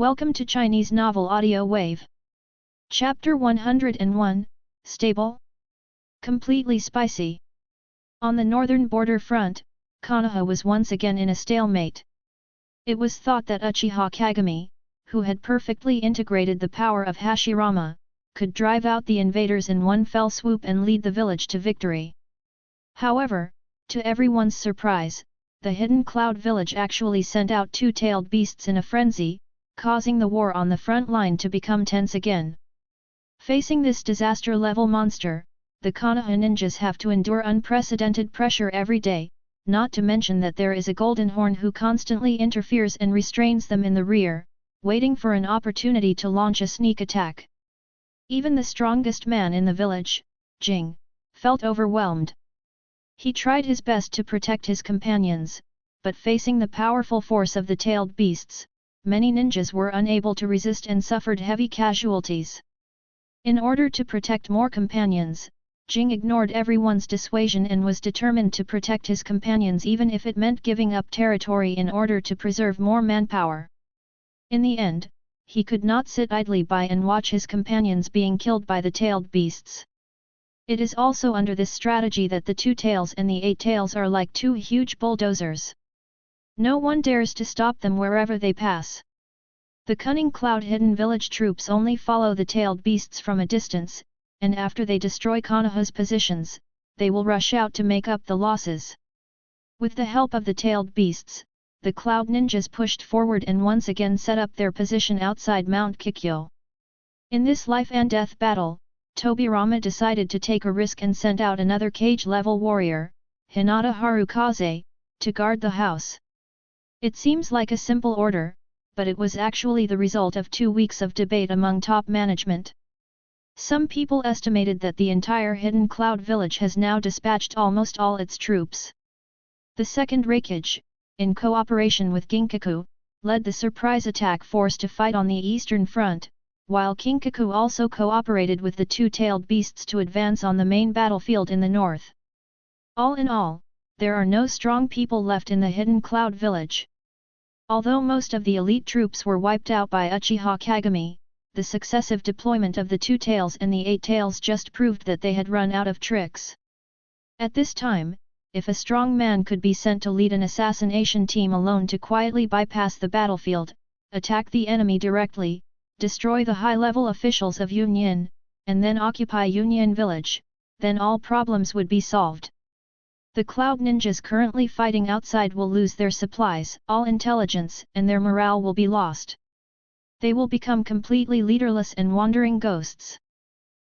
Welcome to Chinese Novel Audio Wave. Chapter 101, Stable? Completely spicy. On the northern border front, Konoha was once again in a stalemate. It was thought that Uchiha Kagami, who had perfectly integrated the power of Hashirama, could drive out the invaders in one fell swoop and lead the village to victory. However, to everyone's surprise, the hidden cloud village actually sent out two-tailed beasts in a frenzy, causing the war on the front line to become tense again. Facing this disaster-level monster, the Konoha ninjas have to endure unprecedented pressure every day, not to mention that there is a golden horn who constantly interferes and restrains them in the rear, waiting for an opportunity to launch a sneak attack. Even the strongest man in the village, Jing, felt overwhelmed. He tried his best to protect his companions, but facing the powerful force of the tailed beasts, many ninjas were unable to resist and suffered heavy casualties. In order to protect more companions, Jing ignored everyone's dissuasion and was determined to protect his companions even if it meant giving up territory in order to preserve more manpower. In the end, he could not sit idly by and watch his companions being killed by the tailed beasts. It is also under this strategy that the two tails and the eight tails are like two huge bulldozers. No one dares to stop them wherever they pass. The cunning cloud-hidden village troops only follow the tailed beasts from a distance, and after they destroy Konoha's positions, they will rush out to make up the losses. With the help of the tailed beasts, the cloud ninjas pushed forward and once again set up their position outside Mount Mangekyō. In this life-and-death battle, Tobirama decided to take a risk and sent out another cage-level warrior, Hinata Harukaze, to guard the house. It seems like a simple order, but it was actually the result of 2 weeks of debate among top management. Some people estimated that the entire hidden cloud village has now dispatched almost all its troops. The second Raikage, in cooperation with Ginkaku, led the surprise attack force to fight on the eastern front, while Kinkaku also cooperated with the two-tailed beasts to advance on the main battlefield in the north. All in all, there are no strong people left in the hidden cloud village. Although most of the elite troops were wiped out by Uchiha Kagami, the successive deployment of the two tails and the eight tails just proved that they had run out of tricks. At this time, if a strong man could be sent to lead an assassination team alone to quietly bypass the battlefield, attack the enemy directly, destroy the high-level officials of Union, and then occupy Union Village, then all problems would be solved. The Cloud Ninjas currently fighting outside will lose their supplies, all intelligence, and their morale will be lost. They will become completely leaderless and wandering ghosts.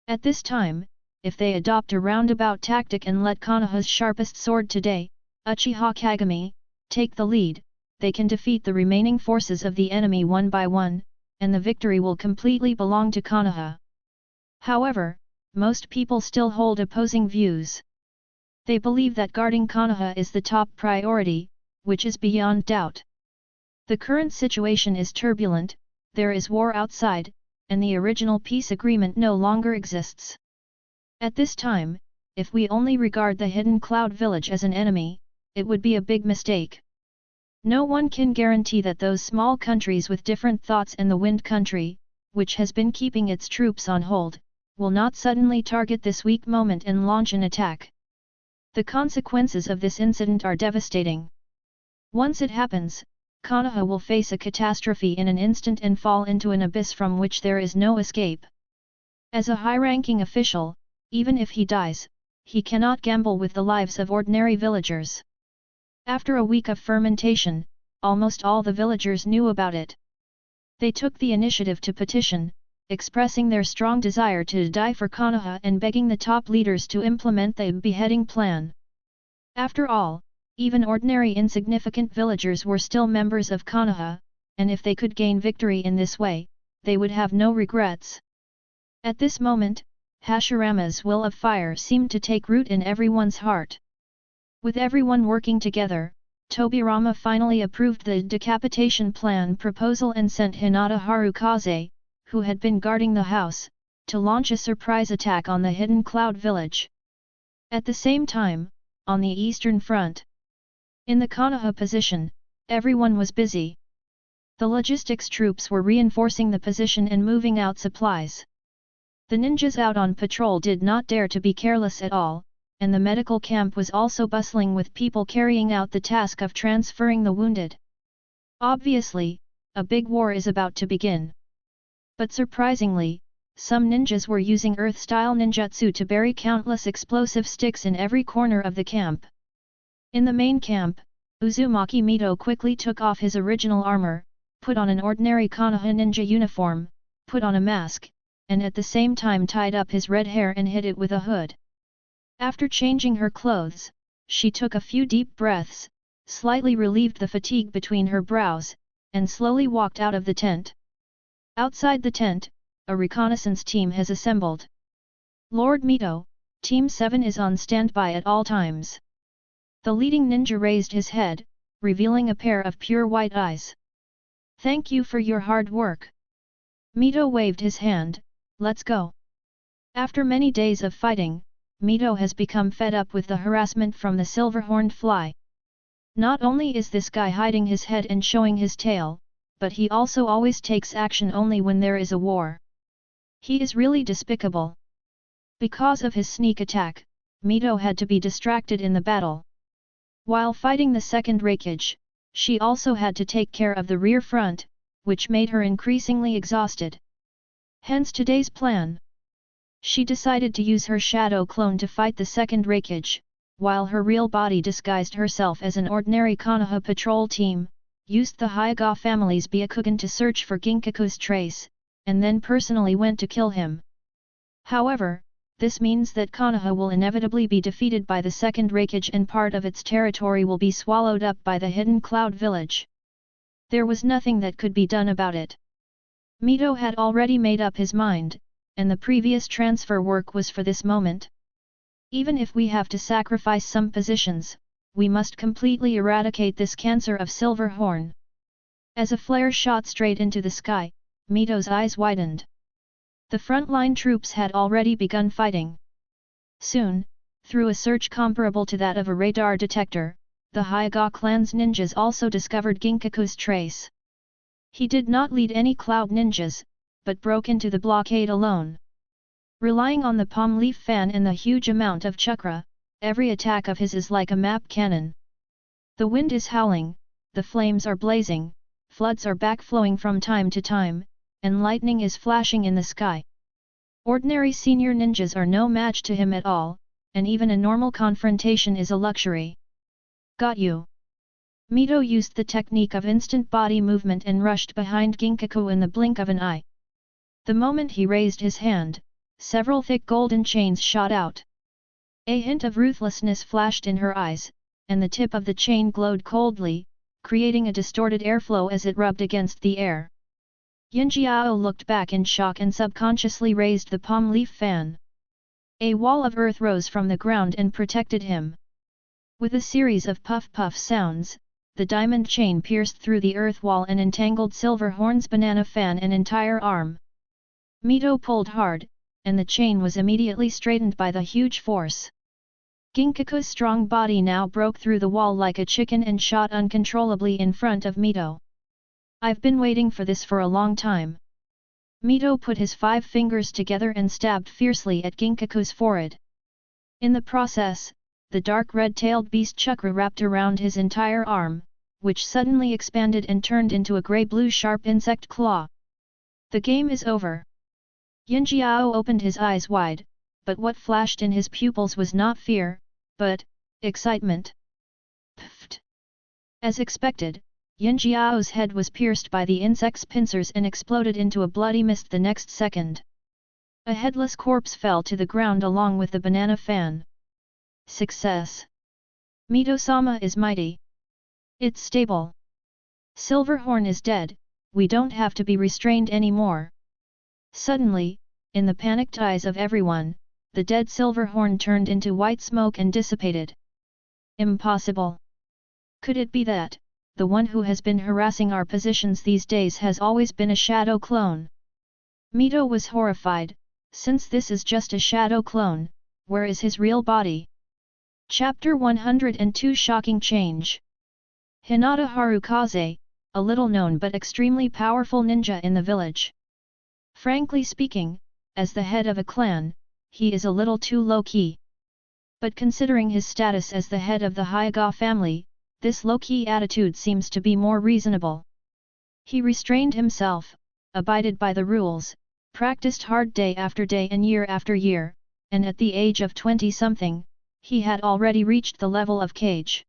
At this time, if they adopt a roundabout tactic and let Konoha's sharpest sword today, Uchiha Kagami, take the lead, they can defeat the remaining forces of the enemy one by one, and the victory will completely belong to Konoha. However, most people still hold opposing views. They believe that guarding Konoha is the top priority, which is beyond doubt. The current situation is turbulent, there is war outside, and the original peace agreement no longer exists. At this time, if we only regard the hidden cloud village as an enemy, it would be a big mistake. No one can guarantee that those small countries with different thoughts and the Wind Country, which has been keeping its troops on hold, will not suddenly target this weak moment and launch an attack. The consequences of this incident are devastating. Once it happens, Konoha will face a catastrophe in an instant and fall into an abyss from which there is no escape. As a high-ranking official, even if he dies, he cannot gamble with the lives of ordinary villagers. After a week of fermentation, almost all the villagers knew about it. They took the initiative to petition, expressing their strong desire to die for Konoha and begging the top leaders to implement the beheading plan. After all, even ordinary insignificant villagers were still members of Konoha, and if they could gain victory in this way, they would have no regrets. At this moment, Hashirama's will of fire seemed to take root in everyone's heart. With everyone working together, Tobirama finally approved the decapitation plan proposal and sent Hinata Harukaze, who had been guarding the house, to launch a surprise attack on the hidden cloud village. At the same time, on the eastern front, in the Konoha position, everyone was busy. The logistics troops were reinforcing the position and moving out supplies. The ninjas out on patrol did not dare to be careless at all, and the medical camp was also bustling with people carrying out the task of transferring the wounded. Obviously, a big war is about to begin. But surprisingly, some ninjas were using Earth-style ninjutsu to bury countless explosive sticks in every corner of the camp. In the main camp, Uzumaki Mito quickly took off his original armor, put on an ordinary Konoha ninja uniform, put on a mask, and at the same time tied up his red hair and hid it with a hood. After changing her clothes, she took a few deep breaths, slightly relieved the fatigue between her brows, and slowly walked out of the tent. Outside the tent, a reconnaissance team has assembled. Lord Mito, Team 7 is on standby at all times. The leading ninja raised his head, revealing a pair of pure white eyes. Thank you for your hard work. Mito waved his hand, let's go. After many days of fighting, Mito has become fed up with the harassment from the silver-horned fly. Not only is this guy hiding his head and showing his tail, but he also always takes action only when there is a war. He is really despicable. Because of his sneak attack, Mito had to be distracted in the battle. While fighting the second Raikage, she also had to take care of the rear front, which made her increasingly exhausted. Hence today's plan. She decided to use her shadow clone to fight the second Raikage, while her real body disguised herself as an ordinary Konoha patrol team, used the Hyuga family's Byakugan to search for Ginkaku's trace, and then personally went to kill him. However, this means that Konoha will inevitably be defeated by the second Raikage and part of its territory will be swallowed up by the hidden cloud village. There was nothing that could be done about it. Mito had already made up his mind, and the previous transfer work was for this moment. Even if we have to sacrifice some positions, we must completely eradicate this cancer of silver horn. As a flare shot straight into the sky, Mito's eyes widened. The front-line troops had already begun fighting. Soon, through a search comparable to that of a radar detector, the Hyuga clan's ninjas also discovered Ginkaku's trace. He did not lead any cloud ninjas, but broke into the blockade alone. Relying on the palm leaf fan and the huge amount of chakra, every attack of his is like a map cannon. The wind is howling, the flames are blazing, floods are backflowing from time to time, and lightning is flashing in the sky. Ordinary senior ninjas are no match to him at all, and even a normal confrontation is a luxury. Got you. Mito used the technique of instant body movement and rushed behind Ginkaku in the blink of an eye. The moment he raised his hand, several thick golden chains shot out. A hint of ruthlessness flashed in her eyes, and the tip of the chain glowed coldly, creating a distorted airflow as it rubbed against the air. Yinjiao looked back in shock and subconsciously raised the palm leaf fan. A wall of earth rose from the ground and protected him. With a series of puff-puff sounds, the diamond chain pierced through the earth wall and entangled Silverhorn's banana fan and entire arm. Mito pulled hard, and the chain was immediately straightened by the huge force. Ginkaku's strong body now broke through the wall like a chicken and shot uncontrollably in front of Mito. I've been waiting for this for a long time. Mito put his 5 fingers together and stabbed fiercely at Ginkaku's forehead. In the process, the dark red-tailed beast chakra wrapped around his entire arm, which suddenly expanded and turned into a grey-blue sharp insect claw. The game is over. Yinjiao opened his eyes wide, but what flashed in his pupils was not fear, but excitement. Pfft! As expected, Yinjiao's head was pierced by the insect's pincers and exploded into a bloody mist the next second. A headless corpse fell to the ground along with the banana fan. Success! Mito-sama is mighty. It's stable. Silverhorn is dead, we don't have to be restrained anymore. Suddenly, in the panicked eyes of everyone, the dead Silverhorn turned into white smoke and dissipated. Impossible! Could it be that the one who has been harassing our positions these days has always been a shadow clone? Mito was horrified. Since this is just a shadow clone, where is his real body? Chapter 102 Shocking Change. Hinata Harukaze, a little known but extremely powerful ninja in the village. Frankly speaking, as the head of a clan, he is a little too low-key. But considering his status as the head of the Hyuga family, this low-key attitude seems to be more reasonable. He restrained himself, abided by the rules, practiced hard day after day and year after year, and at the age of 20-something, he had already reached the level of Kage.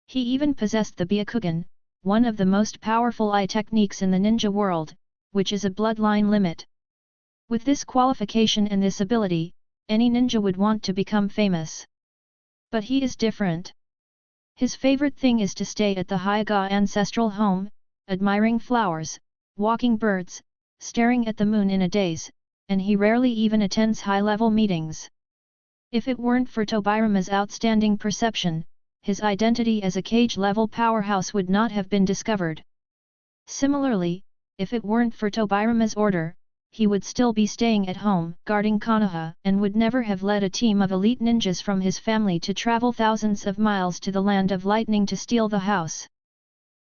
He even possessed the Byakugan, one of the most powerful eye techniques in the ninja world, which is a bloodline limit. With this qualification and this ability, any ninja would want to become famous. But he is different. His favorite thing is to stay at the Hyuga ancestral home, admiring flowers, walking birds, staring at the moon in a daze, and he rarely even attends high-level meetings. If it weren't for Tobirama's outstanding perception, his identity as a Kage-level powerhouse would not have been discovered. Similarly, if it weren't for Tobirama's order, he would still be staying at home, guarding Konoha, and would never have led a team of elite ninjas from his family to travel thousands of miles to the land of lightning to steal the house.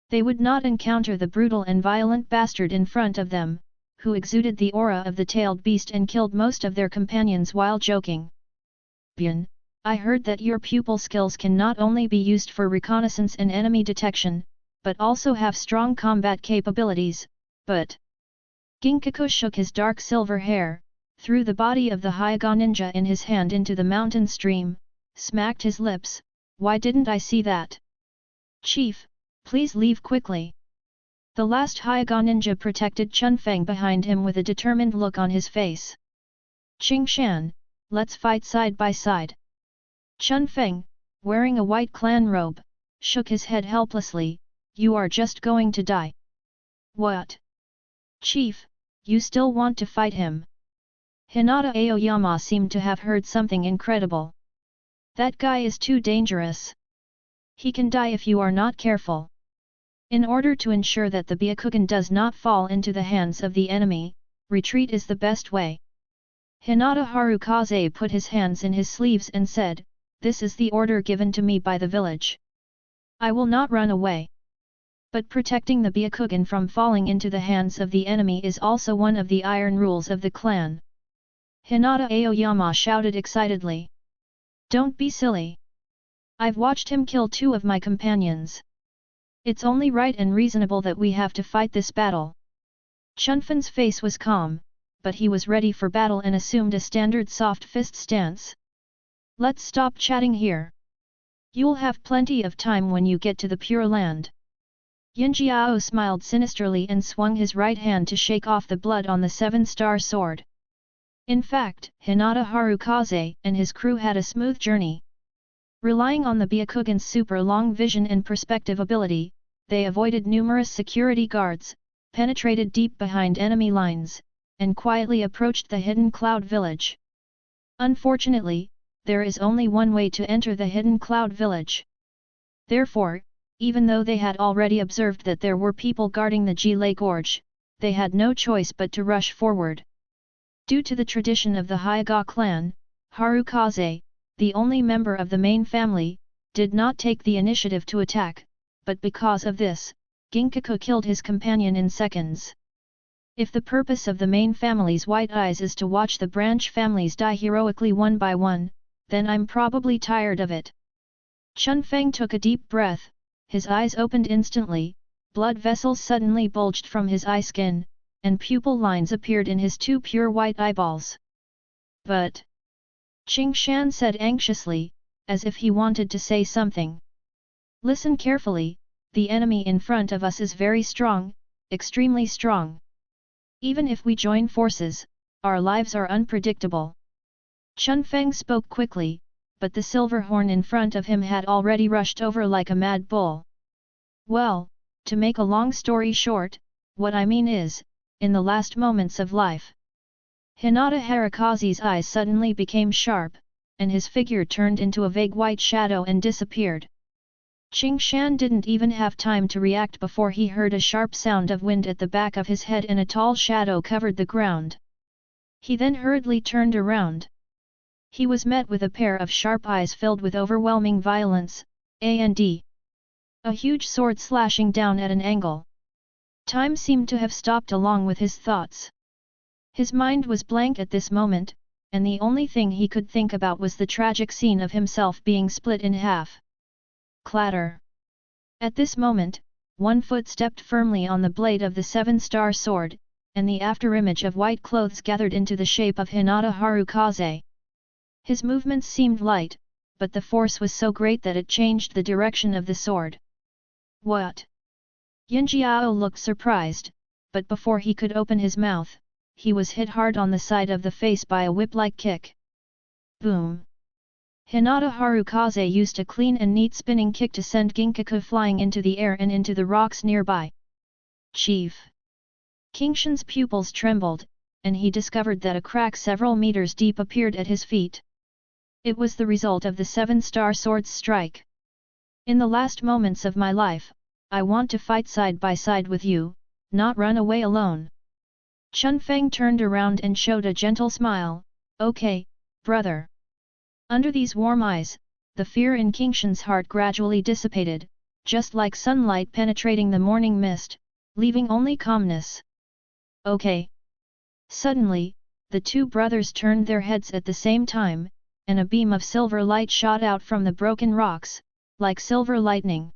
They would not encounter the brutal and violent bastard in front of them, who exuded the aura of the tailed beast and killed most of their companions while joking. Byan, I heard that your pupil skills can not only be used for reconnaissance and enemy detection, but also have strong combat capabilities, but... Ginkaku shook his dark silver hair, threw the body of the Hyuga ninja in his hand into the mountain stream, smacked his lips, why didn't I see that? Chief, please leave quickly. The last Hyuga ninja protected Chunfeng behind him with a determined look on his face. Qingshan, let's fight side by side. Chunfeng, wearing a white clan robe, shook his head helplessly, you are just going to die. What? Chief, you still want to fight him? Hinata Aoyama seemed to have heard something incredible. That guy is too dangerous. He can die if you are not careful. In order to ensure that the Byakugan does not fall into the hands of the enemy, retreat is the best way. Hinata Harukaze put his hands in his sleeves and said, this is the order given to me by the village. I will not run away. But protecting the Byakugan from falling into the hands of the enemy is also one of the iron rules of the clan. Hinata Aoyama shouted excitedly. Don't be silly. I've watched him kill 2 of my companions. It's only right and reasonable that we have to fight this battle. Chunfen's face was calm, but he was ready for battle and assumed a standard soft fist stance. Let's stop chatting here. You'll have plenty of time when you get to the Pure Land. Yinjiao smiled sinisterly and swung his right hand to shake off the blood on the 7-star sword. In fact, Hinata Harukaze and his crew had a smooth journey. Relying on the Byakugan's super long vision and perspective ability, they avoided numerous security guards, penetrated deep behind enemy lines, and quietly approached the hidden cloud village. Unfortunately, there is only one way to enter the hidden cloud village. Therefore, even though they had already observed that there were people guarding the Jilei Gorge, they had no choice but to rush forward. Due to the tradition of the Hyuga clan, Harukaze, the only member of the main family, did not take the initiative to attack, but because of this, Ginkaku killed his companion in seconds. If the purpose of the main family's white eyes is to watch the branch families die heroically one by one, then I'm probably tired of it. Chunfeng took a deep breath. His eyes opened instantly, blood vessels suddenly bulged from his eye skin, and pupil lines appeared in his 2 pure white eyeballs. But... Qingshan said anxiously, as if he wanted to say something. Listen carefully, the enemy in front of us is very strong, extremely strong. Even if we join forces, our lives are unpredictable. Chunfeng spoke quickly, but the silver horn in front of him had already rushed over like a mad bull. Well, to make a long story short, what I mean is, in the last moments of life. Hinata Harukaze's eyes suddenly became sharp, and his figure turned into a vague white shadow and disappeared. Qingshan didn't even have time to react before he heard a sharp sound of wind at the back of his head and a tall shadow covered the ground. He then hurriedly turned around. He was met with a pair of sharp eyes filled with overwhelming violence, and a huge sword slashing down at an angle. Time seemed to have stopped along with his thoughts. His mind was blank at this moment, and the only thing he could think about was the tragic scene of himself being split in half. Clatter! At this moment, one foot stepped firmly on the blade of the seven-star sword, and the afterimage of white clothes gathered into the shape of Hinata Harukaze. His movements seemed light, but the force was so great that it changed the direction of the sword. What? Yinjiao looked surprised, but before he could open his mouth, he was hit hard on the side of the face by a whip-like kick. Boom! Hinata Harukaze used a clean and neat spinning kick to send Ginkaku flying into the air and into the rocks nearby. Chief! Kingshan's pupils trembled, and he discovered that a crack several meters deep appeared at his feet. It was the result of the seven-star sword's strike. In the last moments of my life, I want to fight side by side with you, not run away alone. Chunfeng turned around and showed a gentle smile. Okay, brother. Under these warm eyes, the fear in Kingshan's heart gradually dissipated, just like sunlight penetrating the morning mist, leaving only calmness. Okay. Suddenly, the two brothers turned their heads at the same time, and a beam of silver light shot out from the broken rocks, like silver lightning.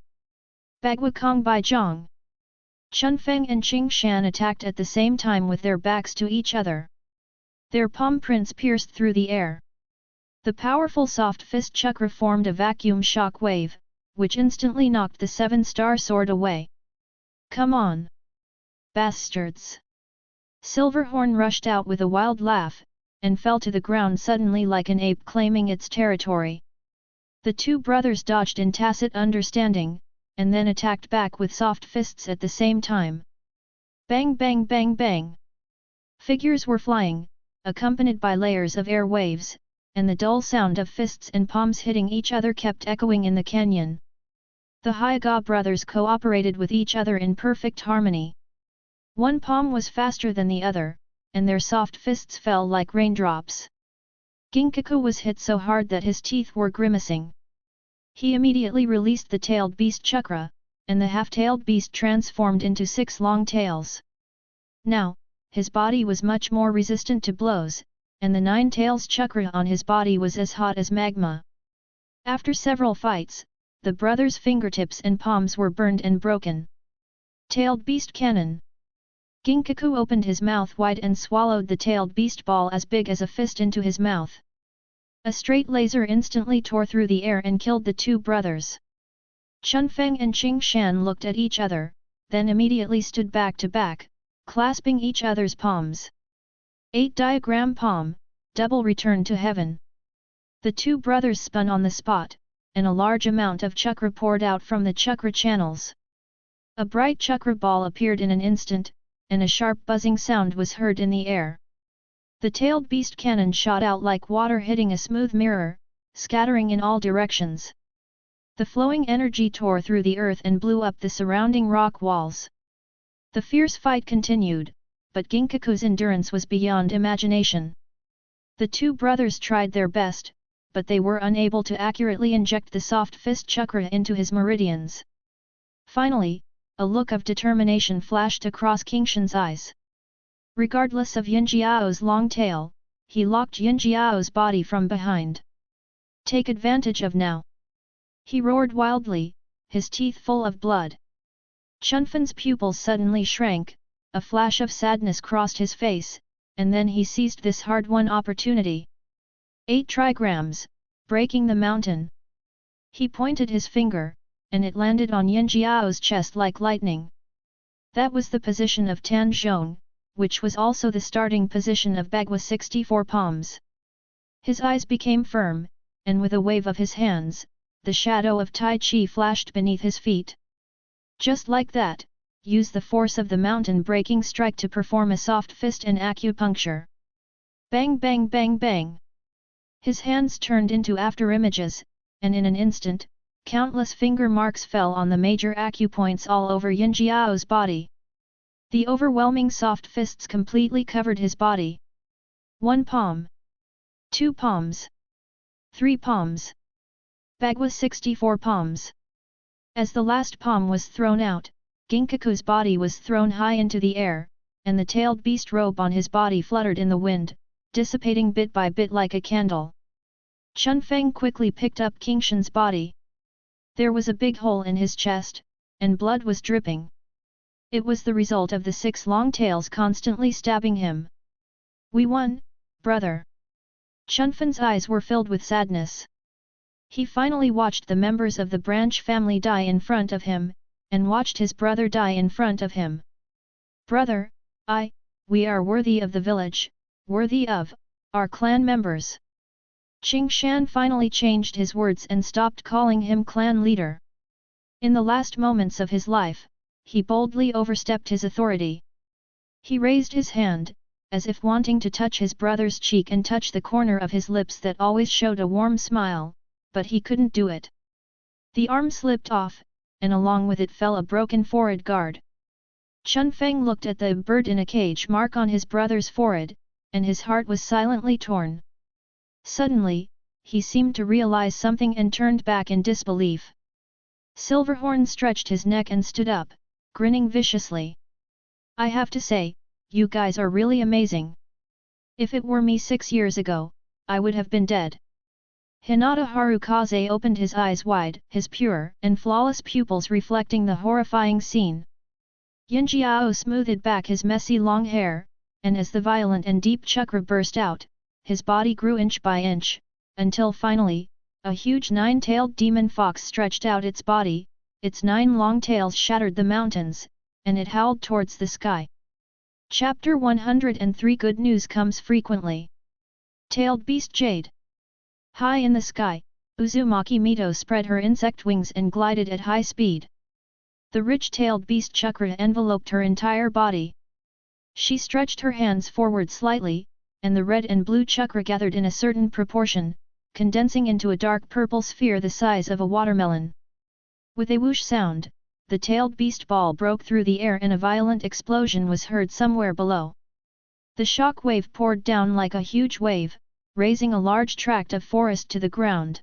Bagua Kong Bai Zhang. Chunfeng and Qingshan attacked at the same time with their backs to each other. Their palm prints pierced through the air. The powerful soft fist chakra formed a vacuum shock wave, which instantly knocked the seven-star sword away. Come on! Bastards! Silverhorn rushed out with a wild laugh, and fell to the ground suddenly like an ape claiming its territory. The two brothers dodged in tacit understanding, and then attacked back with soft fists at the same time. Bang bang bang bang! Figures were flying, accompanied by layers of air waves, and the dull sound of fists and palms hitting each other kept echoing in the canyon. The Hyuga brothers cooperated with each other in perfect harmony. One palm was faster than the other, and their soft fists fell like raindrops. Ginkaku was hit so hard that his teeth were grimacing. He immediately released the tailed beast chakra, and the half-tailed beast transformed into 6 long tails. Now, his body was much more resistant to blows, and the 9 tails chakra on his body was as hot as magma. After several fights, the brothers' fingertips and palms were burned and broken. Tailed beast cannon. Ginkaku opened his mouth wide and swallowed the tailed beast ball as big as a fist into his mouth. A straight laser instantly tore through the air and killed the two brothers. Chunfeng and Qingshan looked at each other, then immediately stood back to back, clasping each other's palms. 8 diagram palm, double return to heaven. The two brothers spun on the spot, and a large amount of chakra poured out from the chakra channels. A bright chakra ball appeared in an instant, and a sharp buzzing sound was heard in the air. The tailed beast cannon shot out like water hitting a smooth mirror, scattering in all directions. The flowing energy tore through the earth and blew up the surrounding rock walls. The fierce fight continued, but Ginkaku's endurance was beyond imagination. The two brothers tried their best, but they were unable to accurately inject the soft fist chakra into his meridians. Finally, a look of determination flashed across Kingshan's eyes. Regardless of Yinjiao's long tail, he locked Yinjiao's body from behind. Take advantage of now! He roared wildly, his teeth full of blood. Chunfen's pupils suddenly shrank, a flash of sadness crossed his face, and then he seized this hard-won opportunity. 8 trigrams, breaking the mountain. He pointed his finger, and it landed on Yinjiao's chest like lightning. That was the position of Tan Zhong, which was also the starting position of Bagua 64 palms. His eyes became firm, and with a wave of his hands, the shadow of Tai Chi flashed beneath his feet. Just like that, use the force of the mountain-breaking strike to perform a soft fist and acupuncture. Bang bang bang bang! His hands turned into afterimages, and in an instant, countless finger marks fell on the major acupoints all over Yinjiao's body. The overwhelming soft fists completely covered his body. 1 palm. 2 palms. 3 palms. Bagua 64 palms. As the last palm was thrown out, Ginkaku's body was thrown high into the air, and the tailed beast robe on his body fluttered in the wind, dissipating bit by bit like a candle. Chunfeng quickly picked up Qingshan's body. There was a big hole in his chest, and blood was dripping. It was the result of the 6 long tails constantly stabbing him. "We won, brother." Chunfeng's eyes were filled with sadness. He finally watched the members of the branch family die in front of him, and watched his brother die in front of him. "Brother, we are worthy of the village, worthy of our clan members." Qingshan finally changed his words and stopped calling him clan leader. In the last moments of his life, he boldly overstepped his authority. He raised his hand, as if wanting to touch his brother's cheek and touch the corner of his lips that always showed a warm smile, but he couldn't do it. The arm slipped off, and along with it fell a broken forehead guard. Chunfeng looked at the bird in a cage mark on his brother's forehead, and his heart was silently torn. Suddenly, he seemed to realize something and turned back in disbelief. Silverhorn stretched his neck and stood up, grinning viciously. "I have to say, you guys are really amazing. If it were me 6 years ago, I would have been dead." Hinata Harukaze opened his eyes wide, his pure and flawless pupils reflecting the horrifying scene. Yinjiao smoothed back his messy long hair, and as the violent and deep chakra burst out, his body grew inch by inch, until finally, a huge 9-tailed demon fox stretched out its body, its 9 long tails shattered the mountains, and it howled towards the sky. Chapter 103 Good news comes frequently. Tailed Beast Jade. High in the sky, Uzumaki Mito spread her insect wings and glided at high speed. The rich-tailed beast chakra enveloped her entire body. She stretched her hands forward slightly, and the red and blue chakra gathered in a certain proportion, condensing into a dark purple sphere the size of a watermelon. With a whoosh sound, the tailed beast ball broke through the air and a violent explosion was heard somewhere below. The shock wave poured down like a huge wave, raising a large tract of forest to the ground.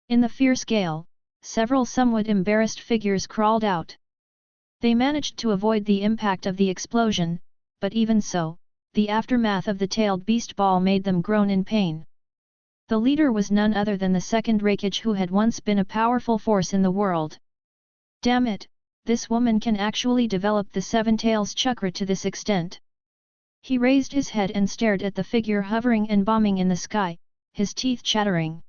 In the fierce gale, several somewhat embarrassed figures crawled out. They managed to avoid the impact of the explosion, but even so, the aftermath of the tailed beast ball made them groan in pain. The leader was none other than the second Raikage who had once been a powerful force in the world. Damn it, this woman can actually develop the 7 tails chakra to this extent. He raised his head and stared at the figure hovering and bombing in the sky, his teeth chattering.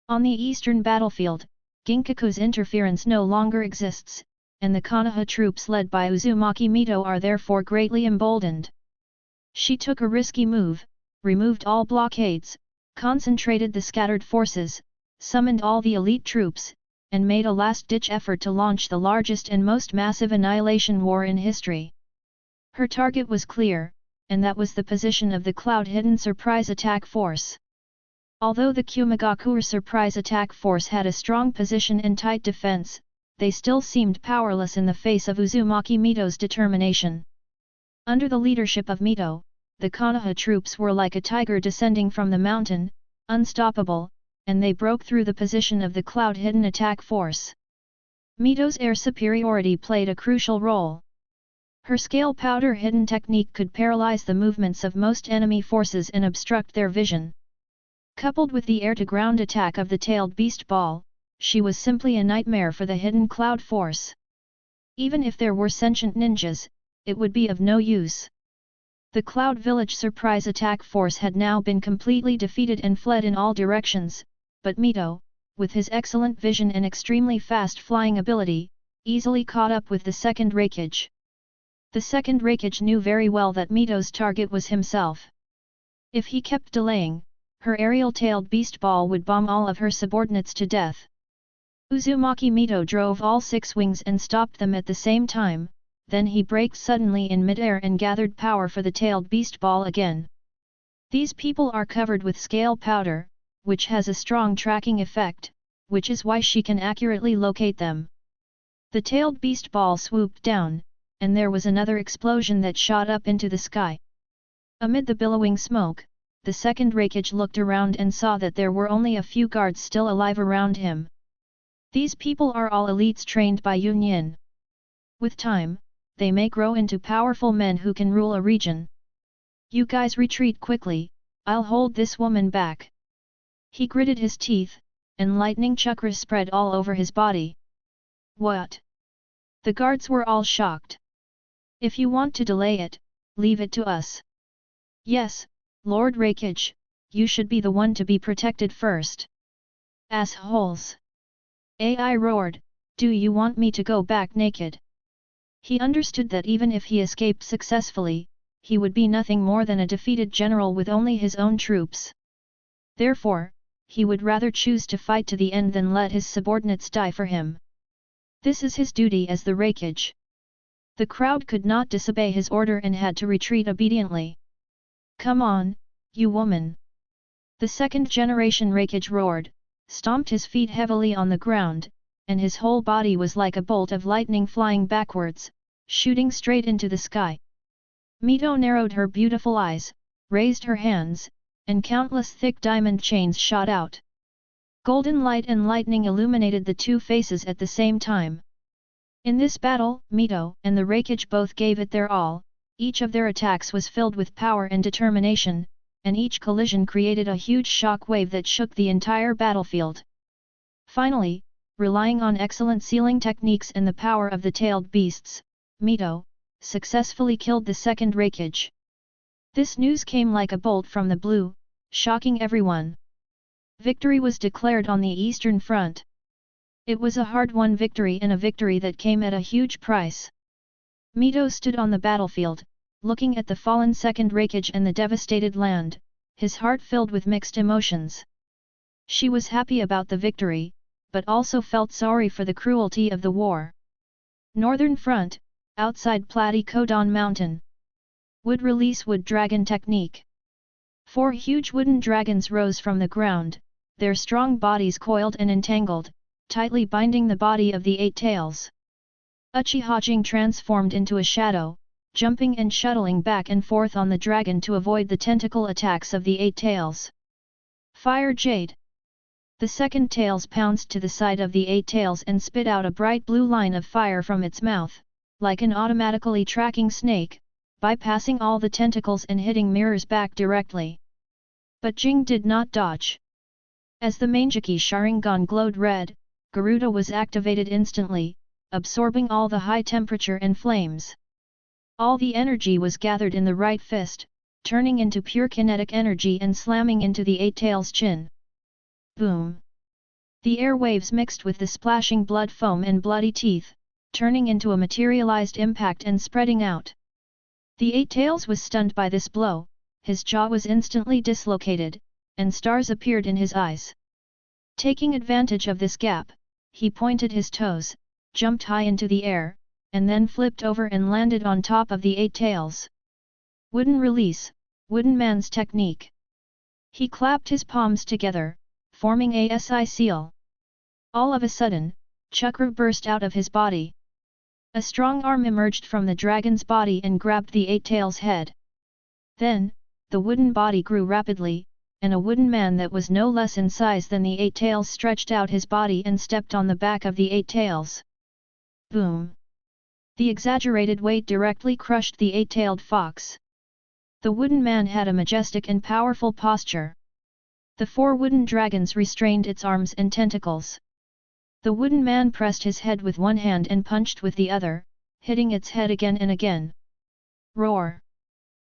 On the eastern battlefield, Ginkaku's interference no longer exists, and the Konoha troops led by Uzumaki Mito are therefore greatly emboldened. She took a risky move, removed all blockades, concentrated the scattered forces, summoned all the elite troops, and made a last-ditch effort to launch the largest and most massive annihilation war in history. Her target was clear, and that was the position of the cloud-hidden surprise attack force. Although the Kumagakure surprise attack force had a strong position and tight defense, they still seemed powerless in the face of Uzumaki Mito's determination. Under the leadership of Mito, the Konoha troops were like a tiger descending from the mountain, unstoppable, and they broke through the position of the cloud-hidden attack force. Mito's air superiority played a crucial role. Her scale powder hidden technique could paralyze the movements of most enemy forces and obstruct their vision. Coupled with the air-to-ground attack of the tailed beast ball, she was simply a nightmare for the hidden cloud force. Even if there were sentient ninjas, it would be of no use. The Cloud Village surprise attack force had now been completely defeated and fled in all directions, but Mito, with his excellent vision and extremely fast flying ability, easily caught up with the second Raikage. The second Raikage knew very well that Mito's target was himself. If he kept delaying, her aerial-tailed beast ball would bomb all of her subordinates to death. Uzumaki Mito drove all 6 wings and stopped them at the same time, then he braked suddenly in midair and gathered power for the tailed beast ball again. These people are covered with scale powder, which has a strong tracking effect, which is why she can accurately locate them. The tailed beast ball swooped down, and there was another explosion that shot up into the sky. Amid the billowing smoke, the second Raikage looked around and saw that there were only a few guards still alive around him. These people are all elites trained by Yunyin. With time, they may grow into powerful men who can rule a region. You guys retreat quickly, I'll hold this woman back. He gritted his teeth, and lightning chakras spread all over his body. What? The guards were all shocked. If you want to delay it, leave it to us. Yes, Lord Raikage, you should be the one to be protected first. Assholes! AI roared, do you want me to go back naked? He understood that even if he escaped successfully, he would be nothing more than a defeated general with only his own troops. Therefore, he would rather choose to fight to the end than let his subordinates die for him. This is his duty as the Raikage. The crowd could not disobey his order and had to retreat obediently. Come on, you woman! The second-generation Raikage roared, stomped his feet heavily on the ground, and his whole body was like a bolt of lightning flying backwards, shooting straight into the sky. Mito narrowed her beautiful eyes, raised her hands, and countless thick diamond chains shot out. Golden light and lightning illuminated the two faces at the same time. In this battle, Mito and the Raikage both gave it their all, each of their attacks was filled with power and determination, and each collision created a huge shock wave that shook the entire battlefield. Finally, relying on excellent sealing techniques and the power of the tailed beasts, Mito successfully killed the second Raikage. This news came like a bolt from the blue, shocking everyone. Victory was declared on the Eastern Front. It was a hard-won victory and a victory that came at a huge price. Mito stood on the battlefield, looking at the fallen second Raikage and the devastated land, his heart filled with mixed emotions. She was happy about the victory, but also felt sorry for the cruelty of the war. Northern Front, outside Platycodon Mountain. Wood release wood dragon technique. 4 huge wooden dragons rose from the ground, their strong bodies coiled and entangled, tightly binding the body of the 8 tails. Uchiha Jing transformed into a shadow, jumping and shuttling back and forth on the dragon to avoid the tentacle attacks of the 8 tails. Fire Jade! The second tails pounced to the side of the 8 tails and spit out a bright blue line of fire from its mouth, like an automatically tracking snake, bypassing all the tentacles and hitting Mirror's back directly. But Jing did not dodge. As the Mangekyō Sharingan glowed red, Garuda was activated instantly, absorbing all the high temperature and flames. All the energy was gathered in the right fist, turning into pure kinetic energy and slamming into the 8 tails' chin. Boom! The air waves mixed with the splashing blood foam and bloody teeth, turning into a materialized impact and spreading out. The 8 tails was stunned by this blow, his jaw was instantly dislocated, and stars appeared in his eyes. Taking advantage of this gap, he pointed his toes, jumped high into the air, and then flipped over and landed on top of the 8 tails. Wooden release, Wooden Man's technique. He clapped his palms together, forming a SI seal. All of a sudden, chakra burst out of his body. A strong arm emerged from the dragon's body and grabbed the 8 tails' head. Then, the wooden body grew rapidly, and a wooden man that was no less in size than the 8 tails stretched out his body and stepped on the back of the 8 tails. Boom! The exaggerated weight directly crushed the 8-tailed fox. The wooden man had a majestic and powerful posture. The 4 wooden dragons restrained its arms and tentacles. The wooden man pressed his head with one hand and punched with the other, hitting its head again and again. Roar!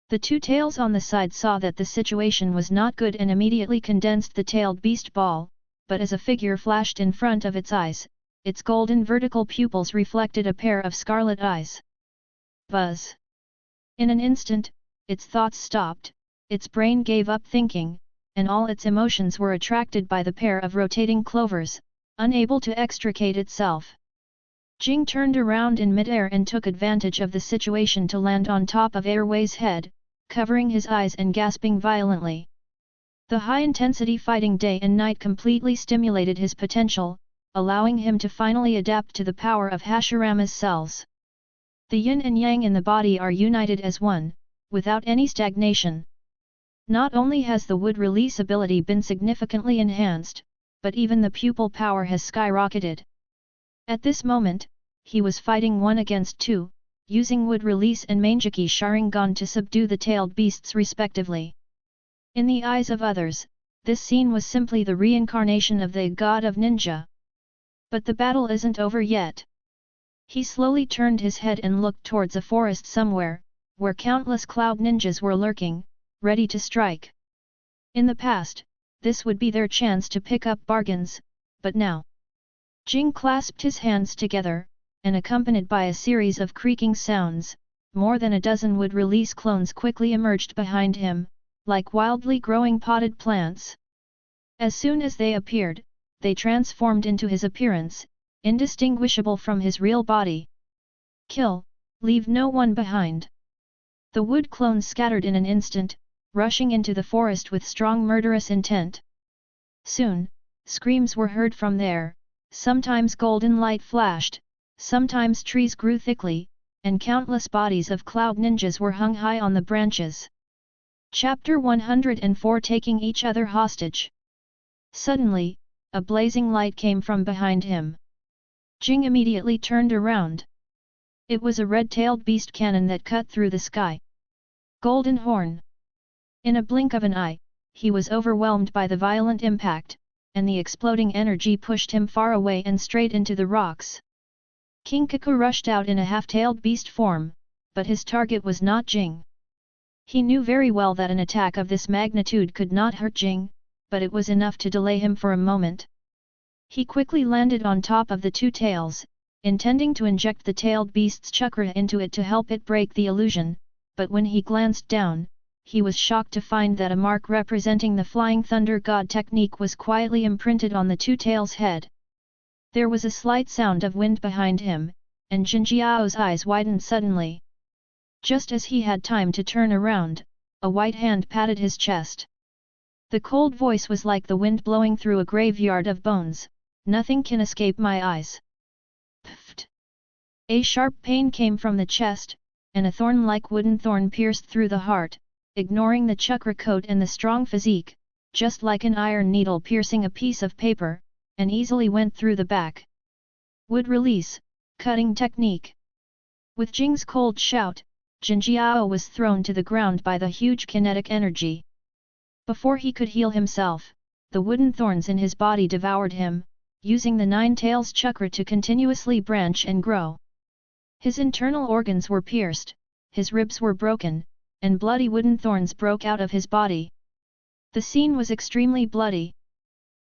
The 2 tails on the side saw that the situation was not good and immediately condensed the tailed beast ball, but as a figure flashed in front of its eyes, its golden vertical pupils reflected a pair of scarlet eyes. Buzz! In an instant, its thoughts stopped, its brain gave up thinking, and all its emotions were attracted by the pair of rotating clovers, unable to extricate itself. Jing turned around in midair and took advantage of the situation to land on top of Airway's head, covering his eyes and gasping violently. The high-intensity fighting day and night completely stimulated his potential, allowing him to finally adapt to the power of Hashirama's cells. The yin and yang in the body are united as one, without any stagnation. Not only has the wood release ability been significantly enhanced, but even the pupil power has skyrocketed. At this moment, he was fighting 1 against 2, using Wood Release and Mangekyō Sharingan to subdue the tailed beasts respectively. In the eyes of others, this scene was simply the reincarnation of the god of ninja. But the battle isn't over yet. He slowly turned his head and looked towards a forest somewhere, where countless cloud ninjas were lurking, ready to strike. In the past, this would be their chance to pick up bargains, but now. Jing clasped his hands together, and accompanied by a series of creaking sounds, more than a dozen Wood Release clones quickly emerged behind him, like wildly growing potted plants. As soon as they appeared, they transformed into his appearance, indistinguishable from his real body. Kill, leave no one behind. The wood clones scattered in an instant, rushing into the forest with strong murderous intent. Soon, screams were heard from there, sometimes golden light flashed, sometimes trees grew thickly, and countless bodies of cloud ninjas were hung high on the branches. Chapter 104 Taking Each Other Hostage. Suddenly, a blazing light came from behind him. Jing immediately turned around. It was a red-tailed beast cannon that cut through the sky. Golden Horn. In a blink of an eye, he was overwhelmed by the violent impact, and the exploding energy pushed him far away and straight into the rocks. Kinkaku rushed out in a half-tailed beast form, but his target was not Jing. He knew very well that an attack of this magnitude could not hurt Jing, but it was enough to delay him for a moment. He quickly landed on top of the 2 tails, intending to inject the tailed beast's chakra into it to help it break the illusion, but when he glanced down, he was shocked to find that a mark representing the Flying Thunder God technique was quietly imprinted on the 2 tails' head. There was a slight sound of wind behind him, and Jinjiao's eyes widened suddenly. Just as he had time to turn around, a white hand patted his chest. The cold voice was like the wind blowing through a graveyard of bones. Nothing can escape my eyes. Pfft! A sharp pain came from the chest, and a thorn-like wooden thorn pierced through the heart, ignoring the chakra coat and the strong physique, just like an iron needle piercing a piece of paper, and easily went through the back. Wood Release, cutting technique. With Jing's cold shout, Jinjiao was thrown to the ground by the huge kinetic energy. Before he could heal himself, the wooden thorns in his body devoured him, using the 9 tails chakra to continuously branch and grow. His internal organs were pierced, his ribs were broken, and bloody wooden thorns broke out of his body. The scene was extremely bloody.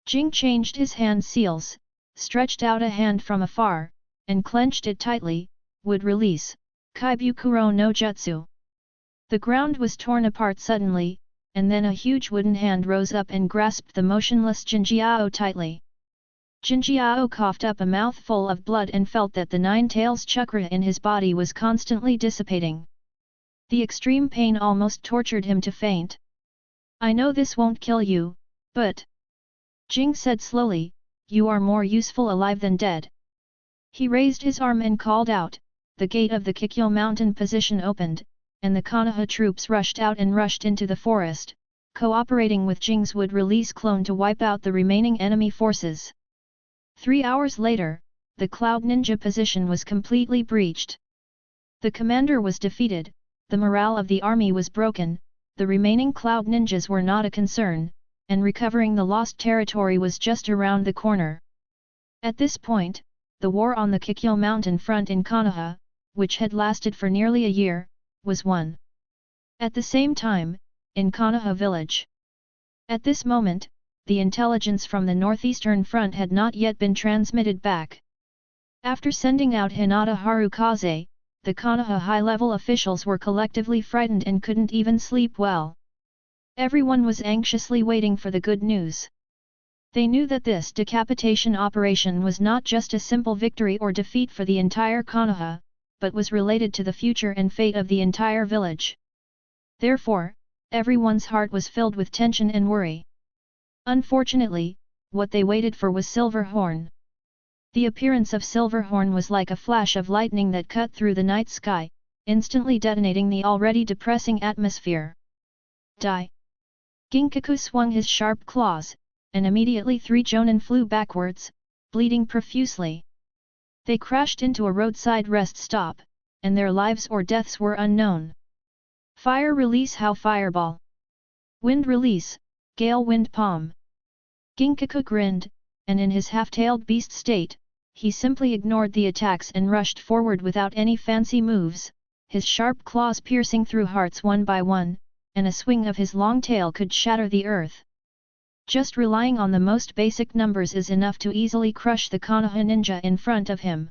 Jing changed his hand seals, stretched out a hand from afar, and clenched it tightly. Would release, Kaibukuro no Jutsu. The ground was torn apart suddenly, and then a huge wooden hand rose up and grasped the motionless Jinjiao tightly. Jinjiao coughed up a mouthful of blood and felt that the 9 tails chakra in his body was constantly dissipating. The extreme pain almost tortured him to faint. I know this won't kill you, but... Jing said slowly, you are more useful alive than dead. He raised his arm and called out, the gate of the Kikyo mountain position opened, and the Konoha troops rushed out and rushed into the forest, cooperating with Jing's Wood Release clone to wipe out the remaining enemy forces. 3 hours later, the Cloud Ninja position was completely breached. The commander was defeated, the morale of the army was broken, the remaining Cloud Ninjas were not a concern, and recovering the lost territory was just around the corner. At this point, the war on the Kikyo mountain front in Konoha, which had lasted for nearly a year, was won. At the same time, in Konoha village. At this moment, the intelligence from the northeastern front had not yet been transmitted back. After sending out Hinata Harukaze, the Konoha high-level officials were collectively frightened and couldn't even sleep well. Everyone was anxiously waiting for the good news. They knew that this decapitation operation was not just a simple victory or defeat for the entire Konoha, but was related to the future and fate of the entire village. Therefore, everyone's heart was filled with tension and worry. Unfortunately, what they waited for was Silverhorn. The appearance of Silverhorn was like a flash of lightning that cut through the night sky, instantly detonating the already depressing atmosphere. Die! Ginkaku swung his sharp claws, and immediately 3 Jonin flew backwards, bleeding profusely. They crashed into a roadside rest stop, and their lives or deaths were unknown. Fire release How Fireball. Wind release, Gale Wind Palm. Ginkaku grinned, and in his half-tailed beast state, he simply ignored the attacks and rushed forward without any fancy moves, his sharp claws piercing through hearts one by one, and a swing of his long tail could shatter the earth. Just relying on the most basic numbers is enough to easily crush the Konoha ninja in front of him.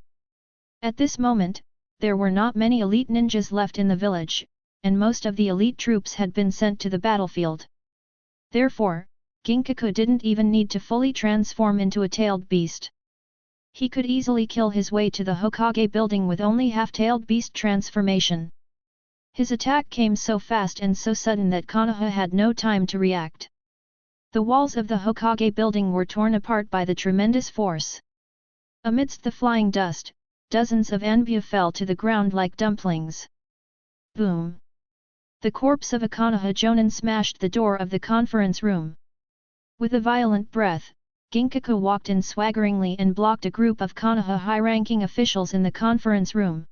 At this moment, there were not many elite ninjas left in the village, and most of the elite troops had been sent to the battlefield. Therefore, Ginkaku didn't even need to fully transform into a tailed beast. He could easily kill his way to the Hokage building with only half-tailed beast transformation. His attack came so fast and so sudden that Konoha had no time to react. The walls of the Hokage building were torn apart by the tremendous force. Amidst the flying dust, dozens of Anbu fell to the ground like dumplings. Boom! The corpse of a Konoha Jonin smashed the door of the conference room. With a violent breath, Ginkaku walked in swaggeringly and blocked a group of Konoha high-ranking officials in the conference room.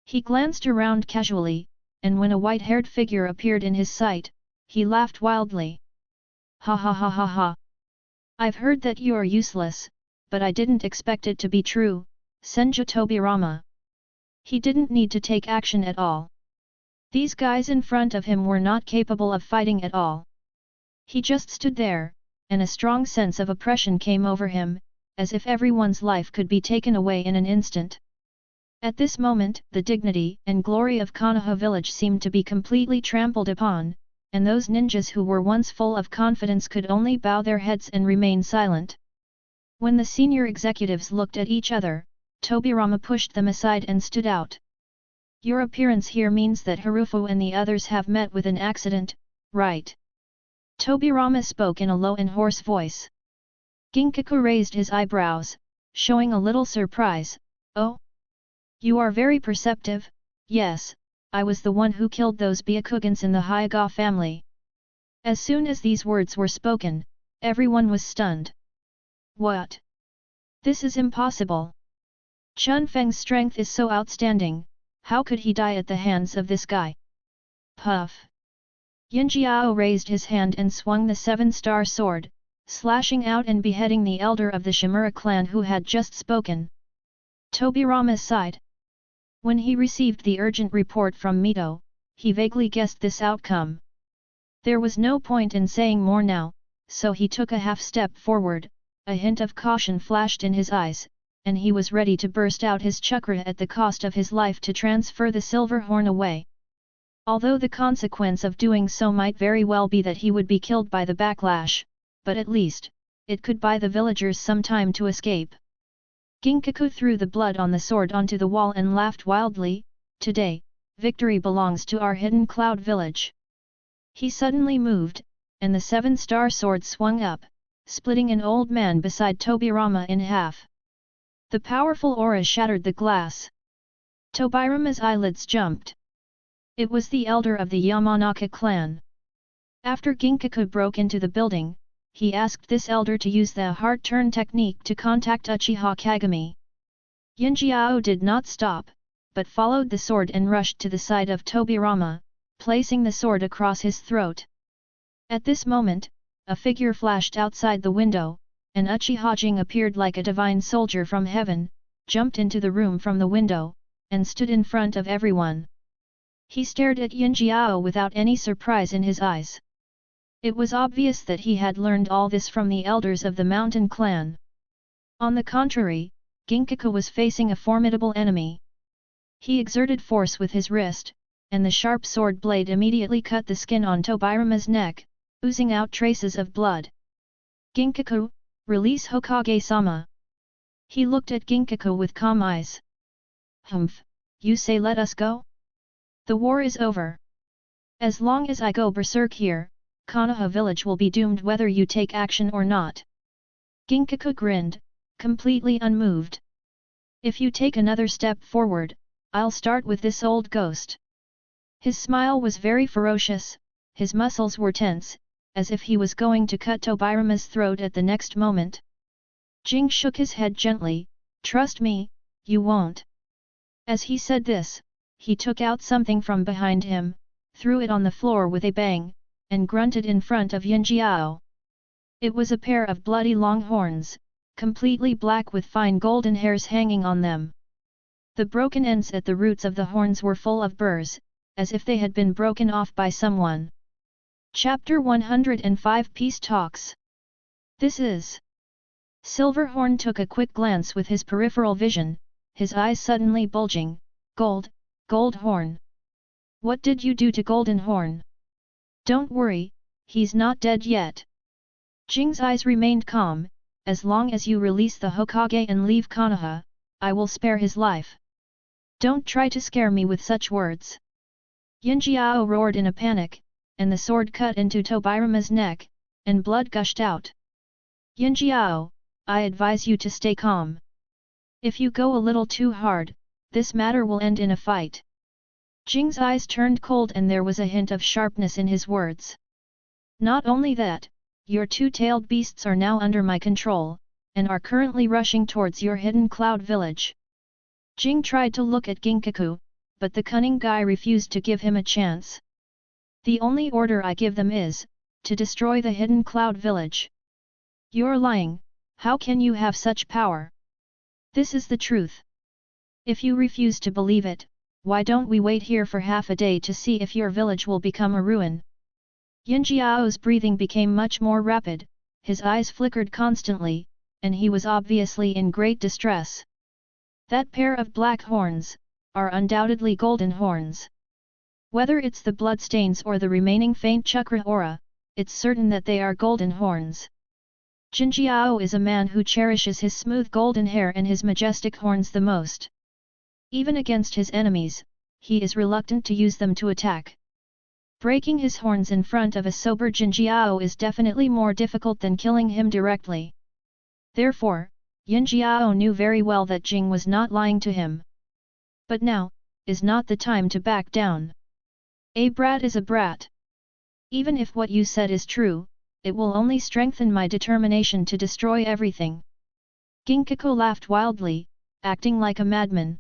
He glanced around casually, and when a white-haired figure appeared in his sight, he laughed wildly. Ha ha ha ha ha! I've heard that you are useless, but I didn't expect it to be true, Senju Tobirama. He didn't need to take action at all. These guys in front of him were not capable of fighting at all. He just stood there, and a strong sense of oppression came over him, as if everyone's life could be taken away in an instant. At this moment, the dignity and glory of Konoha village seemed to be completely trampled upon, and those ninjas who were once full of confidence could only bow their heads and remain silent. When the senior executives looked at each other, Tobirama pushed them aside and stood out. Your appearance here means that Harufu and the others have met with an accident, right? Tobirama spoke in a low and hoarse voice. Ginkaku raised his eyebrows, showing a little surprise. Oh? You are very perceptive. Yes, I was the one who killed those Byakugans in the Hyuga family. As soon as these words were spoken, everyone was stunned. What? This is impossible. Chun Feng's strength is so outstanding, how could he die at the hands of this guy? Puff! Yinjiao raised his hand and swung the seven-star sword, slashing out and beheading the elder of the Shimura clan who had just spoken. Tobirama sighed. When he received the urgent report from Mito, he vaguely guessed this outcome. There was no point in saying more now, so he took a half-step forward, a hint of caution flashed in his eyes, and he was ready to burst out his chakra at the cost of his life to transfer the silver horn away. Although the consequence of doing so might very well be that he would be killed by the backlash, but at least, it could buy the villagers some time to escape. Ginkaku threw the blood on the sword onto the wall and laughed wildly. Today, victory belongs to our hidden cloud village. He suddenly moved, and the seven-star sword swung up, splitting an old man beside Tobirama in half. The powerful aura shattered the glass. Tobirama's eyelids jumped. It was the elder of the Yamanaka clan. After Ginkaku broke into the building, he asked this elder to use the heart turn technique to contact Uchiha Kagami. Yinjiao did not stop, but followed the sword and rushed to the side of Tobirama, placing the sword across his throat. At this moment, a figure flashed outside the window, and Uchiha Jing appeared like a divine soldier from heaven, jumped into the room from the window, and stood in front of everyone. He stared at Yinjiao without any surprise in his eyes. It was obvious that he had learned all this from the elders of the mountain clan. On the contrary, Ginkaku was facing a formidable enemy. He exerted force with his wrist, and the sharp sword blade immediately cut the skin on Tobirama's neck, oozing out traces of blood. Ginkaku, release Hokage-sama. He looked at Ginkaku with calm eyes. Humph, you say let us go? The war is over. As long as I go berserk here, Konoha village will be doomed whether you take action or not. Ginkaku grinned, completely unmoved. If you take another step forward, I'll start with this old ghost. His smile was very ferocious, his muscles were tense, as if he was going to cut Tobirama's throat at the next moment. Jing shook his head gently. Trust me, you won't." As he said this, he took out something from behind him, threw it on the floor with a bang, and grunted in front of Yinjiao. It was a pair of bloody long horns, completely black with fine golden hairs hanging on them. The broken ends at the roots of the horns were full of burrs, as if they had been broken off by someone. Chapter 105 Peace Talks. This is. Silverhorn took a quick glance with his peripheral vision, his eyes suddenly bulging. Gold Horn. What did you do to Golden Horn? Don't worry, he's not dead yet. Jing's eyes remained calm. As long as you release the Hokage and leave Konoha, I will spare his life. Don't try to scare me with such words. Yinjiao roared in a panic, and the sword cut into Tobirama's neck, and blood gushed out. Yinjiao, I advise you to stay calm. If you go a little too hard, this matter will end in a fight. Jing's eyes turned cold and there was a hint of sharpness in his words. Not only that, your two-tailed beasts are now under my control, and are currently rushing towards your hidden cloud village. Jing tried to look at Ginkaku, but the cunning guy refused to give him a chance. The only order I give them is, to destroy the hidden cloud village. You're lying, how can you have such power? This is the truth. If you refuse to believe it, why don't we wait here for half a day to see if your village will become a ruin? Yinjiao's breathing became much more rapid, his eyes flickered constantly, and he was obviously in great distress. That pair of black horns are undoubtedly golden horns. Whether it's the bloodstains or the remaining faint chakra aura, it's certain that they are golden horns. Jinjiao is a man who cherishes his smooth golden hair and his majestic horns the most. Even against his enemies, he is reluctant to use them to attack. Breaking his horns in front of a sober Jinjiao is definitely more difficult than killing him directly. Therefore, Yinjiao knew very well that Jing was not lying to him. But now, is not the time to back down. A brat is a brat. Even if what you said is true, it will only strengthen my determination to destroy everything. Ginkaku laughed wildly, acting like a madman.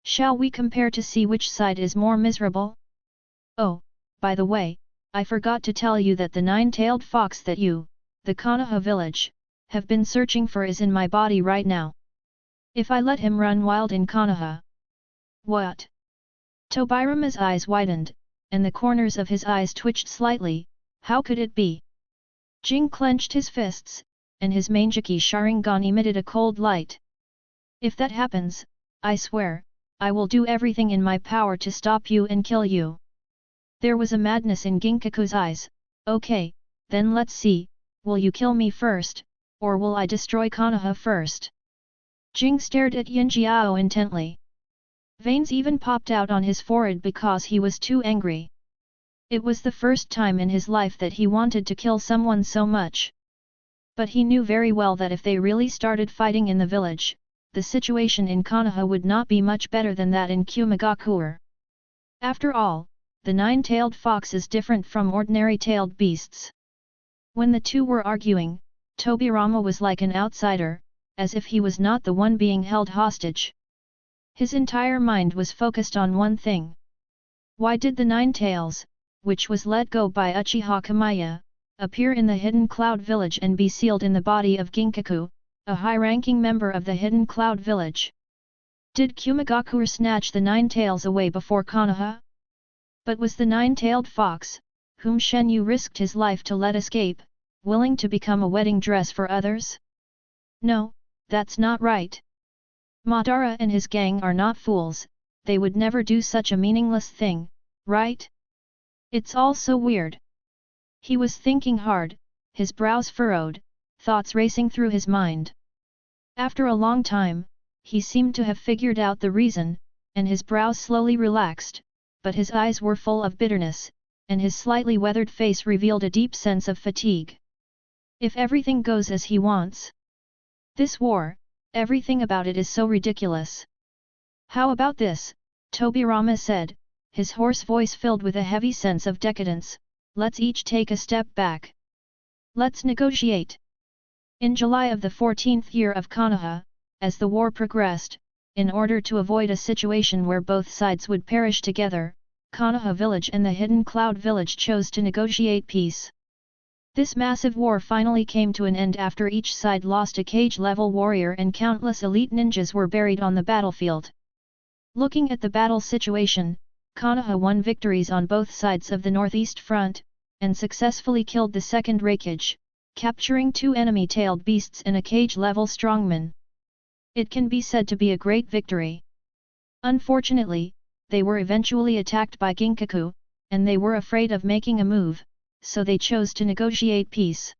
Shall we compare to see which side is more miserable? Oh, by the way, I forgot to tell you that the nine-tailed fox that you, the Konoha village, have been searching for is in my body right now. If I let him run wild in Konoha. What? Tobirama's eyes widened, and the corners of his eyes twitched slightly. How could it be? Jing clenched his fists, and his Mangekyō Sharingan emitted a cold light. If that happens, I swear, I will do everything in my power to stop you and kill you. There was a madness in Ginkaku's eyes. Okay, then let's see, will you kill me first, or will I destroy Konoha first? Jing stared at Yinjiao intently. Veins even popped out on his forehead because he was too angry. It was the first time in his life that he wanted to kill someone so much. But he knew very well that if they really started fighting in the village, the situation in Konoha would not be much better than that in Kumagakure. After all, the nine-tailed fox is different from ordinary tailed beasts. When the two were arguing, Tobirama was like an outsider, as if he was not the one being held hostage. His entire mind was focused on one thing. Why did the Nine Tails, which was let go by Uchiha Kamiya, appear in the Hidden Cloud Village and be sealed in the body of Ginkaku, a high-ranking member of the Hidden Cloud Village? Did Kumagakure snatch the Nine Tails away before Konoha? But was the nine-tailed fox, whom Shenyu risked his life to let escape, willing to become a wedding dress for others? No, that's not right. Madara and his gang are not fools, they would never do such a meaningless thing, right? It's all so weird. He was thinking hard, his brows furrowed, thoughts racing through his mind. After a long time, he seemed to have figured out the reason, and his brows slowly relaxed, but his eyes were full of bitterness, and his slightly weathered face revealed a deep sense of fatigue. If everything goes as he wants. This war, everything about it is so ridiculous. How about this? Tobirama said, his hoarse voice filled with a heavy sense of decadence. Let's each take a step back. Let's negotiate. In July of the 14th year of Konoha, as the war progressed, in order to avoid a situation where both sides would perish together, Konoha village and the Hidden Cloud village chose to negotiate peace. This massive war finally came to an end after each side lost a cage-level warrior and countless elite ninjas were buried on the battlefield. Looking at the battle situation, Konoha won victories on both sides of the northeast front, and successfully killed the second Raikage, capturing 2 enemy-tailed beasts and a cage-level strongman. It can be said to be a great victory. Unfortunately, they were eventually attacked by Ginkaku, and they were afraid of making a move, so they chose to negotiate peace.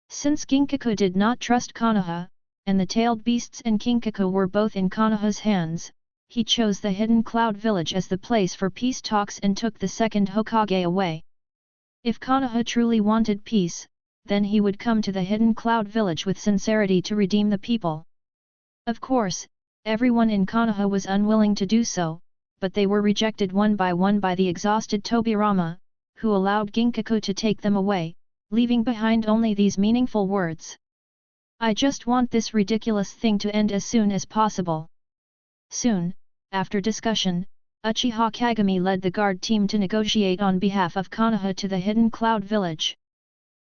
Since Ginkaku did not trust Konoha, and the tailed beasts and Kinkaku were both in Konoha's hands, he chose the Hidden Cloud village as the place for peace talks and took the second Hokage away. If Konoha truly wanted peace, then he would come to the Hidden Cloud village with sincerity to redeem the people. Of course, everyone in Konoha was unwilling to do so, but they were rejected one by the exhausted Tobirama, who allowed Ginkaku to take them away, leaving behind only these meaningful words. "I just want this ridiculous thing to end as soon as possible." Soon, after discussion, Uchiha Kagami led the guard team to negotiate on behalf of Konoha to the Hidden Cloud village.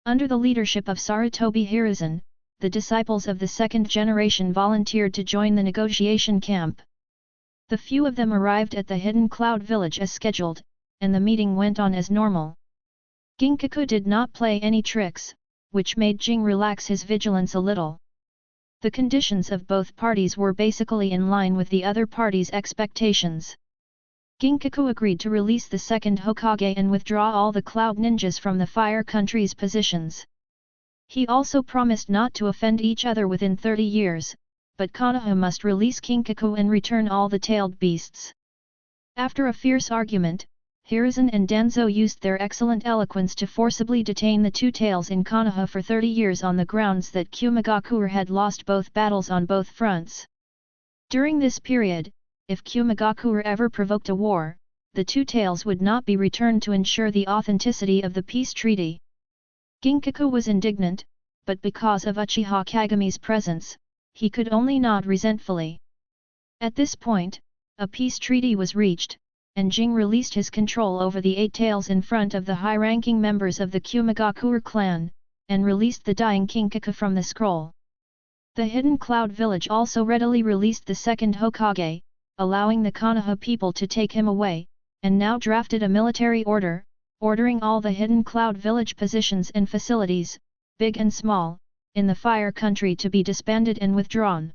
Under the leadership of Sarutobi Hiruzen, the disciples of the second generation volunteered to join the negotiation camp. The few of them arrived at the Hidden Cloud village as scheduled, and the meeting went on as normal. Ginkaku did not play any tricks, which made Jing relax his vigilance a little. The conditions of both parties were basically in line with the other party's expectations. Ginkaku agreed to release the second Hokage and withdraw all the Cloud Ninjas from the Fire Country's positions. He also promised not to offend each other within 30 years, but Konoha must release Ginkaku and return all the tailed beasts. After a fierce argument, Hiruzen and Danzo used their excellent eloquence to forcibly detain the two tails in Konoha for 30 years on the grounds that Kumagakure had lost both battles on both fronts. During this period, if Kumagakure ever provoked a war, the two tails would not be returned to ensure the authenticity of the peace treaty. Ginkaku was indignant, but because of Uchiha Kagami's presence, he could only nod resentfully. At this point, a peace treaty was reached, and Jing released his control over the 8 tails in front of the high-ranking members of the Kumagakure clan, and released the dying Kinkaku from the scroll. The Hidden Cloud village also readily released the second Hokage, allowing the Konoha people to take him away, and now drafted a military order, ordering all the Hidden Cloud village positions and facilities, big and small, in the Fire Country to be disbanded and withdrawn.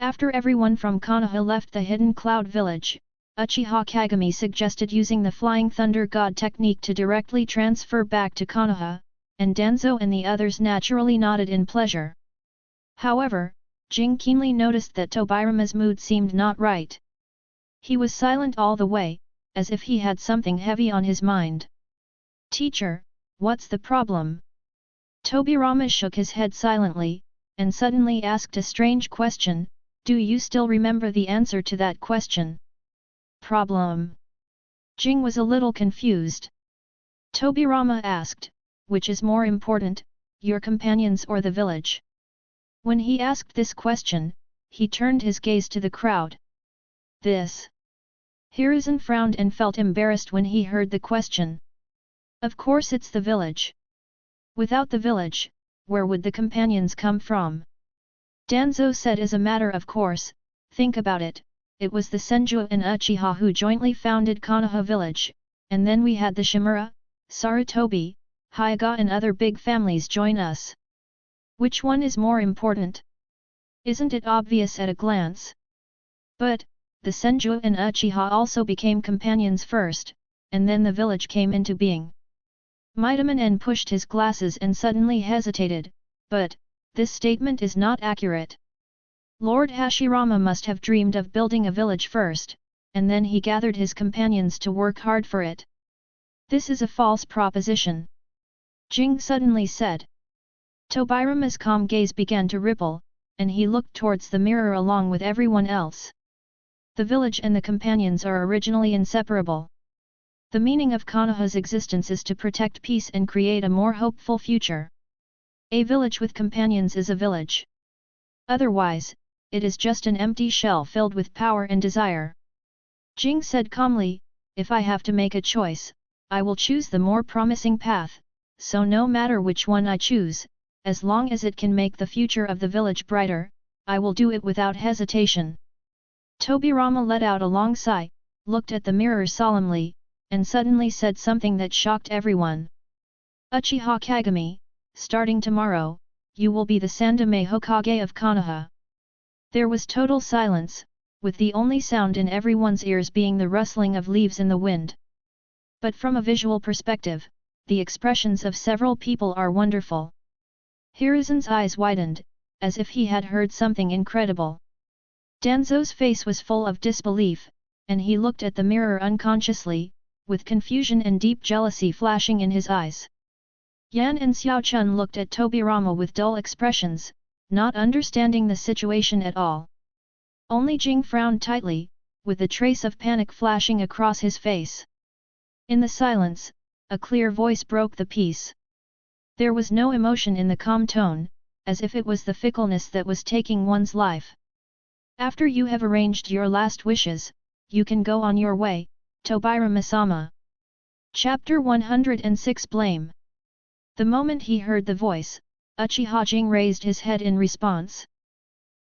After everyone from Konoha left the Hidden Cloud village, Uchiha Kagami suggested using the Flying Thunder God technique to directly transfer back to Konoha, and Danzo and the others naturally nodded in pleasure. However, Jing keenly noticed that Tobirama's mood seemed not right. He was silent all the way, as if he had something heavy on his mind. "Teacher, what's the problem?" Tobirama shook his head silently, and suddenly asked a strange question, "Do you still remember the answer to that question?" "Problem?" Jing was a little confused. Tobirama asked, "Which is more important, your companions or the village?" When he asked this question, he turned his gaze to the crowd. "This?" Hiruzen frowned and felt embarrassed when he heard the question. "Of course it's the village. Without the village, where would the companions come from?" Danzo said as a matter of course, "Think about it, it was the Senju and Uchiha who jointly founded Konoha village, and then we had the Shimura, Sarutobi, Hyuga and other big families join us. Which one is more important? Isn't it obvious at a glance? But, the Senju and Uchiha also became companions first, and then the village came into being." Midaman pushed his glasses and suddenly hesitated, "But, this statement is not accurate. Lord Hashirama must have dreamed of building a village first, and then he gathered his companions to work hard for it. This is a false proposition," Jing suddenly said. Tobirama's calm gaze began to ripple, and he looked towards the mirror along with everyone else. "The village and the companions are originally inseparable. The meaning of Konoha's existence is to protect peace and create a more hopeful future. A village with companions is a village. Otherwise, it is just an empty shell filled with power and desire. Jing said calmly, if I have to make a choice, I will choose the more promising path, so no matter which one I choose, as long as it can make the future of the village brighter, I will do it without hesitation. Tobirama let out a long sigh, looked at the mirror solemnly, and suddenly said something that shocked everyone. Uchiha Kagami, starting tomorrow, you will be the Sandaime Hokage of Konoha. There was total silence, with the only sound in everyone's ears being the rustling of leaves in the wind. But from a visual perspective, the expressions of several people are wonderful. Hiruzen's eyes widened, as if he had heard something incredible. Danzo's face was full of disbelief, and he looked at the mirror unconsciously, with confusion and deep jealousy flashing in his eyes. Yan and Xiaochun looked at Tobirama with dull expressions, not understanding the situation at all. Only Jing frowned tightly, with a trace of panic flashing across his face. In the silence, a clear voice broke the peace. There was no emotion in the calm tone, as if it was the fickleness that was taking one's life. After you have arranged your last wishes, you can go on your way, Tobirama-sama. Chapter 106 Blame. The moment he heard the voice, Uchiha Jing raised his head in response.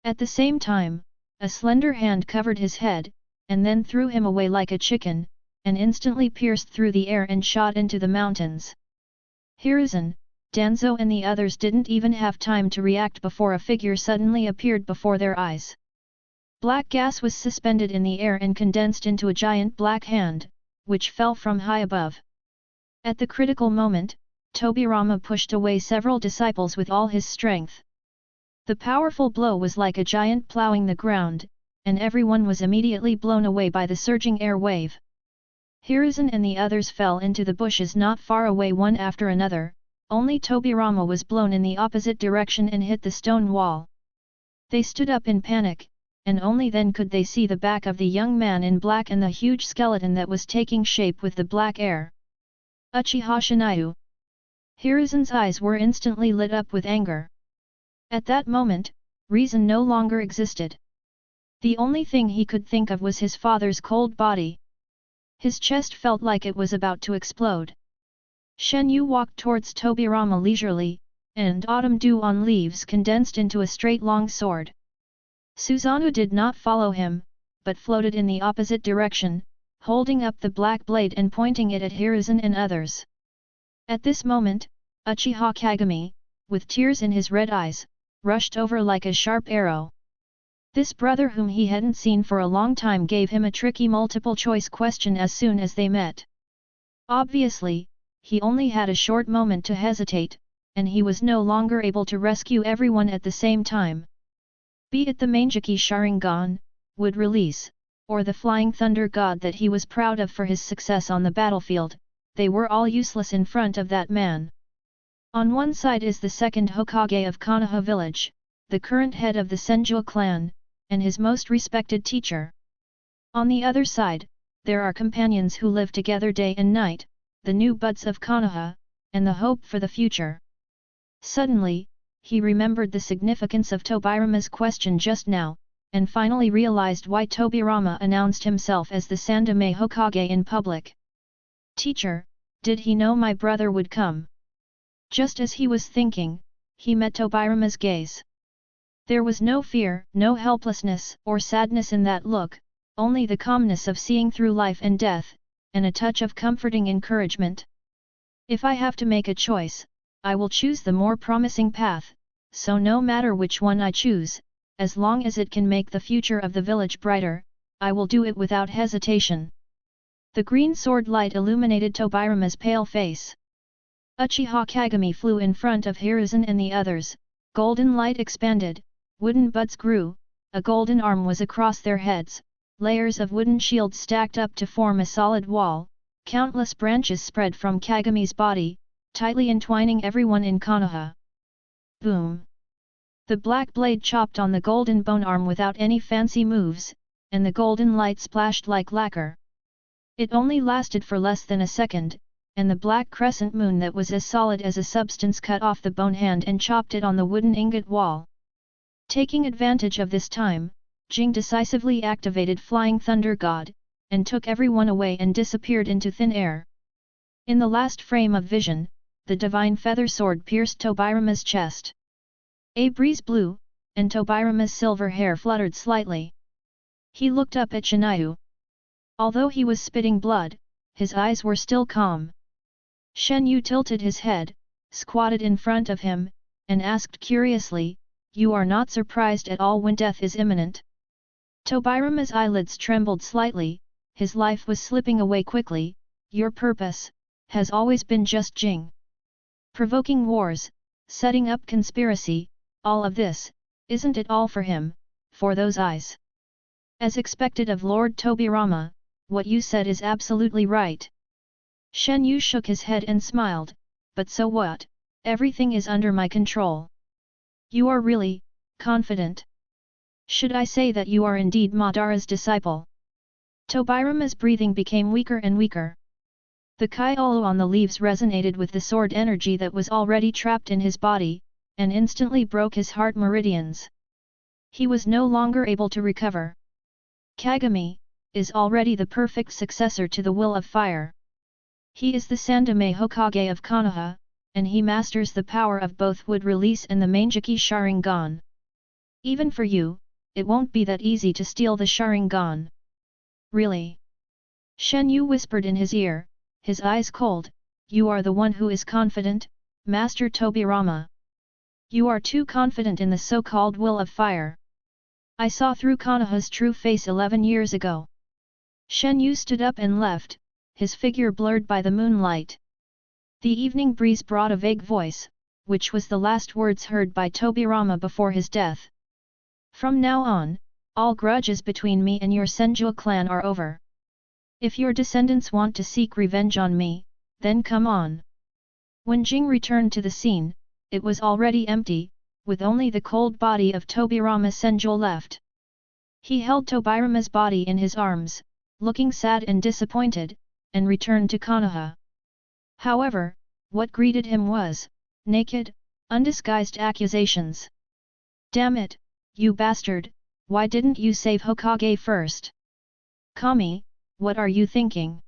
At the same time, a slender hand covered his head, and then threw him away like a chicken, and instantly pierced through the air and shot into the mountains. Hiruzen, Danzo and the others didn't even have time to react before a figure suddenly appeared before their eyes. Black gas was suspended in the air and condensed into a giant black hand, which fell from high above. At the critical moment, Tobirama pushed away several disciples with all his strength. The powerful blow was like a giant plowing the ground, and everyone was immediately blown away by the surging air wave. Hiruzen and the others fell into the bushes not far away one after another, only Tobirama was blown in the opposite direction and hit the stone wall. They stood up in panic, and only then could they see the back of the young man in black and the huge skeleton that was taking shape with the black air. Uchiha Shenyu. Hiruzen's eyes were instantly lit up with anger. At that moment, reason no longer existed. The only thing he could think of was his father's cold body. His chest felt like it was about to explode. Shenyu walked towards Tobirama leisurely, and autumn dew on leaves condensed into a straight long sword. Susanoo did not follow him, but floated in the opposite direction, holding up the black blade and pointing it at Hiruzen and others. At this moment, Uchiha Kagami, with tears in his red eyes, rushed over like a sharp arrow. This brother whom he hadn't seen for a long time gave him a tricky multiple-choice question as soon as they met. Obviously, he only had a short moment to hesitate, and he was no longer able to rescue everyone at the same time. Be it the Mangekyō Sharingan, would release, or the flying thunder god that he was proud of for his success on the battlefield, they were all useless in front of that man. On one side is the second Hokage of Konoha village, the current head of the Senju clan, and his most respected teacher. On the other side, there are companions who live together day and night, the new buds of Konoha, and the hope for the future. Suddenly, he remembered the significance of Tobirama's question just now, and finally realized why Tobirama announced himself as the Sandaime Hokage in public. Teacher, did he know my brother would come? Just as he was thinking, he met Tobirama's gaze. There was no fear, no helplessness or sadness in that look, only the calmness of seeing through life and death, and a touch of comforting encouragement. If I have to make a choice, I will choose the more promising path, so no matter which one I choose, as long as it can make the future of the village brighter, I will do it without hesitation. The green sword light illuminated Tobirama's pale face. Uchiha Kagami flew in front of Hiruzen and the others, golden light expanded, wooden buds grew, a golden arm was across their heads, layers of wooden shields stacked up to form a solid wall, countless branches spread from Kagami's body, tightly entwining everyone in Konoha. Boom! The black blade chopped on the golden bone arm without any fancy moves, and the golden light splashed like lacquer. It only lasted for less than a second, and the black crescent moon that was as solid as a substance cut off the bone hand and chopped it on the wooden ingot wall. Taking advantage of this time, Jing decisively activated Flying Thunder God, and took everyone away and disappeared into thin air. In the last frame of vision, the divine feather sword pierced Tobirama's chest. A breeze blew, and Tobirama's silver hair fluttered slightly. He looked up at Shenyu. Although he was spitting blood, his eyes were still calm. Shenyu tilted his head, squatted in front of him, and asked curiously, "You are not surprised at all when death is imminent?" Tobirama's eyelids trembled slightly, his life was slipping away quickly. "Your purpose has always been just Jing. Provoking wars, setting up conspiracy, all of this, isn't it all for him, for those eyes?" As expected of Lord Tobirama, what you said is absolutely right. Shenyu shook his head and smiled, "But so what, everything is under my control." "You are really confident? Should I say that you are indeed Madara's disciple?" Tobirama's breathing became weaker and weaker. The Kyolo on the leaves resonated with the sword energy that was already trapped in his body, and instantly broke his heart meridians. He was no longer able to recover. Kagami is already the perfect successor to the Will of Fire. He is the Sandaime Hokage of Konoha, and he masters the power of both Wood Release and the Mangekyō Sharingan. Even for you, it won't be that easy to steal the Sharingan. Really? Shenyu whispered in his ear, his eyes cold, "You are the one who is confident, Master Tobirama. You are too confident in the so-called Will of Fire. I saw through Konoha's true face 11 years ago." Shenyu stood up and left, his figure blurred by the moonlight. The evening breeze brought a vague voice, which was the last words heard by Tobirama before his death. "From now on, all grudges between me and your Senju clan are over. If your descendants want to seek revenge on me, then come on." When Jing returned to the scene, it was already empty, with only the cold body of Tobirama Senju left. He held Tobirama's body in his arms, looking sad and disappointed, and returned to Konoha. However, what greeted him was naked, undisguised accusations. "Damn it, you bastard, why didn't you save Hokage first? Kami, what are you thinking?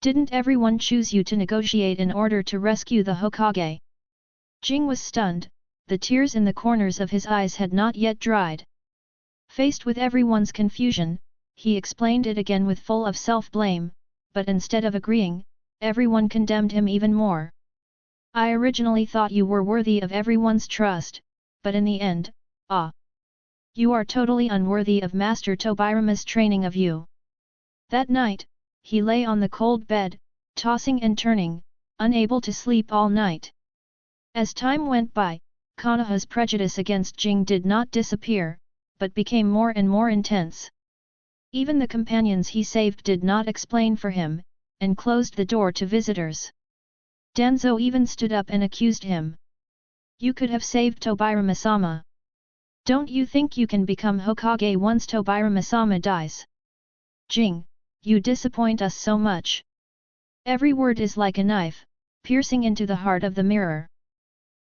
Didn't everyone choose you to negotiate in order to rescue the Hokage?" Jing was stunned, the tears in the corners of his eyes had not yet dried. Faced with everyone's confusion, he explained it again with full of self-blame, but instead of agreeing, everyone condemned him even more. "I originally thought you were worthy of everyone's trust, but in the end, you are totally unworthy of Master Tobirama's training of you." That night, he lay on the cold bed, tossing and turning, unable to sleep all night. As time went by, Konoha's prejudice against Jing did not disappear, but became more and more intense. Even the companions he saved did not explain for him, and closed the door to visitors. Danzo even stood up and accused him. "You could have saved Tobirama-sama. Don't you think you can become Hokage once Tobirama-sama dies? Jing, you disappoint us so much." Every word is like a knife, piercing into the heart of the mirror.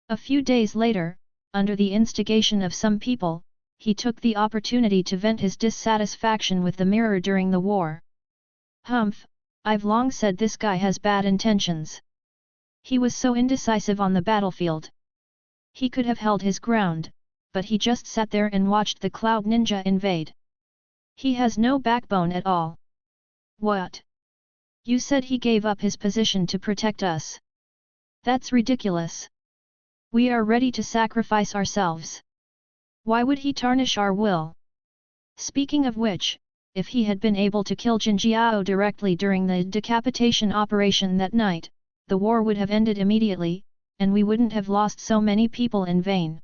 A few days later, under the instigation of some people, he took the opportunity to vent his dissatisfaction with the mirror during the war. "Humph, I've long said this guy has bad intentions. He was so indecisive on the battlefield. He could have held his ground, but he just sat there and watched the Cloud Ninja invade. He has no backbone at all." "What? You said he gave up his position to protect us. That's ridiculous. We are ready to sacrifice ourselves. Why would he tarnish our will? Speaking of which, if he had been able to kill Jinjiao directly during the decapitation operation that night, the war would have ended immediately, and we wouldn't have lost so many people in vain."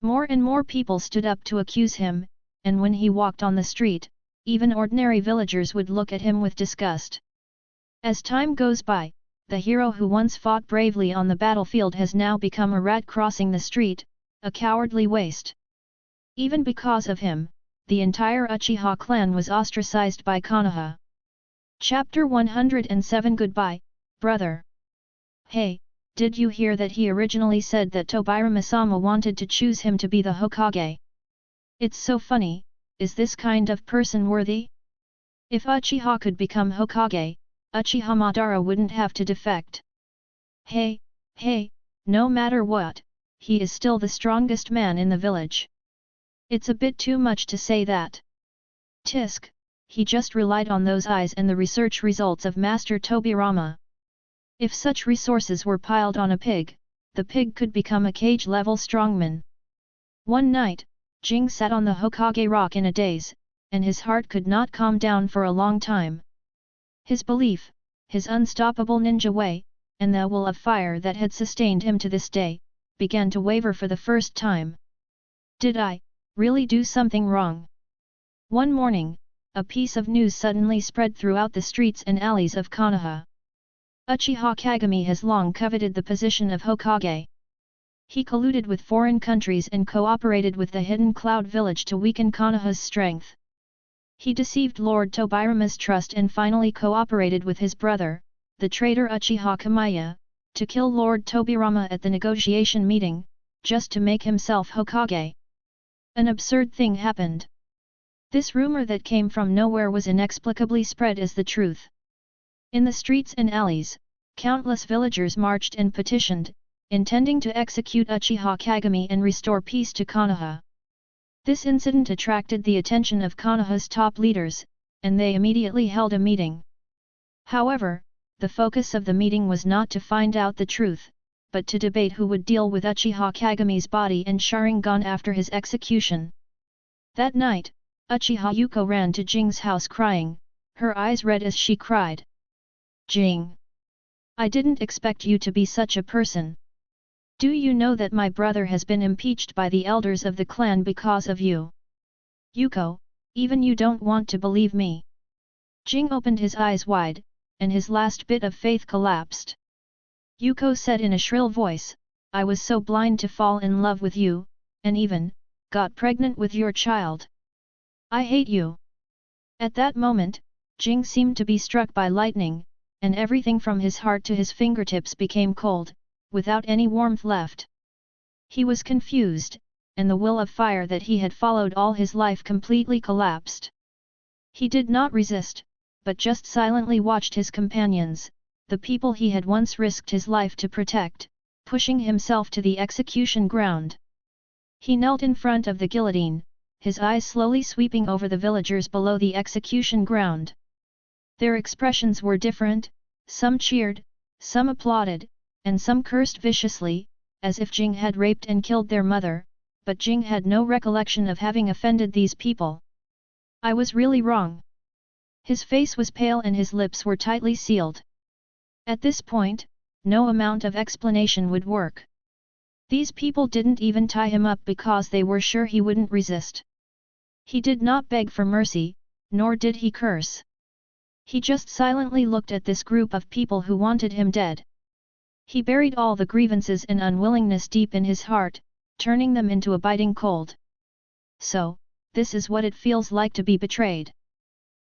More and more people stood up to accuse him, and when he walked on the street, even ordinary villagers would look at him with disgust. As time goes by, the hero who once fought bravely on the battlefield has now become a rat crossing the street, a cowardly waste. Even because of him, the entire Uchiha clan was ostracized by Konoha. Chapter 107 Goodbye, brother. Hey, did you hear that he originally said that Tobirama-sama wanted to choose him to be the Hokage? It's so funny, is this kind of person worthy? If Uchiha could become Hokage, Uchiha Madara wouldn't have to defect. Hey, no matter what, he is still the strongest man in the village. It's a bit too much to say that. Tisk, he just relied on those eyes and the research results of Master Tobirama. If such resources were piled on a pig, the pig could become a cage-level strongman. One night, Jing sat on the Hokage rock in a daze, and his heart could not calm down for a long time. His belief, his unstoppable ninja way, and the will of fire that had sustained him to this day, began to waver for the first time. Did I really do something wrong? One morning, a piece of news suddenly spread throughout the streets and alleys of Konoha. Uchiha Kagami has long coveted the position of Hokage. He colluded with foreign countries and cooperated with the Hidden Cloud Village to weaken Konoha's strength. He deceived Lord Tobirama's trust and finally cooperated with his brother, the traitor Uchiha Kamiya, to kill Lord Tobirama at the negotiation meeting, just to make himself Hokage. An absurd thing happened. This rumor that came from nowhere was inexplicably spread as the truth. In the streets and alleys, countless villagers marched and petitioned, intending to execute Uchiha Kagami and restore peace to Konoha. This incident attracted the attention of Konoha's top leaders, and they immediately held a meeting. However, the focus of the meeting was not to find out the truth, but to debate who would deal with Uchiha Kagami's body and Sharingan after his execution. That night, Uchiha Yuko ran to Jing's house crying, her eyes red as she cried. Jing! I didn't expect you to be such a person. Do you know that my brother has been impeached by the elders of the clan because of you? Yuko, even you don't want to believe me. Jing opened his eyes wide, and his last bit of faith collapsed. Yuko said in a shrill voice, I was so blind to fall in love with you, and even got pregnant with your child. I hate you. At that moment, Jing seemed to be struck by lightning, and everything from his heart to his fingertips became cold, without any warmth left. He was confused, and the will of fire that he had followed all his life completely collapsed. He did not resist, but just silently watched his companions, the people he had once risked his life to protect, pushing himself to the execution ground. He knelt in front of the guillotine, his eyes slowly sweeping over the villagers below the execution ground. Their expressions were different, some cheered, some applauded, and some cursed viciously, as if Jing had raped and killed their mother, but Jing had no recollection of having offended these people. I was really wrong. His face was pale and his lips were tightly sealed. At this point, no amount of explanation would work. These people didn't even tie him up because they were sure he wouldn't resist. He did not beg for mercy, nor did he curse. He just silently looked at this group of people who wanted him dead. He buried all the grievances and unwillingness deep in his heart, turning them into a biting cold. So, this is what it feels like to be betrayed.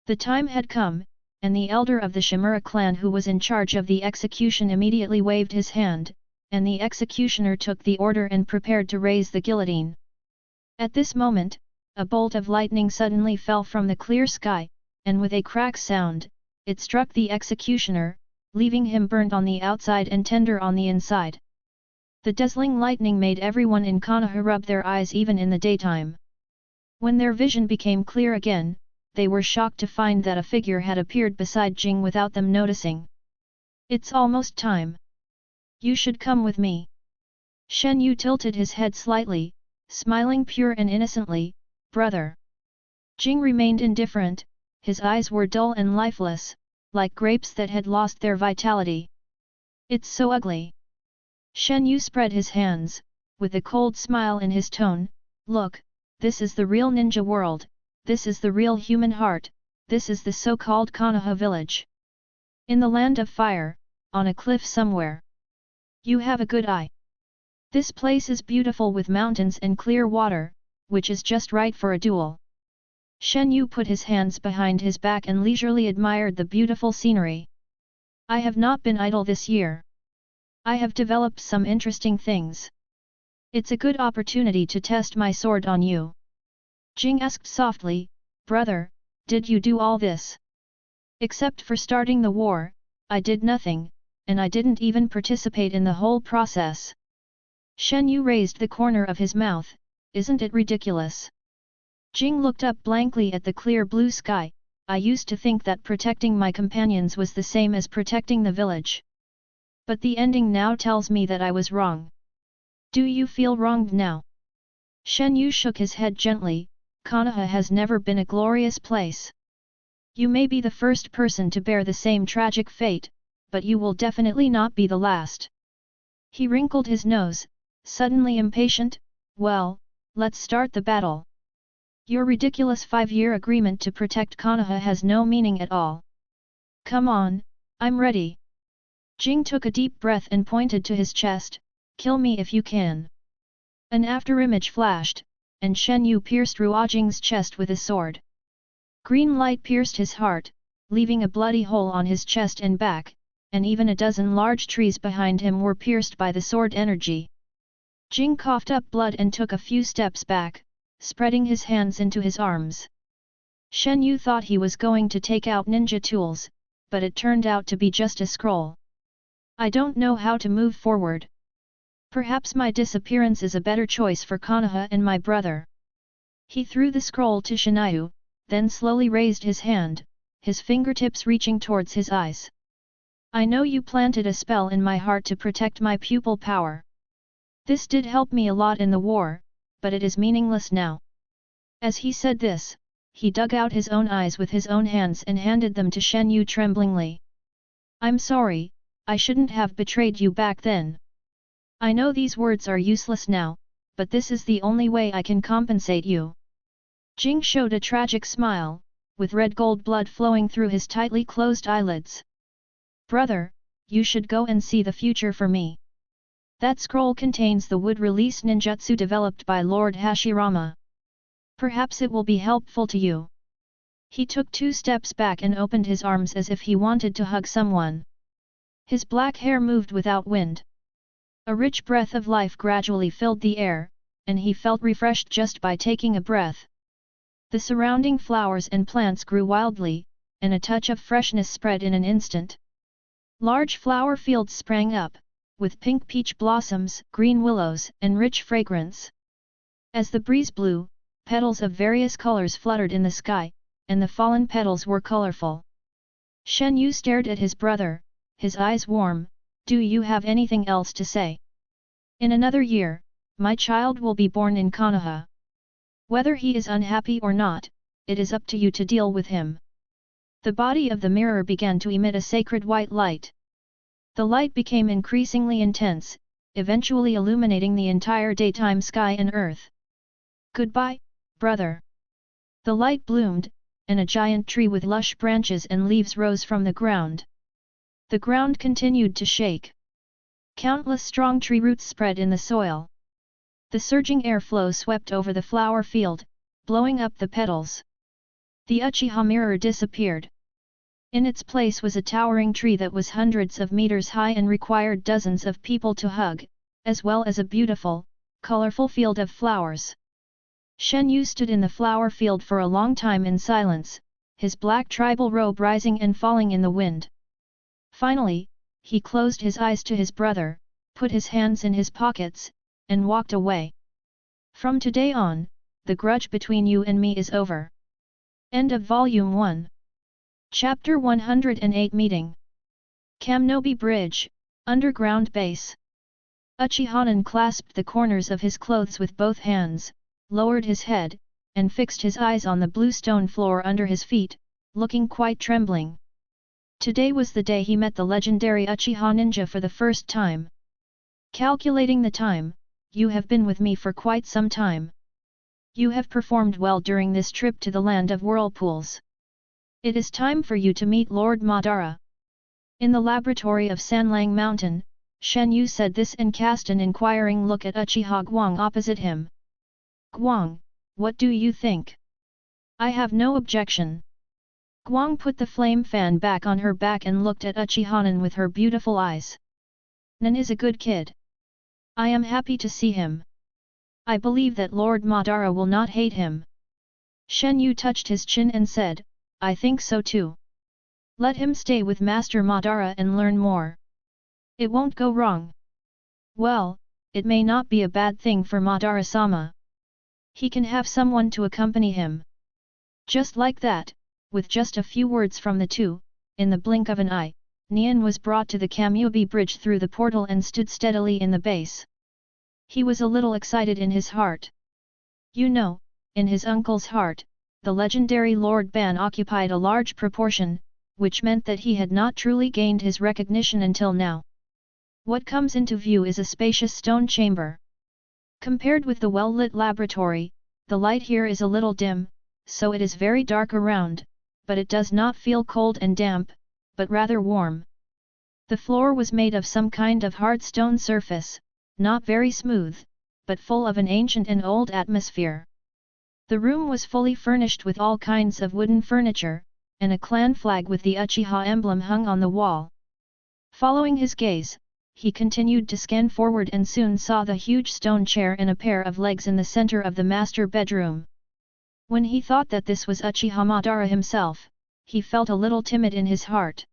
The time had come, and the elder of the Shimura clan who was in charge of the execution immediately waved his hand, and the executioner took the order and prepared to raise the guillotine. At this moment, a bolt of lightning suddenly fell from the clear sky, and with a crack sound, it struck the executioner, leaving him burnt on the outside and tender on the inside. The dazzling lightning made everyone in Konoha rub their eyes even in the daytime. When their vision became clear again, they were shocked to find that a figure had appeared beside Jing without them noticing. It's almost time. You should come with me. Shenyu tilted his head slightly, smiling pure and innocently, brother. Jing remained indifferent, his eyes were dull and lifeless, like grapes that had lost their vitality. It's so ugly. Shenyu spread his hands, with a cold smile in his tone, look, this is the real ninja world, this is the real human heart, this is the so-called Konoha village. In the land of fire, on a cliff somewhere. You have a good eye. This place is beautiful with mountains and clear water, which is just right for a duel. Shenyu put his hands behind his back and leisurely admired the beautiful scenery. I have not been idle this year. I have developed some interesting things. It's a good opportunity to test my sword on you. Jing asked softly, "Brother, did you do all this?" "Except for starting the war, I did nothing, and I didn't even participate in the whole process." Shenyu raised the corner of his mouth, "Isn't it ridiculous?" Jing looked up blankly at the clear blue sky. "I used to think that protecting my companions was the same as protecting the village. But the ending now tells me that I was wrong." "Do you feel wronged now?" Shenyu shook his head gently. "Konoha has never been a glorious place. You may be the first person to bear the same tragic fate, but you will definitely not be the last." He wrinkled his nose, suddenly impatient. "Well, let's start the battle. Your ridiculous 5-year agreement to protect Konoha has no meaning at all. Come on, I'm ready." Jing took a deep breath and pointed to his chest, "Kill me if you can." An afterimage flashed, and Shenyu pierced Jing's chest with his sword. Green light pierced his heart, leaving a bloody hole on his chest and back, and even a dozen large trees behind him were pierced by the sword energy. Jing coughed up blood and took a few steps back, spreading his hands into his arms. Shenyu thought he was going to take out ninja tools, but it turned out to be just a scroll. "I don't know how to move forward. Perhaps my disappearance is a better choice for Konoha and my brother." He threw the scroll to Shenyu, then slowly raised his hand, his fingertips reaching towards his eyes. "I know you planted a spell in my heart to protect my pupil power. This did help me a lot in the war, but it is meaningless now." As he said this, he dug out his own eyes with his own hands and handed them to Shenyu tremblingly. "I'm sorry, I shouldn't have betrayed you back then. I know these words are useless now, but this is the only way I can compensate you." Jing showed a tragic smile, with red gold blood flowing through his tightly closed eyelids. "Brother, you should go and see the future for me. That scroll contains the wood-release ninjutsu developed by Lord Hashirama. Perhaps it will be helpful to you." He took 2 steps back and opened his arms as if he wanted to hug someone. His black hair moved without wind. A rich breath of life gradually filled the air, and he felt refreshed just by taking a breath. The surrounding flowers and plants grew wildly, and a touch of freshness spread in an instant. Large flower fields sprang up, with pink peach blossoms, green willows, and rich fragrance. As the breeze blew, petals of various colors fluttered in the sky, and the fallen petals were colorful. Shenyu stared at his brother, his eyes warm. "Do you have anything else to say? In another year, my child will be born in Konoha. Whether he is unhappy or not, it is up to you to deal with him." The body of the mirror began to emit a sacred white light. The light became increasingly intense, eventually illuminating the entire daytime sky and earth. "Goodbye, brother." The light bloomed, and a giant tree with lush branches and leaves rose from the ground. The ground continued to shake. Countless strong tree roots spread in the soil. The surging airflow swept over the flower field, blowing up the petals. The Uchiha mirror disappeared. In its place was a towering tree that was hundreds of meters high and required dozens of people to hug, as well as a beautiful, colorful field of flowers. Shenyu stood in the flower field for a long time in silence, his black tribal robe rising and falling in the wind. Finally, he closed his eyes to his brother, put his hands in his pockets, and walked away. "From today on, the grudge between you and me is over." End of Volume 1. Chapter 108 Meeting. Kamnobi Bridge, Underground Base. Uchihanan clasped the corners of his clothes with both hands, lowered his head, and fixed his eyes on the blue stone floor under his feet, looking quite trembling. Today was the day he met the legendary Uchiha ninja for the first time. "Calculating the time, you have been with me for quite some time. You have performed well during this trip to the land of whirlpools. It is time for you to meet Lord Madara." In the laboratory of Sanlang Mountain, Shenyu said this and cast an inquiring look at Uchiha Guang opposite him. "Guang, what do you think?" "I have no objection." Guang put the flame fan back on her back and looked at Uchihanan with her beautiful eyes. "Nan is a good kid. I am happy to see him. I believe that Lord Madara will not hate him." Shenyu touched his chin and said, I think so too. Let him stay with Master Madara and learn more. It won't go wrong. Well, it may not be a bad thing for Madara-sama. He can have someone to accompany him. Just like that, with just a few words from the two, in the blink of an eye, Nian was brought to the Kamubi bridge through the portal and stood steadily in the base. He was a little excited in his heart. You know, in his uncle's heart, the legendary Lord Ban occupied a large proportion, which meant that he had not truly gained his recognition until now. What comes into view is a spacious stone chamber. Compared with the well-lit laboratory, the light here is a little dim, so it is very dark around, but it does not feel cold and damp, but rather warm. The floor was made of some kind of hard stone surface, not very smooth, but full of an ancient and old atmosphere. The room was fully furnished with all kinds of wooden furniture, and a clan flag with the Uchiha emblem hung on the wall. Following his gaze, he continued to scan forward and soon saw the huge stone chair and a pair of legs in the center of the master bedroom. When he thought that this was Uchiha Madara himself, he felt a little timid in his heart.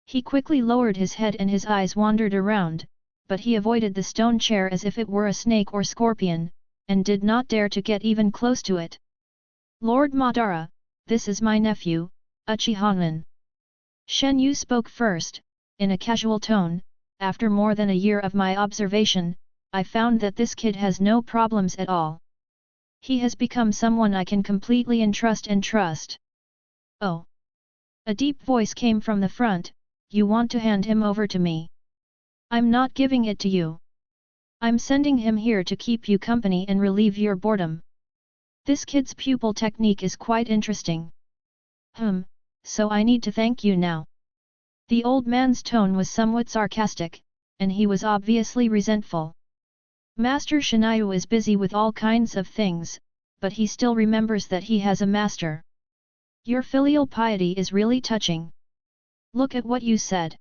He quickly lowered his head and his eyes wandered around, but he avoided the stone chair as if it were a snake or scorpion, and did not dare to get even close to it. Lord Madara, this is my nephew, Uchiha. Shenyu spoke first, in a casual tone. After more than a year of my observation, I found that this kid has no problems at all. He has become someone I can completely entrust and trust. Oh! A deep voice came from the front, you want to hand him over to me? I'm not giving it to you. I'm sending him here to keep you company and relieve your boredom. This kid's pupil technique is quite interesting. So I need to thank you now. The old man's tone was somewhat sarcastic, and he was obviously resentful. Master Shenyu is busy with all kinds of things, but he still remembers that he has a master. Your filial piety is really touching. Look at what you said.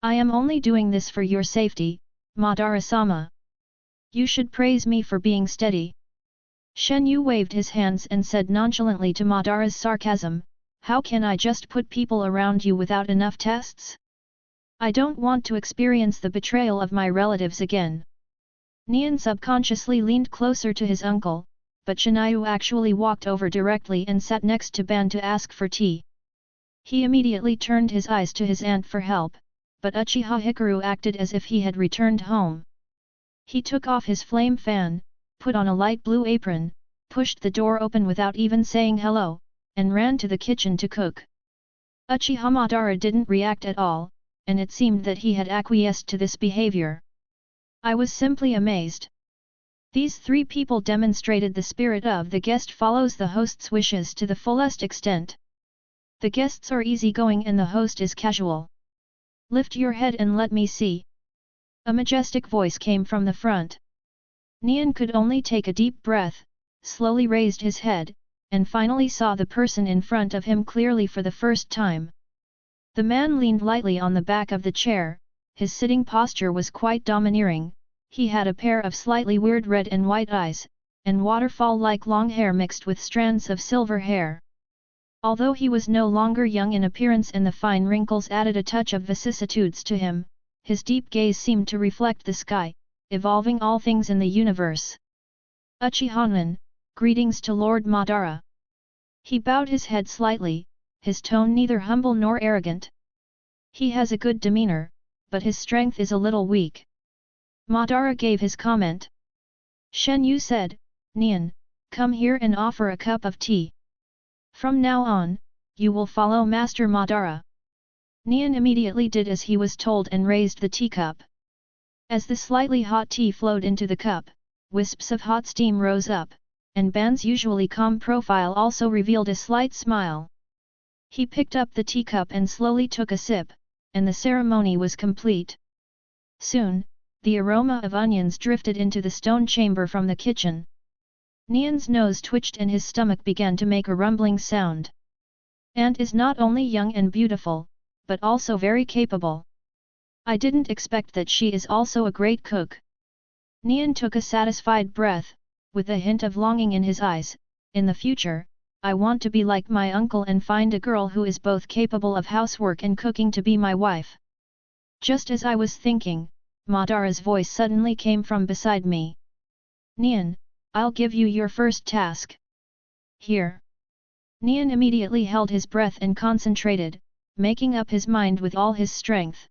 I am only doing this for your safety, Madara-sama. You should praise me for being steady. Shenyu waved his hands and said nonchalantly to Madara's sarcasm, how can I just put people around you without enough tests? I don't want to experience the betrayal of my relatives again. Nian subconsciously leaned closer to his uncle, but Shenyu actually walked over directly and sat next to Ban to ask for tea. He immediately turned his eyes to his aunt for help, but Uchiha Hikari acted as if he had returned home. He took off his flame fan, put on a light blue apron, pushed the door open without even saying hello, and ran to the kitchen to cook. Uchiha Madara didn't react at all, and it seemed that he had acquiesced to this behavior. I was simply amazed. These three people demonstrated the spirit of the guest follows the host's wishes to the fullest extent. The guests are easygoing and the host is casual. Lift your head and let me see. A majestic voice came from the front. Nian could only take a deep breath, slowly raised his head, and finally saw the person in front of him clearly for the first time. The man leaned lightly on the back of the chair, his sitting posture was quite domineering, he had a pair of slightly weird red and white eyes, and waterfall-like long hair mixed with strands of silver hair. Although he was no longer young in appearance and the fine wrinkles added a touch of vicissitudes to him, his deep gaze seemed to reflect the sky, evolving all things in the universe. Uchiha, greetings to Lord Madara. He bowed his head slightly, his tone neither humble nor arrogant. He has a good demeanor, but his strength is a little weak. Madara gave his comment. Shenyu said, Nian, come here and offer a cup of tea. From now on, you will follow Master Madara. Nian immediately did as he was told and raised the teacup. As the slightly hot tea flowed into the cup, wisps of hot steam rose up, and Ban's usually calm profile also revealed a slight smile. He picked up the teacup and slowly took a sip, and the ceremony was complete. Soon, the aroma of onions drifted into the stone chamber from the kitchen. Nian's nose twitched and his stomach began to make a rumbling sound. Aunt is not only young and beautiful, but also very capable. I didn't expect that she is also a great cook. Nian took a satisfied breath, with a hint of longing in his eyes. In the future, I want to be like my uncle and find a girl who is both capable of housework and cooking to be my wife. Just as I was thinking, Madara's voice suddenly came from beside me. Nian, I'll give you your first task. Here. Nian immediately held his breath and concentrated, making up his mind with all his strength.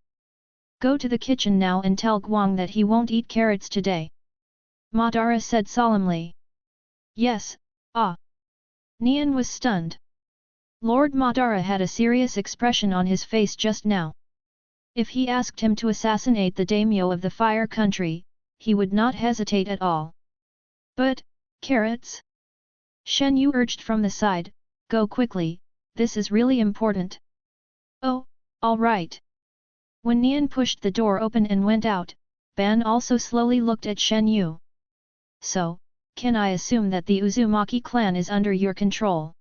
Go to the kitchen now and tell Guang that he won't eat carrots today. Madara said solemnly. Yes, ah. Nian was stunned. Lord Madara had a serious expression on his face just now. If he asked him to assassinate the daimyo of the Fire Country, he would not hesitate at all. But, carrots? Shenyu urged from the side, go quickly, this is really important. Oh, all right. When Nian pushed the door open and went out, Ban also slowly looked at Shenyu. So, can I assume that the Uzumaki clan is under your control?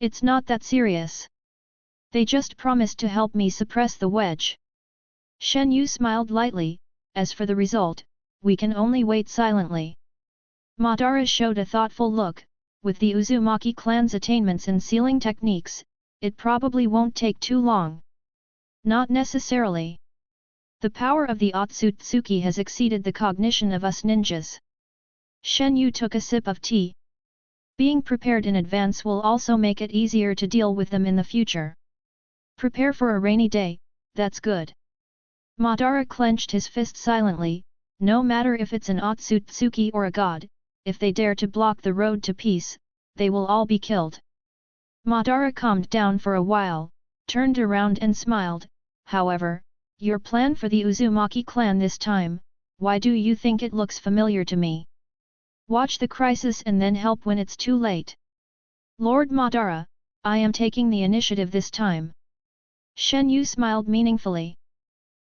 It's not that serious. They just promised to help me suppress the wedge. Shenyu smiled lightly, as for the result, we can only wait silently. Madara showed a thoughtful look, with the Uzumaki clan's attainments in sealing techniques, it probably won't take too long. Not necessarily. The power of the Otsutsuki has exceeded the cognition of us ninjas. Shenyu took a sip of tea. Being prepared in advance will also make it easier to deal with them in the future. Prepare for a rainy day, that's good. Madara clenched his fist silently, no matter if it's an Otsutsuki or a god, if they dare to block the road to peace, they will all be killed. Madara calmed down for a while, turned around and smiled, however, your plan for the Uzumaki clan this time, why do you think it looks familiar to me? Watch the crisis and then help when it's too late. Lord Madara, I am taking the initiative this time. Shenyu smiled meaningfully.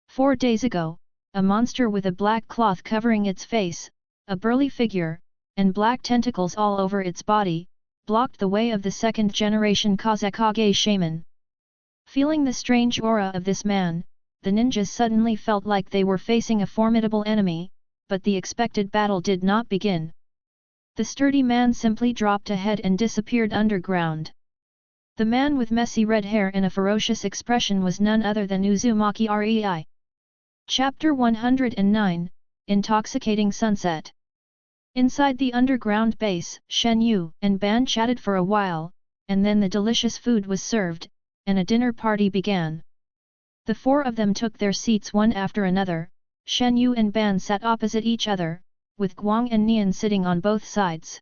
4 days ago, a monster with a black cloth covering its face, a burly figure, and black tentacles all over its body, blocked the way of the second-generation Kazekage shaman. Feeling the strange aura of this man, the ninjas suddenly felt like they were facing a formidable enemy, but the expected battle did not begin. The sturdy man simply dropped ahead and disappeared underground. The man with messy red hair and a ferocious expression was none other than Uzumaki Rei. Chapter 109, Intoxicating Sunset. Inside the underground base, Shenyu and Ban chatted for a while, and then the delicious food was served, and a dinner party began. The four of them took their seats one after another. Shenyu and Ban sat opposite each other, with Guang and Nian sitting on both sides.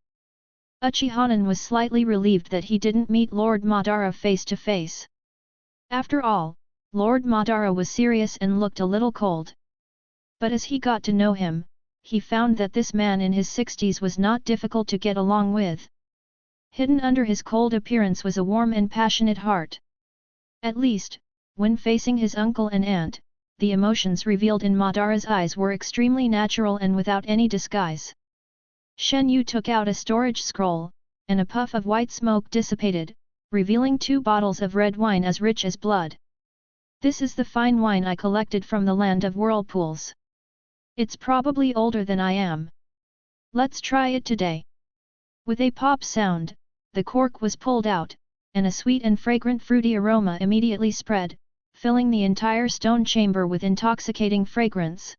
Uchihanan was slightly relieved that he didn't meet Lord Madara face to face. After all, Lord Madara was serious and looked a little cold. But as he got to know him, he found that this man in his 60s was not difficult to get along with. Hidden under his cold appearance was a warm and passionate heart. At least, when facing his uncle and aunt, the emotions revealed in Madara's eyes were extremely natural and without any disguise. Shenyu took out a storage scroll, and a puff of white smoke dissipated, revealing 2 bottles of red wine as rich as blood. This is the fine wine I collected from the land of whirlpools. It's probably older than I am. Let's try it today. With a pop sound, the cork was pulled out, and a sweet and fragrant fruity aroma immediately spread, filling the entire stone chamber with intoxicating fragrance.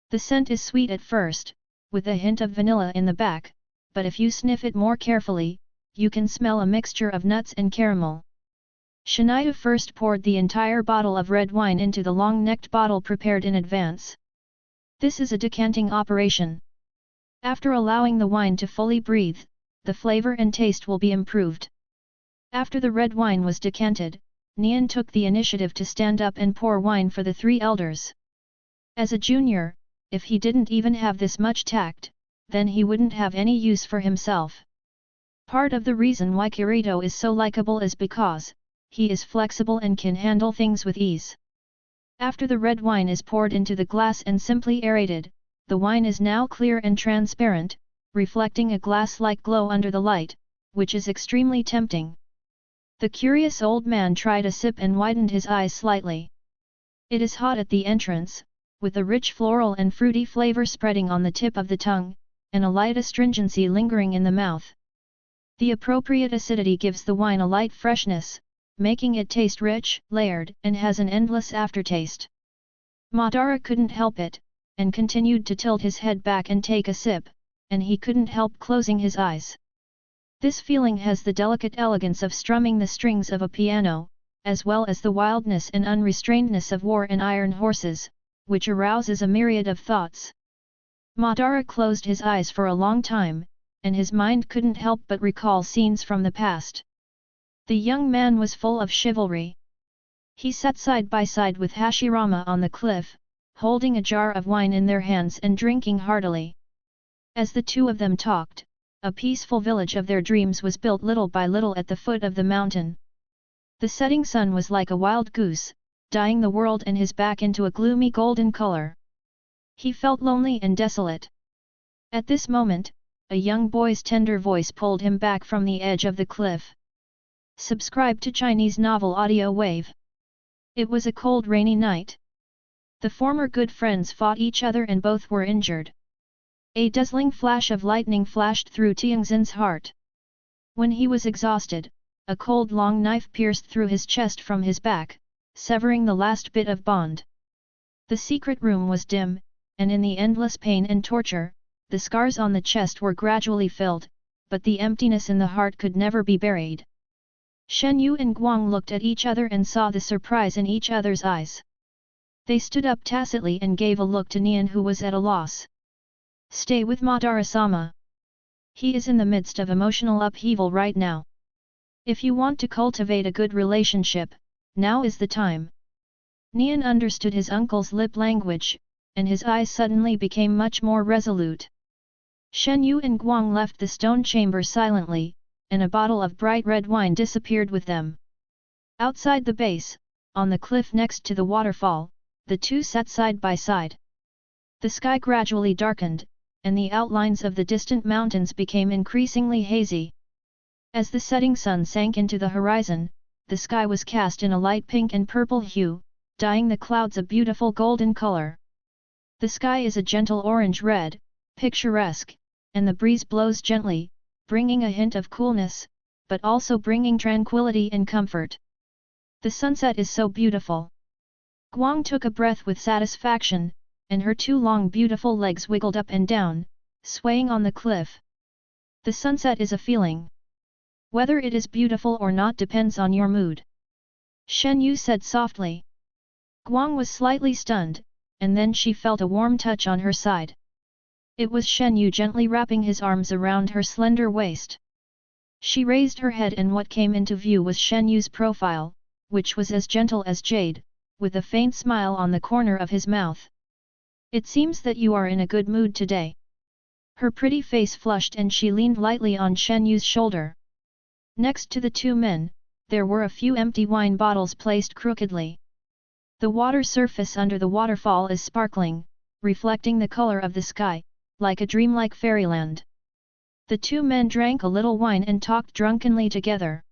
The scent is sweet at first, with a hint of vanilla in the back, but if you sniff it more carefully, you can smell a mixture of nuts and caramel. Shania first poured the entire bottle of red wine into the long-necked bottle prepared in advance. This is a decanting operation. After allowing the wine to fully breathe, the flavor and taste will be improved. After the red wine was decanted, Nian took the initiative to stand up and pour wine for the 3 elders. As a junior, if he didn't even have this much tact, then he wouldn't have any use for himself. Part of the reason why Kirito is so likable is because he is flexible and can handle things with ease. After the red wine is poured into the glass and simply aerated, the wine is now clear and transparent, reflecting a glass-like glow under the light, which is extremely tempting. The curious old man tried a sip and widened his eyes slightly. It is hot at the entrance, with a rich floral and fruity flavor spreading on the tip of the tongue, and a light astringency lingering in the mouth. The appropriate acidity gives the wine a light freshness, making it taste rich, layered, and has an endless aftertaste. Madara couldn't help it, and continued to tilt his head back and take a sip, and he couldn't help closing his eyes. This feeling has the delicate elegance of strumming the strings of a piano, as well as the wildness and unrestrainedness of war and iron horses, which arouses a myriad of thoughts. Madara closed his eyes for a long time, and his mind couldn't help but recall scenes from the past. The young man was full of chivalry. He sat side by side with Hashirama on the cliff, holding a jar of wine in their hands and drinking heartily. As the two of them talked, a peaceful village of their dreams was built little by little at the foot of the mountain. The setting sun was like a wild goose, dyeing the world and his back into a gloomy golden color. He felt lonely and desolate. At this moment, a young boy's tender voice pulled him back from the edge of the cliff. Subscribe to Chinese Novel Audio Wave. It was a cold rainy night. The former good friends fought each other and both were injured. A dazzling flash of lightning flashed through Tianxin's heart. When he was exhausted, a cold long knife pierced through his chest from his back, severing the last bit of bond. The secret room was dim, and in the endless pain and torture, the scars on the chest were gradually filled, but the emptiness in the heart could never be buried. Shenyu and Guang looked at each other and saw the surprise in each other's eyes. They stood up tacitly and gave a look to Nian, who was at a loss. Stay with Madara-sama. He is in the midst of emotional upheaval right now. If you want to cultivate a good relationship, now is the time. Nian understood his uncle's lip language, and his eyes suddenly became much more resolute. Shenyu and Guang left the stone chamber silently, and a bottle of bright red wine disappeared with them. Outside the base, on the cliff next to the waterfall, the two sat side by side. The sky gradually darkened, and the outlines of the distant mountains became increasingly hazy. As the setting sun sank into the horizon, the sky was cast in a light pink and purple hue, dyeing the clouds a beautiful golden color. The sky is a gentle orange-red, picturesque, and the breeze blows gently, bringing a hint of coolness, but also bringing tranquility and comfort. The sunset is so beautiful. Guang took a breath with satisfaction, and her two long beautiful legs wiggled up and down, swaying on the cliff. The sunset is a feeling. Whether it is beautiful or not depends on your mood. Shenyu said softly. Guang was slightly stunned, and then she felt a warm touch on her side. It was Shenyu gently wrapping his arms around her slender waist. She raised her head and what came into view was Shenyu's profile, which was as gentle as jade, with a faint smile on the corner of his mouth. It seems that you are in a good mood today. Her pretty face flushed and she leaned lightly on Shenyu's shoulder. Next to the two men, there were a few empty wine bottles placed crookedly. The water surface under the waterfall is sparkling, reflecting the color of the sky, like a dreamlike fairyland. The two men drank a little wine and talked drunkenly together.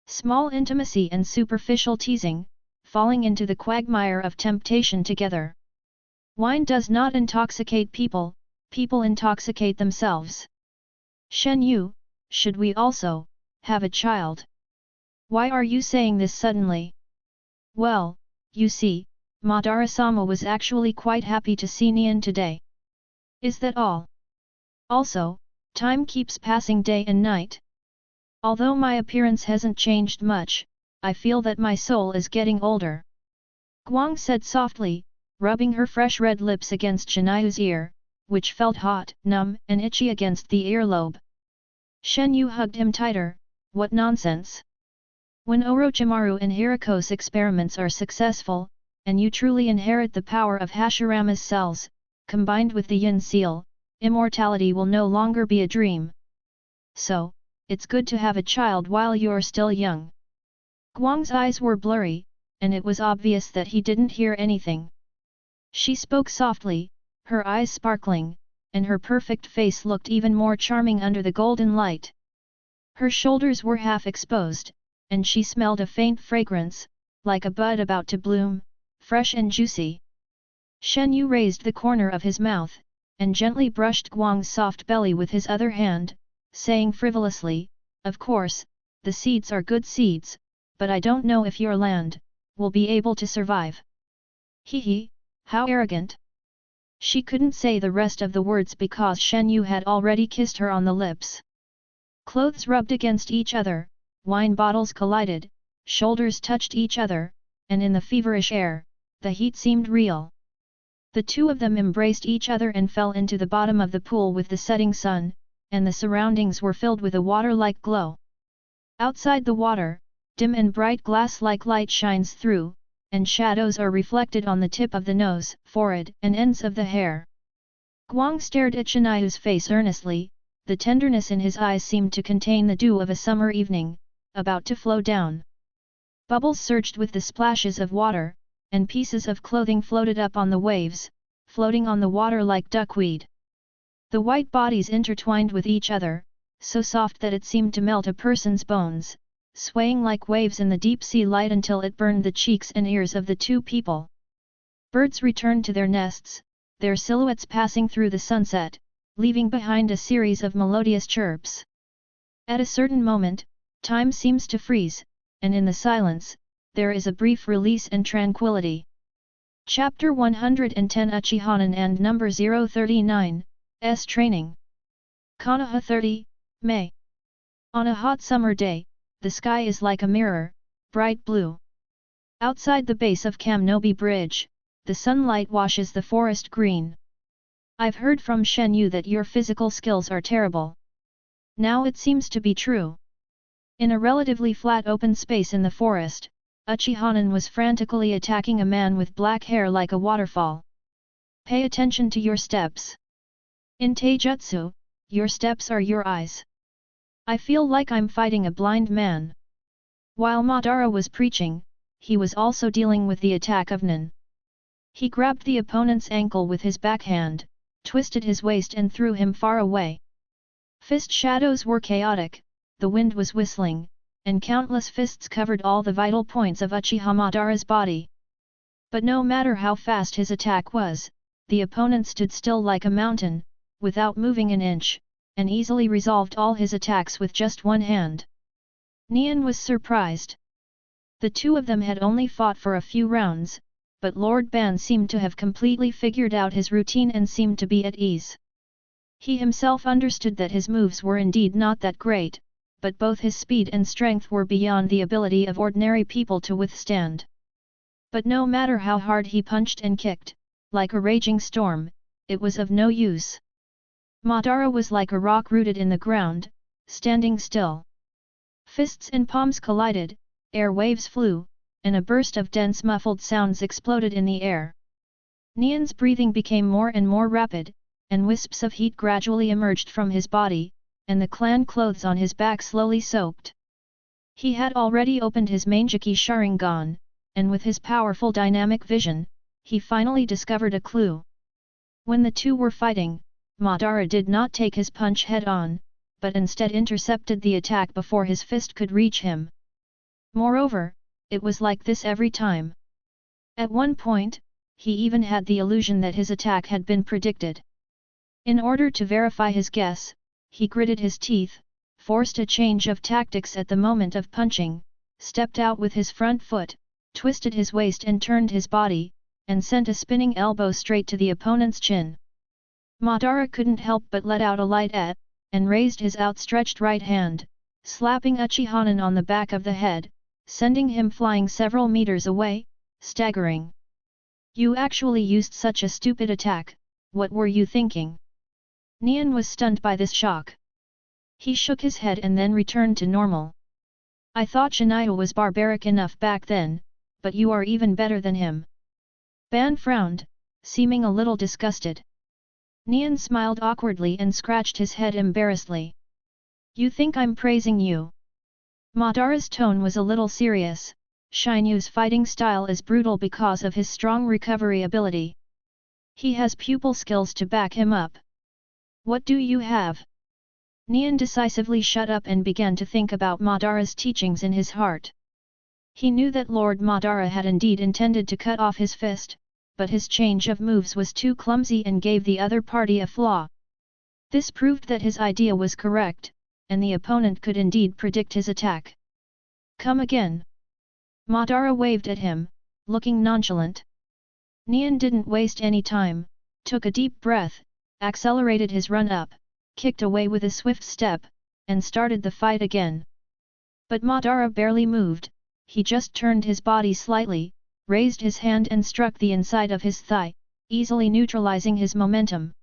Small intimacy and superficial teasing, falling into the quagmire of temptation together. Wine does not intoxicate people, people intoxicate themselves. Shenyu, should we also have a child? Why are you saying this suddenly? Well, you see, Madara-sama was actually quite happy to see Nian today. Is that all? Also, time keeps passing day and night. Although my appearance hasn't changed much, I feel that my soul is getting older. Guang said softly, rubbing her fresh red lips against Shenyu's ear, which felt hot, numb, and itchy against the earlobe. Shenyu hugged him tighter. What nonsense! When Orochimaru and Hiriko's experiments are successful, and you truly inherit the power of Hashirama's cells, combined with the Yin seal, immortality will no longer be a dream. So, it's good to have a child while you're still young. Guang's eyes were blurry, and it was obvious that he didn't hear anything. She spoke softly, her eyes sparkling, and her perfect face looked even more charming under the golden light. Her shoulders were half exposed, and she smelled a faint fragrance, like a bud about to bloom, fresh and juicy. Shenyu raised the corner of his mouth, and gently brushed Guang's soft belly with his other hand, saying frivolously, Of course, the seeds are good seeds, but I don't know if your land will be able to survive. Hee, how arrogant. She couldn't say the rest of the words because Shenyu had already kissed her on the lips. Clothes rubbed against each other, wine bottles collided, shoulders touched each other, and in the feverish air, the heat seemed real. The two of them embraced each other and fell into the bottom of the pool with the setting sun, and the surroundings were filled with a water-like glow. Outside the water, dim and bright glass-like light shines through, and shadows are reflected on the tip of the nose, forehead, and ends of the hair. Guang stared at Shenyu's face earnestly, the tenderness in his eyes seemed to contain the dew of a summer evening, about to flow down. Bubbles surged with the splashes of water, and pieces of clothing floated up on the waves, floating on the water like duckweed. The white bodies intertwined with each other, so soft that it seemed to melt a person's bones, swaying like waves in the deep sea light until it burned the cheeks and ears of the two people. Birds returned to their nests, their silhouettes passing through the sunset, leaving behind a series of melodious chirps. At a certain moment, time seems to freeze, and in the silence, there is a brief release and tranquility. Chapter 110 Uchiha and Number 039, S Training. Konoha 30, May. On a hot summer day, the sky is like a mirror, bright blue. Outside the base of Kamnobi Bridge, the sunlight washes the forest green. I've heard from Shenyu that your physical skills are terrible. Now it seems to be true. In a relatively flat open space in the forest, Uchiha was frantically attacking a man with black hair like a waterfall. Pay attention to your steps. In Taijutsu, your steps are your eyes. I feel like I'm fighting a blind man. While Madara was preaching, he was also dealing with the attack of Nin. He grabbed the opponent's ankle with his backhand, twisted his waist and threw him far away. Fist shadows were chaotic, the wind was whistling, and countless fists covered all the vital points of Uchiha Madara's body. But no matter how fast his attack was, the opponent stood still like a mountain, without moving an inch, and easily resolved all his attacks with just one hand. Nian was surprised. The two of them had only fought for a few rounds, but Lord Ban seemed to have completely figured out his routine and seemed to be at ease. He himself understood that his moves were indeed not that great, but both his speed and strength were beyond the ability of ordinary people to withstand. But no matter how hard he punched and kicked, like a raging storm, it was of no use. Madara was like a rock rooted in the ground, standing still. Fists and palms collided, air waves flew, and a burst of dense muffled sounds exploded in the air. Nian's breathing became more and more rapid, and wisps of heat gradually emerged from his body, and the clan clothes on his back slowly soaked. He had already opened his Mangekyō Sharingan, and with his powerful dynamic vision, he finally discovered a clue. When the two were fighting, Madara did not take his punch head-on, but instead intercepted the attack before his fist could reach him. Moreover, it was like this every time. At one point, he even had the illusion that his attack had been predicted. In order to verify his guess, he gritted his teeth, forced a change of tactics at the moment of punching, stepped out with his front foot, twisted his waist and turned his body, and sent a spinning elbow straight to the opponent's chin. Madara couldn't help but let out a light and raised his outstretched right hand, slapping Uchiha on the back of the head, sending him flying several meters away, staggering. You actually used such a stupid attack, what were you thinking? Nian was stunned by this shock. He shook his head and then returned to normal. I thought Shenyu was barbaric enough back then, but you are even better than him. Ban frowned, seeming a little disgusted. Nian smiled awkwardly and scratched his head embarrassedly. You think I'm praising you? Madara's tone was a little serious. Shenyu's fighting style is brutal because of his strong recovery ability. He has pupil skills to back him up. What do you have? Nian decisively shut up and began to think about Madara's teachings in his heart. He knew that Lord Madara had indeed intended to cut off his fist, but his change of moves was too clumsy and gave the other party a flaw. This proved that his idea was correct, and the opponent could indeed predict his attack. Come again. Madara waved at him, looking nonchalant. Nian didn't waste any time, took a deep breath, accelerated his run up, kicked away with a swift step, and started the fight again. But Madara barely moved, he just turned his body slightly, raised his hand and struck the inside of his thigh, easily neutralizing his momentum.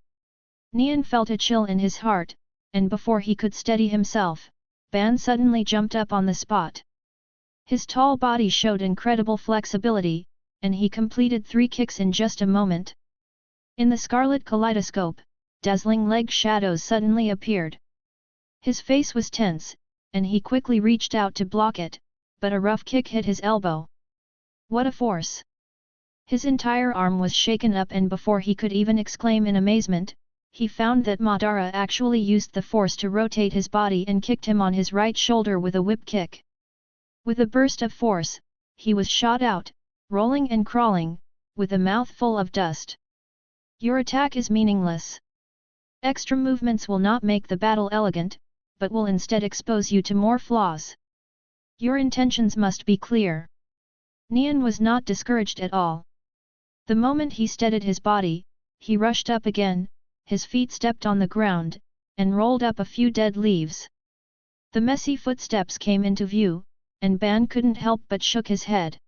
Nian felt a chill in his heart, and before he could steady himself, Ban suddenly jumped up on the spot. His tall body showed incredible flexibility, and he completed 3 kicks in just a moment. In the scarlet kaleidoscope, dazzling leg shadows suddenly appeared. His face was tense, and he quickly reached out to block it, but a rough kick hit his elbow. What a force! His entire arm was shaken up, and before he could even exclaim in amazement, he found that Madara actually used the force to rotate his body and kicked him on his right shoulder with a whip kick. With a burst of force, he was shot out, rolling and crawling, with a mouth full of dust. Your attack is meaningless. Extra movements will not make the battle elegant, but will instead expose you to more flaws. Your intentions must be clear. Nian was not discouraged at all. The moment he steadied his body, he rushed up again, his feet stepped on the ground, and rolled up a few dead leaves. The messy footsteps came into view, and Ban couldn't help but shook his head.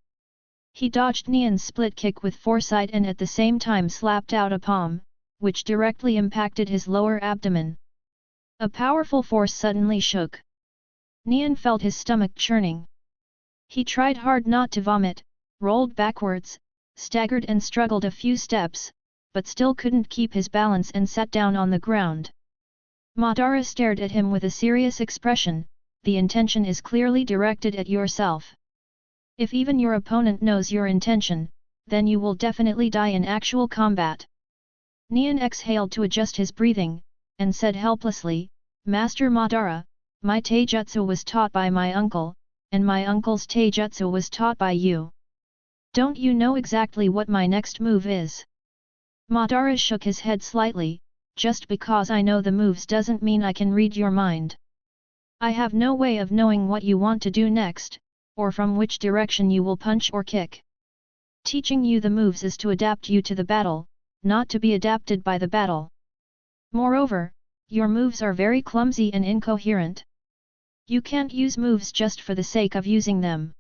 He dodged Nian's split kick with foresight and at the same time slapped out a palm, which directly impacted his lower abdomen. A powerful force suddenly shook. Nian felt his stomach churning. He tried hard not to vomit, rolled backwards, staggered and struggled a few steps, but still couldn't keep his balance and sat down on the ground. Madara stared at him with a serious expression. The intention is clearly directed at yourself. If even your opponent knows your intention, then you will definitely die in actual combat. Nian exhaled to adjust his breathing, and said helplessly, Master Madara, my taijutsu was taught by my uncle, and my uncle's taijutsu was taught by you. Don't you know exactly what my next move is? Madara shook his head slightly. Just because I know the moves doesn't mean I can read your mind. I have no way of knowing what you want to do next, or from which direction you will punch or kick. Teaching you the moves is to adapt you to the battle, not to be adapted by the battle. Moreover, your moves are very clumsy and incoherent. You can't use moves just for the sake of using them.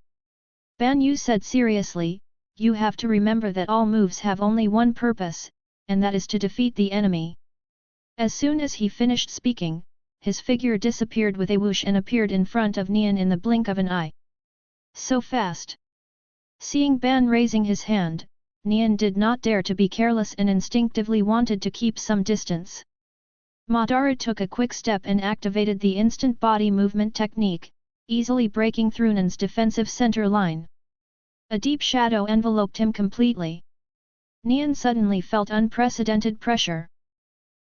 Ban Yu said seriously, you have to remember that all moves have only one purpose, and that is to defeat the enemy. As soon as he finished speaking, his figure disappeared with a whoosh and appeared in front of Nian in the blink of an eye. So fast! Seeing Ban raising his hand, Nian did not dare to be careless and instinctively wanted to keep some distance. Madara took a quick step and activated the instant body movement technique, easily breaking through Nian's defensive center line. A deep shadow enveloped him completely. Nian suddenly felt unprecedented pressure.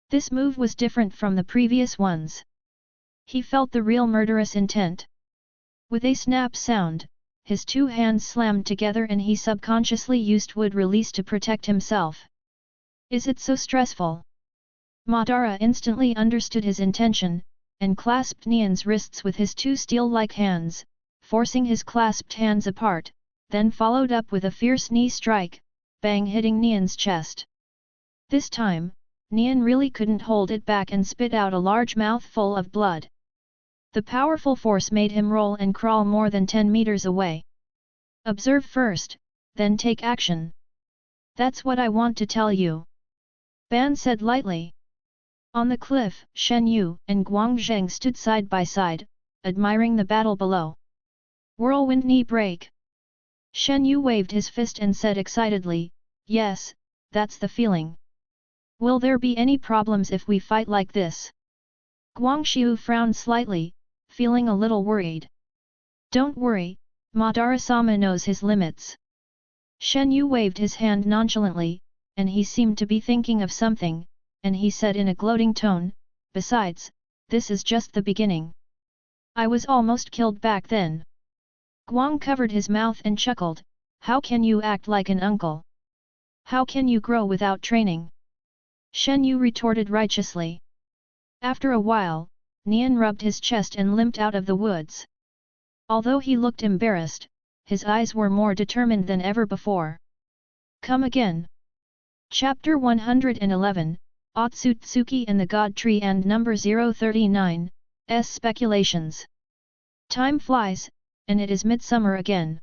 This move was different from the previous ones. He felt the real murderous intent. With a snap sound, his 2 hands slammed together and he subconsciously used wood release to protect himself. Is it so stressful? Madara instantly understood his intention, and clasped Nian's wrists with his 2 steel-like hands, forcing his clasped hands apart, then followed up with a fierce knee strike, bang hitting Nian's chest. This time, Nian really couldn't hold it back and spit out a large mouthful of blood. The powerful force made him roll and crawl more than 10 meters away. Observe first, then take action. That's what I want to tell you. Ban said lightly. On the cliff, Shenyu and Guangzheng stood side by side, admiring the battle below. Whirlwind knee break. Shenyu waved his fist and said excitedly, yes, that's the feeling. Will there be any problems if we fight like this? Guangxiu frowned slightly, feeling a little worried. Don't worry, Madara-sama knows his limits. Shenyu waved his hand nonchalantly, and he seemed to be thinking of something, and he said in a gloating tone, besides, this is just the beginning. I was almost killed back then. Guang covered his mouth and chuckled, how can you act like an uncle? How can you grow without training? Shenyu retorted righteously. After a while, Nian rubbed his chest and limped out of the woods. Although he looked embarrassed, his eyes were more determined than ever before. Come again. Chapter 111, Otsutsuki and the God Tree and number 039, S Speculations. Time flies, and it is midsummer again.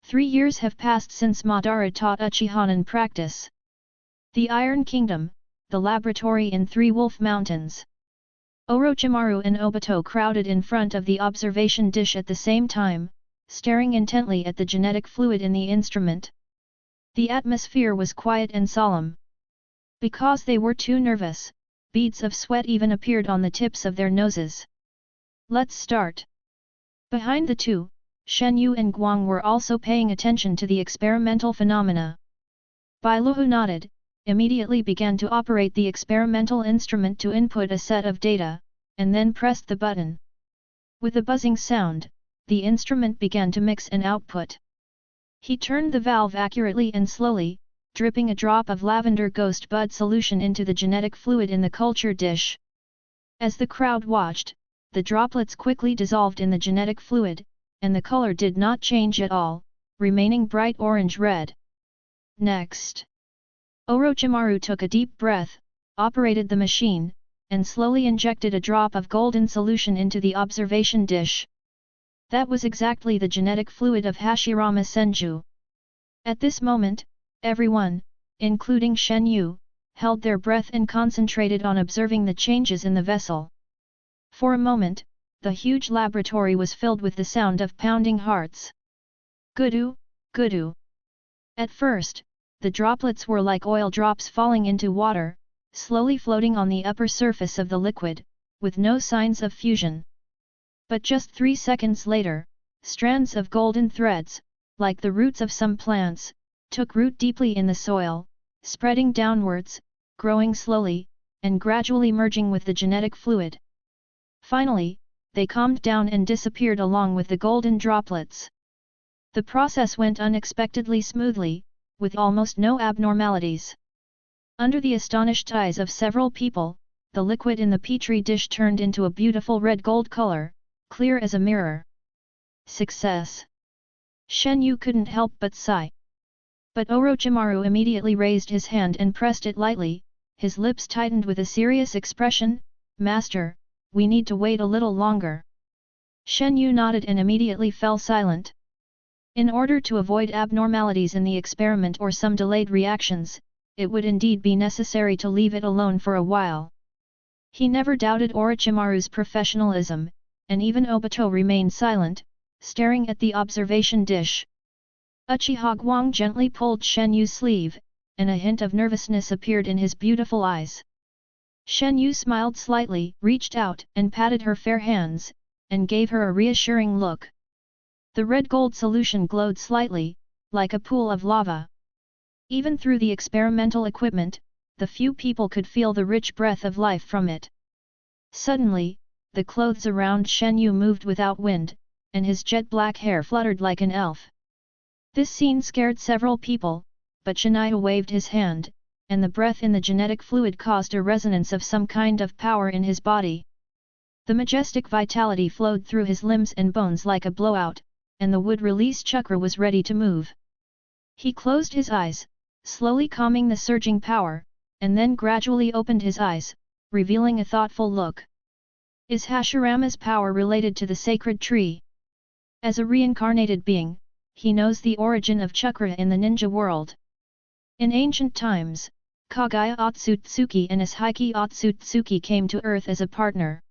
3 years have passed since Madara taught Uchiha practice. The Iron Kingdom, the laboratory in Three Wolf Mountains. Orochimaru and Obito crowded in front of the observation dish at the same time, staring intently at the genetic fluid in the instrument. The atmosphere was quiet and solemn. Because they were too nervous, beads of sweat even appeared on the tips of their noses. Let's start. Behind the two, Shenyu and Guang were also paying attention to the experimental phenomena. Bailuhu nodded, immediately began to operate the experimental instrument to input a set of data, and then pressed the button. With a buzzing sound, the instrument began to mix and output. He turned the valve accurately and slowly, dripping a drop of lavender ghost bud solution into the genetic fluid in the culture dish. As the crowd watched, the droplets quickly dissolved in the genetic fluid, and the color did not change at all, remaining bright orange-red. Next, Orochimaru took a deep breath, operated the machine, and slowly injected a drop of golden solution into the observation dish. That was exactly the genetic fluid of Hashirama Senju. At this moment, everyone, including Shenyu, held their breath and concentrated on observing the changes in the vessel. For a moment, the huge laboratory was filled with the sound of pounding hearts. Gudu, gudu. At first, the droplets were like oil drops falling into water, slowly floating on the upper surface of the liquid, with no signs of fusion. But just 3 seconds later, strands of golden threads, like the roots of some plants, took root deeply in the soil, spreading downwards, growing slowly, and gradually merging with the genetic fluid. Finally, they calmed down and disappeared along with the golden droplets. The process went unexpectedly smoothly, with almost no abnormalities. Under the astonished eyes of several people, the liquid in the petri dish turned into a beautiful red-gold color, clear as a mirror. Success! Shenyu couldn't help but sigh. But Orochimaru immediately raised his hand and pressed it lightly, his lips tightened with a serious expression. Master, we need to wait a little longer. Shenyu nodded and immediately fell silent. In order to avoid abnormalities in the experiment or some delayed reactions, it would indeed be necessary to leave it alone for a while. He never doubted Orochimaru's professionalism, and even Obito remained silent, staring at the observation dish. Uchiha Guang gently pulled Shenyu's sleeve, and a hint of nervousness appeared in his beautiful eyes. Shenyu smiled slightly, reached out and patted her fair hands, and gave her a reassuring look. The red gold solution glowed slightly, like a pool of lava. Even through the experimental equipment, the few people could feel the rich breath of life from it. Suddenly, the clothes around Shenyu moved without wind, and his jet-black hair fluttered like an elf. This scene scared several people, but Shenyu waved his hand, and the breath in the genetic fluid caused a resonance of some kind of power in his body. The majestic vitality flowed through his limbs and bones like a blowout, and the wood-release chakra was ready to move. He closed his eyes, slowly calming the surging power, and then gradually opened his eyes, revealing a thoughtful look. Is Hashirama's power related to the sacred tree? As a reincarnated being, he knows the origin of chakra in the ninja world. In ancient times, Kaguya Otsutsuki and Ishiki Otsutsuki came to Earth as a partner.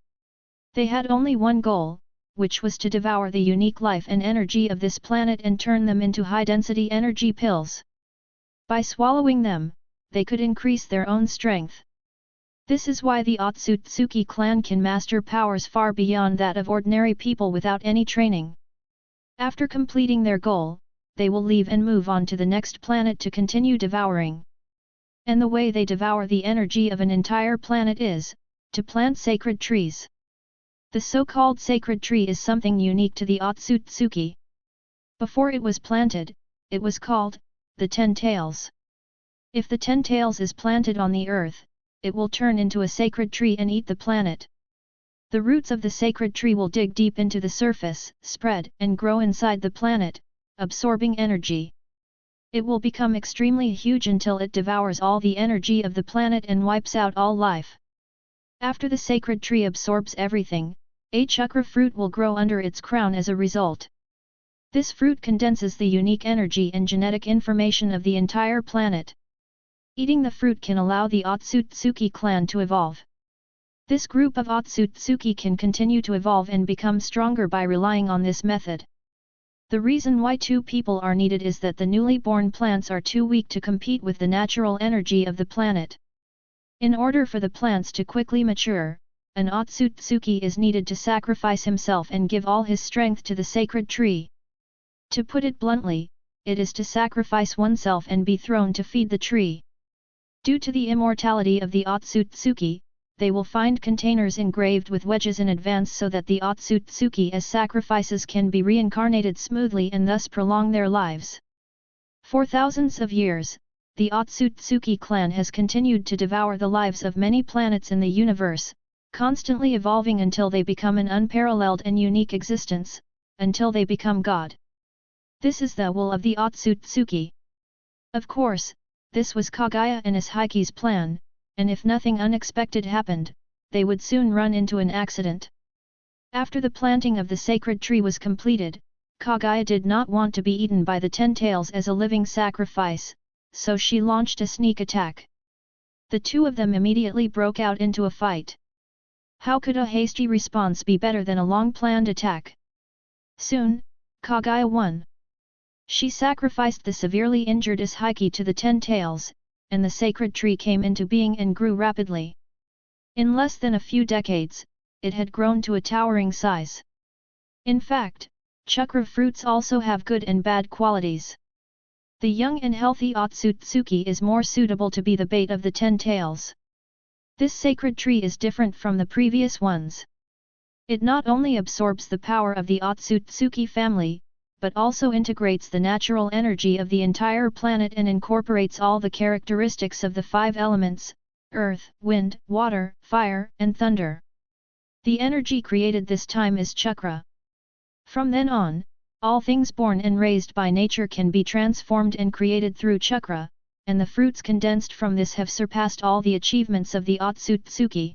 They had only one goal, which was to devour the unique life and energy of this planet and turn them into high-density energy pills. By swallowing them, they could increase their own strength. This is why the Otsutsuki clan can master powers far beyond that of ordinary people without any training. After completing their goal, they will leave and move on to the next planet to continue devouring. And the way they devour the energy of an entire planet is, to plant sacred trees. The so-called sacred tree is something unique to the Otsutsuki. Before it was planted, it was called, the 10 Tails. If the 10 Tails is planted on the earth, it will turn into a sacred tree and eat the planet. The roots of the sacred tree will dig deep into the surface, spread and grow inside the planet, absorbing energy. It will become extremely huge until it devours all the energy of the planet and wipes out all life. After the sacred tree absorbs everything, a chakra fruit will grow under its crown as a result. This fruit condenses the unique energy and genetic information of the entire planet. Eating the fruit can allow the Otsutsuki clan to evolve. This group of Otsutsuki can continue to evolve and become stronger by relying on this method. The reason why two people are needed is that the newly born plants are too weak to compete with the natural energy of the planet. In order for the plants to quickly mature, an Otsutsuki is needed to sacrifice himself and give all his strength to the sacred tree. To put it bluntly, it is to sacrifice oneself and be thrown to feed the tree. Due to the immortality of the Otsutsuki, they will find containers engraved with wedges in advance so that the Otsutsuki as sacrifices can be reincarnated smoothly and thus prolong their lives. For thousands of years, the Otsutsuki clan has continued to devour the lives of many planets in the universe, constantly evolving until they become an unparalleled and unique existence, until they become God. This is the will of the Otsutsuki. Of course, this was Kaguya and Ishiki's plan, and if nothing unexpected happened, they would soon run into an accident. After the planting of the sacred tree was completed, Kaguya did not want to be eaten by the Ten Tails as a living sacrifice, so she launched a sneak attack. The two of them immediately broke out into a fight. How could a hasty response be better than a long-planned attack? Soon, Kaguya won. She sacrificed the severely injured Ishiki to the Ten Tails, and the sacred tree came into being and grew rapidly. In less than a few decades, it had grown to a towering size. In fact, chakra fruits also have good and bad qualities. The young and healthy Otsutsuki is more suitable to be the bait of the Ten Tails. This sacred tree is different from the previous ones. It not only absorbs the power of the Otsutsuki family, but also integrates the natural energy of the entire planet and incorporates all the characteristics of the five elements: earth, wind, water, fire, and thunder. The energy created this time is chakra. From then on, all things born and raised by nature can be transformed and created through chakra, and the fruits condensed from this have surpassed all the achievements of the Otsutsuki.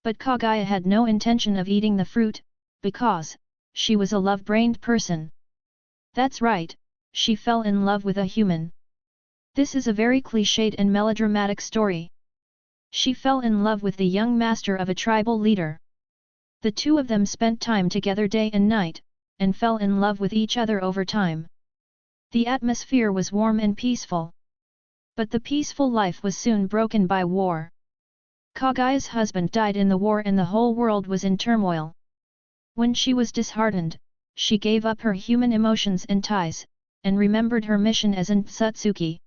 But Kaguya had no intention of eating the fruit, because she was a love-brained person. That's right, she fell in love with a human. This is a very cliched and melodramatic story. She fell in love with the young master of a tribal leader. The two of them spent time together day and night, and fell in love with each other over time. The atmosphere was warm and peaceful. But the peaceful life was soon broken by war. Kaguya's husband died in the war and the whole world was in turmoil. When she was disheartened, she gave up her human emotions and ties, and remembered her mission as an Otsutsuki.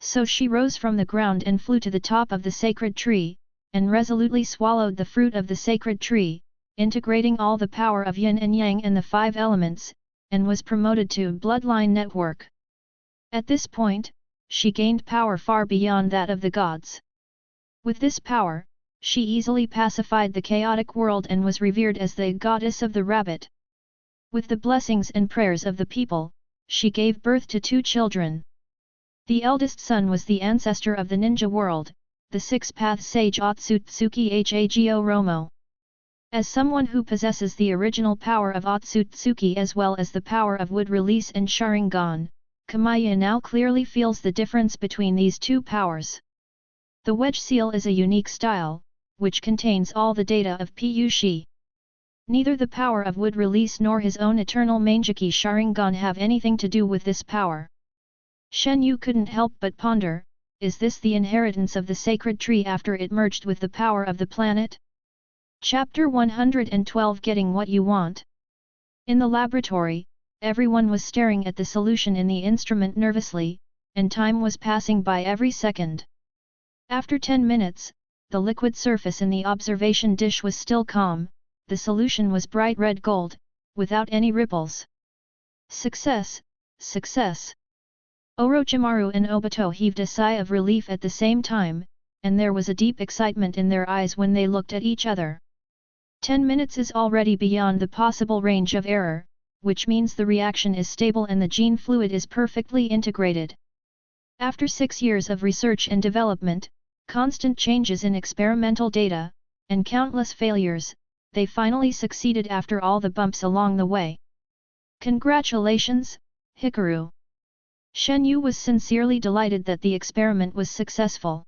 So she rose from the ground and flew to the top of the sacred tree, and resolutely swallowed the fruit of the sacred tree, integrating all the power of yin and yang and the five elements, and was promoted to bloodline network. At this point, she gained power far beyond that of the gods. With this power, she easily pacified the chaotic world and was revered as the goddess of the rabbit. With the blessings and prayers of the people, she gave birth to two children. The eldest son was the ancestor of the ninja world, the six-path sage Otsutsuki Hago Romo. As someone who possesses the original power of Otsutsuki as well as the power of wood release and Sharingan, Kamaya now clearly feels the difference between these two powers. The wedge seal is a unique style, which contains all the data of Pushi. Neither the power of wood release nor his own eternal Mangekyō Sharingan have anything to do with this power. Shenyu couldn't help but ponder, is this the inheritance of the sacred tree after it merged with the power of the planet? Chapter 112 Getting What You Want. In the laboratory, everyone was staring at the solution in the instrument nervously, and time was passing by every second. After 10 minutes, the liquid surface in the observation dish was still calm. The solution was bright red gold, without any ripples. Success! Success! Orochimaru and Obito heaved a sigh of relief at the same time, and there was a deep excitement in their eyes when they looked at each other. 10 minutes is already beyond the possible range of error, which means the reaction is stable and the gene fluid is perfectly integrated. After 6 years of research and development, constant changes in experimental data, and countless failures, they finally succeeded after all the bumps along the way. Congratulations, Hikaru! Shenyu was sincerely delighted that the experiment was successful.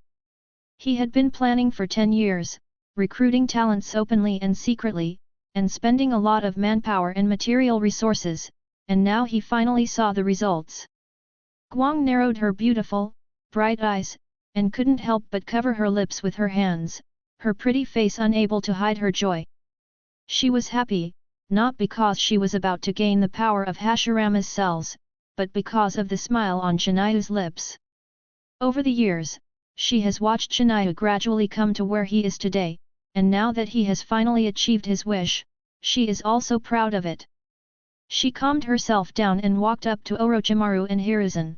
He had been planning for 10 years, recruiting talents openly and secretly, and spending a lot of manpower and material resources, and now he finally saw the results. Guang narrowed her beautiful, bright eyes, and couldn't help but cover her lips with her hands, her pretty face unable to hide her joy. She was happy, not because she was about to gain the power of Hashirama's cells, but because of the smile on Shenyu's lips. Over the years, she has watched Shenyu gradually come to where he is today, and now that he has finally achieved his wish, she is also proud of it. She calmed herself down and walked up to Orochimaru and Hiruzen.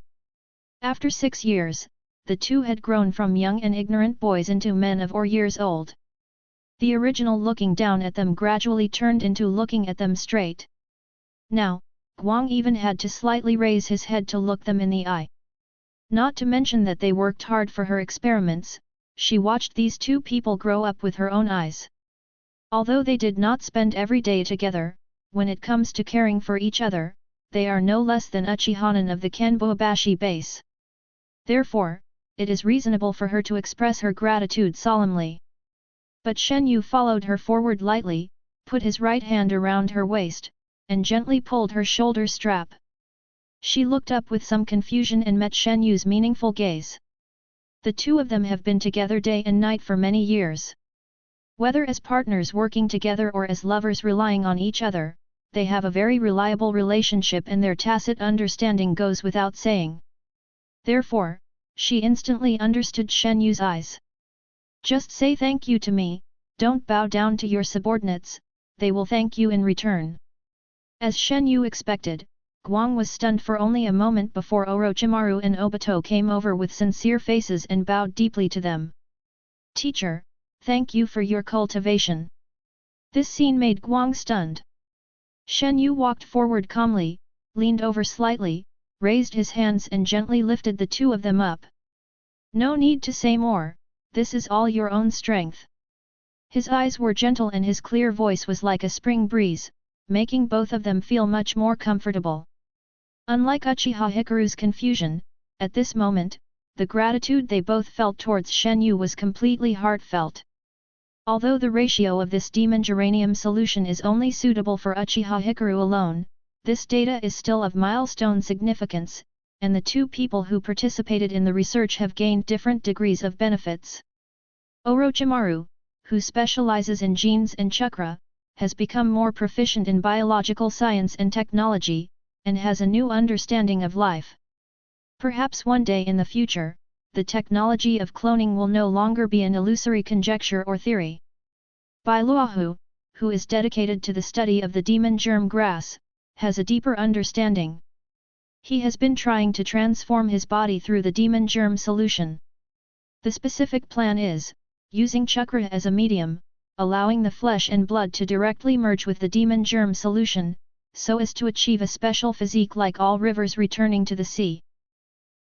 After 6 years, the two had grown from young and ignorant boys into men of 4 years old. The original looking down at them gradually turned into looking at them straight. Now, Guang even had to slightly raise his head to look them in the eye. Not to mention that they worked hard for her experiments, she watched these two people grow up with her own eyes. Although they did not spend every day together, when it comes to caring for each other, they are no less than Uchihanin of the Kanbobashi base. Therefore, it is reasonable for her to express her gratitude solemnly. But Shenyu followed her forward lightly, put his right hand around her waist, and gently pulled her shoulder strap. She looked up with some confusion and met Shenyu's meaningful gaze. The two of them have been together day and night for many years. Whether as partners working together or as lovers relying on each other, they have a very reliable relationship and their tacit understanding goes without saying. Therefore, she instantly understood Shenyu's eyes. Just say thank you to me, don't bow down to your subordinates, they will thank you in return. As Shenyu expected, Guang was stunned for only a moment before Orochimaru and Obito came over with sincere faces and bowed deeply to them. Teacher, thank you for your cultivation. This scene made Guang stunned. Shenyu walked forward calmly, leaned over slightly, raised his hands and gently lifted the two of them up. No need to say more, this is all your own strength. His eyes were gentle and his clear voice was like a spring breeze, making both of them feel much more comfortable. Unlike Uchiha Hikaru's confusion, at this moment, the gratitude they both felt towards Shenyu was completely heartfelt. Although the ratio of this demon geranium solution is only suitable for Uchiha Hikaru alone, this data is still of milestone significance, and the two people who participated in the research have gained different degrees of benefits. Orochimaru, who specializes in genes and chakra, has become more proficient in biological science and technology, and has a new understanding of life. Perhaps one day in the future, the technology of cloning will no longer be an illusory conjecture or theory. Bai Luohu, who is dedicated to the study of the demon germ grass, has a deeper understanding. He has been trying to transform his body through the demon germ solution. The specific plan is, using chakra as a medium, allowing the flesh and blood to directly merge with the demon germ solution, so as to achieve a special physique like all rivers returning to the sea.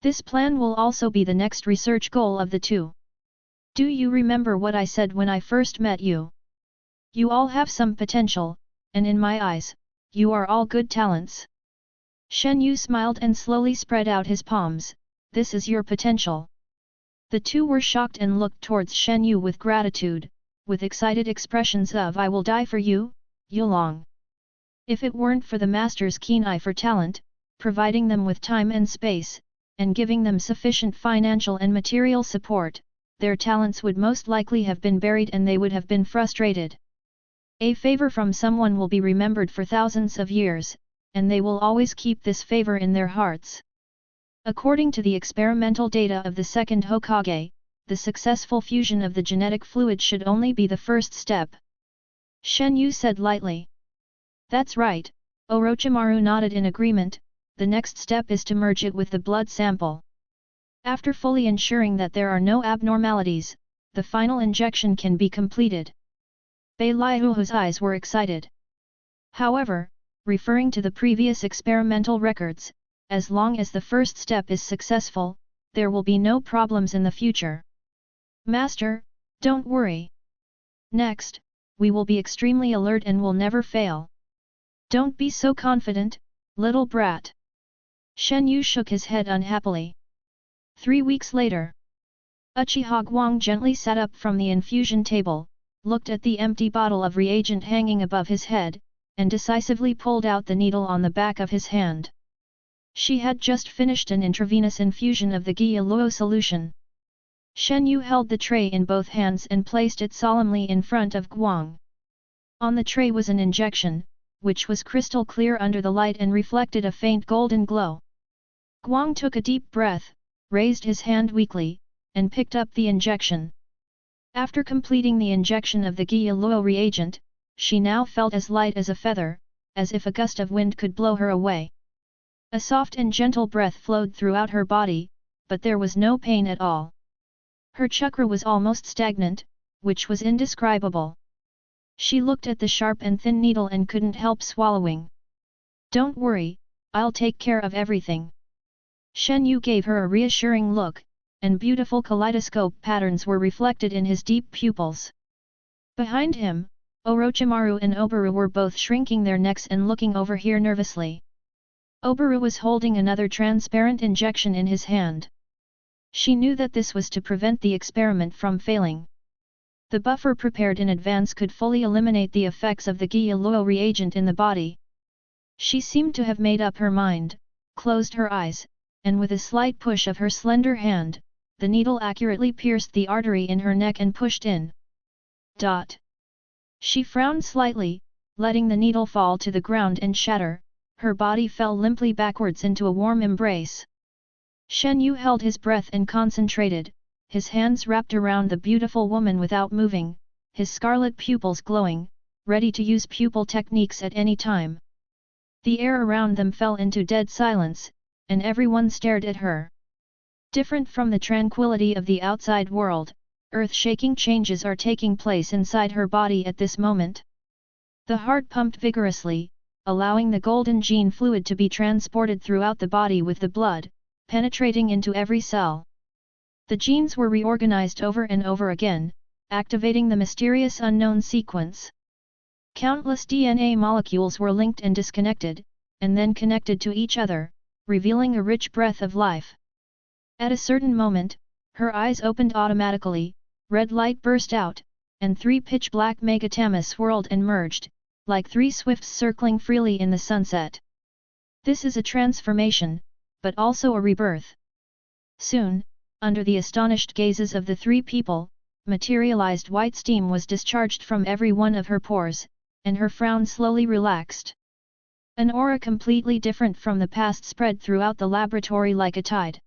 This plan will also be the next research goal of the two. Do you remember what I said when I first met you? You all have some potential, and in my eyes, you are all good talents. Shenyu smiled and slowly spread out his palms. This is your potential. The two were shocked and looked towards Shenyu with gratitude, with excited expressions of I will die for you, Yulong. If it weren't for the master's keen eye for talent, providing them with time and space, and giving them sufficient financial and material support, their talents would most likely have been buried and they would have been frustrated. A favor from someone will be remembered for thousands of years, and they will always keep this favor in their hearts. According to the experimental data of the second Hokage, the successful fusion of the genetic fluid should only be the first step. Shenyu said lightly. That's right, Orochimaru nodded in agreement. The next step is to merge it with the blood sample. After fully ensuring that there are no abnormalities, the final injection can be completed. Beiliu's eyes were excited. However, referring to the previous experimental records, as long as the first step is successful, there will be no problems in the future. Master, don't worry. Next, we will be extremely alert and will never fail. Don't be so confident, little brat. Shenyu shook his head unhappily. 3 weeks later, Uchiha Guang gently sat up from the infusion table, looked at the empty bottle of reagent hanging above his head, and decisively pulled out the needle on the back of his hand. She had just finished an intravenous infusion of the Gyuluo solution. Shenyu held the tray in both hands and placed it solemnly in front of Guang. On the tray was an injection, which was crystal clear under the light and reflected a faint golden glow. Guang took a deep breath, raised his hand weakly, and picked up the injection. After completing the injection of the Gyuluo reagent, she now felt as light as a feather, as if a gust of wind could blow her away. A soft and gentle breath flowed throughout her body, but there was no pain at all. Her chakra was almost stagnant, which was indescribable. She looked at the sharp and thin needle and couldn't help swallowing. Don't worry, I'll take care of everything. Shenyu gave her a reassuring look, and beautiful kaleidoscope patterns were reflected in his deep pupils. Behind him, Orochimaru and Oburu were both shrinking their necks and looking over here nervously. Oburu was holding another transparent injection in his hand. She knew that this was to prevent the experiment from failing. The buffer prepared in advance could fully eliminate the effects of the Gyuluo reagent in the body. She seemed to have made up her mind, closed her eyes, and with a slight push of her slender hand, the needle accurately pierced the artery in her neck and pushed in. She frowned slightly, letting the needle fall to the ground and shatter. Her body fell limply backwards into a warm embrace. Shenyu held his breath and concentrated, his hands wrapped around the beautiful woman without moving, his scarlet pupils glowing, ready to use pupil techniques at any time. The air around them fell into dead silence, and everyone stared at her. Different from the tranquility of the outside world, earth-shaking changes are taking place inside her body at this moment. The heart pumped vigorously, allowing the golden gene fluid to be transported throughout the body with the blood, penetrating into every cell. The genes were reorganized over and over again, activating the mysterious unknown sequence. Countless DNA molecules were linked and disconnected, and then connected to each other, revealing a rich breath of life. At a certain moment, her eyes opened automatically, red light burst out, and 3 pitch-black megatamas swirled and merged, like 3 swifts circling freely in the sunset. This is a transformation, but also a rebirth. Soon, under the astonished gazes of the 3 people, materialized white steam was discharged from every one of her pores, and her frown slowly relaxed. An aura completely different from the past spread throughout the laboratory like a tide.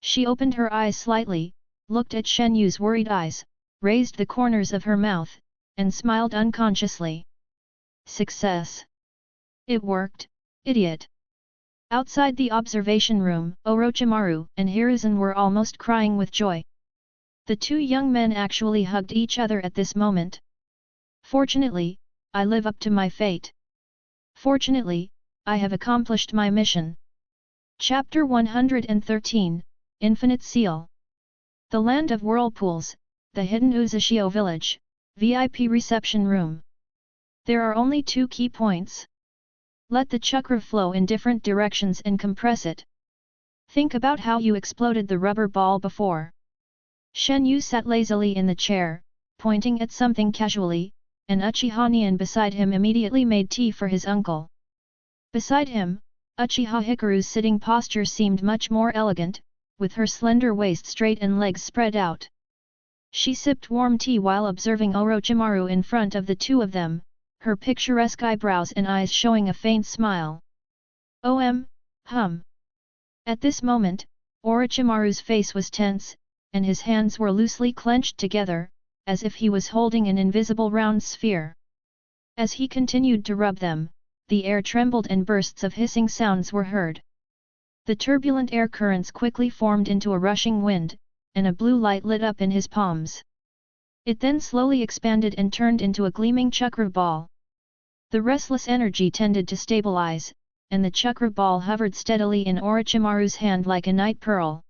She opened her eyes slightly, looked at Shenyu's worried eyes, raised the corners of her mouth, and smiled unconsciously. Success! It worked, idiot! Outside the observation room, Orochimaru and Hiruzen were almost crying with joy. The 2 young men actually hugged each other at this moment. Fortunately, I live up to my fate. Fortunately, I have accomplished my mission. Chapter 113, Infinite Seal. The Land of Whirlpools, the hidden Uzushio Village, VIP Reception Room. There are only 2 key points. Let the chakra flow in different directions and compress it. Think about how you exploded the rubber ball before. Shenyu sat lazily in the chair, pointing at something casually, and Uchiha Nian beside him immediately made tea for his uncle. Beside him, Uchiha Hikaru's sitting posture seemed much more elegant, with her slender waist straight and legs spread out. She sipped warm tea while observing Orochimaru in front of the 2 of them, her picturesque eyebrows and eyes showing a faint smile. Hum. At this moment, Orochimaru's face was tense, and his hands were loosely clenched together, as if he was holding an invisible round sphere. As he continued to rub them, the air trembled and bursts of hissing sounds were heard. The turbulent air currents quickly formed into a rushing wind, and a blue light lit up in his palms. It then slowly expanded and turned into a gleaming chakra ball. The restless energy tended to stabilize, and the chakra ball hovered steadily in Orochimaru's hand like a night pearl.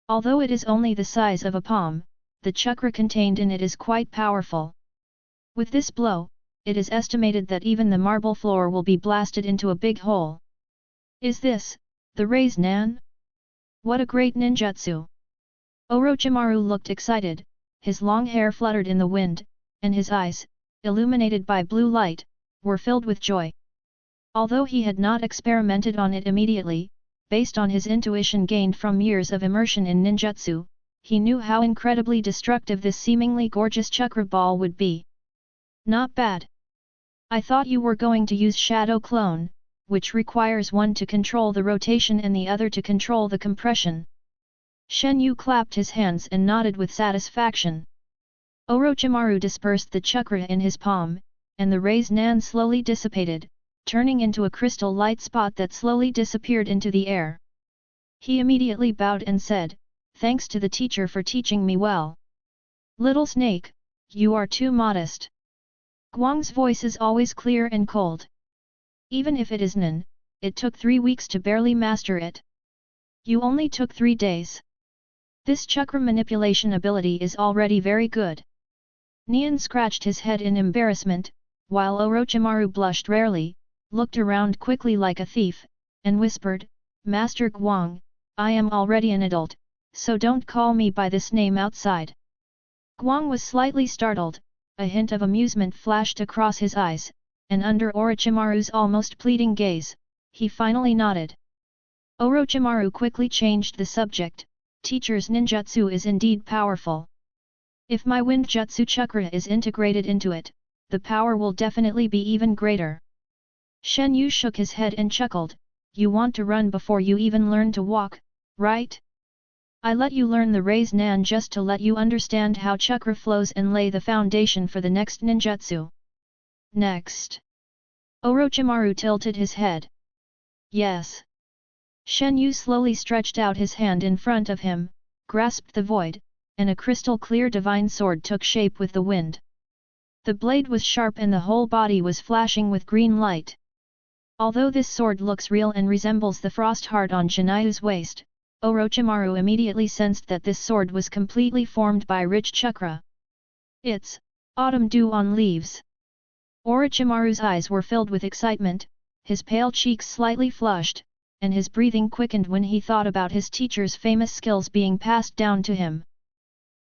Although it is only the size of a palm, the chakra contained in it is quite powerful. With this blow, it is estimated that even the marble floor will be blasted into a big hole. Is this the Raise Nan? What a great ninjutsu! Orochimaru looked excited, his long hair fluttered in the wind, and his eyes, illuminated by blue light, were filled with joy. Although he had not experimented on it immediately, based on his intuition gained from years of immersion in ninjutsu, he knew how incredibly destructive this seemingly gorgeous chakra ball would be. Not bad. I thought you were going to use Shadow Clone, which requires one to control the rotation and the other to control the compression. Shenyu clapped his hands and nodded with satisfaction. Orochimaru dispersed the chakra in his palm, and the Raise Nan slowly dissipated, turning into a crystal light spot that slowly disappeared into the air. He immediately bowed and said, "Thanks to the teacher for teaching me well. Little snake, you are too modest." Guang's voice is always clear and cold. Even if it is Nen, it took 3 weeks to barely master it. You only took 3 days. This chakra manipulation ability is already very good. Nian scratched his head in embarrassment, while Orochimaru blushed rarely, looked around quickly like a thief, and whispered, "Master Guang, I am already an adult, so don't call me by this name outside." Guang was slightly startled, a hint of amusement flashed across his eyes, and under Orochimaru's almost pleading gaze, he finally nodded. Orochimaru quickly changed the subject. Teacher's ninjutsu is indeed powerful. If my wind jutsu chakra is integrated into it, the power will definitely be even greater. Shenyu shook his head and chuckled, "You want to run before you even learn to walk, right? I let you learn the Raise Nan just to let you understand how chakra flows and lay the foundation for the next ninjutsu." Next. Orochimaru tilted his head. Yes. Shenyu slowly stretched out his hand in front of him, grasped the void, and a crystal-clear divine sword took shape with the wind. The blade was sharp and the whole body was flashing with green light. Although this sword looks real and resembles the frost heart on Shenyu's waist, Orochimaru immediately sensed that this sword was completely formed by rich chakra. It's autumn dew on leaves. Orochimaru's eyes were filled with excitement, his pale cheeks slightly flushed, and his breathing quickened when he thought about his teacher's famous skills being passed down to him.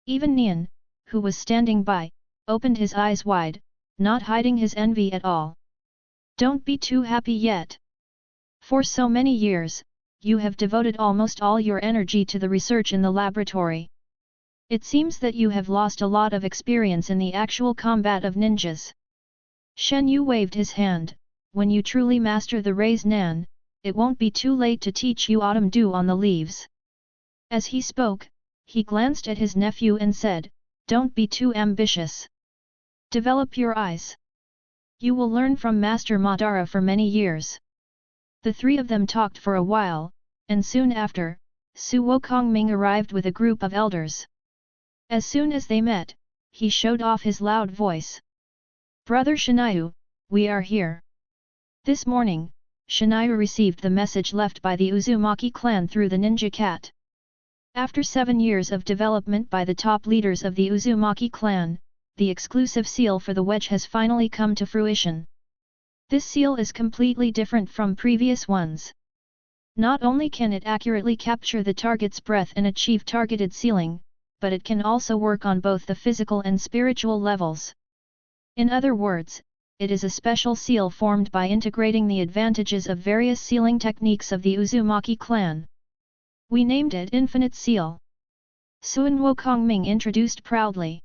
Even Nian, who was standing by, opened his eyes wide, not hiding his envy at all. Don't be too happy yet. For so many years, you have devoted almost all your energy to the research in the laboratory. It seems that you have lost a lot of experience in the actual combat of ninjas. Shenyu waved his hand. When you truly master the Raise Nan, it won't be too late to teach you autumn dew on the leaves. As he spoke, he glanced at his nephew and said, "Don't be too ambitious. Develop your eyes. You will learn from Master Madara for many years." The three of them talked for a while, and soon after, Su Wukongming arrived with a group of elders. As soon as they met, he showed off his loud voice. "Brother Shenyu, we are here." This morning, Shenyu received the message left by the Uzumaki clan through the ninja cat. After 7 years of development by the top leaders of the Uzumaki clan, the exclusive seal for the wedge has finally come to fruition. This seal is completely different from previous ones. Not only can it accurately capture the target's breath and achieve targeted sealing, but it can also work on both the physical and spiritual levels. In other words, it is a special seal formed by integrating the advantages of various sealing techniques of the Uzumaki clan. We named it Infinite Seal. Sun Wukongming introduced proudly.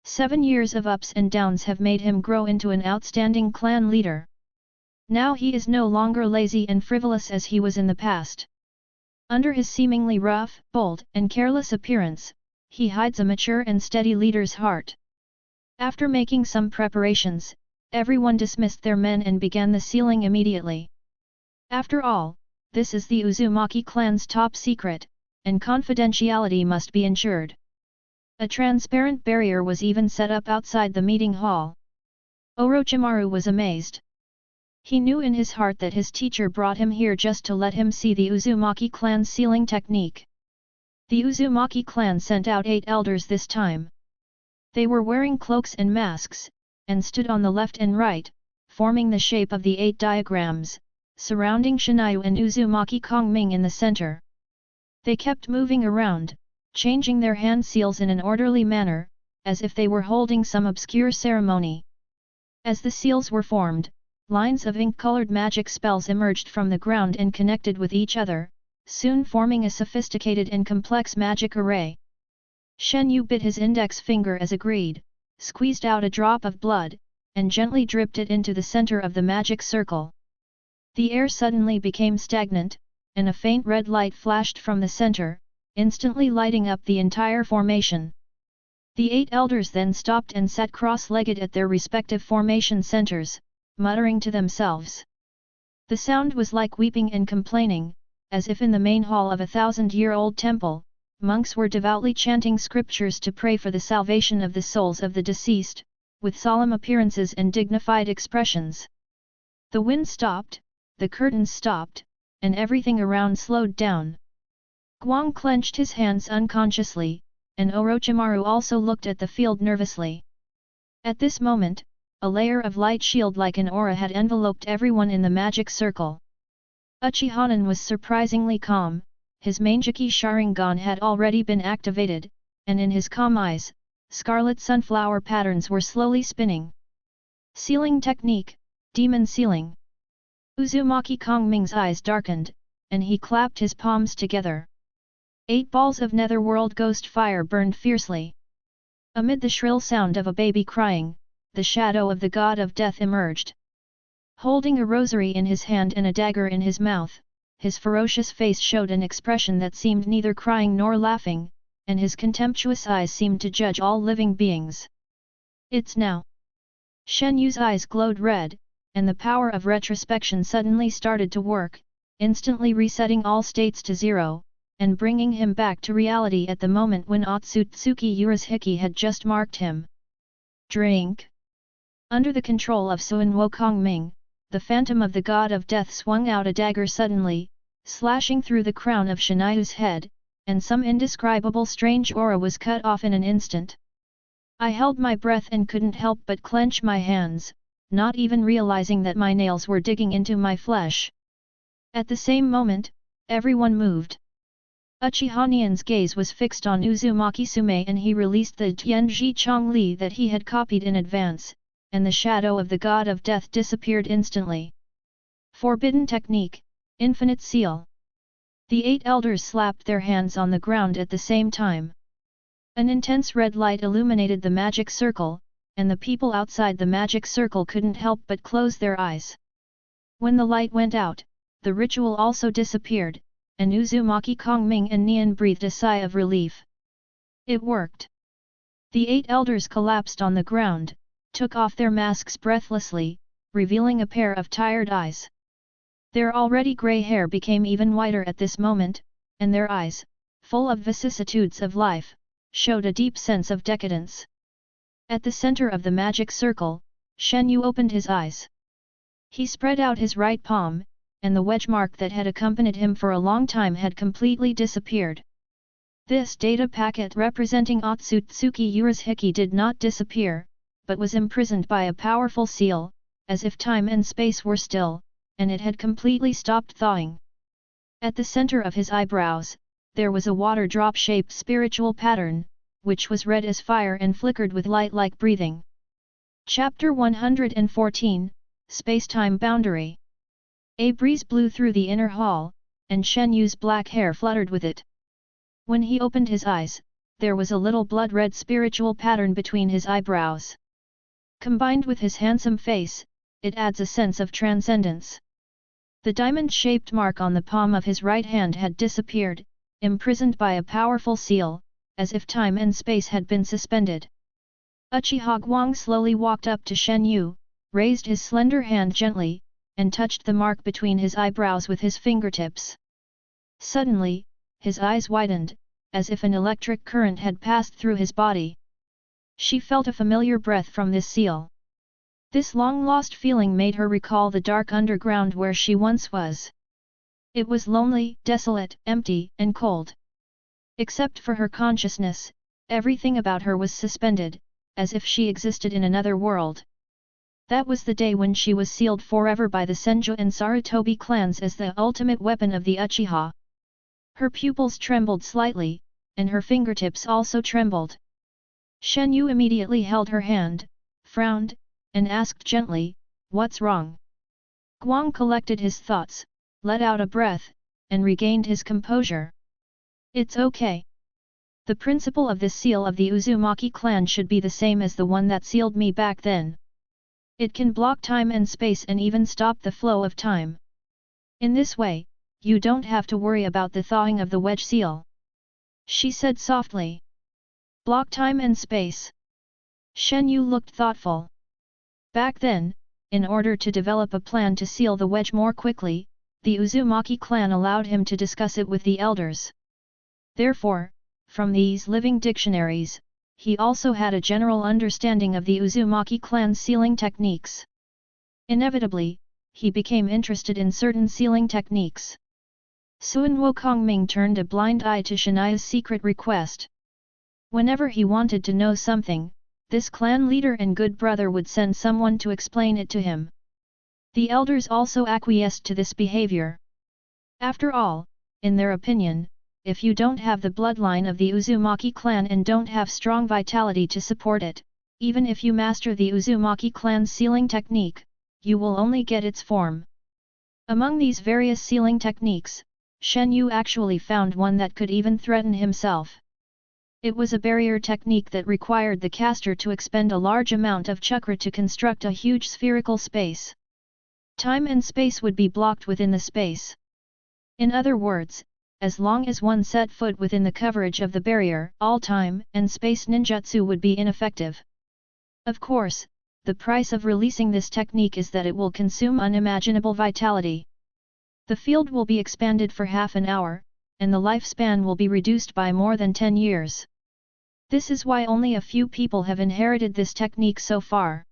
7 years of ups and downs have made him grow into an outstanding clan leader. Now he is no longer lazy and frivolous as he was in the past. Under his seemingly rough, bold, and careless appearance, he hides a mature and steady leader's heart. After making some preparations, everyone dismissed their men and began the sealing immediately. After all, this is the Uzumaki clan's top secret, and confidentiality must be ensured. A transparent barrier was even set up outside the meeting hall. Orochimaru was amazed. He knew in his heart that his teacher brought him here just to let him see the Uzumaki clan's sealing technique. The Uzumaki clan sent out 8 elders this time. They were wearing cloaks and masks, and stood on the left and right, forming the shape of the 8 diagrams, surrounding Shenyu and Uzumaki Kongming in the center. They kept moving around, changing their hand seals in an orderly manner, as if they were holding some obscure ceremony. As the seals were formed, lines of ink-colored magic spells emerged from the ground and connected with each other, soon forming a sophisticated and complex magic array. Shenyu bit his index finger as agreed, squeezed out a drop of blood, and gently dripped it into the center of the magic circle. The air suddenly became stagnant, and a faint red light flashed from the center, instantly lighting up the entire formation. The 8 elders then stopped and sat cross-legged at their respective formation centers, muttering to themselves. The sound was like weeping and complaining, as if in the main hall of a 1,000-year-old temple, monks were devoutly chanting scriptures to pray for the salvation of the souls of the deceased, with solemn appearances and dignified expressions. The wind stopped, the curtains stopped, and everything around slowed down. Guang clenched his hands unconsciously, and Orochimaru also looked at the field nervously. At this moment, a layer of light shield like an aura had enveloped everyone in the magic circle. Uchihanan was surprisingly calm, his Mangekyō Sharingan had already been activated, and in his calm eyes, scarlet sunflower patterns were slowly spinning. Sealing technique, demon sealing. Uzumaki Kongming's eyes darkened, and he clapped his palms together. 8 balls of netherworld ghost fire burned fiercely. Amid the shrill sound of a baby crying, the shadow of the god of death emerged. Holding a rosary in his hand and a dagger in his mouth, his ferocious face showed an expression that seemed neither crying nor laughing, and his contemptuous eyes seemed to judge all living beings. It's now. Shenyu's eyes glowed red, and the power of retrospection suddenly started to work, instantly resetting all states to 0, and bringing him back to reality at the moment when Otsutsuki Urashiki had just marked him. Drink! Under the control of Suinwo Kongming, the phantom of the god of death swung out a dagger suddenly, slashing through the crown of Shenyu's head, and some indescribable strange aura was cut off in an instant. I held my breath and couldn't help but clench my hands, not even realizing that my nails were digging into my flesh. At the same moment, everyone moved. Uchiha Nian's gaze was fixed on Uzumaki Sume and he released the Tianji Chongli that he had copied in advance, and the shadow of the god of death disappeared instantly. Forbidden technique, infinite seal. The 8 elders slapped their hands on the ground at the same time. An intense red light illuminated the magic circle, and the people outside the magic circle couldn't help but close their eyes. When the light went out, the ritual also disappeared, and Uzumaki Kongming and Nian breathed a sigh of relief. It worked. The 8 elders collapsed on the ground, took off their masks breathlessly, revealing a pair of tired eyes. Their already grey hair became even whiter at this moment, and their eyes, full of vicissitudes of life, showed a deep sense of decadence. At the center of the magic circle, Shenyu opened his eyes. He spread out his right palm, and the wedge mark that had accompanied him for a long time had completely disappeared. This data packet representing Otsutsuki Urashiki did not disappear, but was imprisoned by a powerful seal, as if time and space were still, and it had completely stopped thawing. At the center of his eyebrows, there was a water drop-shaped spiritual pattern, which was red as fire and flickered with light like breathing. Chapter 114, Space-Time Boundary. A breeze blew through the inner hall, and Shenyu's black hair fluttered with it. When he opened his eyes, there was a little blood-red spiritual pattern between his eyebrows. Combined with his handsome face, it adds a sense of transcendence. The diamond-shaped mark on the palm of his right hand had disappeared, imprisoned by a powerful seal, as if time and space had been suspended. Uchiha Guang slowly walked up to Shenyu, raised his slender hand gently, and touched the mark between his eyebrows with his fingertips. Suddenly, his eyes widened, as if an electric current had passed through his body. She felt a familiar breath from this seal. This long-lost feeling made her recall the dark underground where she once was. It was lonely, desolate, empty, and cold. Except for her consciousness, everything about her was suspended, as if she existed in another world. That was the day when she was sealed forever by the Senju and Sarutobi clans as the ultimate weapon of the Uchiha. Her pupils trembled slightly, and her fingertips also trembled. Shenyu immediately held her hand, frowned, and asked gently, "What's wrong?" Guang collected his thoughts, let out a breath, and regained his composure. "It's okay. The principle of this seal of the Uzumaki clan should be the same as the one that sealed me back then. It can block time and space and even stop the flow of time. In this way, you don't have to worry about the thawing of the wedge seal," she said softly. "Block time and space?" Shenyu looked thoughtful. Back then, in order to develop a plan to seal the wedge more quickly, the Uzumaki clan allowed him to discuss it with the elders. Therefore, from these living dictionaries, he also had a general understanding of the Uzumaki clan's sealing techniques. Inevitably, he became interested in certain sealing techniques. Suan Wukongming turned a blind eye to Shania's secret request. Whenever he wanted to know something, this clan leader and good brother would send someone to explain it to him. The elders also acquiesced to this behavior. After all, in their opinion, if you don't have the bloodline of the Uzumaki clan and don't have strong vitality to support it, even if you master the Uzumaki clan's sealing technique, you will only get its form. Among these various sealing techniques, Shenyu actually found one that could even threaten himself. It was a barrier technique that required the caster to expend a large amount of chakra to construct a huge spherical space. Time and space would be blocked within the space. In other words, as long as one set foot within the coverage of the barrier, all time and space ninjutsu would be ineffective. Of course, the price of releasing this technique is that it will consume unimaginable vitality. The field will be expanded for half an hour, and the lifespan will be reduced by more than 10 years. This is why only a few people have inherited this technique so far.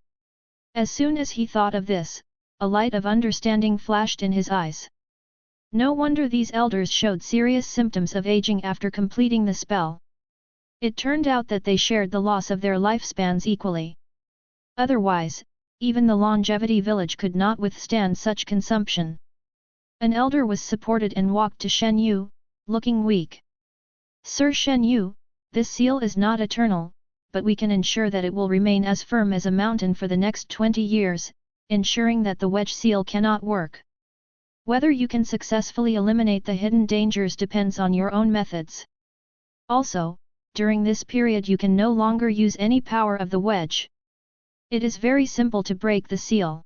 As soon as he thought of this, a light of understanding flashed in his eyes. No wonder these elders showed serious symptoms of aging after completing the spell. It turned out that they shared the loss of their lifespans equally. Otherwise, even the longevity village could not withstand such consumption. An elder was supported and walked to Shenyu, looking weak. "Sir Shenyu, this seal is not eternal, but we can ensure that it will remain as firm as a mountain for the next 20 years, ensuring that the wedge seal cannot work. Whether you can successfully eliminate the hidden dangers depends on your own methods. Also, during this period you can no longer use any power of the wedge. It is very simple to break the seal.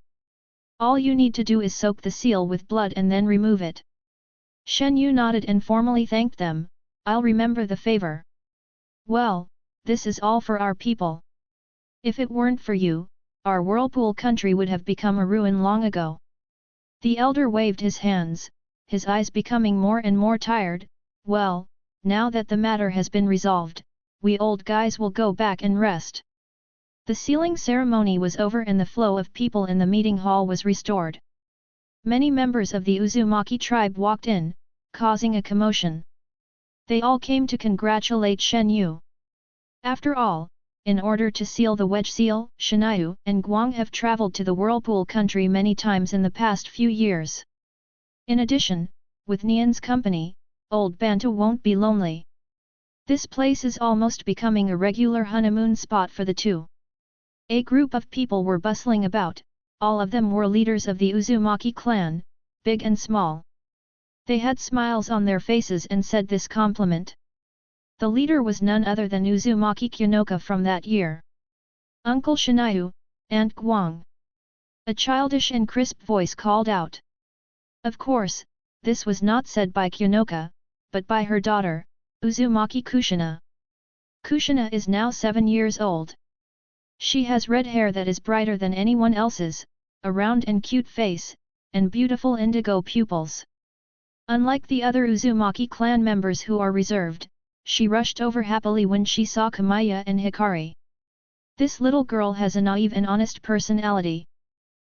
All you need to do is soak the seal with blood and then remove it." Shenyu nodded and formally thanked them. "I'll remember the favor." "Well, this is all for our people. If it weren't for you, our whirlpool country would have become a ruin long ago." The elder waved his hands, his eyes becoming more and more tired. "Well, now that the matter has been resolved, we old guys will go back and rest." The sealing ceremony was over and the flow of people in the meeting hall was restored. Many members of the Uzumaki tribe walked in, causing a commotion. They all came to congratulate Shenyu. After all, in order to seal the wedge seal, Shenyu and Guang have traveled to the whirlpool country many times in the past few years. In addition, with Nian's company, old Bantu won't be lonely. This place is almost becoming a regular honeymoon spot for the two. A group of people were bustling about, all of them were leaders of the Uzumaki clan, big and small. They had smiles on their faces and said this compliment. The leader was none other than Uzumaki Konoha from that year. "Uncle Shenyu, Aunt Guang." A childish and crisp voice called out. Of course, this was not said by Konoha, but by her daughter, Uzumaki Kushina. Kushina is now 7 years old. She has red hair that is brighter than anyone else's, a round and cute face, and beautiful indigo pupils. Unlike the other Uzumaki clan members who are reserved, she rushed over happily when she saw Kamaya and Hikari. This little girl has a naive and honest personality.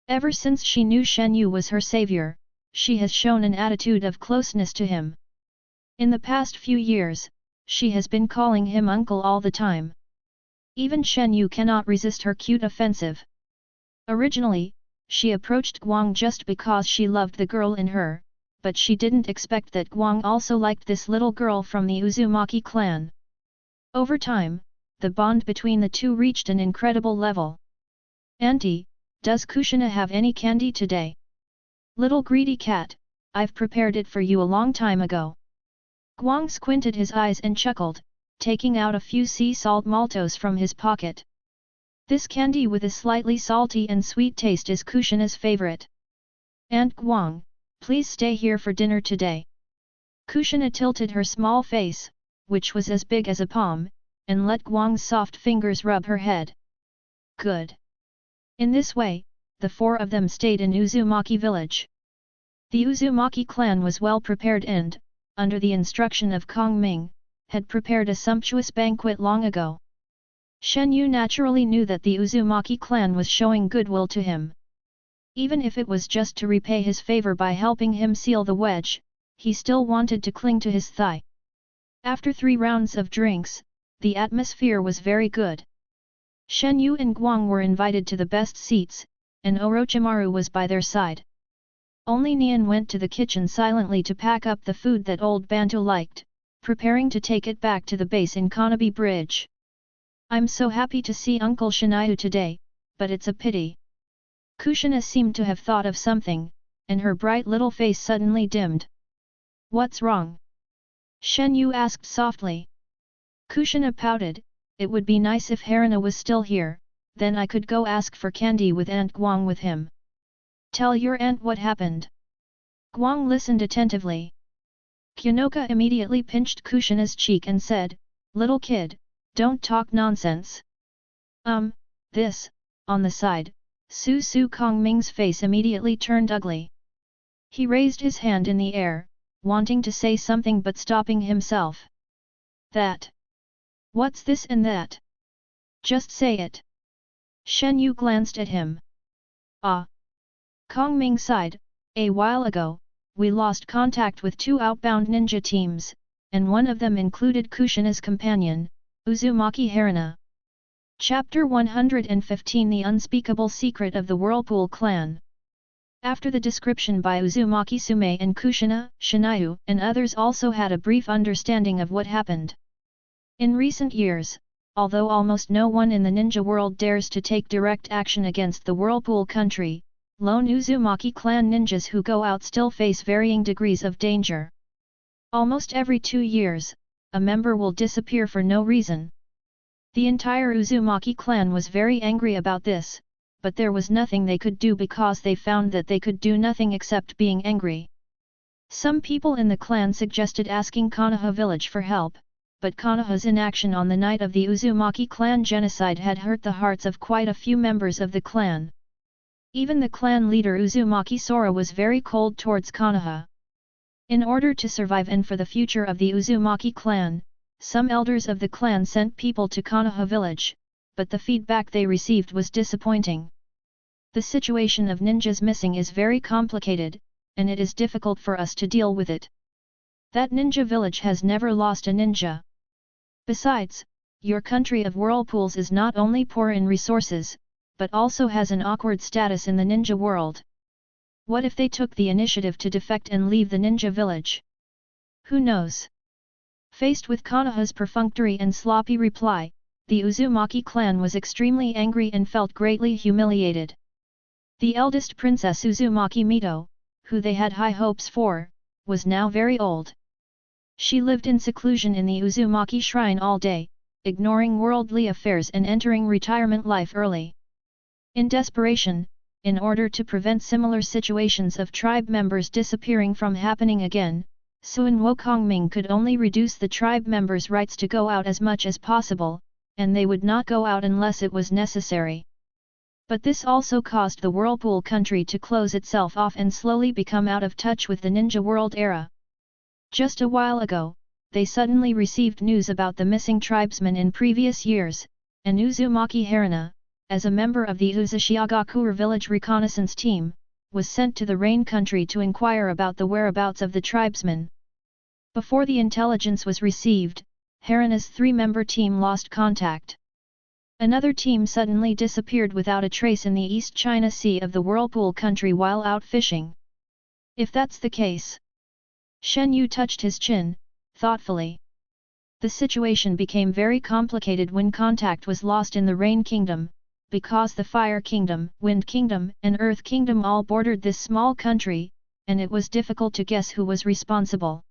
Ever since she knew Shenyu was her savior, she has shown an attitude of closeness to him. In the past few years, she has been calling him uncle all the time. Even Shenyu cannot resist her cute offensive. Originally, she approached Guang just because she loved the girl in her, but she didn't expect that Guang also liked this little girl from the Uzumaki clan. Over time, the bond between the two reached an incredible level. "Auntie, does Kushina have any candy today?" "Little greedy cat, I've prepared it for you a long time ago." Guang squinted his eyes and chuckled, taking out a few sea salt maltos from his pocket. This candy with a slightly salty and sweet taste is Kushina's favorite. "Aunt Guang, please stay here for dinner today." Kushina tilted her small face, which was as big as a palm, and let Guang's soft fingers rub her head. Good. In this way, the four of them stayed in Uzumaki village. The Uzumaki clan was well prepared and, under the instruction of Kong Ming, had prepared a sumptuous banquet long ago. Shenyu naturally knew that the Uzumaki clan was showing goodwill to him. Even if it was just to repay his favor by helping him seal the wedge, he still wanted to cling to his thigh. After 3 rounds of drinks, the atmosphere was very good. Shenyu and Guang were invited to the best seats, and Orochimaru was by their side. Only Nian went to the kitchen silently to pack up the food that old Bantu liked, preparing to take it back to the base in Konoha Bridge. "I'm so happy to see Uncle Shenyu today, but it's a pity." Kushina seemed to have thought of something, and her bright little face suddenly dimmed. "What's wrong?" Shenyu asked softly. Kushina pouted, "It would be nice if Haruna was still here, then I could go ask for candy with Aunt Guang with him." "Tell your aunt what happened." Guang listened attentively. Kunoka immediately pinched Kushina's cheek and said, "Little kid, don't talk nonsense." This," on the side, Su Kong Ming's face immediately turned ugly. He raised his hand in the air, wanting to say something but stopping himself. "That? What's this and that? Just say it." Shenyu glanced at him. "Ah." Kong Ming sighed, "A while ago, we lost contact with 2 outbound ninja teams, and one of them included Kushina's companion, Uzumaki Haruna." Chapter 115 The Unspeakable Secret of the Whirlpool Clan. After the description by Uzumaki Sume and Kushina, Shenyu and others also had a brief understanding of what happened. In recent years, although almost no one in the ninja world dares to take direct action against the Whirlpool country, lone Uzumaki clan ninjas who go out still face varying degrees of danger. Almost every 2 years, a member will disappear for no reason. The entire Uzumaki clan was very angry about this, but there was nothing they could do because they found that they could do nothing except being angry. Some people in the clan suggested asking Konoha village for help, but Konoha's inaction on the night of the Uzumaki clan genocide had hurt the hearts of quite a few members of the clan. Even the clan leader Uzumaki Sora was very cold towards Konoha. In order to survive and for the future of the Uzumaki clan, some elders of the clan sent people to Konoha village, but the feedback they received was disappointing. The situation of ninjas missing is very complicated, and it is difficult for us to deal with it. That ninja village has never lost a ninja. Besides, your country of whirlpools is not only poor in resources, but also has an awkward status in the ninja world. What if they took the initiative to defect and leave the ninja village? Who knows? Faced with Konoha's perfunctory and sloppy reply, the Uzumaki clan was extremely angry and felt greatly humiliated. The eldest princess Uzumaki Mito, who they had high hopes for, was now very old. She lived in seclusion in the Uzumaki shrine all day, ignoring worldly affairs and entering retirement life early. In desperation, in order to prevent similar situations of tribe members disappearing from happening again, Sun Wukongming could only reduce the tribe members' rights to go out as much as possible, and they would not go out unless it was necessary. But this also caused the Whirlpool country to close itself off and slowly become out of touch with the ninja world era. Just a while ago, they suddenly received news about the missing tribesmen in previous years, and Uzumaki Haruna, as a member of the Uzushiagakure village reconnaissance team, was sent to the Rain country to inquire about the whereabouts of the tribesmen. Before the intelligence was received, Haruna's three-member team lost contact. Another team suddenly disappeared without a trace in the East China Sea of the Whirlpool country while out fishing. If that's the case... Shenyu touched his chin, thoughtfully. The situation became very complicated when contact was lost in the Rain Kingdom, because the Fire Kingdom, Wind Kingdom and Earth Kingdom all bordered this small country, and it was difficult to guess who was responsible.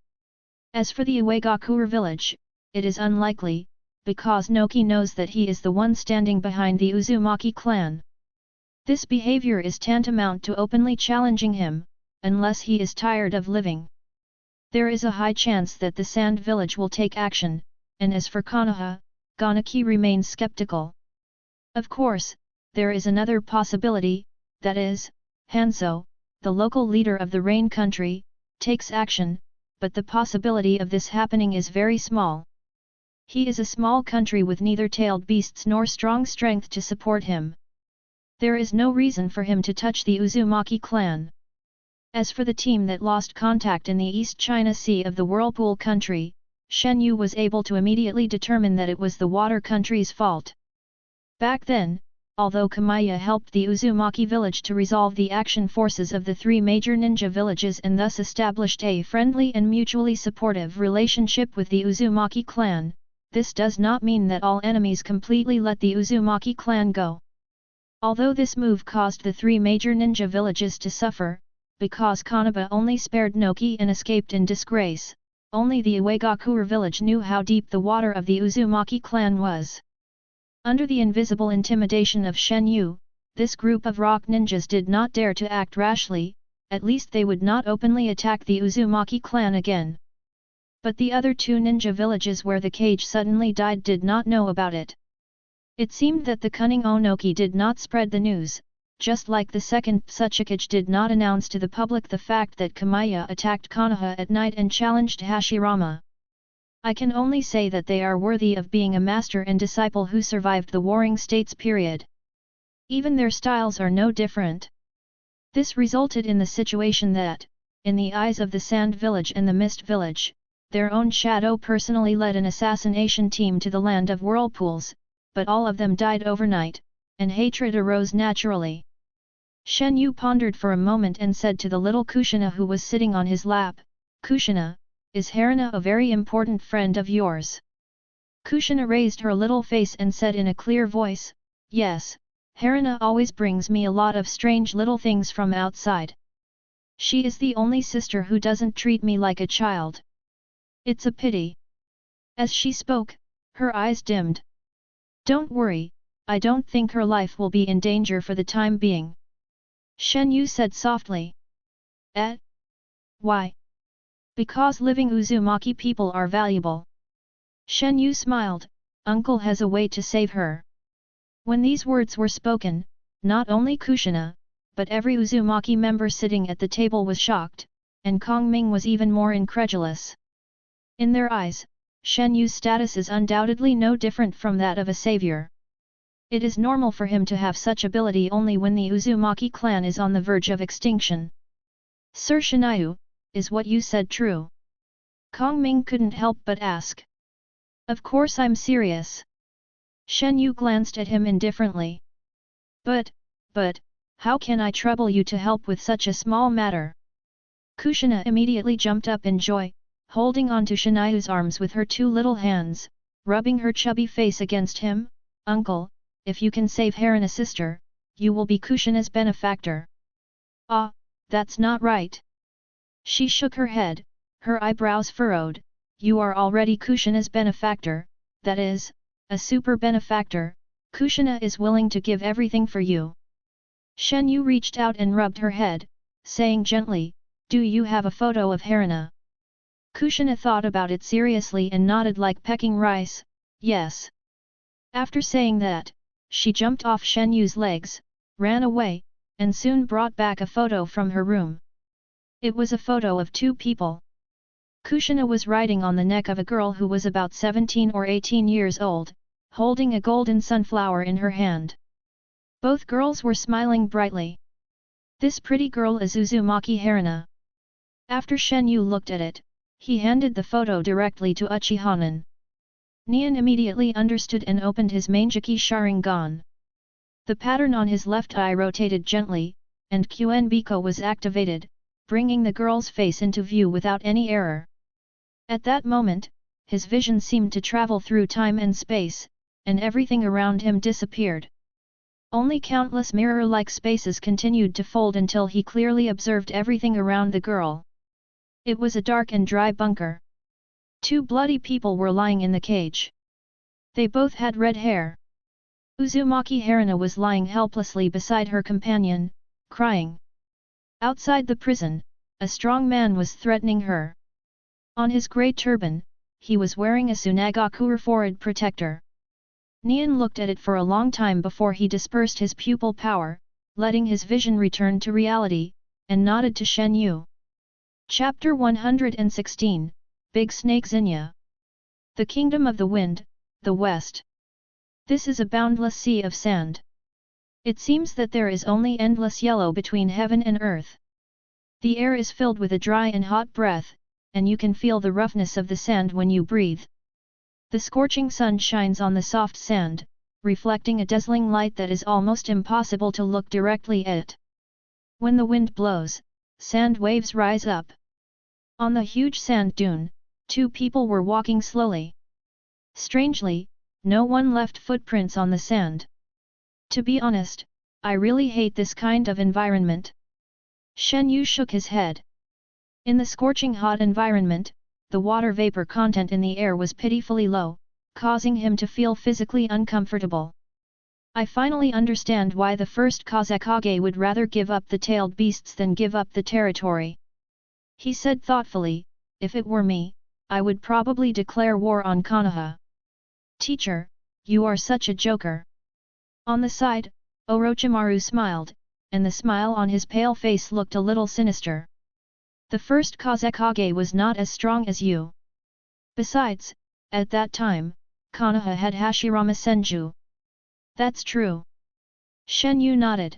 As for the Uegakure village, it is unlikely, because Noki knows that he is the one standing behind the Uzumaki clan. This behavior is tantamount to openly challenging him, unless he is tired of living. There is a high chance that the Sand Village will take action, and as for Konoha, Ganaki remains skeptical. Of course, there is another possibility, that is, Hanzo, the local leader of the Rain country, takes action, but the possibility of this happening is very small. He is a small country with neither tailed beasts nor strong strength to support him. There is no reason for him to touch the Uzumaki clan. As for the team that lost contact in the East China Sea of the Whirlpool country, Shenyu was able to immediately determine that it was the water country's fault. Back then, although Kamiya helped the Uzumaki village to resolve the action forces of the three major ninja villages and thus established a friendly and mutually supportive relationship with the Uzumaki clan, this does not mean that all enemies completely let the Uzumaki clan go. Although this move caused the three major ninja villages to suffer, because Konoha only spared Noki and escaped in disgrace, only the Uegakure village knew how deep the water of the Uzumaki clan was. Under the invisible intimidation of Shenyu, this group of rock ninjas did not dare to act rashly, at least they would not openly attack the Uzumaki clan again. But the other two ninja villages where the cage suddenly died did not know about it. It seemed that the cunning Onoki did not spread the news, just like the second Tsuchikage did not announce to the public the fact that Kamiya attacked Konoha at night and challenged Hashirama. I can only say that they are worthy of being a master and disciple who survived the Warring States period. Even their styles are no different. This resulted in the situation that, in the eyes of the Sand Village and the Mist Village, their own shadow personally led an assassination team to the land of whirlpools, but all of them died overnight, and hatred arose naturally. Shenyu pondered for a moment and said to the little Kushina who was sitting on his lap, "Kushina, is Haruna a very important friend of yours?" Kushina raised her little face and said in a clear voice, "Yes, Haruna always brings me a lot of strange little things from outside. She is the only sister who doesn't treat me like a child. It's a pity." As she spoke, her eyes dimmed. "Don't worry, I don't think her life will be in danger for the time being," Shenyu said softly. "Eh? Why?" "Because living Uzumaki people are valuable." Shenyu smiled, "Uncle has a way to save her." When these words were spoken, not only Kushina, but every Uzumaki member sitting at the table was shocked, and Kongming was even more incredulous. In their eyes, Shenyu's status is undoubtedly no different from that of a savior. It is normal for him to have such ability only when the Uzumaki clan is on the verge of extinction. "Sir Shenyu, is what you said true?" Kongming couldn't help but ask. "Of course I'm serious." Shenyu glanced at him indifferently. But, how can I trouble you to help with such a small matter?" Kushina immediately jumped up in joy, holding on to Shenyu's arms with her two little hands, rubbing her chubby face against him. "Uncle, if you can save Haruna's sister, you will be Kushina's benefactor." "Ah, that's not right." She shook her head, her eyebrows furrowed. "You are already Kushina's benefactor, that is, a super benefactor. Kushina is willing to give everything for you." Shenyu reached out and rubbed her head, saying gently, "Do you have a photo of Haruna?" Kushina thought about it seriously and nodded like pecking rice, "Yes." After saying that, she jumped off Shenyu's legs, ran away, and soon brought back a photo from her room. It was a photo of two people. Kushina was riding on the neck of a girl who was about 17 or 18 years old, holding a golden sunflower in her hand. Both girls were smiling brightly. This pretty girl is Uzumaki Haruna. After Shenyu looked at it, he handed the photo directly to Uchiha. Nian immediately understood and opened his Mangekyō Sharingan. The pattern on his left eye rotated gently, and Qnbiko was activated, bringing the girl's face into view without any error. At that moment, his vision seemed to travel through time and space, and everything around him disappeared. Only countless mirror-like spaces continued to fold until he clearly observed everything around the girl. It was a dark and dry bunker. 2 bloody people were lying in the cage. They both had red hair. Uzumaki Haruna was lying helplessly beside her companion, crying. Outside the prison, a strong man was threatening her. On his grey turban, he was wearing a Tsunagaku forehead protector. Nian looked at it for a long time before he dispersed his pupil power, letting his vision return to reality, and nodded to Shenyu. Chapter 116, Big Snake Zinja. The Kingdom of the Wind, the West. This is a boundless sea of sand. It seems that there is only endless yellow between heaven and earth. The air is filled with a dry and hot breath, and you can feel the roughness of the sand when you breathe. The scorching sun shines on the soft sand, reflecting a dazzling light that is almost impossible to look directly at. When the wind blows, sand waves rise up. On the huge sand dune, 2 people were walking slowly. Strangely, no one left footprints on the sand. To be honest, I really hate this kind of environment. Shenyu shook his head. In the scorching hot environment, the water vapor content in the air was pitifully low, causing him to feel physically uncomfortable. I finally understand why the first Kazekage would rather give up the tailed beasts than give up the territory. He said thoughtfully, if it were me, I would probably declare war on Konoha. Teacher, you are such a joker. On the side, Orochimaru smiled, and the smile on his pale face looked a little sinister. The first Kazekage was not as strong as you. Besides, at that time, Konoha had Hashirama Senju. That's true. Shenyu nodded.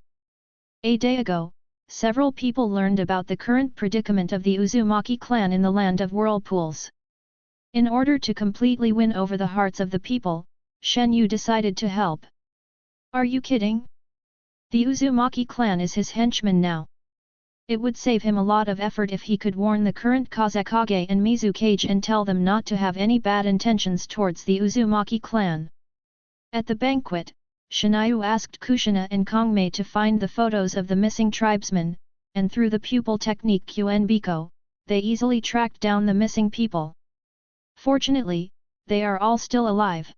A day ago, several people learned about the current predicament of the Uzumaki clan in the land of whirlpools. In order to completely win over the hearts of the people, Shenyu decided to help. Are you kidding? The Uzumaki clan is his henchman now. It would save him a lot of effort if he could warn the current Kazekage and Mizukage and tell them not to have any bad intentions towards the Uzumaki clan. At the banquet, Shinyu asked Kushina and Kongmei to find the photos of the missing tribesmen, and through the pupil technique Qnbiko, they easily tracked down the missing people. Fortunately, they are all still alive.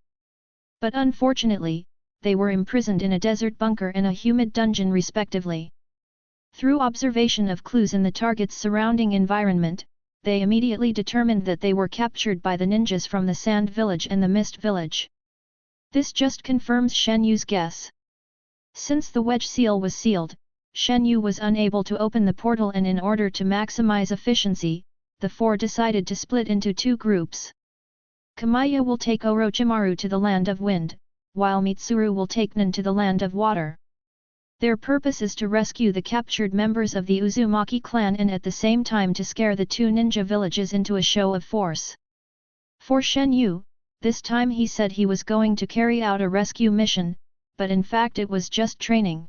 But unfortunately, they were imprisoned in a desert bunker and a humid dungeon respectively. Through observation of clues in the target's surrounding environment, they immediately determined that they were captured by the ninjas from the Sand Village and the Mist Village. This just confirms Shenyu's guess. Since the wedge seal was sealed, Shenyu was unable to open the portal, and in order to maximize efficiency, the 4 decided to split into 2 groups. Kamiya will take Orochimaru to the Land of Wind, while Mitsuru will take Nen to the Land of Water. Their purpose is to rescue the captured members of the Uzumaki clan and at the same time to scare the 2 ninja villages into a show of force. For Shenyu, this time he said he was going to carry out a rescue mission, but in fact it was just training.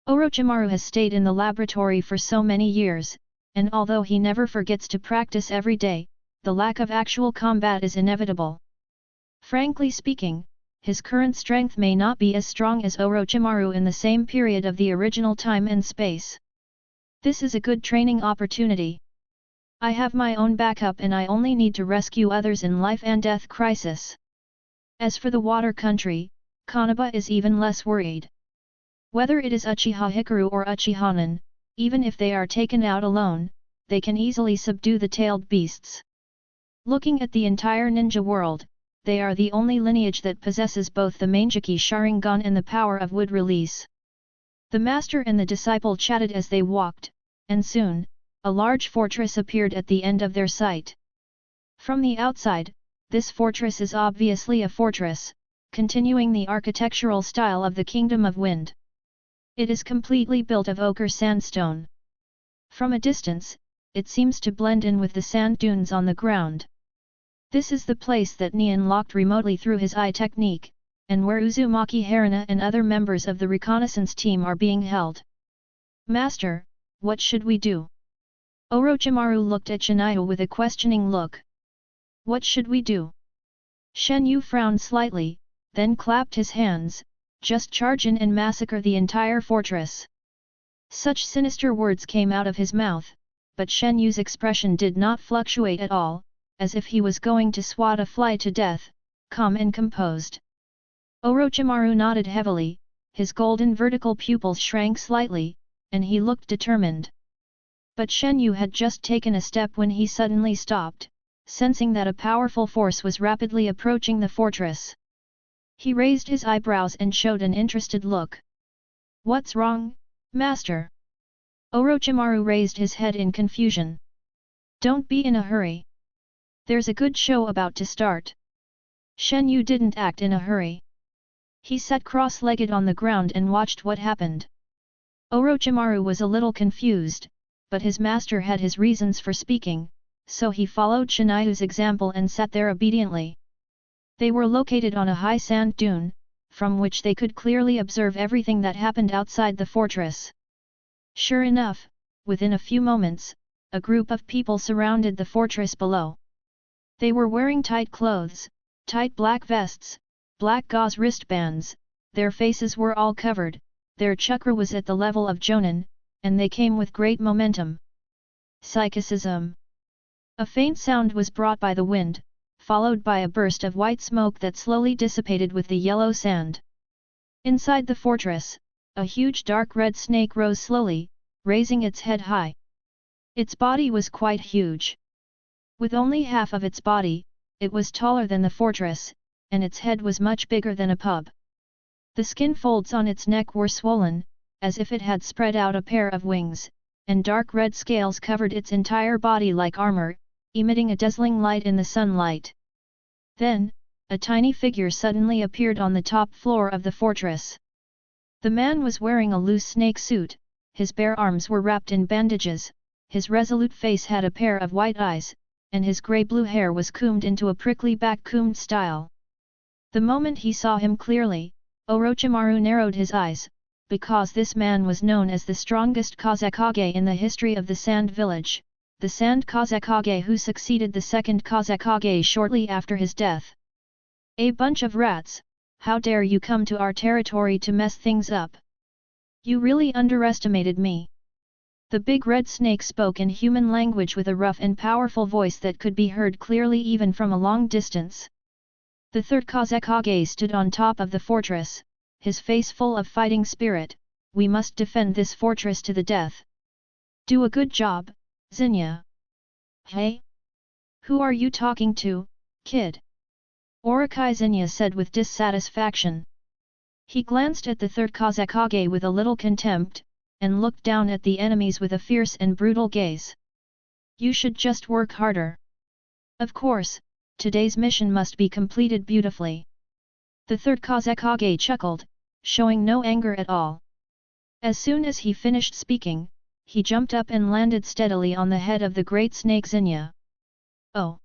Orochimaru has stayed in the laboratory for so many years, and although he never forgets to practice every day, the lack of actual combat is inevitable. Frankly speaking, his current strength may not be as strong as Orochimaru in the same period of the original time and space. This is a good training opportunity. I have my own backup and I only need to rescue others in life and death crisis. As for the water country, Konoha is even less worried. Whether it is Uchiha Hikari or Uchiha Nen, even if they are taken out alone, they can easily subdue the tailed beasts. Looking at the entire ninja world, they are the only lineage that possesses both the Mangekyō Sharingan and the power of wood release. The master and the disciple chatted as they walked, and soon, a large fortress appeared at the end of their sight. From the outside, this fortress is obviously a fortress, continuing the architectural style of the Kingdom of Wind. It is completely built of ochre sandstone. From a distance, it seems to blend in with the sand dunes on the ground. This is the place that Neon locked remotely through his eye technique, and where Uzumaki Haruna and other members of the reconnaissance team are being held. Master, what should we do? Orochimaru looked at Shenyu with a questioning look. What should we do? Shenyu frowned slightly, then clapped his hands. Just charge in and massacre the entire fortress. Such sinister words came out of his mouth, but Shenyu's expression did not fluctuate at all, as if he was going to swat a fly to death, calm and composed. Orochimaru nodded heavily, his golden vertical pupils shrank slightly, and he looked determined. But Shenyu had just taken a step when he suddenly stopped, sensing that a powerful force was rapidly approaching the fortress. He raised his eyebrows and showed an interested look. What's wrong, Master? Orochimaru raised his head in confusion. Don't be in a hurry. There's a good show about to start. Shenyu didn't act in a hurry. He sat cross-legged on the ground and watched what happened. Orochimaru was a little confused, but his master had his reasons for speaking, so he followed Shenyu's example and sat there obediently. They were located on a high sand dune, from which they could clearly observe everything that happened outside the fortress. Sure enough, within a few moments, a group of people surrounded the fortress below. They were wearing tight clothes, tight black vests, black gauze wristbands, their faces were all covered, their chakra was at the level of Jonin, and they came with great momentum. Psychicism. A faint sound was brought by the wind, followed by a burst of white smoke that slowly dissipated with the yellow sand. Inside the fortress, a huge dark red snake rose slowly, raising its head high. Its body was quite huge. With only half of its body, it was taller than the fortress, and its head was much bigger than a pub. The skin folds on its neck were swollen, as if it had spread out a pair of wings, and dark red scales covered its entire body like armor, emitting a dazzling light in the sunlight. Then, a tiny figure suddenly appeared on the top floor of the fortress. The man was wearing a loose snake suit, his bare arms were wrapped in bandages, his resolute face had a pair of white eyes, and his grey-blue hair was combed into a prickly back-combed style. The moment he saw him clearly, Orochimaru narrowed his eyes, because this man was known as the strongest Kazekage in the history of the Sand Village, the Sand Kazekage who succeeded the second Kazekage shortly after his death. A bunch of rats, how dare you come to our territory to mess things up? You really underestimated me. The big red snake spoke in human language with a rough and powerful voice that could be heard clearly even from a long distance. The third Kazekage stood on top of the fortress, his face full of fighting spirit. We must defend this fortress to the death. Do a good job, Zinnia. Hey? Who are you talking to, kid? Orokai Zinnia said with dissatisfaction. He glanced at the third Kazekage with a little contempt, and looked down at the enemies with a fierce and brutal gaze. You should just work harder. Of course, today's mission must be completed beautifully. The third Kazekage chuckled, showing no anger at all. As soon as he finished speaking, he jumped up and landed steadily on the head of the great snake Zinnia. Oh!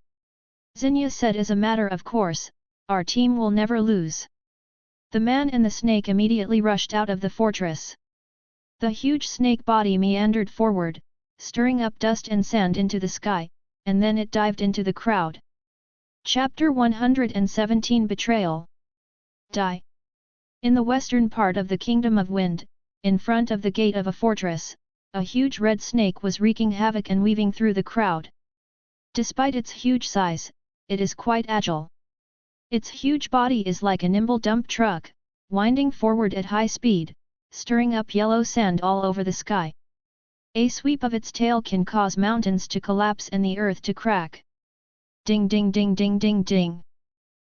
Zinnia said as a matter of course, our team will never lose. The man and the snake immediately rushed out of the fortress. The huge snake body meandered forward, stirring up dust and sand into the sky, and then it dived into the crowd. Chapter 117 Betrayal. Die. In the western part of the Kingdom of Wind, in front of the gate of a fortress, a huge red snake was wreaking havoc and weaving through the crowd. Despite its huge size, it is quite agile. Its huge body is like a nimble dump truck, winding forward at high speed, stirring up yellow sand all over the sky. A sweep of its tail can cause mountains to collapse and the earth to crack. Ding ding ding ding ding ding.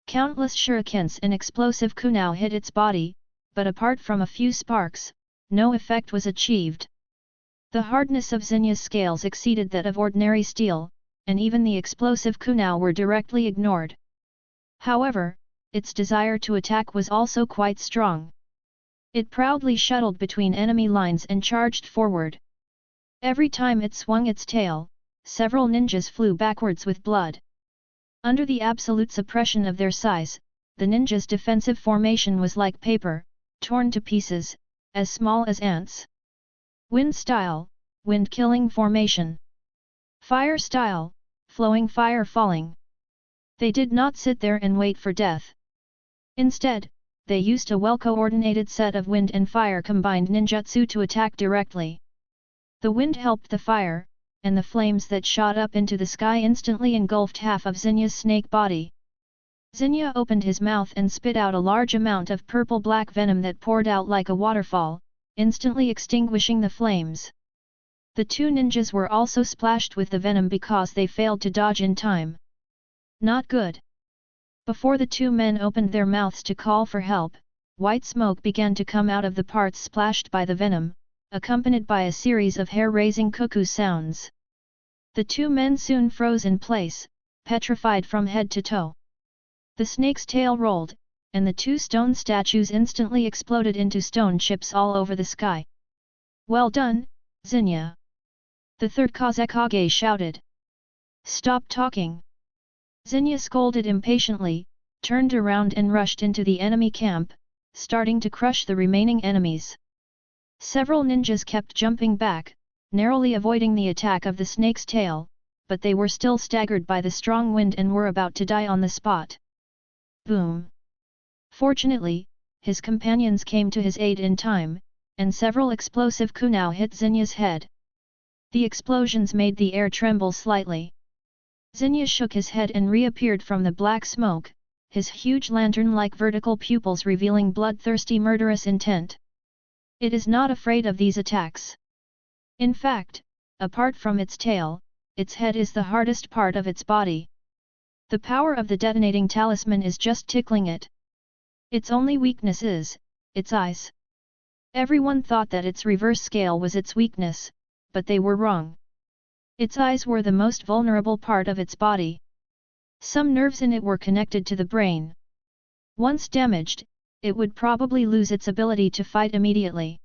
Countless shurikens and explosive kunai hit its body, but apart from a few sparks, no effect was achieved. The hardness of Zinya's scales exceeded that of ordinary steel, and even the explosive kunai were directly ignored. However, its desire to attack was also quite strong. It proudly shuttled between enemy lines and charged forward. Every time it swung its tail, several ninjas flew backwards with blood. Under the absolute suppression of their size, the ninjas' defensive formation was like paper, torn to pieces, as small as ants. Wind style, wind-killing formation. Fire style, flowing fire falling. They did not sit there and wait for death. Instead, they used a well-coordinated set of wind and fire combined ninjutsu to attack directly. The wind helped the fire, and the flames that shot up into the sky instantly engulfed half of Zinya's snake body. Zinya opened his mouth and spit out a large amount of purple-black venom that poured out like a waterfall, instantly extinguishing the flames. The two ninjas were also splashed with the venom because they failed to dodge in time. Not good. Before the two men opened their mouths to call for help, white smoke began to come out of the parts splashed by the venom, accompanied by a series of hair-raising cuckoo sounds. The two men soon froze in place, petrified from head to toe. The snake's tail rolled, and the two stone statues instantly exploded into stone chips all over the sky. "Well done, Zinya!" The third Kazekage shouted. "Stop talking!" Zinya scolded impatiently, turned around and rushed into the enemy camp, starting to crush the remaining enemies. Several ninjas kept jumping back, narrowly avoiding the attack of the snake's tail, but they were still staggered by the strong wind and were about to die on the spot. Boom! Fortunately, his companions came to his aid in time, and several explosive kunai hit Zinya's head. The explosions made the air tremble slightly. Zinya shook his head and reappeared from the black smoke, his huge lantern-like vertical pupils revealing bloodthirsty murderous intent. It is not afraid of these attacks. In fact, apart from its tail, its head is the hardest part of its body. The power of the detonating talisman is just tickling it. Its only weakness is its eyes. Everyone thought that its reverse scale was its weakness, but they were wrong. Its eyes were the most vulnerable part of its body. Some nerves in it were connected to the brain. Once damaged, it would probably lose its ability to fight immediately.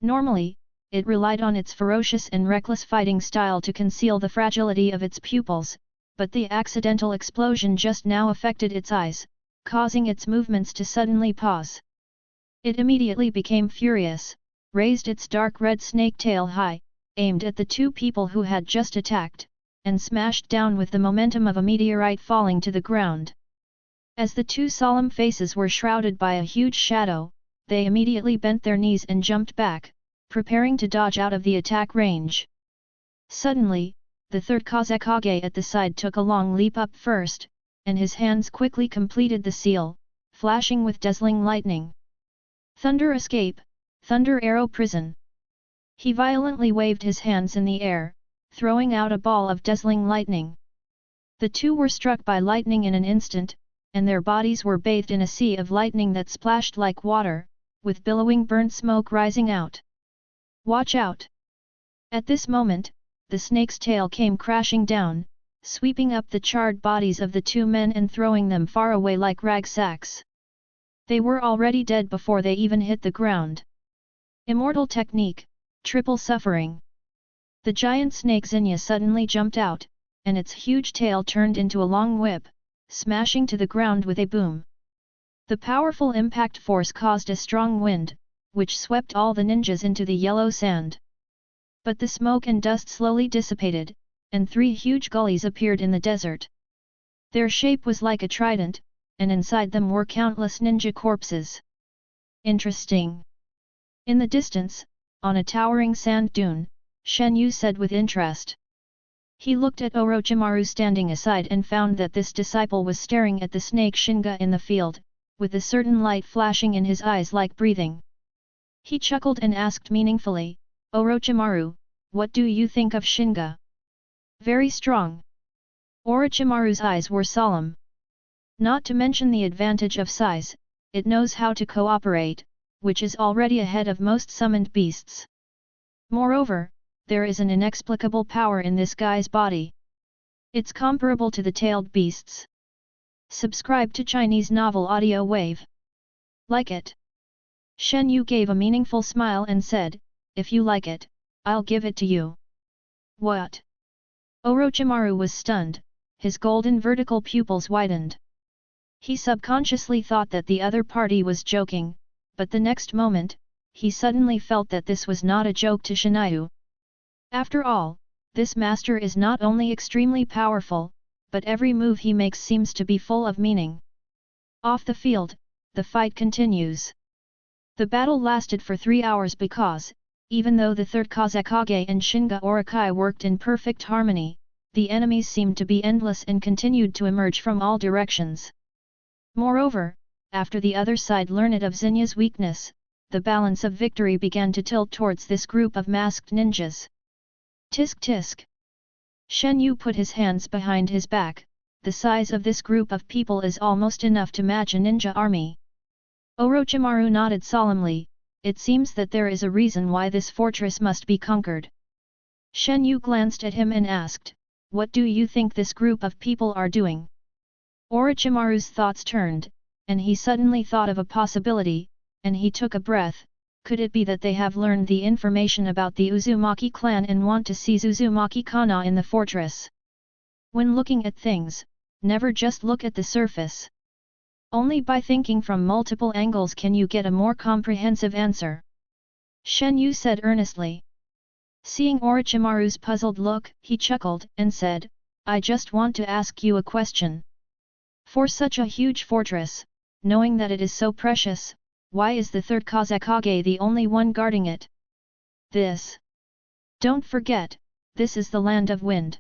Normally, it relied on its ferocious and reckless fighting style to conceal the fragility of its pupils, but the accidental explosion just now affected its eyes, causing its movements to suddenly pause. It immediately became furious, raised its dark red snake tail high, aimed at the two people who had just attacked, and smashed down with the momentum of a meteorite falling to the ground. As the two solemn faces were shrouded by a huge shadow, they immediately bent their knees and jumped back, preparing to dodge out of the attack range. Suddenly, the third Kazekage at the side took a long leap up first, and his hands quickly completed the seal, flashing with dazzling lightning. Thunder escape, thunder arrow prison. He violently waved his hands in the air, throwing out a ball of dazzling lightning. The two were struck by lightning in an instant, and their bodies were bathed in a sea of lightning that splashed like water, with billowing burnt smoke rising out. "Watch out!" At this moment, the snake's tail came crashing down, sweeping up the charred bodies of the two men and throwing them far away like rag sacks. They were already dead before they even hit the ground. Immortal technique, triple suffering. The giant snake Zinya suddenly jumped out, and its huge tail turned into a long whip, smashing to the ground with a boom. The powerful impact force caused a strong wind, which swept all the ninjas into the yellow sand. But the smoke and dust slowly dissipated, and 3 huge gullies appeared in the desert. Their shape was like a trident, and inside them were countless ninja corpses. Interesting. In the distance, on a towering sand dune, Shenyu said with interest. He looked at Orochimaru standing aside and found that this disciple was staring at the snake Shinga in the field, with a certain light flashing in his eyes like breathing. He chuckled and asked meaningfully, "Orochimaru, what do you think of Shinga?" "Very strong." Orochimaru's eyes were solemn. "Not to mention the advantage of size, it knows how to cooperate, which is already ahead of most summoned beasts. Moreover, there is an inexplicable power in this guy's body." It's comparable to the tailed beasts. Subscribe to Chinese Novel Audio Wave. Like it. Shenyu gave a meaningful smile and said, if you like it, I'll give it to you. What? Orochimaru was stunned, his golden vertical pupils widened. He subconsciously thought that the other party was joking, but the next moment, he suddenly felt that this was not a joke to Shenyu. After all, this master is not only extremely powerful, but every move he makes seems to be full of meaning. Off the field, the fight continues. The battle lasted for 3 hours because, even though the third Kazekage and Shinga Orokai worked in perfect harmony, the enemies seemed to be endless and continued to emerge from all directions. Moreover, after the other side learned of Zinya's weakness, the balance of victory began to tilt towards this group of masked ninjas. Tisk tisk. Shenyu put his hands behind his back. The size of this group of people is almost enough to match a ninja army. Orochimaru nodded solemnly. It seems that there is a reason why this fortress must be conquered. Shenyu glanced at him and asked, what do you think this group of people are doing? Orochimaru's thoughts turned, and he suddenly thought of a possibility, and he took a breath. Could it be that they have learned the information about the Uzumaki clan and want to seize Uzumaki Kana in the fortress? When looking at things, never just look at the surface. Only by thinking from multiple angles can you get a more comprehensive answer. Shenyu said earnestly. Seeing Orochimaru's puzzled look, he chuckled and said, I just want to ask you a question. For such a huge fortress, knowing that it is so precious, why is the third Kazekage the only one guarding it? This. Don't forget, this is the land of wind.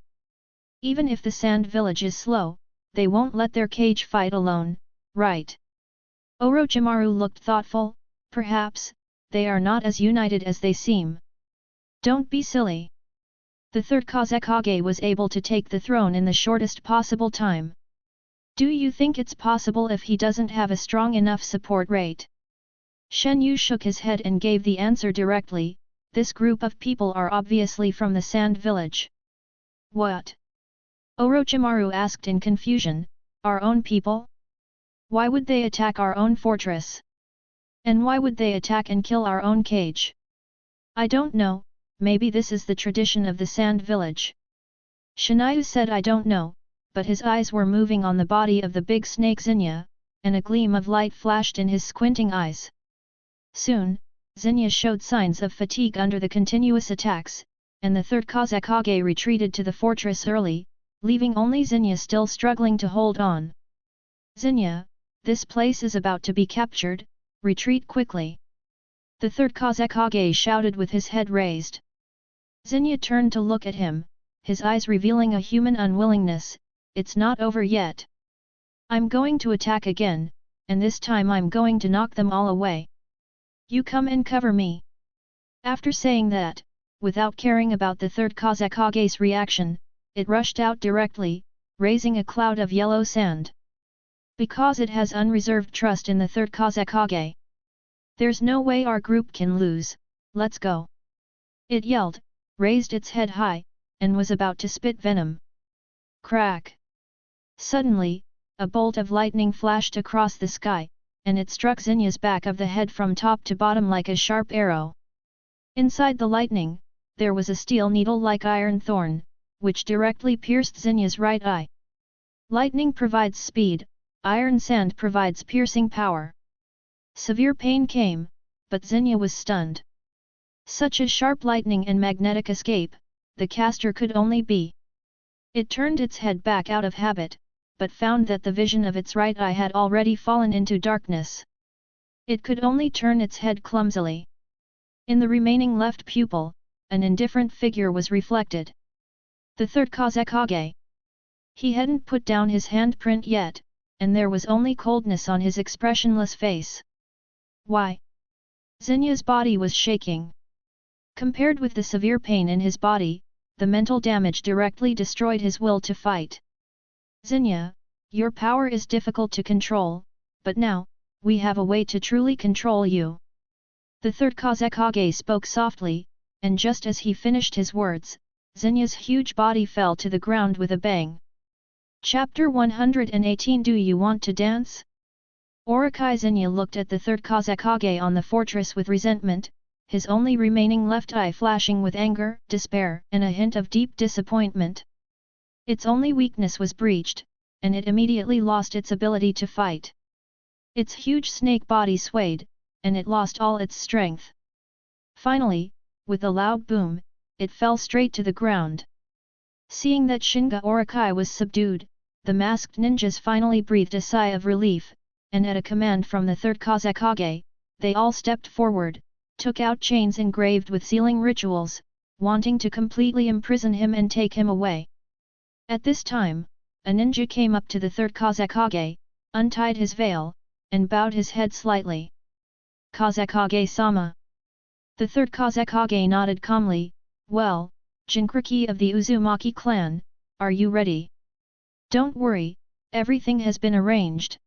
Even if the sand village is slow, they won't let their cage fight alone, right? Orochimaru looked thoughtful. Perhaps, they are not as united as they seem. Don't be silly. The third Kazekage was able to take the throne in the shortest possible time. Do you think it's possible if he doesn't have a strong enough support rate? Shenyu shook his head and gave the answer directly. This group of people are obviously from the Sand Village. What? Orochimaru asked in confusion. Our own people? Why would they attack our own fortress? And why would they attack and kill our own cage? I don't know, maybe this is the tradition of the Sand Village. Shenyu said I don't know, but his eyes were moving on the body of the big snake Zinya, and a gleam of light flashed in his squinting eyes. Soon, Zinya showed signs of fatigue under the continuous attacks, and the third Kazekage retreated to the fortress early, leaving only Zinya still struggling to hold on. Zinya, this place is about to be captured, retreat quickly. The third Kazekage shouted with his head raised. Zinya turned to look at him, his eyes revealing a human unwillingness. It's not over yet. I'm going to attack again, and this time I'm going to knock them all away. You come and cover me. After saying that, without caring about the third Kazekage's reaction, it rushed out directly, raising a cloud of yellow sand. Because it has unreserved trust in the third Kazekage. There's no way our group can lose, let's go. It yelled, raised its head high, and was about to spit venom. Crack! Suddenly, a bolt of lightning flashed across the sky, and it struck Zinya's back of the head from top to bottom like a sharp arrow. Inside the lightning, there was a steel needle like iron thorn, which directly pierced Zinya's right eye. Lightning provides speed, iron sand provides piercing power. Severe pain came, but Zinya was stunned. Such a sharp lightning and magnetic escape, the caster could only be. It turned its head back out of habit, but found that the vision of its right eye had already fallen into darkness. It could only turn its head clumsily. In the remaining left pupil, an indifferent figure was reflected. The third Kazekage. He hadn't put down his handprint yet, and there was only coldness on his expressionless face. Why? Zinya's body was shaking. Compared with the severe pain in his body, the mental damage directly destroyed his will to fight. Zinya, your power is difficult to control, but now, we have a way to truly control you. The third Kazekage spoke softly, and just as he finished his words, Zenya's huge body fell to the ground with a bang. Chapter 118 Do you want to dance? Uchiha Zenya looked at the third Kazekage on the fortress with resentment, his only remaining left eye flashing with anger, despair, and a hint of deep disappointment. Its only weakness was breached, and it immediately lost its ability to fight. Its huge snake body swayed, and it lost all its strength. Finally, with a loud boom, it fell straight to the ground. Seeing that Shinga Uchiha was subdued, the masked ninjas finally breathed a sigh of relief, and at a command from the third Kazekage, they all stepped forward, took out chains engraved with sealing rituals, wanting to completely imprison him and take him away. At this time, a ninja came up to the third Kazekage, untied his veil, and bowed his head slightly. Kazekage-sama. The third Kazekage nodded calmly. Well, Jinchuriki of the Uzumaki clan, are you ready? Don't worry, everything has been arranged.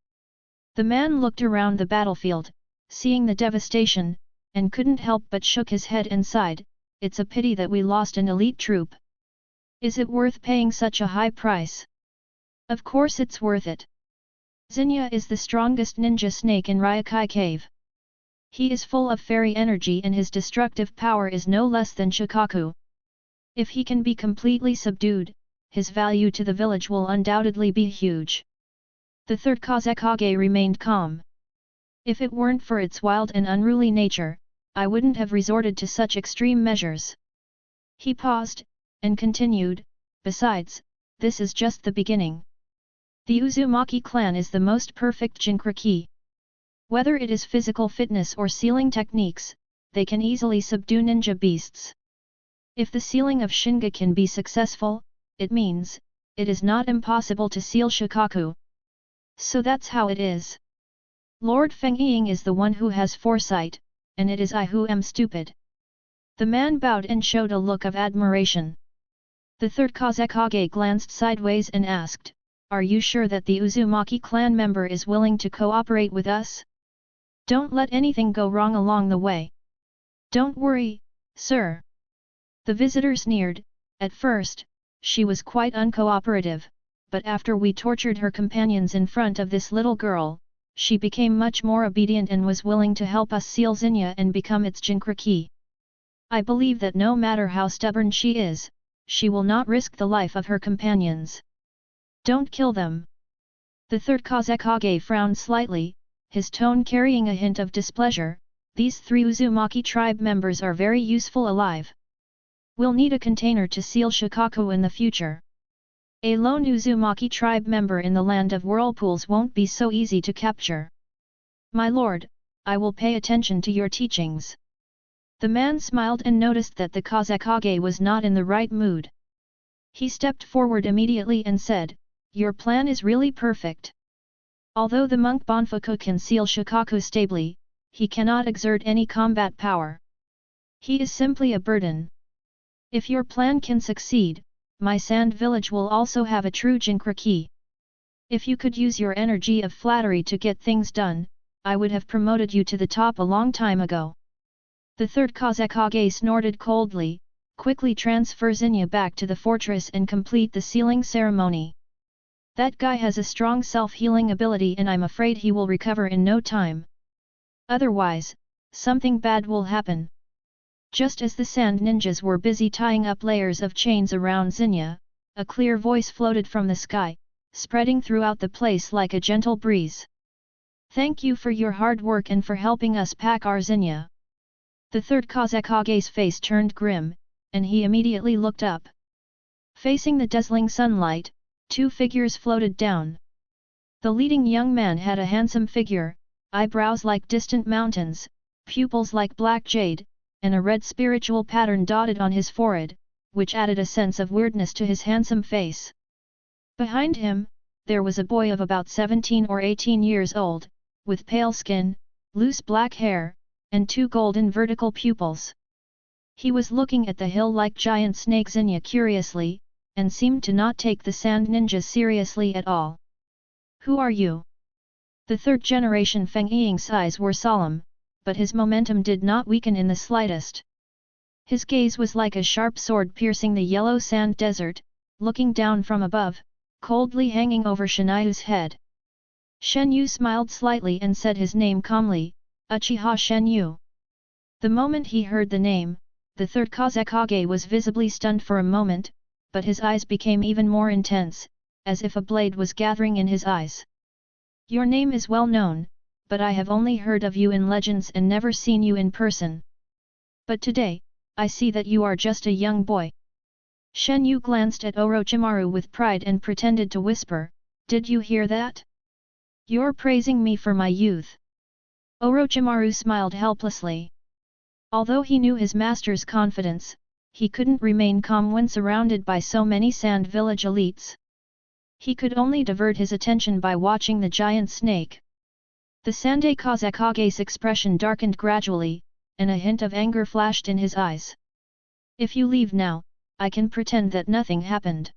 The man looked around the battlefield, seeing the devastation, and couldn't help but shook his head and sighed, it's a pity that we lost an elite troop. Is it worth paying such a high price? Of course it's worth it. Zenya is the strongest ninja snake in Ryokai Cave. He is full of fairy energy and his destructive power is no less than Shikaku. If he can be completely subdued, his value to the village will undoubtedly be huge. The third Kazekage remained calm. If it weren't for its wild and unruly nature, I wouldn't have resorted to such extreme measures. He paused, and continued, besides, this is just the beginning. The Uzumaki clan is the most perfect Jinchuriki. Whether it is physical fitness or sealing techniques, they can easily subdue ninja beasts. If the sealing of Shinga can be successful, it means, it is not impossible to seal Shikaku. So that's how it is. Lord Feng Ying is the one who has foresight, and it is I who am stupid. The man bowed and showed a look of admiration. The third Kazekage glanced sideways and asked, are you sure that the Uzumaki clan member is willing to cooperate with us? Don't let anything go wrong along the way. Don't worry, sir. The visitor sneered. At first, she was quite uncooperative, but after we tortured her companions in front of this little girl, she became much more obedient and was willing to help us seal Zenya and become its Jinchuriki. I believe that no matter how stubborn she is, she will not risk the life of her companions. Don't kill them. The third Kazekage frowned slightly, his tone carrying a hint of displeasure. These three Uzumaki tribe members are very useful alive. We'll need a container to seal Shikaku in the future. A lone Uzumaki tribe member in the land of whirlpools won't be so easy to capture. My lord, I will pay attention to your teachings. The man smiled and noticed that the Kazekage was not in the right mood. He stepped forward immediately and said, your plan is really perfect. Although the monk Bonfuku can seal Shikaku stably, he cannot exert any combat power. He is simply a burden. If your plan can succeed, my sand village will also have a true Jinchuriki. If you could use your energy of flattery to get things done, I would have promoted you to the top a long time ago. The third Kazekage snorted coldly, quickly transfer Zenya back to the fortress and complete the sealing ceremony. That guy has a strong self-healing ability and I'm afraid he will recover in no time. Otherwise, something bad will happen. Just as the sand ninjas were busy tying up layers of chains around Zenya, a clear voice floated from the sky, spreading throughout the place like a gentle breeze. Thank you for your hard work and for helping us pack our Zenya. The third Kazekage's face turned grim, and he immediately looked up. Facing the dazzling sunlight, two figures floated down. The leading young man had a handsome figure, eyebrows like distant mountains, pupils like black jade, and a red spiritual pattern dotted on his forehead, which added a sense of weirdness to his handsome face. Behind him, there was a boy of about 17 or 18 years old, with pale skin, loose black hair, and two golden vertical pupils. He was looking at the hill-like giant snake Zenya curiously, and seemed to not take the sand ninja seriously at all. Who are you? The third-generation Feng Ying's eyes were solemn, but his momentum did not weaken in the slightest. His gaze was like a sharp sword piercing the yellow sand desert, looking down from above, coldly hanging over Shenyu's head. Shenyu smiled slightly and said his name calmly, Uchiha Shenyu. The moment he heard the name, the third Kazekage was visibly stunned for a moment, but his eyes became even more intense, as if a blade was gathering in his eyes. Your name is well known, but I have only heard of you in legends and never seen you in person. But today, I see that you are just a young boy. Shenyu glanced at Orochimaru with pride and pretended to whisper, did you hear that? You're praising me for my youth. Orochimaru smiled helplessly. Although he knew his master's confidence, he couldn't remain calm when surrounded by so many Sand Village elites. He could only divert his attention by watching the giant snake. The Sandai Kazekage's expression darkened gradually, and a hint of anger flashed in his eyes. If you leave now, I can pretend that nothing happened.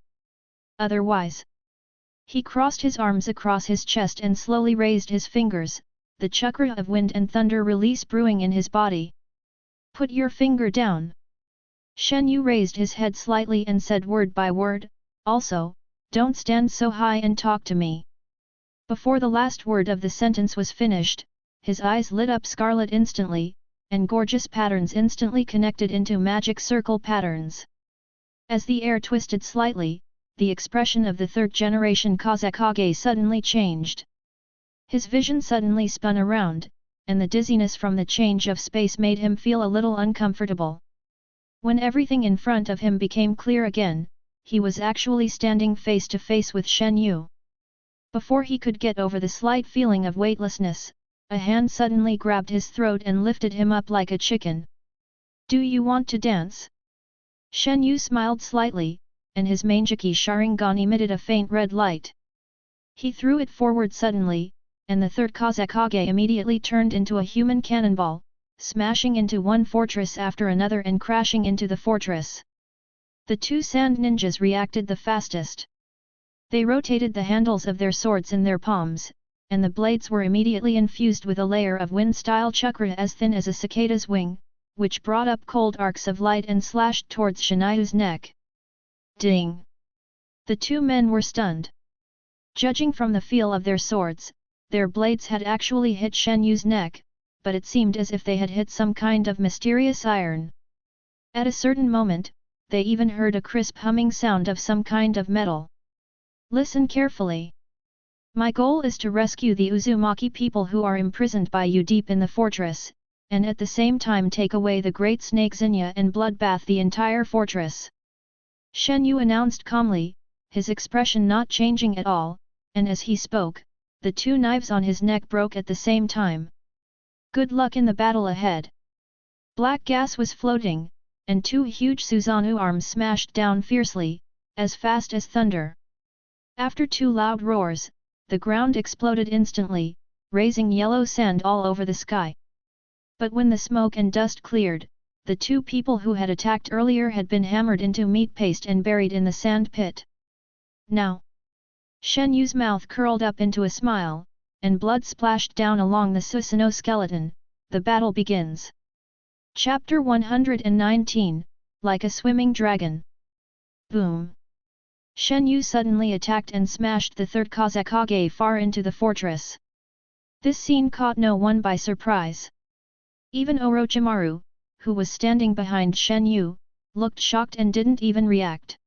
Otherwise. He crossed his arms across his chest and slowly raised his fingers, the chakra of wind and thunder release brewing in his body. Put your finger down. Shenyu raised his head slightly and said word by word, also, don't stand so high and talk to me. Before the last word of the sentence was finished, his eyes lit up scarlet instantly, and gorgeous patterns instantly connected into magic circle patterns. As the air twisted slightly, the expression of the third-generation Kazekage suddenly changed. His vision suddenly spun around, and the dizziness from the change of space made him feel a little uncomfortable. When everything in front of him became clear again, he was actually standing face to face with Shenyu. Before he could get over the slight feeling of weightlessness, a hand suddenly grabbed his throat and lifted him up like a chicken. Do you want to dance? Shenyu smiled slightly, and his Mangekyō Sharingan emitted a faint red light. He threw it forward suddenly, and the third Kazekage immediately turned into a human cannonball, smashing into one fortress after another and crashing into the fortress. The two sand ninjas reacted the fastest. They rotated the handles of their swords in their palms, and the blades were immediately infused with a layer of wind-style chakra as thin as a cicada's wing, which brought up cold arcs of light and slashed towards Shenyu's neck. Ding! The two men were stunned. Judging from the feel of their swords, their blades had actually hit Shenyu's neck, but it seemed as if they had hit some kind of mysterious iron. At a certain moment, they even heard a crisp humming sound of some kind of metal. Listen carefully. My goal is to rescue the Uzumaki people who are imprisoned by you deep in the fortress, and at the same time take away the Great Snake Zinja and bloodbath the entire fortress. Shenyu announced calmly, his expression not changing at all, and as he spoke, the two knives on his neck broke at the same time. Good luck in the battle ahead. Black gas was floating, and two huge Susanoo arms smashed down fiercely, as fast as thunder. After two loud roars, the ground exploded instantly, raising yellow sand all over the sky. But when the smoke and dust cleared, the two people who had attacked earlier had been hammered into meat paste and buried in the sand pit. Now, Shenyu's mouth curled up into a smile, and blood splashed down along the Susanoo skeleton. The battle begins. Chapter 119, Like a Swimming Dragon. Boom! Shenyu suddenly attacked and smashed the third Kazekage far into the fortress. This scene caught no one by surprise. Even Orochimaru, who was standing behind Shenyu, looked shocked and didn't even react.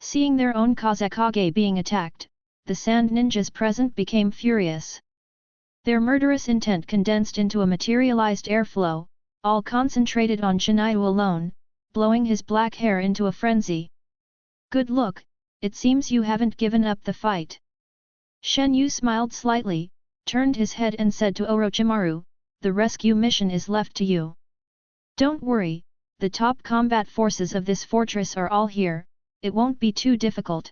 Seeing their own Kazekage being attacked, the sand ninjas present became furious. Their murderous intent condensed into a materialized airflow, all concentrated on Shenyu alone, blowing his black hair into a frenzy. Good look, it seems you haven't given up the fight. Shenyu smiled slightly, turned his head and said to Orochimaru, the rescue mission is left to you. Don't worry, the top combat forces of this fortress are all here, it won't be too difficult.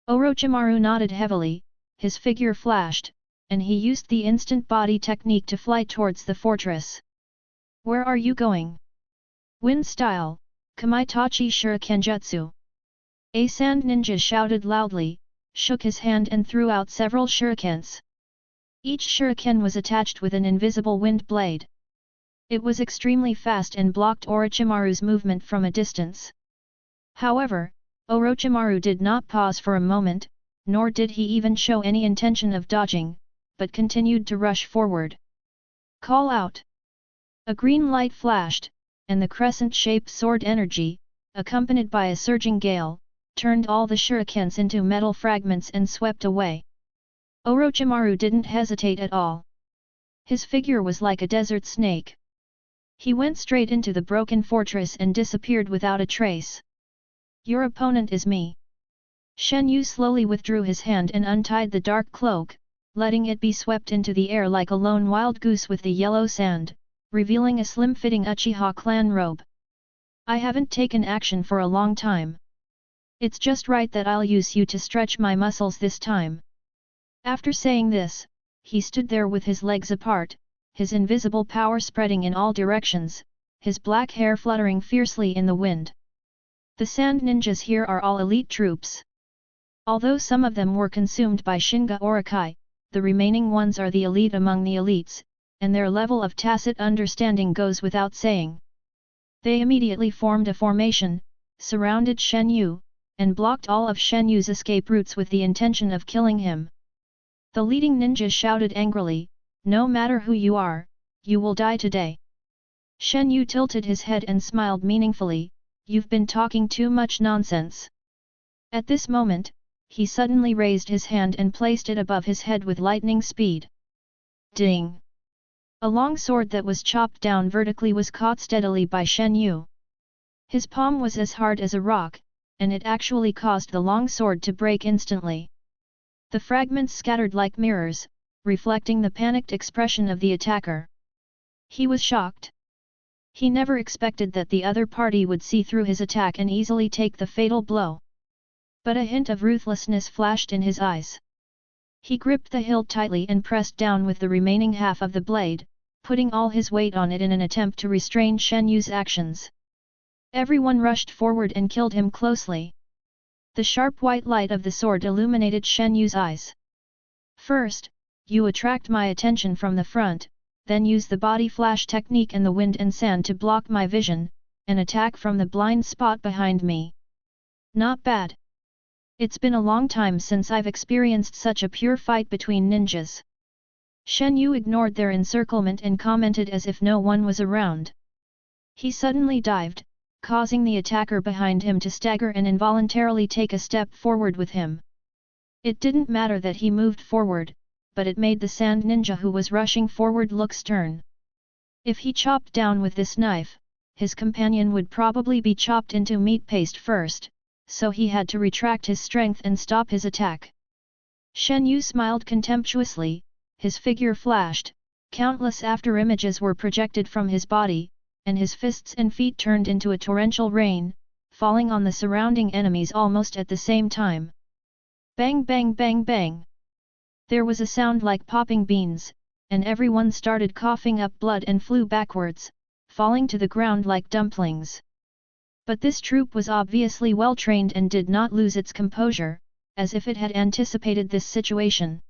Orochimaru nodded heavily, his figure flashed, and he used the instant body technique to fly towards the fortress. Where are you going? Wind style, Kamaitachi Shurikenjutsu. A sand ninja shouted loudly, shook his hand and threw out several shurikens. Each shuriken was attached with an invisible wind blade. It was extremely fast and blocked Orochimaru's movement from a distance. However, Orochimaru did not pause for a moment, nor did he even show any intention of dodging, but continued to rush forward. Call out! A green light flashed, and the crescent-shaped sword energy, accompanied by a surging gale, turned all the shurikens into metal fragments and swept away. Orochimaru didn't hesitate at all. His figure was like a desert snake. He went straight into the broken fortress and disappeared without a trace. Your opponent is me. Shenyu slowly withdrew his hand and untied the dark cloak, letting it be swept into the air like a lone wild goose with the yellow sand, revealing a slim-fitting Uchiha clan robe. I haven't taken action for a long time. It's just right that I'll use you to stretch my muscles this time. After saying this, he stood there with his legs apart, his invisible power spreading in all directions, his black hair fluttering fiercely in the wind. The sand ninjas here are all elite troops. Although some of them were consumed by Shinga Orokai, the remaining ones are the elite among the elites, and their level of tacit understanding goes without saying. They immediately formed a formation, surrounded Shenyu, and blocked all of Shenyu's escape routes with the intention of killing him. The leading ninja shouted angrily, "No matter who you are, you will die today." Shenyu tilted his head and smiled meaningfully, "You've been talking too much nonsense." At this moment, he suddenly raised his hand and placed it above his head with lightning speed. Ding! A long sword that was chopped down vertically was caught steadily by Shenyu. His palm was as hard as a rock, and it actually caused the long sword to break instantly. The fragments scattered like mirrors, reflecting the panicked expression of the attacker. He was shocked. He never expected that the other party would see through his attack and easily take the fatal blow. But a hint of ruthlessness flashed in his eyes. He gripped the hilt tightly and pressed down with the remaining half of the blade, putting all his weight on it in an attempt to restrain Shenyu's actions. Everyone rushed forward and killed him closely. The sharp white light of the sword illuminated Shenyu's eyes. First, you attract my attention from the front, then use the body flash technique and the wind and sand to block my vision, and attack from the blind spot behind me. Not bad. It's been a long time since I've experienced such a pure fight between ninjas. Shenyu ignored their encirclement and commented as if no one was around. He suddenly dived, causing the attacker behind him to stagger and involuntarily take a step forward with him. It didn't matter that he moved forward, but it made the sand ninja who was rushing forward look stern. If he chopped down with this knife, his companion would probably be chopped into meat paste first, so he had to retract his strength and stop his attack. Shenyu smiled contemptuously, his figure flashed, countless after-images were projected from his body, and his fists and feet turned into a torrential rain, falling on the surrounding enemies almost at the same time. Bang bang bang bang! There was a sound like popping beans, and everyone started coughing up blood and flew backwards, falling to the ground like dumplings. But this troop was obviously well trained and did not lose its composure, as if it had anticipated this situation.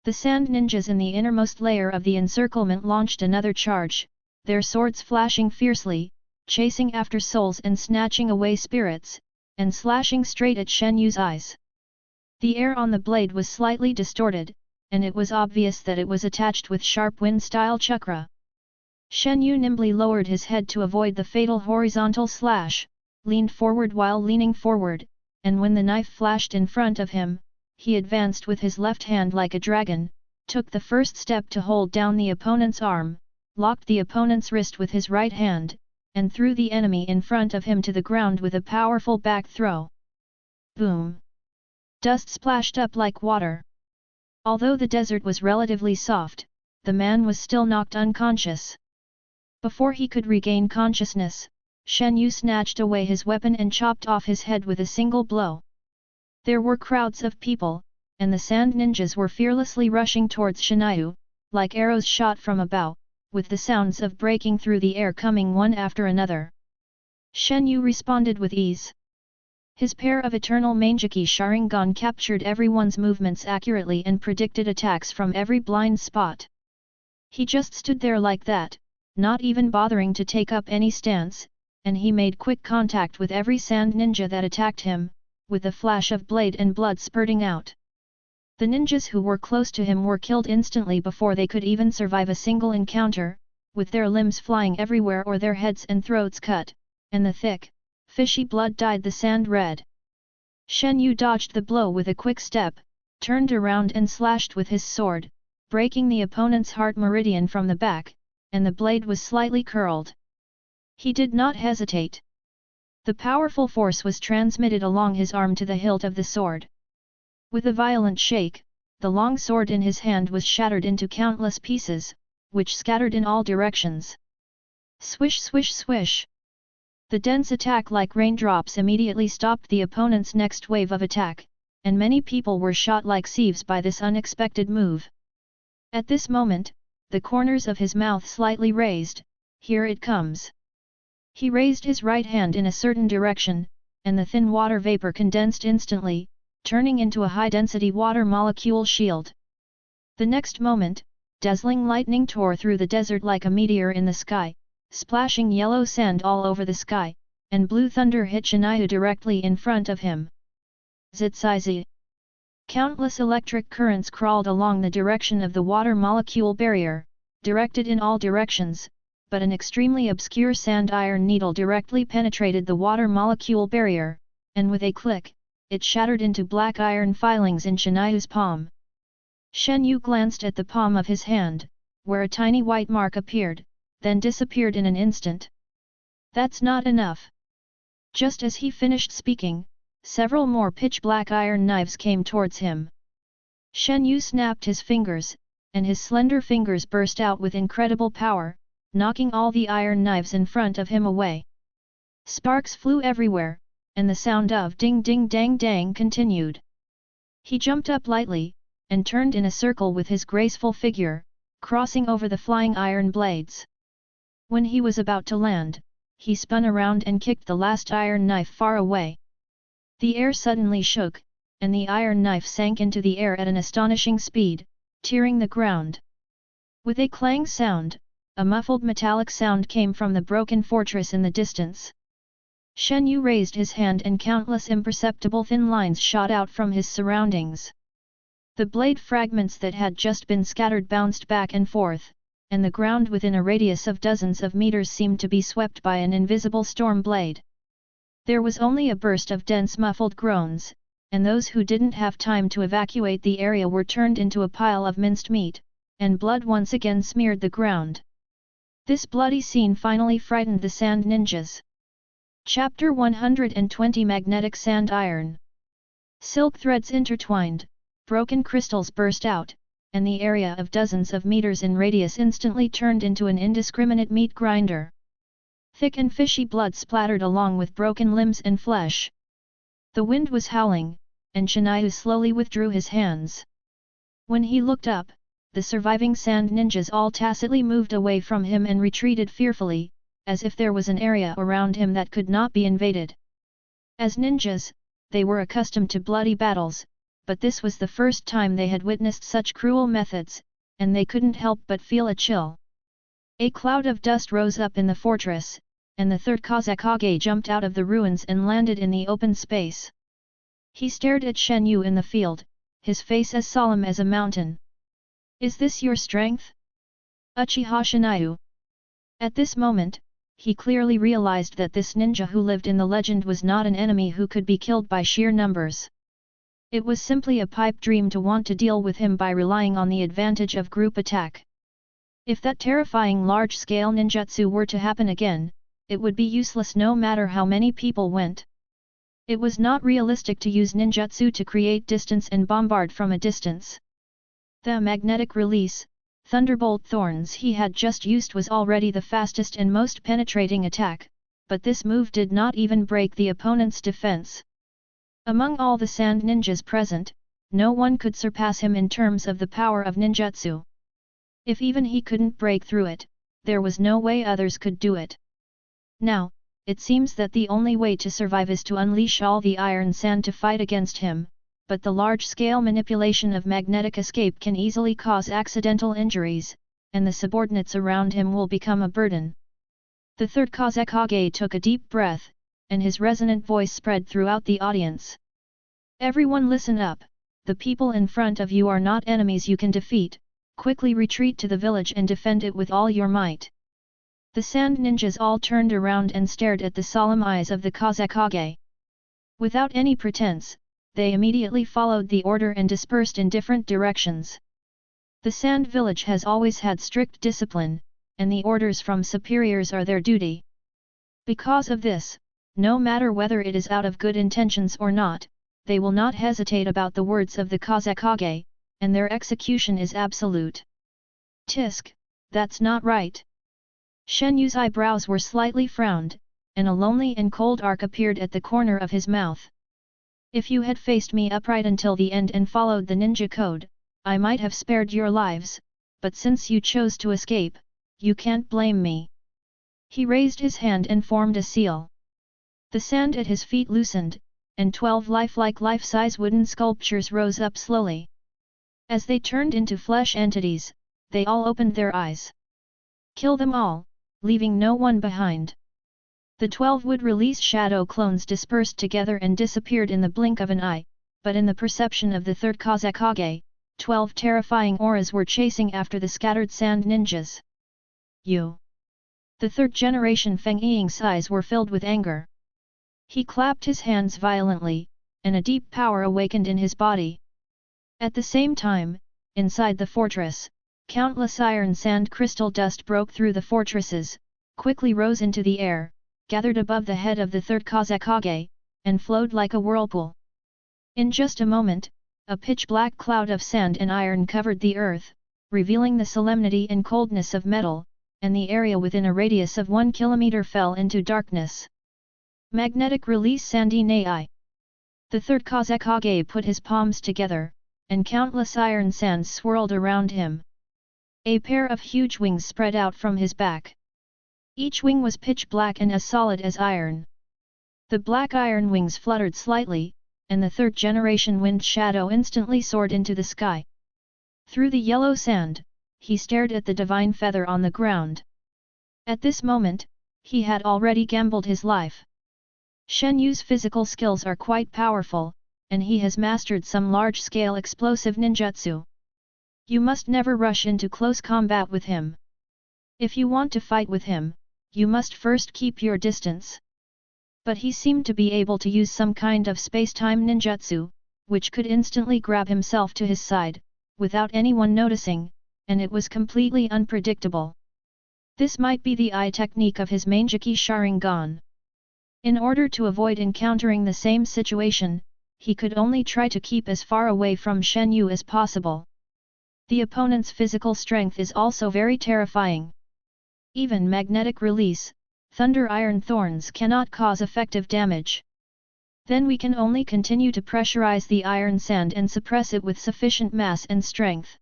The sand ninjas in the innermost layer of the encirclement launched another charge, their swords flashing fiercely, chasing after souls and snatching away spirits, and slashing straight at Shenyu's eyes. The air on the blade was slightly distorted, and it was obvious that it was attached with sharp wind-style chakra. Shenyu nimbly lowered his head to avoid the fatal horizontal slash, leaned forward while leaning forward, and when the knife flashed in front of him, he advanced with his left hand like a dragon, took the first step to hold down the opponent's arm, locked the opponent's wrist with his right hand, and threw the enemy in front of him to the ground with a powerful back throw. Boom! Dust splashed up like water. Although the desert was relatively soft, the man was still knocked unconscious. Before he could regain consciousness, Shenyu snatched away his weapon and chopped off his head with a single blow. There were crowds of people, and the sand ninjas were fearlessly rushing towards Shenyu, like arrows shot from a bow, with the sounds of breaking through the air coming one after another. Shenyu responded with ease. His pair of eternal Mangekyō Sharingan captured everyone's movements accurately and predicted attacks from every blind spot. He just stood there like that, not even bothering to take up any stance, and he made quick contact with every sand ninja that attacked him, with a flash of blade and blood spurting out. The ninjas who were close to him were killed instantly before they could even survive a single encounter, with their limbs flying everywhere or their heads and throats cut, and the thick, fishy blood dyed the sand red. Shenyu dodged the blow with a quick step, turned around and slashed with his sword, breaking the opponent's heart meridian from the back, and the blade was slightly curled. He did not hesitate. The powerful force was transmitted along his arm to the hilt of the sword. With a violent shake, the long sword in his hand was shattered into countless pieces, which scattered in all directions. Swish swish swish! The dense attack like raindrops immediately stopped the opponent's next wave of attack, and many people were shot like sieves by this unexpected move. At this moment, the corners of his mouth slightly raised. Here it comes. He raised his right hand in a certain direction, and the thin water vapor condensed instantly, turning into a high-density water molecule shield. The next moment, dazzling lightning tore through the desert like a meteor in the sky, splashing yellow sand all over the sky, and blue thunder hit Shenyu directly in front of him. Zit-zai-zi! Countless electric currents crawled along the direction of the water molecule barrier, directed in all directions, but an extremely obscure sand iron needle directly penetrated the water molecule barrier, and with a click, it shattered into black iron filings in Shenyu's palm. Shenyu glanced at the palm of his hand, where a tiny white mark appeared, then disappeared in an instant. That's not enough. Just as he finished speaking, several more pitch-black iron knives came towards him. Shenyu snapped his fingers, and his slender fingers burst out with incredible power, knocking all the iron knives in front of him away. Sparks flew everywhere, and the sound of ding ding dang dang continued. He jumped up lightly, and turned in a circle with his graceful figure, crossing over the flying iron blades. When he was about to land, he spun around and kicked the last iron knife far away. The air suddenly shook, and the iron knife sank into the air at an astonishing speed, tearing the ground. With a clang sound, a muffled metallic sound came from the broken fortress in the distance. Shenyu raised his hand and countless imperceptible thin lines shot out from his surroundings. The blade fragments that had just been scattered bounced back and forth, and the ground within a radius of dozens of meters seemed to be swept by an invisible storm blade. There was only a burst of dense muffled groans, and those who didn't have time to evacuate the area were turned into a pile of minced meat, and blood once again smeared the ground. This bloody scene finally frightened the sand ninjas. Chapter 120 Magnetic Sand Iron. Silk threads intertwined, broken crystals burst out, and the area of dozens of meters in radius instantly turned into an indiscriminate meat grinder. Thick and fishy blood splattered along with broken limbs and flesh. The wind was howling, and Shenyu slowly withdrew his hands. When he looked up, the surviving sand ninjas all tacitly moved away from him and retreated fearfully, as if there was an area around him that could not be invaded. As ninjas, they were accustomed to bloody battles, but this was the first time they had witnessed such cruel methods, and they couldn't help but feel a chill. A cloud of dust rose up in the fortress, and the third Kazekage jumped out of the ruins and landed in the open space. He stared at Shenyu in the field, his face as solemn as a mountain. Is this your strength? Uchiha Shenyu. At this moment, he clearly realized that this ninja who lived in the legend was not an enemy who could be killed by sheer numbers. It was simply a pipe dream to want to deal with him by relying on the advantage of group attack. If that terrifying large-scale ninjutsu were to happen again, it would be useless no matter how many people went. It was not realistic to use ninjutsu to create distance and bombard from a distance. The magnetic release, Thunderbolt Thorns he had just used was already the fastest and most penetrating attack, but this move did not even break the opponent's defense. Among all the sand ninjas present, no one could surpass him in terms of the power of ninjutsu. If even he couldn't break through it, there was no way others could do it. Now, it seems that the only way to survive is to unleash all the iron sand to fight against him, but the large-scale manipulation of magnetic escape can easily cause accidental injuries, and the subordinates around him will become a burden. The third Kazekage took a deep breath, and his resonant voice spread throughout the audience. Everyone listen up, the people in front of you are not enemies you can defeat, quickly retreat to the village and defend it with all your might. The sand ninjas all turned around and stared at the solemn eyes of the Kazekage. Without any pretense, they immediately followed the order and dispersed in different directions. The sand village has always had strict discipline, and the orders from superiors are their duty. Because of this, no matter whether it is out of good intentions or not, they will not hesitate about the words of the Kazekage, and their execution is absolute. Tisk, that's not right. Shenyu's eyebrows were slightly frowned, and a lonely and cold arc appeared at the corner of his mouth. If you had faced me upright until the end and followed the ninja code, I might have spared your lives, but since you chose to escape, you can't blame me. He raised his hand and formed a seal. The sand at his feet loosened, and 12 lifelike life-size wooden sculptures rose up slowly. As they turned into flesh entities, they all opened their eyes. Kill them all, leaving no one behind. The 12 wood-release shadow clones dispersed together and disappeared in the blink of an eye, but in the perception of the third Kazekage, 12 terrifying auras were chasing after the scattered sand ninjas. You! The third-generation Feng Ying's eyes were filled with anger. He clapped his hands violently, and a deep power awakened in his body. At the same time, inside the fortress, countless iron sand crystal dust broke through the fortresses, quickly rose into the air, gathered above the head of the third Kazekage, and flowed like a whirlpool. In just a moment, a pitch-black cloud of sand and iron covered the earth, revealing the solemnity and coldness of metal, and the area within a radius of 1 kilometer fell into darkness. Magnetic release Sandi Nai. The third Kazekage put his palms together, and countless iron sands swirled around him. A pair of huge wings spread out from his back. Each wing was pitch black and as solid as iron. The black iron wings fluttered slightly, and the third-generation wind shadow instantly soared into the sky. Through the yellow sand, he stared at the divine feather on the ground. At this moment, he had already gambled his life. Shenyu's physical skills are quite powerful, and he has mastered some large-scale explosive ninjutsu. You must never rush into close combat with him. If you want to fight with him, you must first keep your distance. But he seemed to be able to use some kind of space-time ninjutsu, which could instantly grab himself to his side, without anyone noticing, and it was completely unpredictable. This might be the eye technique of his Mangekyō Sharingan. In order to avoid encountering the same situation, he could only try to keep as far away from Shenyu as possible. The opponent's physical strength is also very terrifying. Even magnetic release, thunder iron thorns cannot cause effective damage. Then we can only continue to pressurize the iron sand and suppress it with sufficient mass and strength.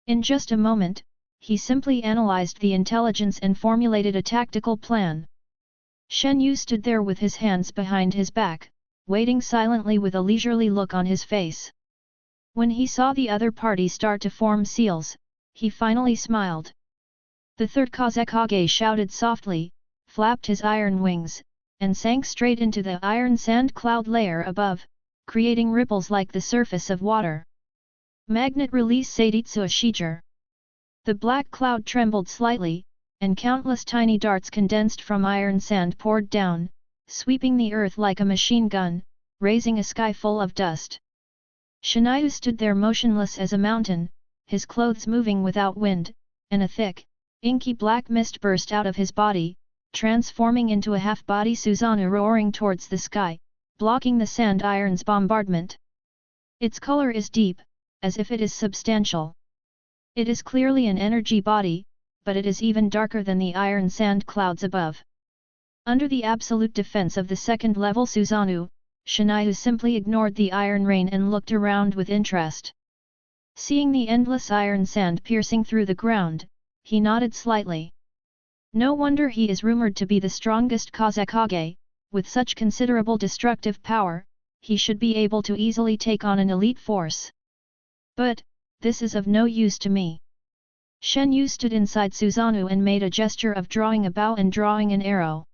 In just a moment, he simply analyzed the intelligence and formulated a tactical plan. Shenyu stood there with his hands behind his back, waiting silently with a leisurely look on his face. When he saw the other party start to form seals, he finally smiled. The third Kazekage shouted softly, flapped his iron wings, and sank straight into the iron sand cloud layer above, creating ripples like the surface of water. Magnet release Seiditsu Shiger. The black cloud trembled slightly, and countless tiny darts condensed from iron sand poured down, sweeping the earth like a machine gun, raising a sky full of dust. Shenyu stood there motionless as a mountain, his clothes moving without wind, and a thick, inky black mist burst out of his body, transforming into a half-body Susanoo roaring towards the sky, blocking the sand iron's bombardment. Its color is deep, as if it is substantial. It is clearly an energy body, but it is even darker than the iron sand clouds above. Under the absolute defense of the second-level Susanoo, Shenyu simply ignored the iron rain and looked around with interest. Seeing the endless iron sand piercing through the ground, he nodded slightly. No wonder he is rumored to be the strongest Kazekage. With such considerable destructive power, he should be able to easily take on an elite force. But, this is of no use to me. Shenyu stood inside Susanoo and made a gesture of drawing a bow and drawing an arrow.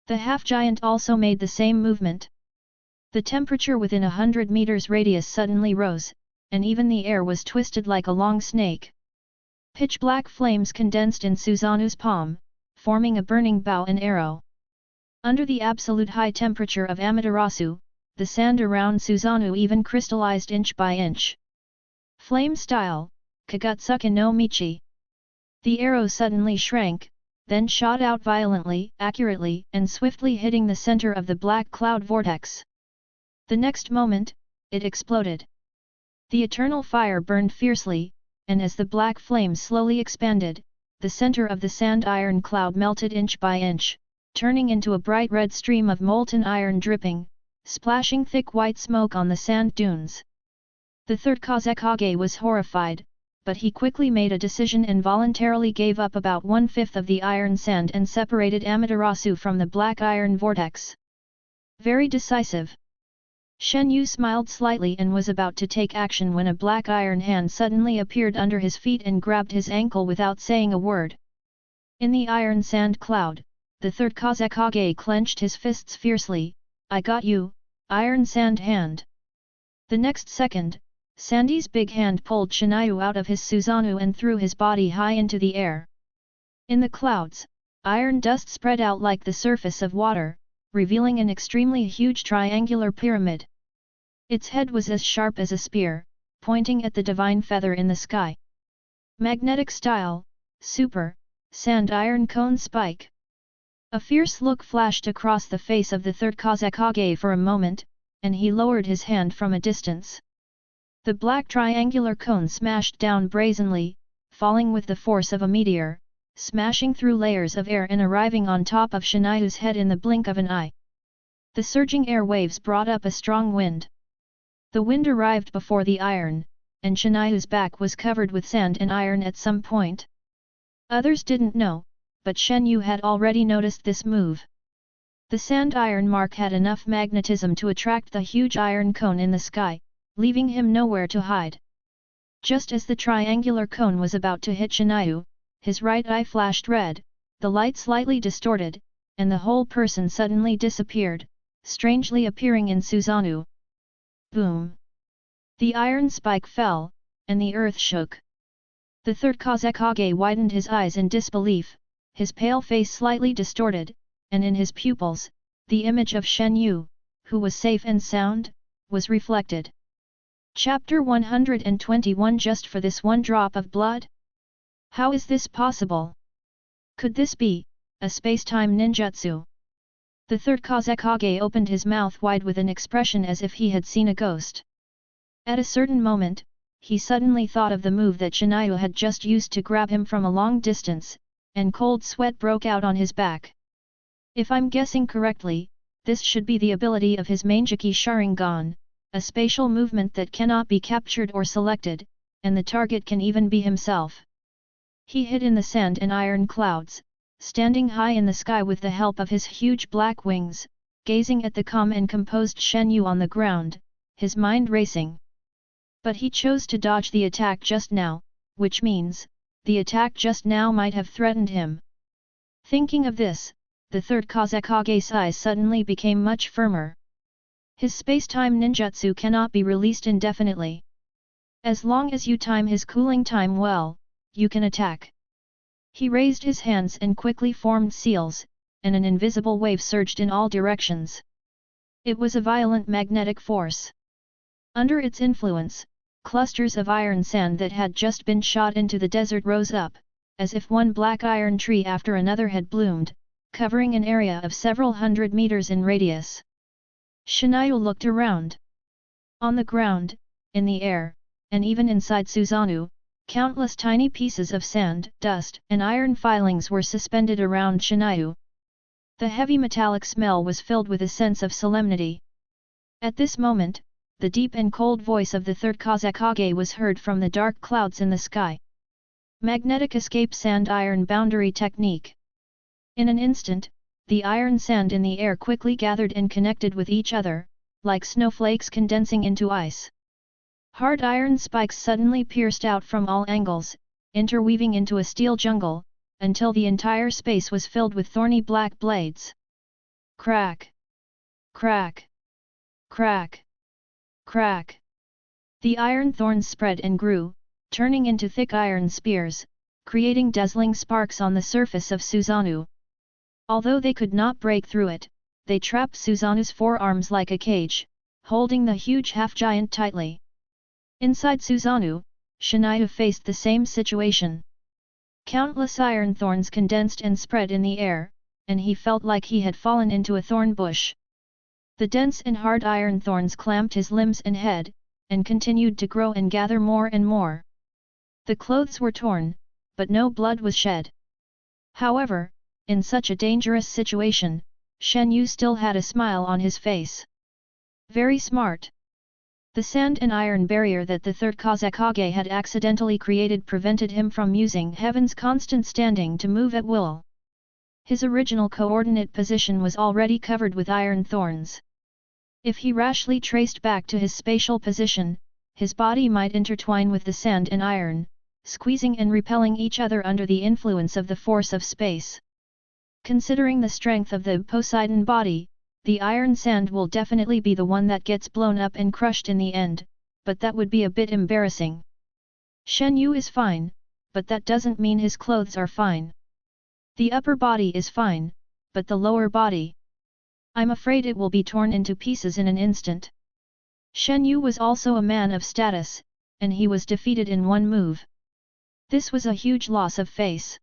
The half-giant also made the same movement. The temperature within 100 meters radius suddenly rose, and even the air was twisted like a long snake. Pitch-black flames condensed in Susanoo's palm, forming a burning bow and arrow. Under the absolute high temperature of Amaterasu, the sand around Susanoo even crystallized inch by inch. Flame style, Kagutsuki no Michi. The arrow suddenly shrank, then shot out violently, accurately, and swiftly hitting the center of the black cloud vortex. The next moment, it exploded. The eternal fire burned fiercely, and as the black flame slowly expanded, the center of the sand iron cloud melted inch by inch, turning into a bright red stream of molten iron dripping, splashing thick white smoke on the sand dunes. The third Kazekage was horrified, but he quickly made a decision and voluntarily gave up about 1/5 of the iron sand and separated Amaterasu from the black iron vortex. Very decisive. Shenyu smiled slightly and was about to take action when a black iron hand suddenly appeared under his feet and grabbed his ankle without saying a word. In the iron sand cloud, the third Kazekage clenched his fists fiercely. "I got you, iron sand hand." The next second, Sandy's big hand pulled Shenyu out of his Susanoo and threw his body high into the air. In the clouds, iron dust spread out like the surface of water, revealing an extremely huge triangular pyramid. Its head was as sharp as a spear, pointing at the divine feather in the sky. Magnetic style, super, sand iron cone spike. A fierce look flashed across the face of the third Kazekage for a moment, and he lowered his hand from a distance. The black triangular cone smashed down brazenly, falling with the force of a meteor, smashing through layers of air and arriving on top of Shenyu's head in the blink of an eye. The surging air waves brought up a strong wind. The wind arrived before the iron, and Shenyu's back was covered with sand and iron at some point. Others didn't know, but Shenyu had already noticed this move. The sand iron mark had enough magnetism to attract the huge iron cone in the sky, leaving him nowhere to hide. Just as the triangular cone was about to hit Shenyu, his right eye flashed red, the light slightly distorted, and the whole person suddenly disappeared, strangely appearing in Susanoo. Boom! The iron spike fell, and the earth shook. The third Kazekage widened his eyes in disbelief, his pale face slightly distorted, and in his pupils, the image of Shenyu, who was safe and sound, was reflected. Chapter 121. Just for this one drop of blood? How is this possible? Could this be a space-time ninjutsu? The third Kazekage opened his mouth wide with an expression as if he had seen a ghost. At a certain moment, he suddenly thought of the move that Shenyu had just used to grab him from a long distance, and cold sweat broke out on his back. If I'm guessing correctly, this should be the ability of his Mangekyō Sharingan, a spatial movement that cannot be captured or selected, and the target can even be himself. He hid in the sand and iron clouds, standing high in the sky with the help of his huge black wings, gazing at the calm and composed Shenyu on the ground, his mind racing. But he chose to dodge the attack just now, which means, the attack just now might have threatened him. Thinking of this, the third Kazekage's eyes suddenly became much firmer. His space-time ninjutsu cannot be released indefinitely. As long as you time his cooling time well, you can attack. He raised his hands and quickly formed seals, and an invisible wave surged in all directions. It was a violent magnetic force. Under its influence, clusters of iron sand that had just been shot into the desert rose up, as if one black iron tree after another had bloomed, covering an area of several hundred meters in radius. Shenyu looked around. On the ground, in the air, and even inside Susanoo, countless tiny pieces of sand, dust, and iron filings were suspended around Shenyu. The heavy metallic smell was filled with a sense of solemnity. At this moment, the deep and cold voice of the third Kazekage was heard from the dark clouds in the sky. Magnetic escape sand iron boundary technique. In an instant, the iron sand in the air quickly gathered and connected with each other, like snowflakes condensing into ice. Hard iron spikes suddenly pierced out from all angles, interweaving into a steel jungle, until the entire space was filled with thorny black blades. Crack! Crack! Crack! Crack! The iron thorns spread and grew, turning into thick iron spears, creating dazzling sparks on the surface of Susanoo. Although they could not break through it, they trapped Susanoo's forearms like a cage, holding the huge half-giant tightly. Inside Susanoo, Shenyu faced the same situation. Countless iron thorns condensed and spread in the air, and he felt like he had fallen into a thorn bush. The dense and hard iron thorns clamped his limbs and head, and continued to grow and gather more and more. The clothes were torn, but no blood was shed. However, in such a dangerous situation, Shenyu still had a smile on his face. Very smart. The sand and iron barrier that the third Kazekage had accidentally created prevented him from using Heaven's constant standing to move at will. His original coordinate position was already covered with iron thorns. If he rashly traced back to his spatial position, his body might intertwine with the sand and iron, squeezing and repelling each other under the influence of the force of space. Considering the strength of the Poseidon body, the iron sand will definitely be the one that gets blown up and crushed in the end, but that would be a bit embarrassing. Shenyu is fine, but that doesn't mean his clothes are fine. The upper body is fine, but the lower body, I'm afraid it will be torn into pieces in an instant. Shenyu was also a man of status, and he was defeated in one move. This was a huge loss of face.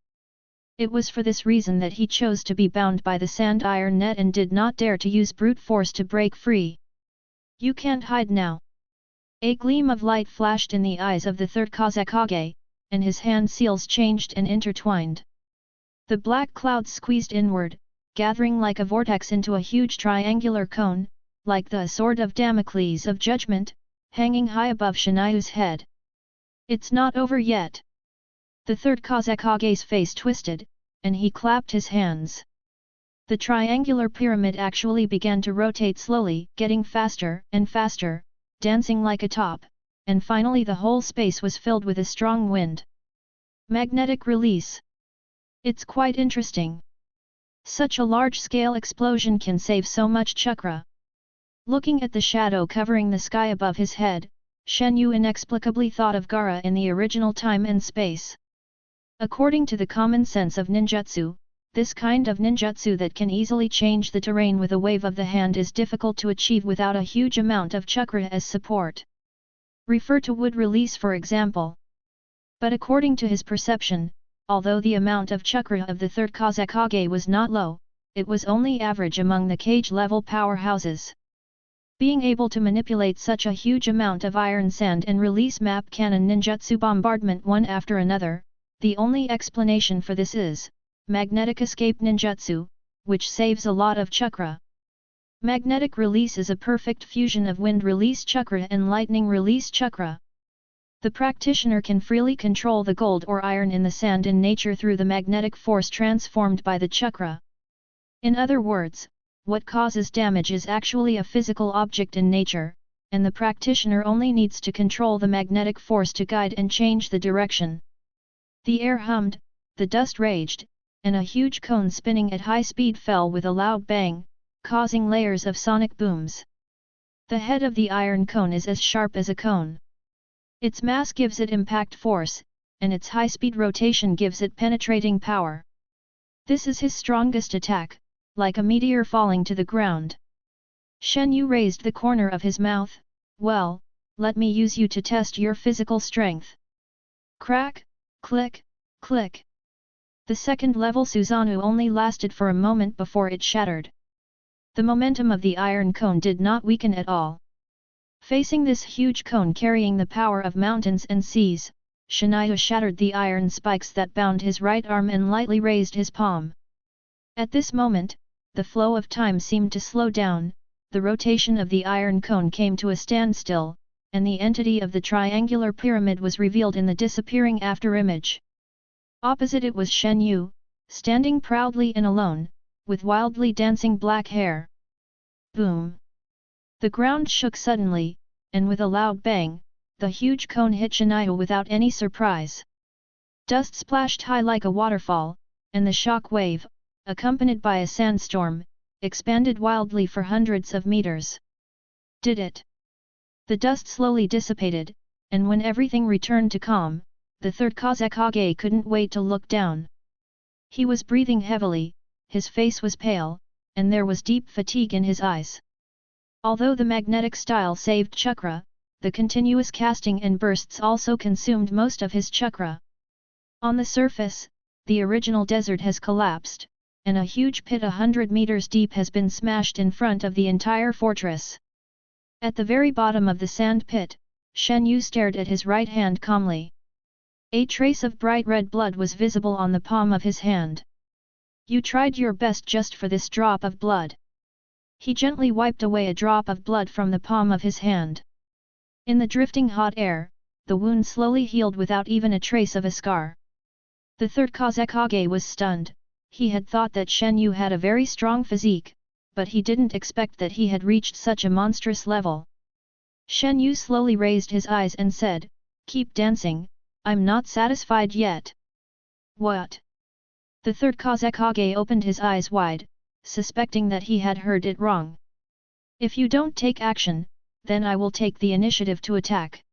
It was for this reason that he chose to be bound by the sand iron net and did not dare to use brute force to break free. You can't hide now. A gleam of light flashed in the eyes of the third Kazekage, and his hand seals changed and intertwined. The black clouds squeezed inward, gathering like a vortex into a huge triangular cone, like the sword of Damocles of judgment, hanging high above Shenyu's head. It's not over yet. The third Kazekage's face twisted, and he clapped his hands. The triangular pyramid actually began to rotate slowly, getting faster and faster, dancing like a top, and finally the whole space was filled with a strong wind. Magnetic release. It's quite interesting. Such a large-scale explosion can save so much chakra. Looking at the shadow covering the sky above his head, Shenyu inexplicably thought of Gaara in the original time and space. According to the common sense of ninjutsu, this kind of ninjutsu that can easily change the terrain with a wave of the hand is difficult to achieve without a huge amount of chakra as support. Refer to wood release for example. But according to his perception, although the amount of chakra of the third Kazekage was not low, it was only average among the cage-level powerhouses. Being able to manipulate such a huge amount of iron sand and release map cannon ninjutsu bombardment one after another, the only explanation for this is magnetic escape ninjutsu, which saves a lot of chakra. Magnetic release is a perfect fusion of wind release chakra and lightning release chakra. The practitioner can freely control the gold or iron in the sand in nature through the magnetic force transformed by the chakra. In other words, what causes damage is actually a physical object in nature, and the practitioner only needs to control the magnetic force to guide and change the direction. The air hummed, the dust raged, and a huge cone spinning at high speed fell with a loud bang, causing layers of sonic booms. The head of the iron cone is as sharp as a cone. Its mass gives it impact force, and its high-speed rotation gives it penetrating power. This is his strongest attack, like a meteor falling to the ground. Shenyu raised the corner of his mouth, well, let me use you to test your physical strength. Crack, click, click. The second-level Susanoo only lasted for a moment before it shattered. The momentum of the iron cone did not weaken at all. Facing this huge cone carrying the power of mountains and seas, Shenyu shattered the iron spikes that bound his right arm and lightly raised his palm. At this moment, the flow of time seemed to slow down, the rotation of the iron cone came to a standstill, and the entity of the triangular pyramid was revealed in the disappearing afterimage. Opposite it was Shenyu, standing proudly and alone, with wildly dancing black hair. Boom! The ground shook suddenly, and with a loud bang, the huge cone hit Shenyu without any surprise. Dust splashed high like a waterfall, and the shock wave, accompanied by a sandstorm, expanded wildly for hundreds of meters. Did it? The dust slowly dissipated, and when everything returned to calm, the third Kazekage couldn't wait to look down. He was breathing heavily, his face was pale, and there was deep fatigue in his eyes. Although the magnetic style saved chakra, the continuous casting and bursts also consumed most of his chakra. On the surface, the original desert has collapsed, and a huge pit 100 meters deep has been smashed in front of the entire fortress. At the very bottom of the sand pit, Shenyu stared at his right hand calmly. A trace of bright red blood was visible on the palm of his hand. You tried your best just for this drop of blood. He gently wiped away a drop of blood from the palm of his hand. In the drifting hot air, the wound slowly healed without even a trace of a scar. The third Kazekage was stunned. He had thought that Shenyu had a very strong physique, but he didn't expect that he had reached such a monstrous level. Shenyu slowly raised his eyes and said, "Keep dancing, I'm not satisfied yet." What? The third Kazekage opened his eyes wide, suspecting that he had heard it wrong. If you don't take action, then I will take the initiative to attack.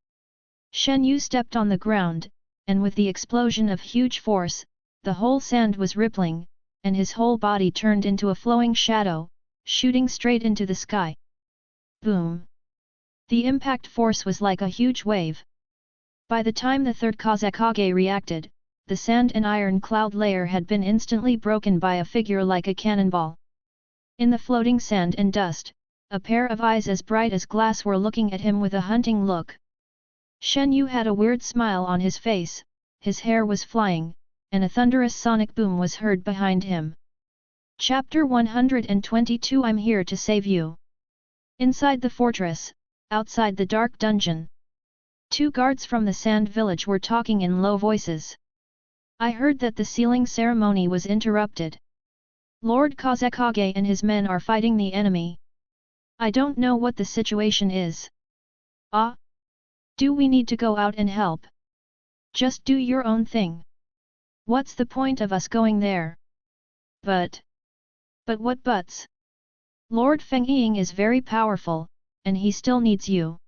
Shenyu stepped on the ground, and with the explosion of huge force, the whole sand was rippling, and his whole body turned into a flowing shadow, shooting straight into the sky. Boom! The impact force was like a huge wave. By the time the third Kazekage reacted, the sand and iron cloud layer had been instantly broken by a figure like a cannonball. In the floating sand and dust, a pair of eyes as bright as glass were looking at him with a hunting look. Shenyu had a weird smile on his face, his hair was flying, and a thunderous sonic boom was heard behind him. Chapter 122 I'm here to save you. Inside the fortress, outside the dark dungeon. Two guards from the sand village were talking in low voices. I heard that the sealing ceremony was interrupted. Lord Kazekage and his men are fighting the enemy. I don't know what the situation is. Ah? Do we need to go out and help? Just do your own thing. What's the point of us going there? But what buts? Lord Fengying is very powerful, and he still needs you.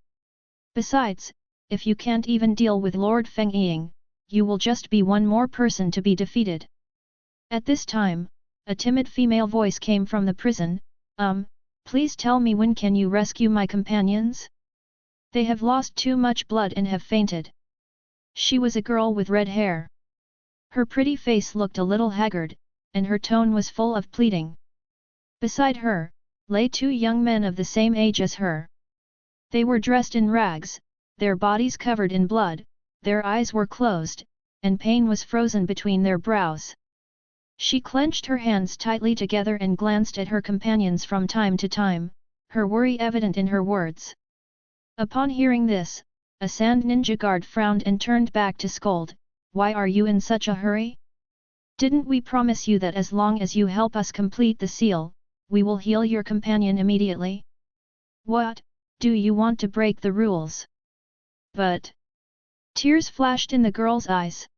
Besides, if you can't even deal with Lord Fengying, you will just be one more person to be defeated. At this time, a timid female voice came from the prison, please tell me when can you rescue my companions? They have lost too much blood and have fainted. She was a girl with red hair. Her pretty face looked a little haggard, and her tone was full of pleading. Beside her, lay two young men of the same age as her. They were dressed in rags, their bodies covered in blood, their eyes were closed, and pain was frozen between their brows. She clenched her hands tightly together and glanced at her companions from time to time, her worry evident in her words. Upon hearing this, a sand ninja guard frowned and turned back to scold, "Why are you in such a hurry? Didn't we promise you that as long as you help us complete the seal, we will heal your companion immediately? What, do you want to break the rules?" But tears flashed in the girl's eyes.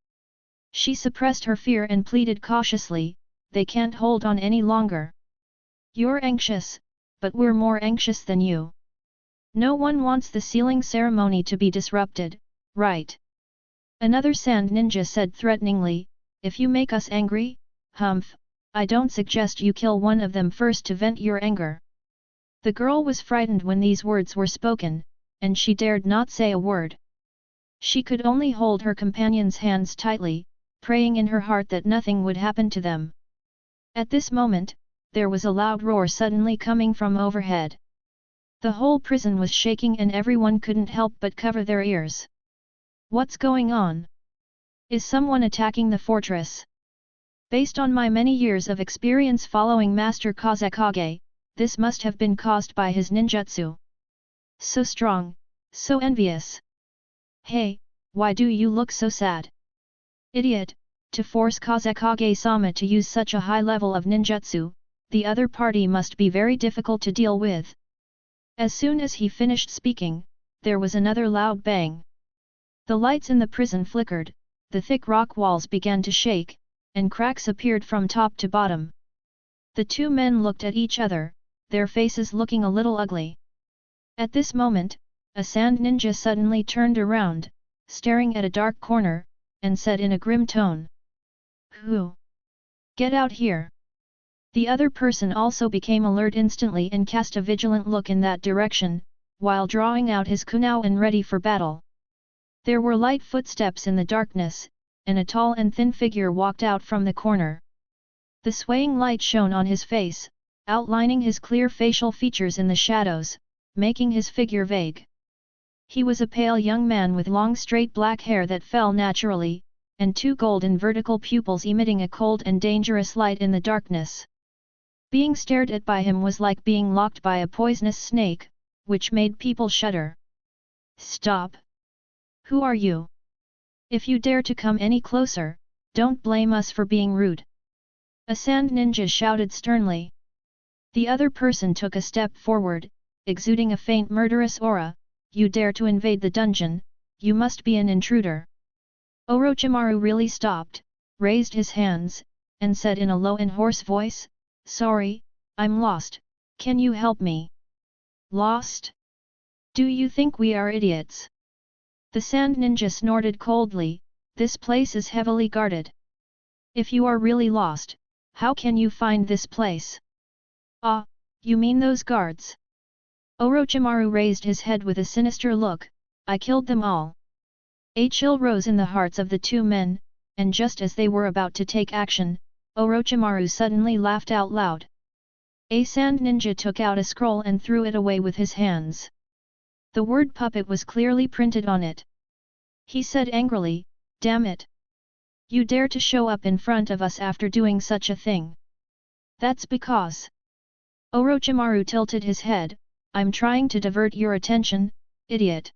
She suppressed her fear and pleaded cautiously, "They can't hold on any longer. You're anxious, but we're more anxious than you. No one wants the sealing ceremony to be disrupted, right?" Another sand ninja said threateningly, "If you make us angry, humph, I don't suggest you kill one of them first to vent your anger." The girl was frightened when these words were spoken, and she dared not say a word. She could only hold her companion's hands tightly, praying in her heart that nothing would happen to them. At this moment, there was a loud roar suddenly coming from overhead. The whole prison was shaking and everyone couldn't help but cover their ears. What's going on? Is someone attacking the fortress? Based on my many years of experience following Master Kazekage, this must have been caused by his ninjutsu. So strong, so envious. Hey, why do you look so sad? Idiot, to force Kazekage-sama to use such a high level of ninjutsu, the other party must be very difficult to deal with. As soon as he finished speaking, there was another loud bang. The lights in the prison flickered, the thick rock walls began to shake, and cracks appeared from top to bottom. The two men looked at each other, their faces looking a little ugly. At this moment, a sand ninja suddenly turned around, staring at a dark corner, and said in a grim tone, "Who? Get out here!" The other person also became alert instantly and cast a vigilant look in that direction, while drawing out his kunai and ready for battle. There were light footsteps in the darkness, and a tall and thin figure walked out from the corner. The swaying light shone on his face, outlining his clear facial features in the shadows, making his figure vague. He was a pale young man with long straight black hair that fell naturally, and two golden vertical pupils emitting a cold and dangerous light in the darkness. Being stared at by him was like being locked by a poisonous snake, which made people shudder. "Stop! Who are you? If you dare to come any closer, don't blame us for being rude!" A sand ninja shouted sternly. The other person took a step forward, exuding a faint murderous aura. "You dare to invade the dungeon, you must be an intruder." Orochimaru really stopped, raised his hands, and said in a low and hoarse voice, "Sorry, I'm lost, can you help me?" "Lost? Do you think we are idiots?" The sand ninja snorted coldly, "This place is heavily guarded. If you are really lost, how can you find this place?" "Ah, you mean those guards?" Orochimaru raised his head with a sinister look, "I killed them all." A chill rose in the hearts of the two men, and just as they were about to take action, Orochimaru suddenly laughed out loud. A sand ninja took out a scroll and threw it away with his hands. The word puppet was clearly printed on it. He said angrily, "Damn it! You dare to show up in front of us after doing such a thing? That's because..." Orochimaru tilted his head, "I'm trying to divert your attention, idiot."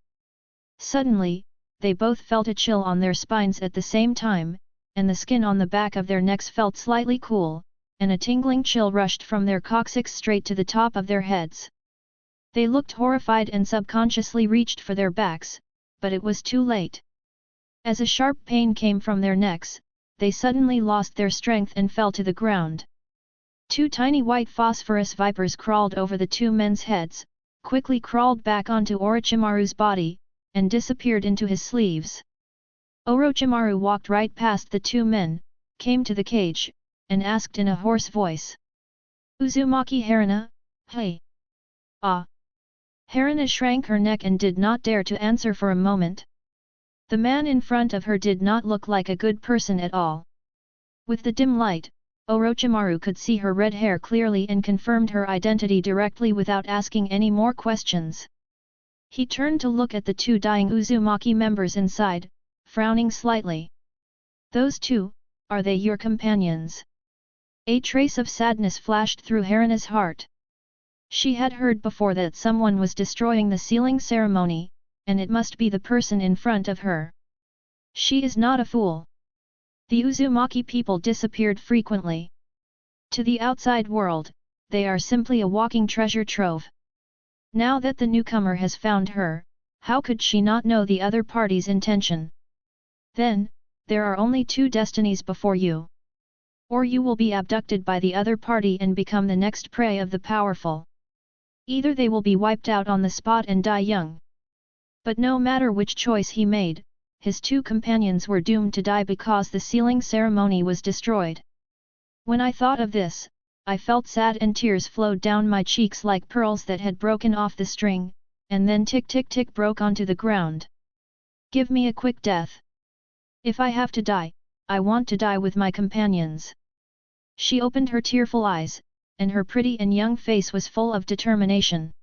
Suddenly, they both felt a chill on their spines at the same time, and the skin on the back of their necks felt slightly cool, and a tingling chill rushed from their coccyx straight to the top of their heads. They looked horrified and subconsciously reached for their backs, but it was too late. As a sharp pain came from their necks, they suddenly lost their strength and fell to the ground. Two tiny white phosphorus vipers crawled over the two men's heads, quickly crawled back onto Orochimaru's body, and disappeared into his sleeves. Orochimaru walked right past the two men, came to the cage, and asked in a hoarse voice, "Uzumaki Haruna, hey?" "Ah!" Haruna shrank her neck and did not dare to answer for a moment. The man in front of her did not look like a good person at all. With the dim light, Orochimaru could see her red hair clearly and confirmed her identity directly without asking any more questions. He turned to look at the two dying Uzumaki members inside, frowning slightly. "Those two, are they your companions?" A trace of sadness flashed through Haruna's heart. She had heard before that someone was destroying the sealing ceremony, and it must be the person in front of her. She is not a fool. The Uzumaki people disappeared frequently. To the outside world, they are simply a walking treasure trove. Now that the newcomer has found her, how could she not know the other party's intention? Then, there are only two destinies before you. Or you will be abducted by the other party and become the next prey of the powerful. Either they will be wiped out on the spot and die young. But no matter which choice he made, his two companions were doomed to die because the sealing ceremony was destroyed. When I thought of this, I felt sad and tears flowed down my cheeks like pearls that had broken off the string, and then tick tick tick broke onto the ground. Give me a quick death. If I have to die, I want to die with my companions. She opened her tearful eyes, and her pretty and young face was full of determination.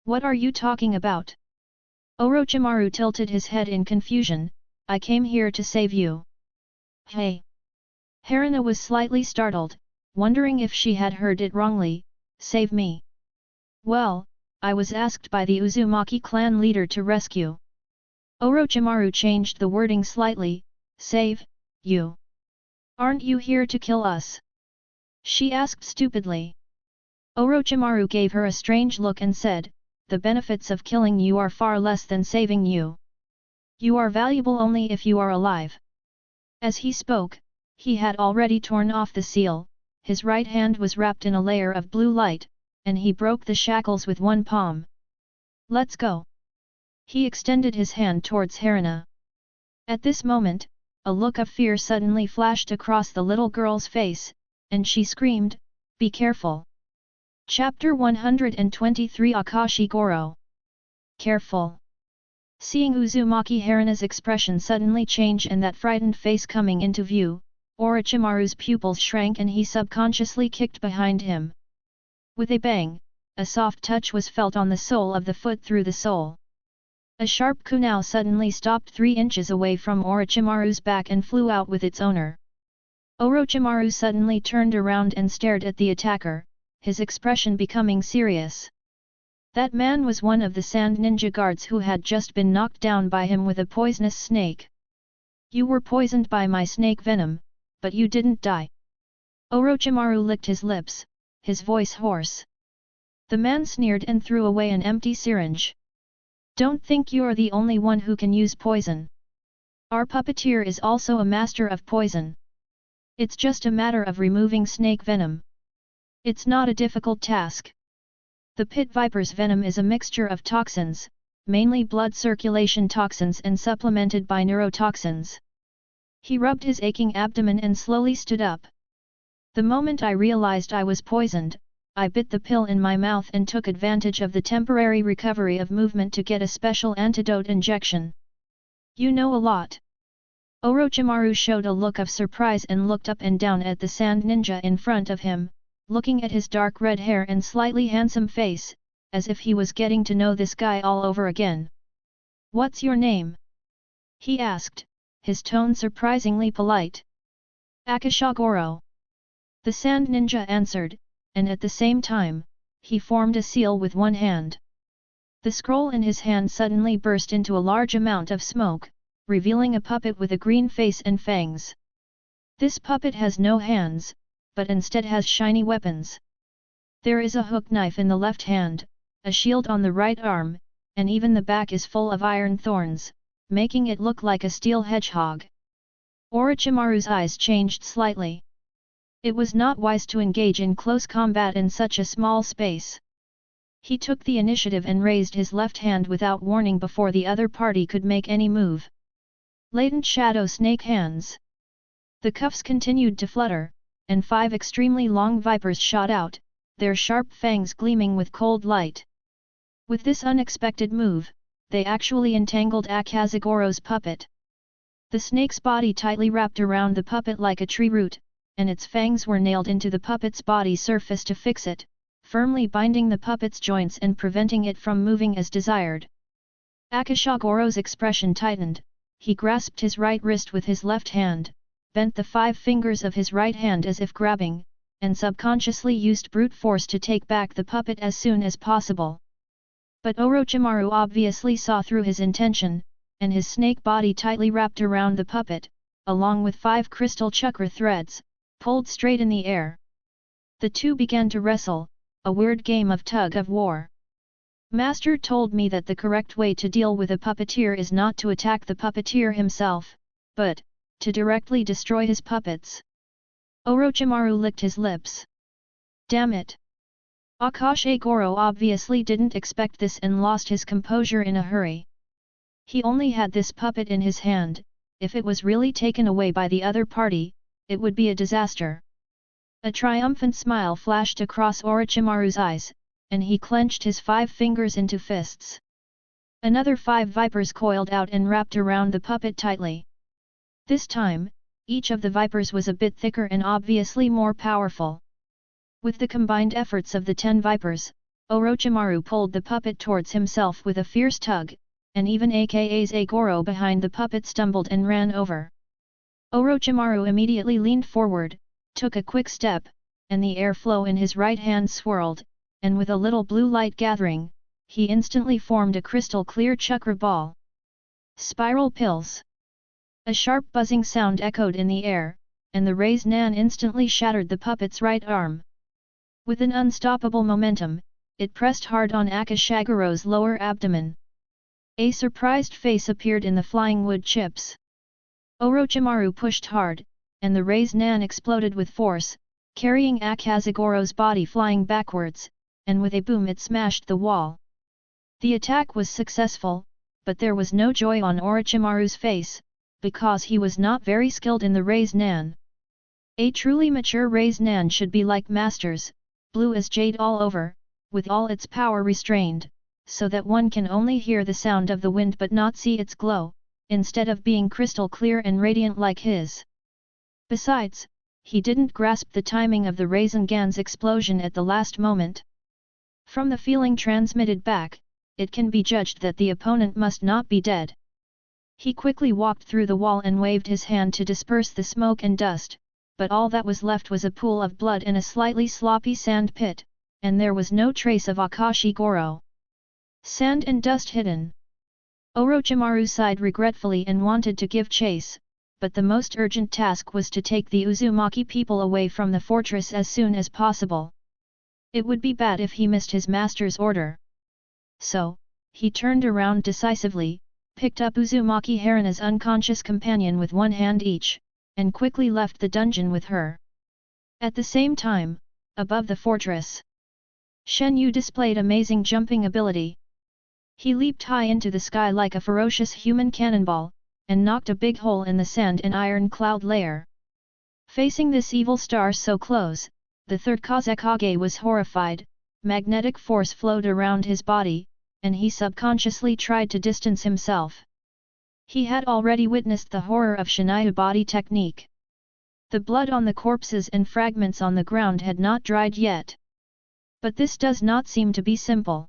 What are you talking about? Orochimaru tilted his head in confusion, I came here to save you. Hey! Haruna was slightly startled, wondering if she had heard it wrongly, save me. Well, I was asked by the Uzumaki clan leader to rescue. Orochimaru changed the wording slightly, save, you. Aren't you here to kill us? She asked stupidly. Orochimaru gave her a strange look and said, the benefits of killing you are far less than saving you. You are valuable only if you are alive. As he spoke, he had already torn off the seal, his right hand was wrapped in a layer of blue light, and he broke the shackles with one palm. Let's go! He extended his hand towards Haruna. At this moment, a look of fear suddenly flashed across the little girl's face, and she screamed, "Be careful!" Chapter 123 Akashi Goro. Careful! Seeing Uzumaki Haruna's expression suddenly change and that frightened face coming into view, Orochimaru's pupils shrank and he subconsciously kicked behind him. With a bang, a soft touch was felt on the sole of the foot through the sole. A sharp kunai suddenly stopped 3 inches away from Orochimaru's back and flew out with its owner. Orochimaru suddenly turned around and stared at the attacker, his expression becoming serious. That man was one of the sand ninja guards who had just been knocked down by him with a poisonous snake. "You were poisoned by my snake venom, but you didn't die." Orochimaru licked his lips, his voice hoarse. The man sneered and threw away an empty syringe. "Don't think you're the only one who can use poison. Our puppeteer is also a master of poison. It's just a matter of removing snake venom. It's not a difficult task. The pit viper's venom is a mixture of toxins, mainly blood circulation toxins and supplemented by neurotoxins." He rubbed his aching abdomen and slowly stood up. "The moment I realized I was poisoned, I bit the pill in my mouth and took advantage of the temporary recovery of movement to get a special antidote injection." "You know a lot." Orochimaru showed a look of surprise and looked up and down at the sand ninja in front of him, looking at his dark red hair and slightly handsome face, as if he was getting to know this guy all over again. "What's your name?" he asked, his tone surprisingly polite. "Akashi Goro." The sand ninja answered, and at the same time, he formed a seal with one hand. The scroll in his hand suddenly burst into a large amount of smoke, revealing a puppet with a green face and fangs. This puppet has no hands, but instead has shiny weapons. There is a hook knife in the left hand, a shield on the right arm, and even the back is full of iron thorns, making it look like a steel hedgehog. Orochimaru's eyes changed slightly. It was not wise to engage in close combat in such a small space. He took the initiative and raised his left hand without warning before the other party could make any move. Latent shadow snake hands. The cuffs continued to flutter, and 5 extremely long vipers shot out, their sharp fangs gleaming with cold light. With this unexpected move, they actually entangled Akashi Goro's puppet. The snake's body tightly wrapped around the puppet like a tree root, and its fangs were nailed into the puppet's body surface to fix it, firmly binding the puppet's joints and preventing it from moving as desired. Akashi Goro's expression tightened, he grasped his right wrist with his left hand, bent the 5 fingers of his right hand as if grabbing, and subconsciously used brute force to take back the puppet as soon as possible. But Orochimaru obviously saw through his intention, and his snake body tightly wrapped around the puppet, along with 5 crystal chakra threads, pulled straight in the air. The two began to wrestle, a weird game of tug-of-war. "Master told me that the correct way to deal with a puppeteer is not to attack the puppeteer himself, but to directly destroy his puppets." Orochimaru licked his lips. Damn it! Akashi Goro obviously didn't expect this and lost his composure in a hurry. He only had this puppet in his hand, if it was really taken away by the other party, it would be a disaster. A triumphant smile flashed across Orochimaru's eyes, and he clenched his 5 fingers into fists. Another 5 vipers coiled out and wrapped around the puppet tightly. This time, each of the vipers was a bit thicker and obviously more powerful. With the combined efforts of the 10 vipers, Orochimaru pulled the puppet towards himself with a fierce tug, and even Akashi Goro behind the puppet stumbled and ran over. Orochimaru immediately leaned forward, took a quick step, and the airflow in his right hand swirled, and with a little blue light gathering, he instantly formed a crystal clear chakra ball. Spiral pills. A sharp buzzing sound echoed in the air, and the raised nan instantly shattered the puppet's right arm. With an unstoppable momentum, it pressed hard on Akashi Goro's lower abdomen. A surprised face appeared in the flying wood chips. Orochimaru pushed hard, and the raised nan exploded with force, carrying Akazagoro's body flying backwards, and with a boom it smashed the wall. The attack was successful, but there was no joy on Orochimaru's face, because he was not very skilled in the raised nan. A truly mature raised nan should be like masters, blue as jade all over, with all its power restrained, so that one can only hear the sound of the wind but not see its glow, instead of being crystal clear and radiant like his. Besides, he didn't grasp the timing of the Rasengan's explosion at the last moment. From the feeling transmitted back, it can be judged that the opponent must not be dead. He quickly walked through the wall and waved his hand to disperse the smoke and dust, but all that was left was a pool of blood and a slightly sloppy sand pit, and there was no trace of Akashi Goro. Sand and dust hidden. Orochimaru sighed regretfully and wanted to give chase, but the most urgent task was to take the Uzumaki people away from the fortress as soon as possible. It would be bad if he missed his master's order. So, he turned around decisively, picked up Uzumaki Haruna's unconscious companion with one hand each, and quickly left the dungeon with her. At the same time, above the fortress, Shenyu displayed amazing jumping ability. He leaped high into the sky like a ferocious human cannonball, and knocked a big hole in the sand and iron cloud layer. Facing this evil star so close, the third Kazekage was horrified. Magnetic force flowed around his body, and he subconsciously tried to distance himself. He had already witnessed the horror of Shenyu body technique. The blood on the corpses and fragments on the ground had not dried yet. But this does not seem to be simple.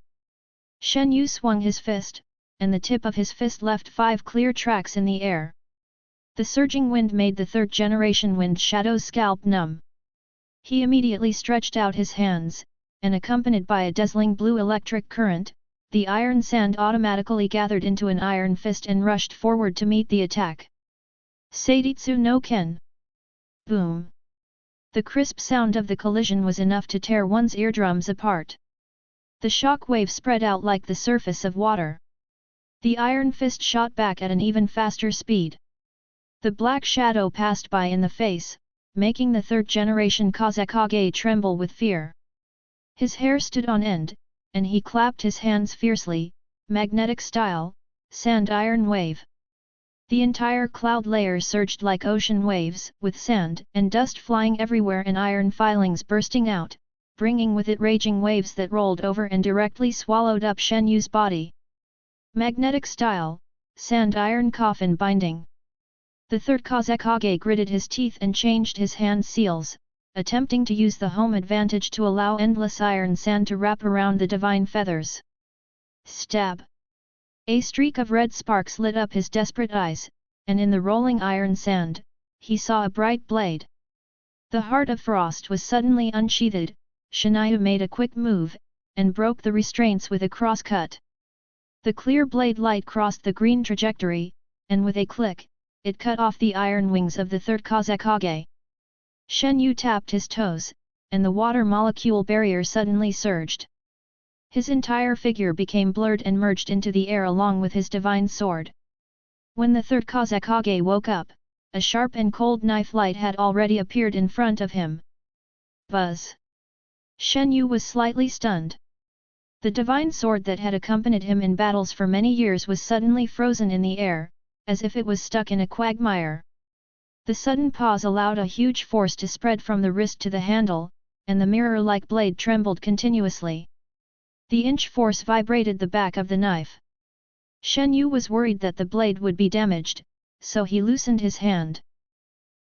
Shenyu swung his fist, and the tip of his fist left 5 clear tracks in the air. The surging wind made the third-generation wind shadow's scalp numb. He immediately stretched out his hands, and accompanied by a dazzling blue electric current, the iron sand automatically gathered into an iron fist and rushed forward to meet the attack. Seititsu no Ken. Boom! The crisp sound of the collision was enough to tear one's eardrums apart. The shock wave spread out like the surface of water. The iron fist shot back at an even faster speed. The black shadow passed by in the face, making the third-generation Kazekage tremble with fear. His hair stood on end, and he clapped his hands fiercely, magnetic style, sand iron wave. The entire cloud layer surged like ocean waves, with sand and dust flying everywhere and iron filings bursting out, bringing with it raging waves that rolled over and directly swallowed up Shenyu's body. Magnetic style, sand iron coffin binding. The third Kazekage gritted his teeth and changed his hand seals, attempting to use the home advantage to allow endless iron sand to wrap around the divine feathers. Stab! A streak of red sparks lit up his desperate eyes, and in the rolling iron sand, he saw a bright blade. The heart of frost was suddenly unsheathed. Shenyu made a quick move, and broke the restraints with a cross-cut. The clear blade light crossed the green trajectory, and with a click, it cut off the iron wings of the third Kazekage. Shenyu tapped his toes, and the water molecule barrier suddenly surged. His entire figure became blurred and merged into the air along with his divine sword. When the third Kazekage woke up, a sharp and cold knife light had already appeared in front of him. Buzz! Shenyu was slightly stunned. The divine sword that had accompanied him in battles for many years was suddenly frozen in the air, as if it was stuck in a quagmire. The sudden pause allowed a huge force to spread from the wrist to the handle, and the mirror-like blade trembled continuously. The inch force vibrated the back of the knife. Shenyu was worried that the blade would be damaged, so he loosened his hand.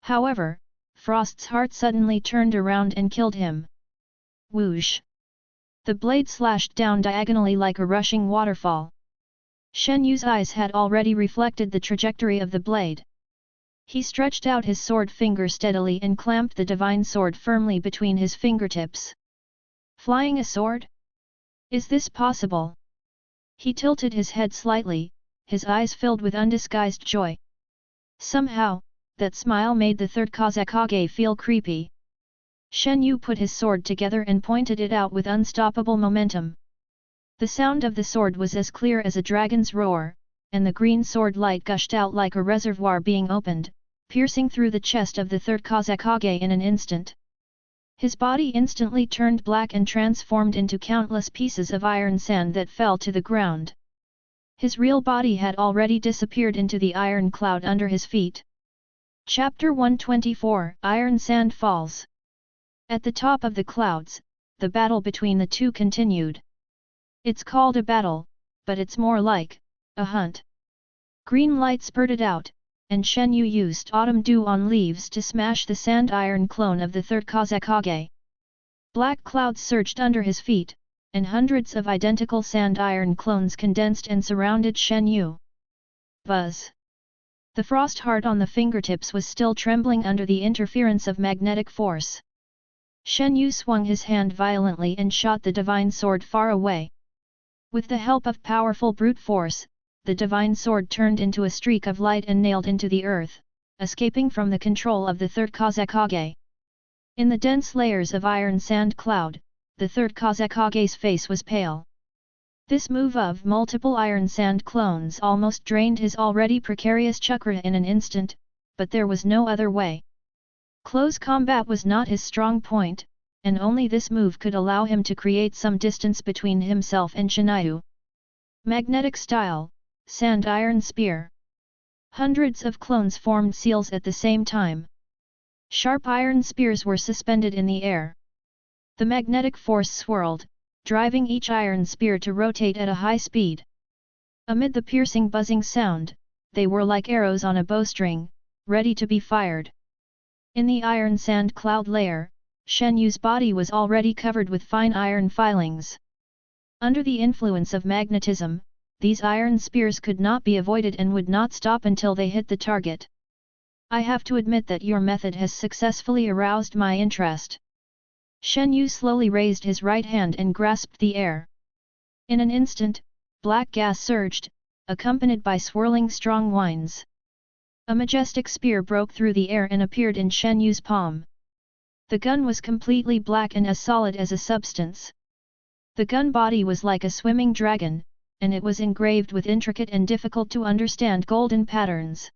However, Frost's heart suddenly turned around and killed him. Whoosh! The blade slashed down diagonally like a rushing waterfall. Shenyu's eyes had already reflected the trajectory of the blade. He stretched out his sword finger steadily and clamped the divine sword firmly between his fingertips. Flying a sword? Is this possible? He tilted his head slightly, his eyes filled with undisguised joy. Somehow, that smile made the third Kazekage feel creepy. Shenyu put his sword together and pointed it out with unstoppable momentum. The sound of the sword was as clear as a dragon's roar, and the green sword light gushed out like a reservoir being opened, piercing through the chest of the third Kazekage in an instant. His body instantly turned black and transformed into countless pieces of iron sand that fell to the ground. His real body had already disappeared into the iron cloud under his feet. Chapter 124 Iron Sand Falls. At the top of the clouds, the battle between the two continued. It's called a battle, but it's more like a hunt. Green light spurted out, and Shenyu used autumn dew on leaves to smash the sand-iron clone of the third Kazekage. Black clouds surged under his feet, and hundreds of identical sand-iron clones condensed and surrounded Shenyu. Buzz! The frost heart on the fingertips was still trembling under the interference of magnetic force. Shenyu swung his hand violently and shot the divine sword far away. With the help of powerful brute force, the divine sword turned into a streak of light and nailed into the earth, escaping from the control of the third Kazekage. In the dense layers of iron sand cloud, the third Kazekage's face was pale. This move of multiple iron sand clones almost drained his already precarious chakra in an instant, but there was no other way. Close combat was not his strong point, and only this move could allow him to create some distance between himself and Shenyu. Magnetic style, sand iron spear. Hundreds of clones formed seals at the same time. Sharp iron spears were suspended in the air. The magnetic force swirled, driving each iron spear to rotate at a high speed. Amid the piercing buzzing sound, they were like arrows on a bowstring, ready to be fired. In the iron sand cloud layer, Shenyu's body was already covered with fine iron filings. Under the influence of magnetism, these iron spears could not be avoided and would not stop until they hit the target. I have to admit that your method has successfully aroused my interest. Shenyu slowly raised his right hand and grasped the air. In an instant, black gas surged, accompanied by swirling strong winds. A majestic spear broke through the air and appeared in Shenyu's palm. The gun was completely black and as solid as a substance. The gun body was like a swimming dragon, and it was engraved with intricate and difficult to understand golden patterns.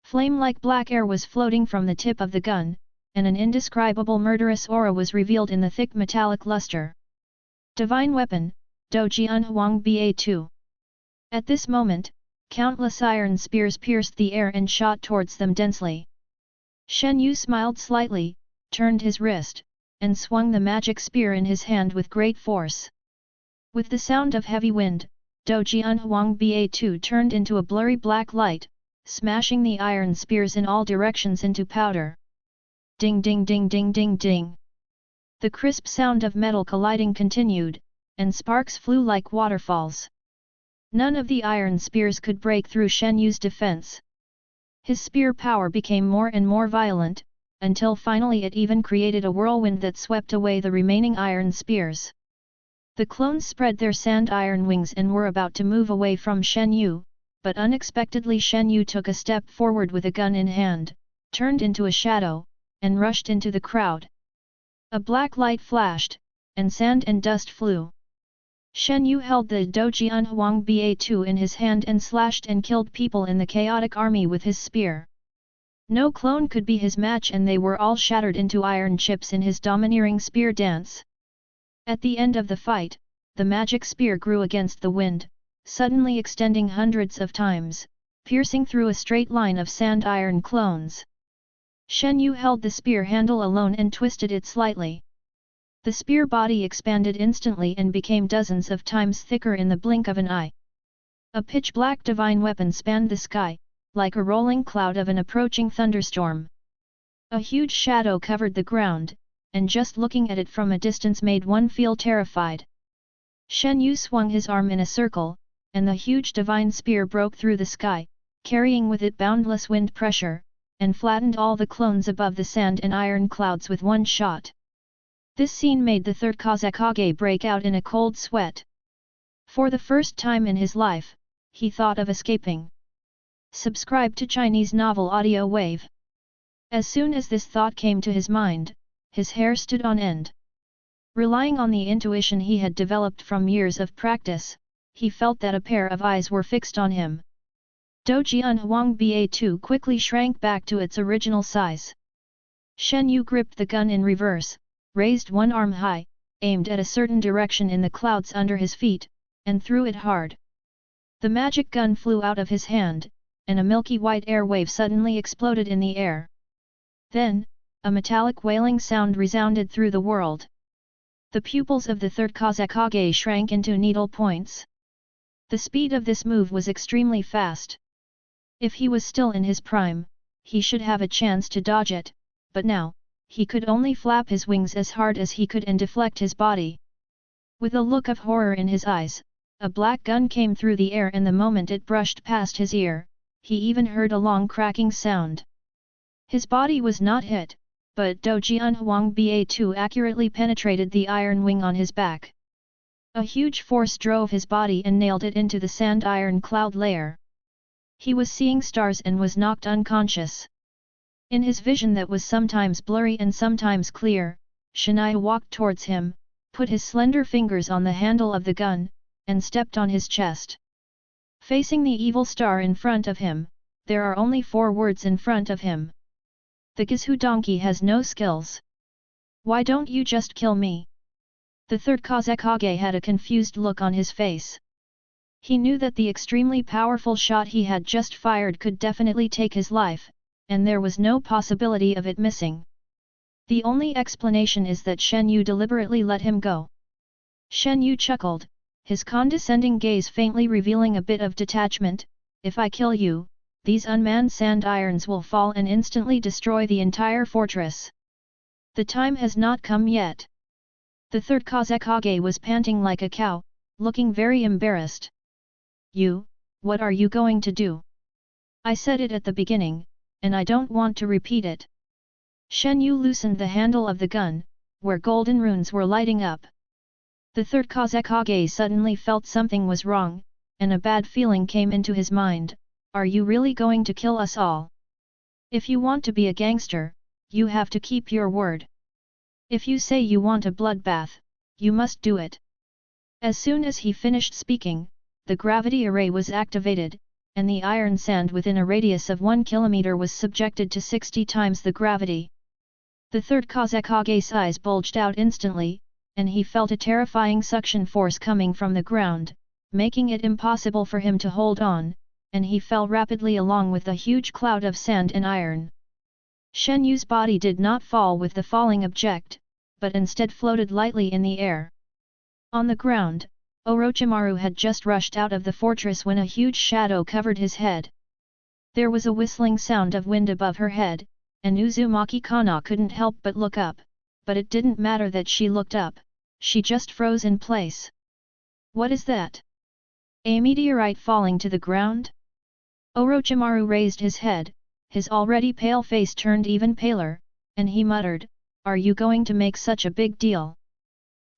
Flame-like black air was floating from the tip of the gun, and an indescribable murderous aura was revealed in the thick metallic luster. Divine Weapon, Doji Unhuang Ba2. At this moment, countless iron spears pierced the air and shot towards them densely. Shenyu smiled slightly, turned his wrist, and swung the magic spear in his hand with great force. With the sound of heavy wind, Doji Unhuang Ba2 turned into a blurry black light, smashing the iron spears in all directions into powder. Ding ding ding ding ding ding. The crisp sound of metal colliding continued, and sparks flew like waterfalls. None of the iron spears could break through Shenyu's defense. His spear power became more and more violent, until finally it even created a whirlwind that swept away the remaining iron spears. The clones spread their sand-iron wings and were about to move away from Shenyu, but unexpectedly Shenyu took a step forward with a gun in hand, turned into a shadow, and rushed into the crowd. A black light flashed, and sand and dust flew. Shenyu held the Doji Unhuang Ba2 in his hand and slashed and killed people in the chaotic army with his spear. No clone could be his match and they were all shattered into iron chips in his domineering spear dance. At the end of the fight, the magic spear grew against the wind, suddenly extending hundreds of times, piercing through a straight line of sand-iron clones. Shenyu held the spear handle alone and twisted it slightly. The spear body expanded instantly and became dozens of times thicker in the blink of an eye. A pitch-black divine weapon spanned the sky, like a rolling cloud of an approaching thunderstorm. A huge shadow covered the ground, and just looking at it from a distance made one feel terrified. Shenyu swung his arm in a circle, and the huge divine spear broke through the sky, carrying with it boundless wind pressure, and flattened all the clones above the sand and iron clouds with one shot. This scene made the third Kazekage break out in a cold sweat. For the first time in his life, he thought of escaping. Subscribe to Chinese Novel Audio Wave. As soon as this thought came to his mind, his hair stood on end. Relying on the intuition he had developed from years of practice, he felt that a pair of eyes were fixed on him, Dojian Huang Ba2 quickly shrank back to its original size. Shenyu gripped the gun in reverse, raised one arm high, aimed at a certain direction in the clouds under his feet, and threw it hard. The magic gun flew out of his hand, and a milky white air wave suddenly exploded in the air. Then, a metallic wailing sound resounded through the world. The pupils of the third Kazekage shrank into needle points. The speed of this move was extremely fast. If he was still in his prime, he should have a chance to dodge it, but now, he could only flap his wings as hard as he could and deflect his body. With a look of horror in his eyes, a black gun came through the air, and the moment it brushed past his ear, he even heard a long cracking sound. His body was not hit, but Dojian Huang Ba2 accurately penetrated the iron wing on his back. A huge force drove his body and nailed it into the sand-iron cloud layer. He was seeing stars and was knocked unconscious. In his vision that was sometimes blurry and sometimes clear, Shenyu walked towards him, put his slender fingers on the handle of the gun, and stepped on his chest. Facing the evil star in front of him, there are only 4 words in front of him. The Gizu donkey has no skills. Why don't you just kill me? The third Kazekage had a confused look on his face. He knew that the extremely powerful shot he had just fired could definitely take his life, and there was no possibility of it missing. The only explanation is that Shenyu deliberately let him go. Shenyu chuckled, his condescending gaze faintly revealing a bit of detachment. If I kill you, these unmanned sand irons will fall and instantly destroy the entire fortress. The time has not come yet. The third Kazekage was panting like a cow, looking very embarrassed. What are you going to do? I said it at the beginning, and I don't want to repeat it. Shenyu loosened the handle of the gun, where golden runes were lighting up. The third Kazekage suddenly felt something was wrong, and a bad feeling came into his mind. Are you really going to kill us all? If you want to be a gangster, you have to keep your word. If you say you want a bloodbath, you must do it. As soon as he finished speaking, the gravity array was activated, and the iron sand within a radius of 1 kilometer was subjected to 60 times the gravity. The third Kazekage's eyes bulged out instantly, and he felt a terrifying suction force coming from the ground, making it impossible for him to hold on, and he fell rapidly along with the huge cloud of sand and iron. Shenyu's body did not fall with the falling object, but instead floated lightly in the air. On the ground, Orochimaru had just rushed out of the fortress when a huge shadow covered his head. There was a whistling sound of wind above her head, and Uzumaki Kana couldn't help but look up, but it didn't matter that she looked up, she just froze in place. What is that? A meteorite falling to the ground? Orochimaru raised his head, his already pale face turned even paler, and he muttered, "Are you going to make such a big deal?"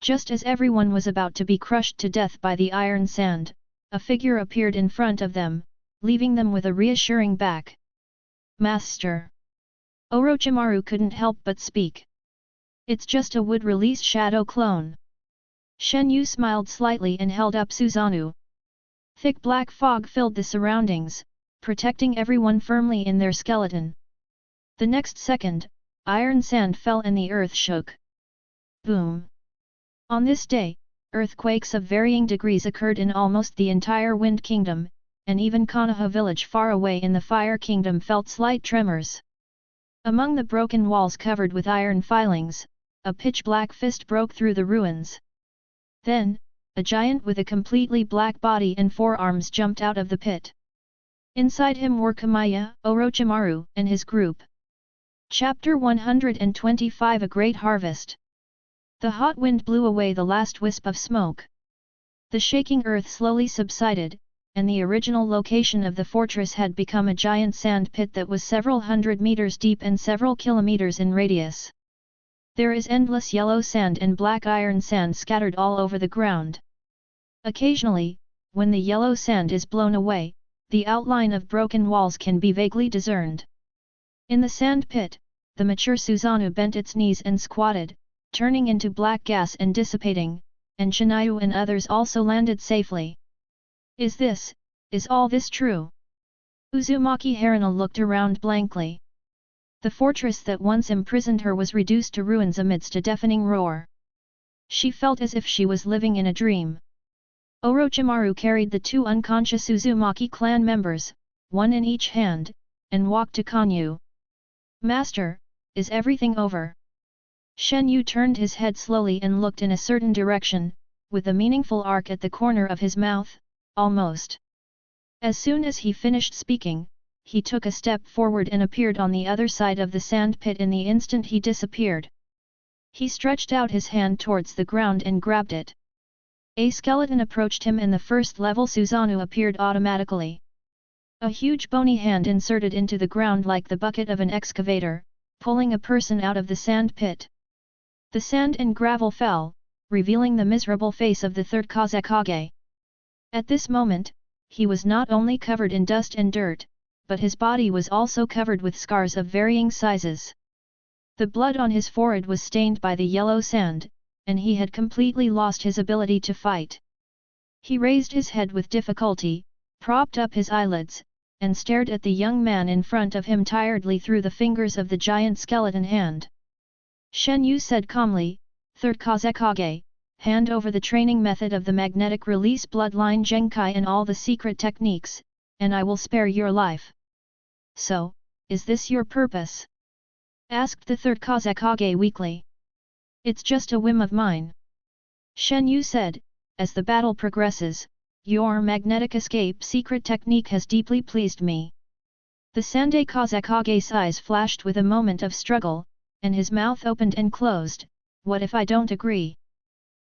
Just as everyone was about to be crushed to death by the iron sand, a figure appeared in front of them, leaving them with a reassuring back. "Master!" Orochimaru couldn't help but speak. "It's just a wood-release shadow clone." Shenyu smiled slightly and held up Susanoo. Thick black fog filled the surroundings, protecting everyone firmly in their skeleton. The next second, iron sand fell and the earth shook. Boom! On this day, earthquakes of varying degrees occurred in almost the entire Wind Kingdom, and even Konoha village far away in the Fire Kingdom felt slight tremors. Among the broken walls covered with iron filings, a pitch-black fist broke through the ruins. Then, a giant with a completely black body and 4 arms jumped out of the pit. Inside him were Kamiya, Orochimaru, and his group. Chapter 125 A Great Harvest. The hot wind blew away the last wisp of smoke. The shaking earth slowly subsided, and the original location of the fortress had become a giant sand pit that was several hundred meters deep and several kilometers in radius. There is endless yellow sand and black iron sand scattered all over the ground. Occasionally, when the yellow sand is blown away, the outline of broken walls can be vaguely discerned. In the sand pit, the mature Susanoo bent its knees and squatted, turning into black gas and dissipating, and Shenyu and others also landed safely. Is all this true? Uzumaki Haruna looked around blankly. The fortress that once imprisoned her was reduced to ruins amidst a deafening roar. She felt as if she was living in a dream. Orochimaru carried the two unconscious Uzumaki clan members, one in each hand, and walked to Shenyu. "Master, is everything over?" Shenyu turned his head slowly and looked in a certain direction, with a meaningful arc at the corner of his mouth, almost. As soon as he finished speaking, he took a step forward and appeared on the other side of the sand pit in the instant he disappeared. He stretched out his hand towards the ground and grabbed it. A skeleton approached him and the first-level Susanoo appeared automatically. A huge bony hand inserted into the ground like the bucket of an excavator, pulling a person out of the sand pit. The sand and gravel fell, revealing the miserable face of the third Kazekage. At this moment, he was not only covered in dust and dirt, but his body was also covered with scars of varying sizes. The blood on his forehead was stained by the yellow sand, and he had completely lost his ability to fight. He raised his head with difficulty, propped up his eyelids, and stared at the young man in front of him tiredly through the fingers of the giant skeleton hand. Shenyu said calmly, "Third Kazekage, hand over the training method of the magnetic release bloodline Genkai and all the secret techniques, and I will spare your life." "So, is this your purpose?" asked the third Kazekage weakly. "It's just a whim of mine," Shenyu said. "As the battle progresses, your magnetic escape secret technique has deeply pleased me." The Sandai Kazekage's eyes flashed with a moment of struggle, and his mouth opened and closed. "What if I don't agree?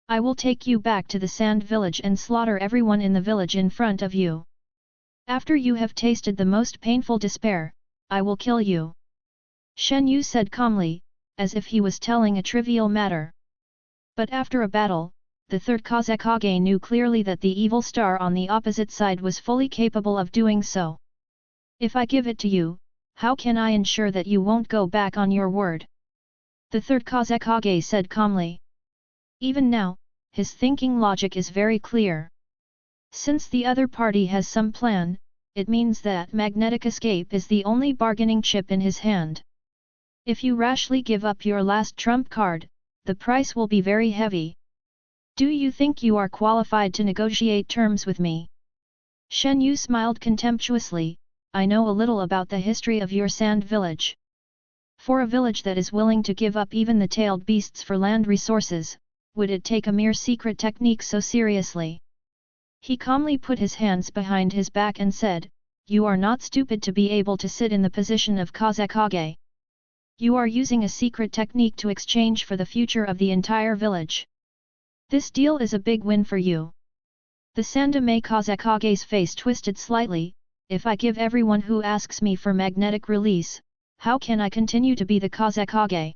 I will take you back to the Sand Village and slaughter everyone in the village in front of you. After you have tasted the most painful despair, I will kill you," Shenyu said calmly, as if he was telling a trivial matter. But after a battle, the third Kazekage knew clearly that the evil star on the opposite side was fully capable of doing so. "If I give it to you, how can I ensure that you won't go back on your word?" the third Kazekage said calmly. Even now, his thinking logic is very clear. Since the other party has some plan, it means that magnetic escape is the only bargaining chip in his hand. If you rashly give up your last trump card, the price will be very heavy. "Do you think you are qualified to negotiate terms with me?" Shenyu smiled contemptuously. "I know a little about the history of your sand village. For a village that is willing to give up even the tailed beasts for land resources, would it take a mere secret technique so seriously?" He calmly put his hands behind his back and said, "You are not stupid to be able to sit in the position of Kazekage. You are using a secret technique to exchange for the future of the entire village. This deal is a big win for you." The Sandame Kazekage's face twisted slightly. "If I give everyone who asks me for magnetic release, how can I continue to be the Kazekage?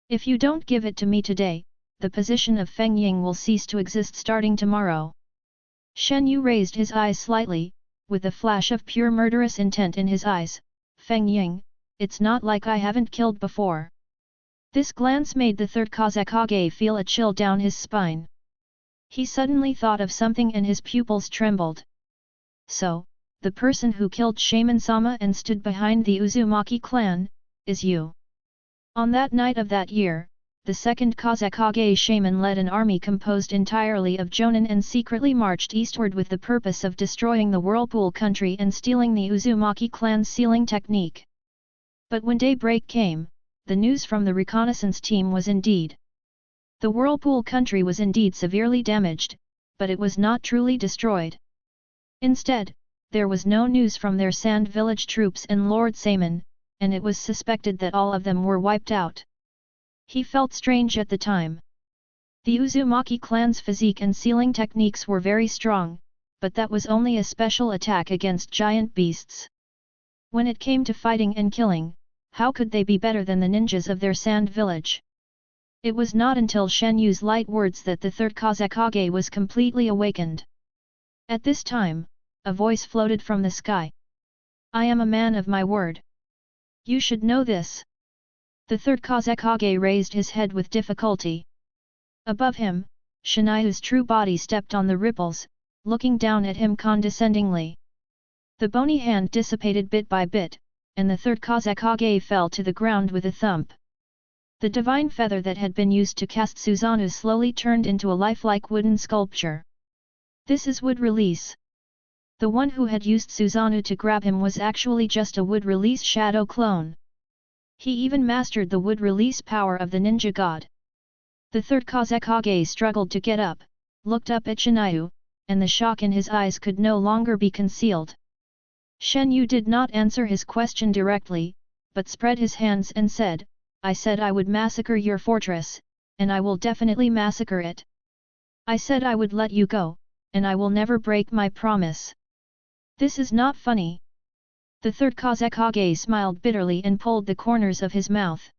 If you don't give it to me today, the position of Feng Ying will cease to exist starting tomorrow." Shenyu raised his eyes slightly, with a flash of pure murderous intent in his eyes. "Feng Ying, it's not like I haven't killed before." This glance made the third Kazekage feel a chill down his spine. He suddenly thought of something and his pupils trembled. "So, the person who killed Shaman-sama and stood behind the Uzumaki clan, is you." On that night of that year, the second Kazekage shaman led an army composed entirely of Jonin and secretly marched eastward with the purpose of destroying the Whirlpool country and stealing the Uzumaki clan's sealing technique. But when daybreak came, the news from the reconnaissance team was indeed. The Whirlpool country was indeed severely damaged, but it was not truly destroyed. Instead, there was no news from their Sand Village troops and Lord Saman, and it was suspected that all of them were wiped out. He felt strange at the time. The Uzumaki clan's physique and sealing techniques were very strong, but that was only a special attack against giant beasts. When it came to fighting and killing, how could they be better than the ninjas of their sand village? It was not until Shenyu's light words that the third Kazekage was completely awakened. At this time, a voice floated from the sky. "I am a man of my word. You should know this." The third Kazekage raised his head with difficulty. Above him, Shiniu's true body stepped on the ripples, looking down at him condescendingly. The bony hand dissipated bit by bit, and the third Kazekage fell to the ground with a thump. The divine feather that had been used to cast Susanoo slowly turned into a lifelike wooden sculpture. This is wood release. The one who had used Susanoo to grab him was actually just a wood release shadow clone. He even mastered the wood release power of the ninja god. The third Kazekage struggled to get up, looked up at Shenyu, and the shock in his eyes could no longer be concealed. Shenyu did not answer his question directly, but spread his hands and said, I said I would massacre your fortress, and I will definitely massacre it. I said I would let you go, and I will never break my promise. This is not funny. The third Kazekage smiled bitterly and pulled the corners of his mouth.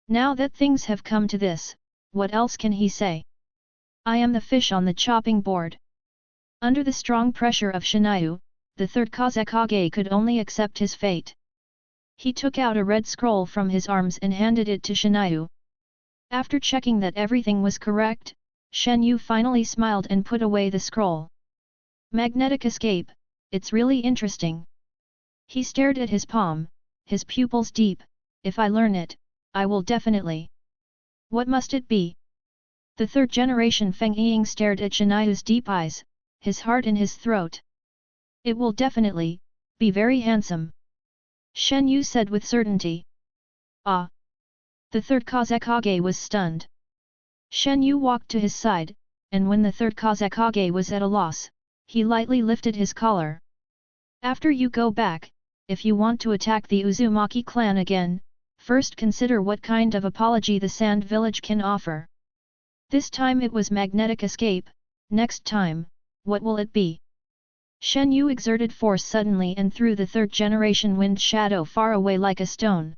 Now that things have come to this, what else can he say? I am the fish on the chopping board. Under the strong pressure of Shenyu, the third Kazekage could only accept his fate. He took out a red scroll from his arms and handed it to Shenyu. After checking that everything was correct, Shenyu finally smiled and put away the scroll. Magnetic escape, it's really interesting. He stared at his palm, his pupils deep. If I learn it, I will definitely. What must it be? The third generation Feng Ying stared at Shenyu's deep eyes, his heart in his throat. It will definitely be very handsome. Shenyu said with certainty. Ah! The third Kazekage was stunned. Shenyu walked to his side, and when the third Kazekage was at a loss, he lightly lifted his collar. After you go back, if you want to attack the Uzumaki clan again, first consider what kind of apology the Sand Village can offer. This time it was magnetic escape, next time, what will it be? Shenyu exerted force suddenly and threw the third generation wind shadow far away like a stone.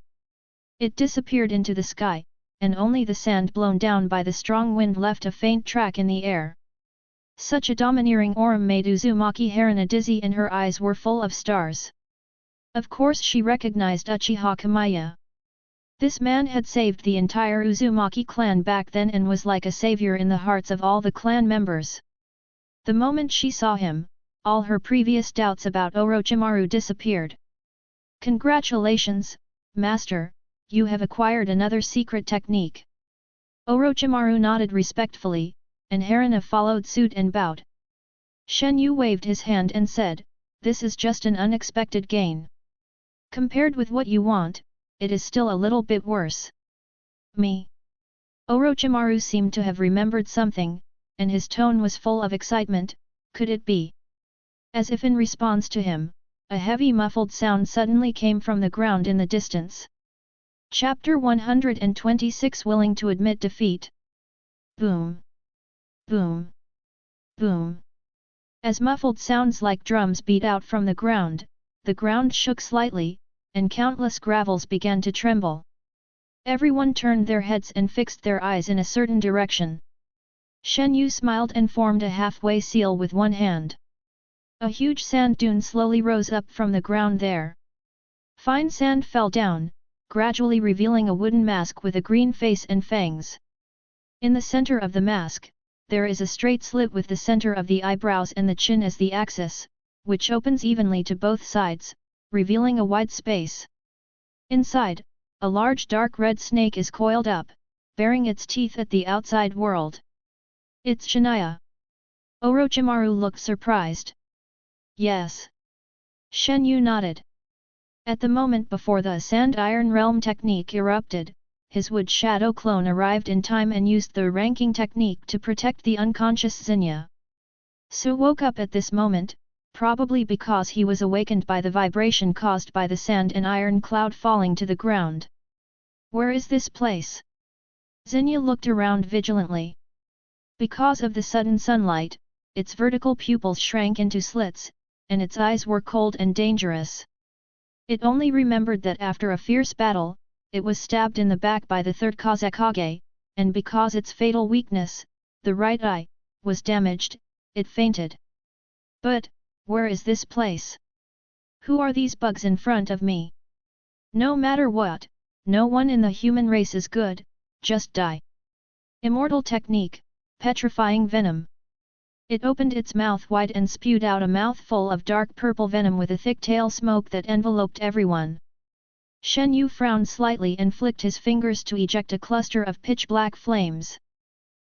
It disappeared into the sky, and only the sand blown down by the strong wind left a faint track in the air. Such a domineering aura made Uzumaki Haruna dizzy and her eyes were full of stars. Of course she recognized Uchiha Kamiya. This man had saved the entire Uzumaki clan back then and was like a savior in the hearts of all the clan members. The moment she saw him, all her previous doubts about Orochimaru disappeared. Congratulations, Master, you have acquired another secret technique. Orochimaru nodded respectfully, and Haruna followed suit and bowed. Shenyu waved his hand and said, this is just an unexpected gain. Compared with what you want, it is still a little bit worse. Me? Orochimaru seemed to have remembered something, and his tone was full of excitement. Could it be? As if in response to him, a heavy muffled sound suddenly came from the ground in the distance. Chapter 126 Willing to admit defeat. Boom. Boom. Boom. As muffled sounds like drums beat out from the ground shook slightly, and countless gravels began to tremble. Everyone turned their heads and fixed their eyes in a certain direction. Shenyu smiled and formed a halfway seal with one hand. A huge sand dune slowly rose up from the ground there. Fine sand fell down, gradually revealing a wooden mask with a green face and fangs. In the center of the mask, there is a straight slit with the center of the eyebrows and the chin as the axis, which opens evenly to both sides, revealing a wide space. Inside, a large dark red snake is coiled up, baring its teeth at the outside world. It's Shenyu. Orochimaru looked surprised. Yes. Shenyu nodded. At the moment before the Sand Iron Realm technique erupted, his wood shadow clone arrived in time and used the ranking technique to protect the unconscious Xingye. Su woke up at this moment, probably because he was awakened by the vibration caused by the sand and iron cloud falling to the ground. Where is this place? Xingye looked around vigilantly. Because of the sudden sunlight, its vertical pupils shrank into slits, and its eyes were cold and dangerous. It only remembered that after a fierce battle, it was stabbed in the back by the third Kazekage, and because its fatal weakness, the right eye, was damaged, it fainted. But, where is this place? Who are these bugs in front of me? No matter what, no one in the human race is good, just die. Immortal technique, petrifying venom. It opened its mouth wide and spewed out a mouthful of dark purple venom with a thick tail smoke that enveloped everyone. Shenyu frowned slightly and flicked his fingers to eject a cluster of pitch-black flames.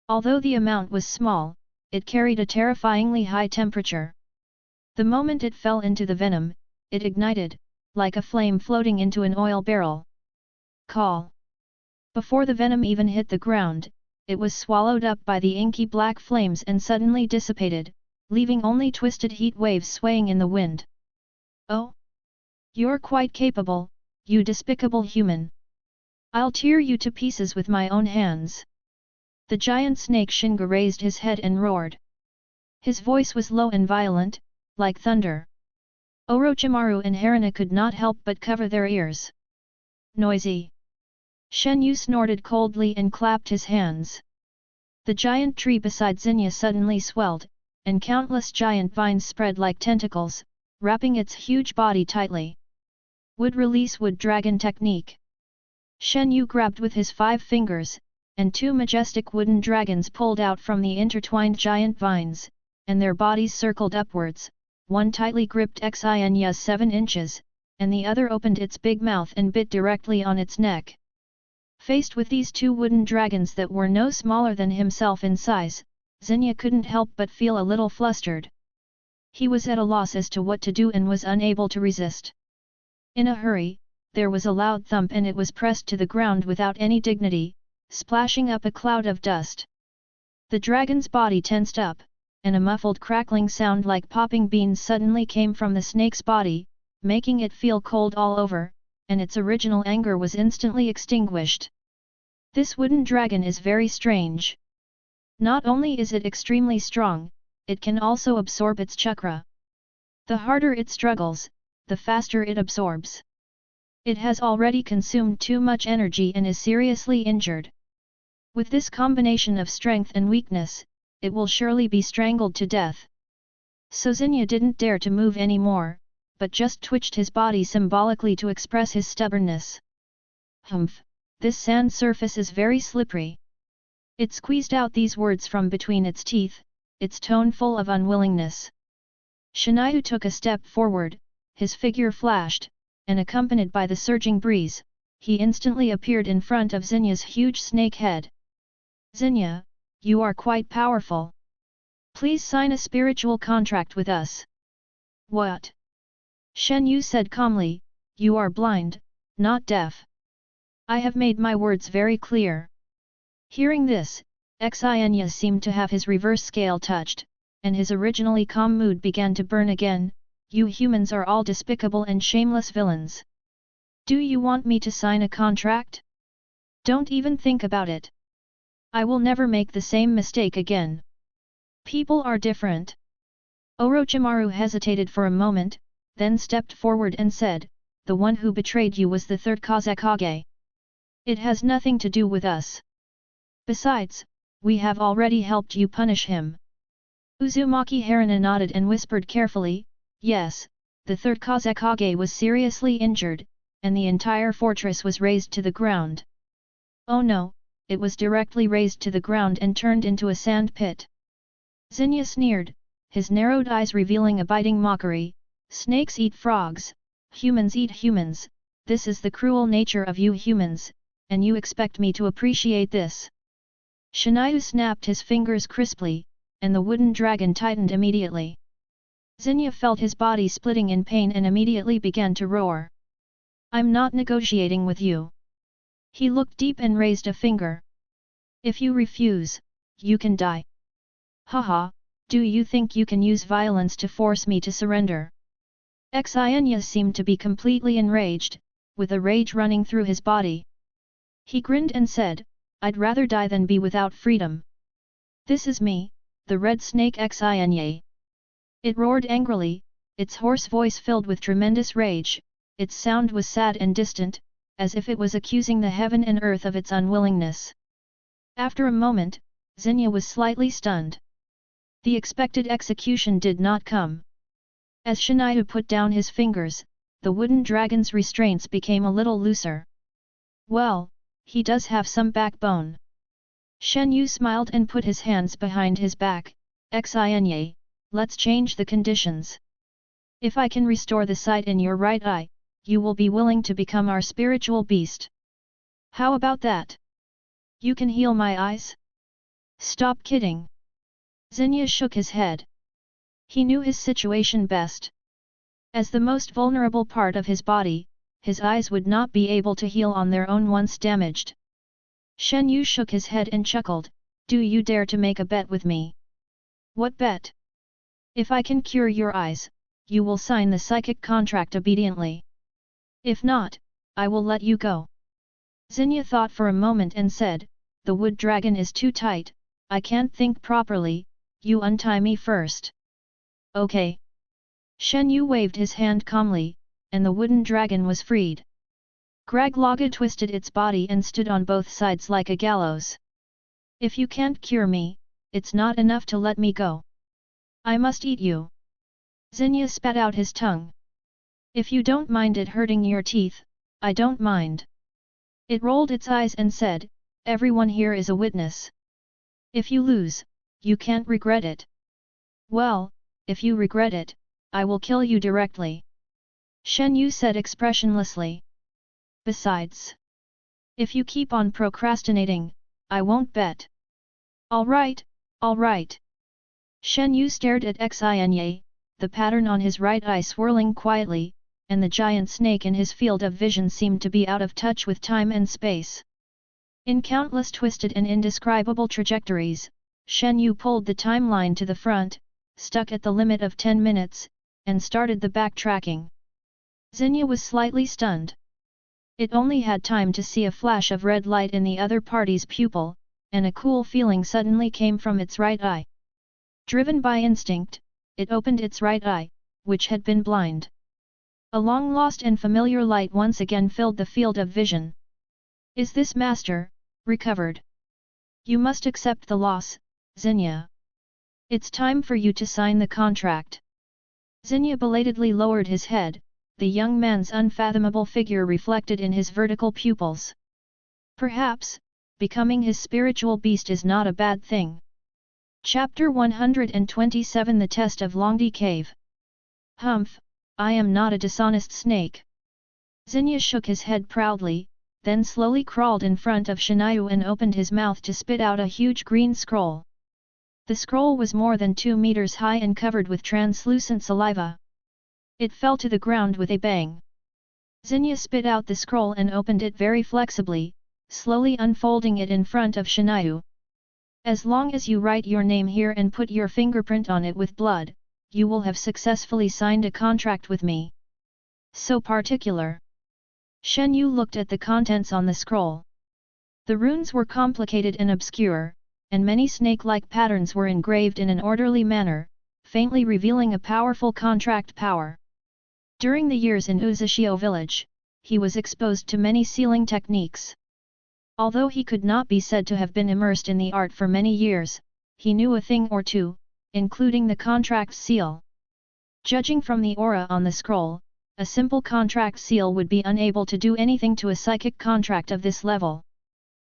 Although the amount was small, it carried a terrifyingly high temperature. The moment it fell into the venom, it ignited, like a flame floating into an oil barrel. Call! Before the venom even hit the ground, it was swallowed up by the inky black flames and suddenly dissipated, leaving only twisted heat waves swaying in the wind. Oh! You're quite capable, you despicable human! I'll tear you to pieces with my own hands! The giant snake Shinga raised his head and roared. His voice was low and violent, like thunder. Orochimaru and Haruna could not help but cover their ears. Noisy! Shenyu snorted coldly and clapped his hands. The giant tree beside Xenia suddenly swelled, and countless giant vines spread like tentacles, wrapping its huge body tightly. Wood release wood dragon technique. Shenyu grabbed with his 5 fingers, and 2 majestic wooden dragons pulled out from the intertwined giant vines, and their bodies circled upwards, one tightly gripped Xinya 7 inches, and the other opened its big mouth and bit directly on its neck. Faced with these 2 wooden dragons that were no smaller than himself in size, Xenia couldn't help but feel a little flustered. He was at a loss as to what to do and was unable to resist. In a hurry, there was a loud thump and it was pressed to the ground without any dignity, splashing up a cloud of dust. The dragon's body tensed up, and a muffled crackling sound like popping beans suddenly came from the snake's body, making it feel cold all over, and its original anger was instantly extinguished. This wooden dragon is very strange. Not only is it extremely strong, it can also absorb its chakra. The harder it struggles, the faster it absorbs. It has already consumed too much energy and is seriously injured. With this combination of strength and weakness, it will surely be strangled to death. So Xenia didn't dare to move any more, but just twitched his body symbolically to express his stubbornness. Humph, this sand surface is very slippery. It squeezed out these words from between its teeth, its tone full of unwillingness. Shenyu took a step forward, his figure flashed, and accompanied by the surging breeze, he instantly appeared in front of Xenia's huge snake head. Xenia, you are quite powerful. Please sign a spiritual contract with us. What? Shenyu said calmly, you are blind, not deaf. I have made my words very clear. Hearing this, Xinya seemed to have his reverse scale touched, and his originally calm mood began to burn again. You humans are all despicable and shameless villains. Do you want me to sign a contract? Don't even think about it. I will never make the same mistake again. People are different. Orochimaru hesitated for a moment, then stepped forward and said, the one who betrayed you was the 3rd Kazekage. It has nothing to do with us. Besides, we have already helped you punish him. Uzumaki Haruna nodded and whispered carefully, yes, the 3rd Kazekage was seriously injured, and the entire fortress was razed to the ground. Oh no, it was directly razed to the ground and turned into a sand pit. Xenia sneered, his narrowed eyes revealing a biting mockery. Snakes eat frogs, humans eat humans, this is the cruel nature of you humans, and you expect me to appreciate this. Shenyu snapped his fingers crisply, and the wooden dragon tightened immediately. Xenia felt his body splitting in pain and immediately began to roar. I'm not negotiating with you. He looked deep and raised a finger. If you refuse, you can die. Haha, do you think you can use violence to force me to surrender? Xinya seemed to be completely enraged, with a rage running through his body. He grinned and said, I'd rather die than be without freedom. This is me, the red snake Xinya. It roared angrily, its hoarse voice filled with tremendous rage, its sound was sad and distant, as if it was accusing the heaven and earth of its unwillingness. After a moment, Xenia was slightly stunned. The expected execution did not come. As Shenyu put down his fingers, the wooden dragon's restraints became a little looser. Well, he does have some backbone. Shenyu smiled and put his hands behind his back, Xianye, let's change the conditions. If I can restore the sight in your right eye, you will be willing to become our spiritual beast. How about that? You can heal my eyes? Stop kidding. Xenia shook his head. He knew his situation best. As the most vulnerable part of his body, his eyes would not be able to heal on their own once damaged. Shenyu shook his head and chuckled, do you dare to make a bet with me? What bet? If I can cure your eyes, you will sign the psychic contract obediently. If not, I will let you go. Xenia thought for a moment and said, the wood dragon is too tight, I can't think properly, you untie me first. Okay. Shenyu waved his hand calmly, and the wooden dragon was freed. Graglaga twisted its body and stood on both sides like a gallows. If you can't cure me, it's not enough to let me go. I must eat you. Xenia spat out his tongue. If you don't mind it hurting your teeth, I don't mind. It rolled its eyes and said, everyone here is a witness. If you lose, you can't regret it. Well, if you regret it, I will kill you directly. Shenyu said expressionlessly. Besides, if you keep on procrastinating, I won't bet. All right, all right. Shenyu stared at Xianye, the pattern on his right eye swirling quietly, and the giant snake in his field of vision seemed to be out of touch with time and space. In countless twisted and indescribable trajectories, Shenyu pulled the timeline to the front, stuck at the limit of 10 minutes, and started the backtracking. Xenia was slightly stunned. It only had time to see a flash of red light in the other party's pupil, and a cool feeling suddenly came from its right eye. Driven by instinct, it opened its right eye, which had been blind. A long-lost and familiar light once again filled the field of vision. Is this master, recovered? You must accept the loss, Xenia. It's time for you to sign the contract. Xenia belatedly lowered his head, the young man's unfathomable figure reflected in his vertical pupils. Perhaps, becoming his spiritual beast is not a bad thing. Chapter 127 The Test of Longdi Cave. Humph, I am not a dishonest snake. Xenia shook his head proudly, then slowly crawled in front of Shenyu and opened his mouth to spit out a huge green scroll. The scroll was more than 2 meters high and covered with translucent saliva. It fell to the ground with a bang. Xenia spit out the scroll and opened it very flexibly, slowly unfolding it in front of Shenyu. As long as you write your name here and put your fingerprint on it with blood, you will have successfully signed a contract with me. So particular. Shenyu looked at the contents on the scroll. The runes were complicated and obscure, and many snake-like patterns were engraved in an orderly manner, faintly revealing a powerful contract power. During the years in Uchiha village, he was exposed to many sealing techniques. Although he could not be said to have been immersed in the art for many years, he knew a thing or two, including the contract seal. Judging from the aura on the scroll, a simple contract seal would be unable to do anything to a psychic contract of this level.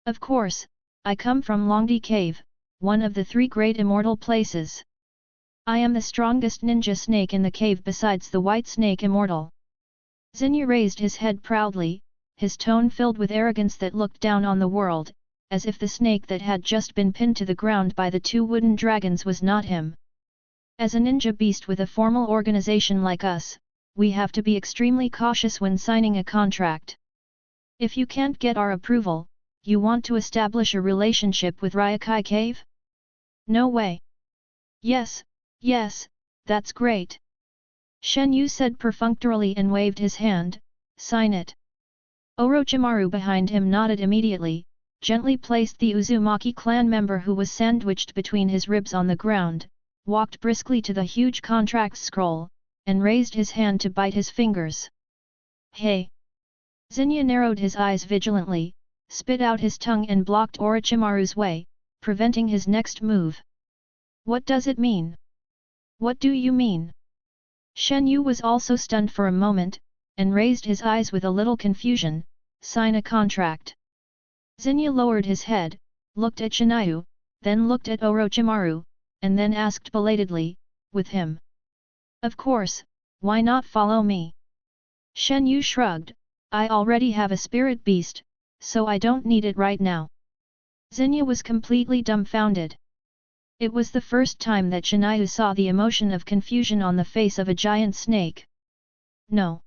Of course, I come from Longdi Cave, one of the 3 great immortal places. I am the strongest ninja snake in the cave besides the white snake immortal. Xenia raised his head proudly, his tone filled with arrogance that looked down on the world, as if the snake that had just been pinned to the ground by the 2 wooden dragons was not him. As a ninja beast with a formal organization like us, we have to be extremely cautious when signing a contract. If you can't get our approval, you want to establish a relationship with Ryokai Cave? No way. Yes, yes, that's great. Shenyu said perfunctorily and waved his hand, sign it. Orochimaru behind him nodded immediately, gently placed the Uzumaki clan member who was sandwiched between his ribs on the ground, walked briskly to the huge contract scroll, and raised his hand to bite his fingers. Hey! Xenia narrowed his eyes vigilantly, spit out his tongue and blocked Orochimaru's way, preventing his next move. What does it mean? What do you mean? Shenyu was also stunned for a moment, and raised his eyes with a little confusion. Sign a contract. Xenia lowered his head, looked at Shenyu, then looked at Orochimaru, and then asked belatedly, with him? Of course, why not follow me? Shenyu shrugged, I already have a spirit beast, so I don't need it right now. Xenia was completely dumbfounded. It was the first time that Shenyu saw the emotion of confusion on the face of a giant snake. No.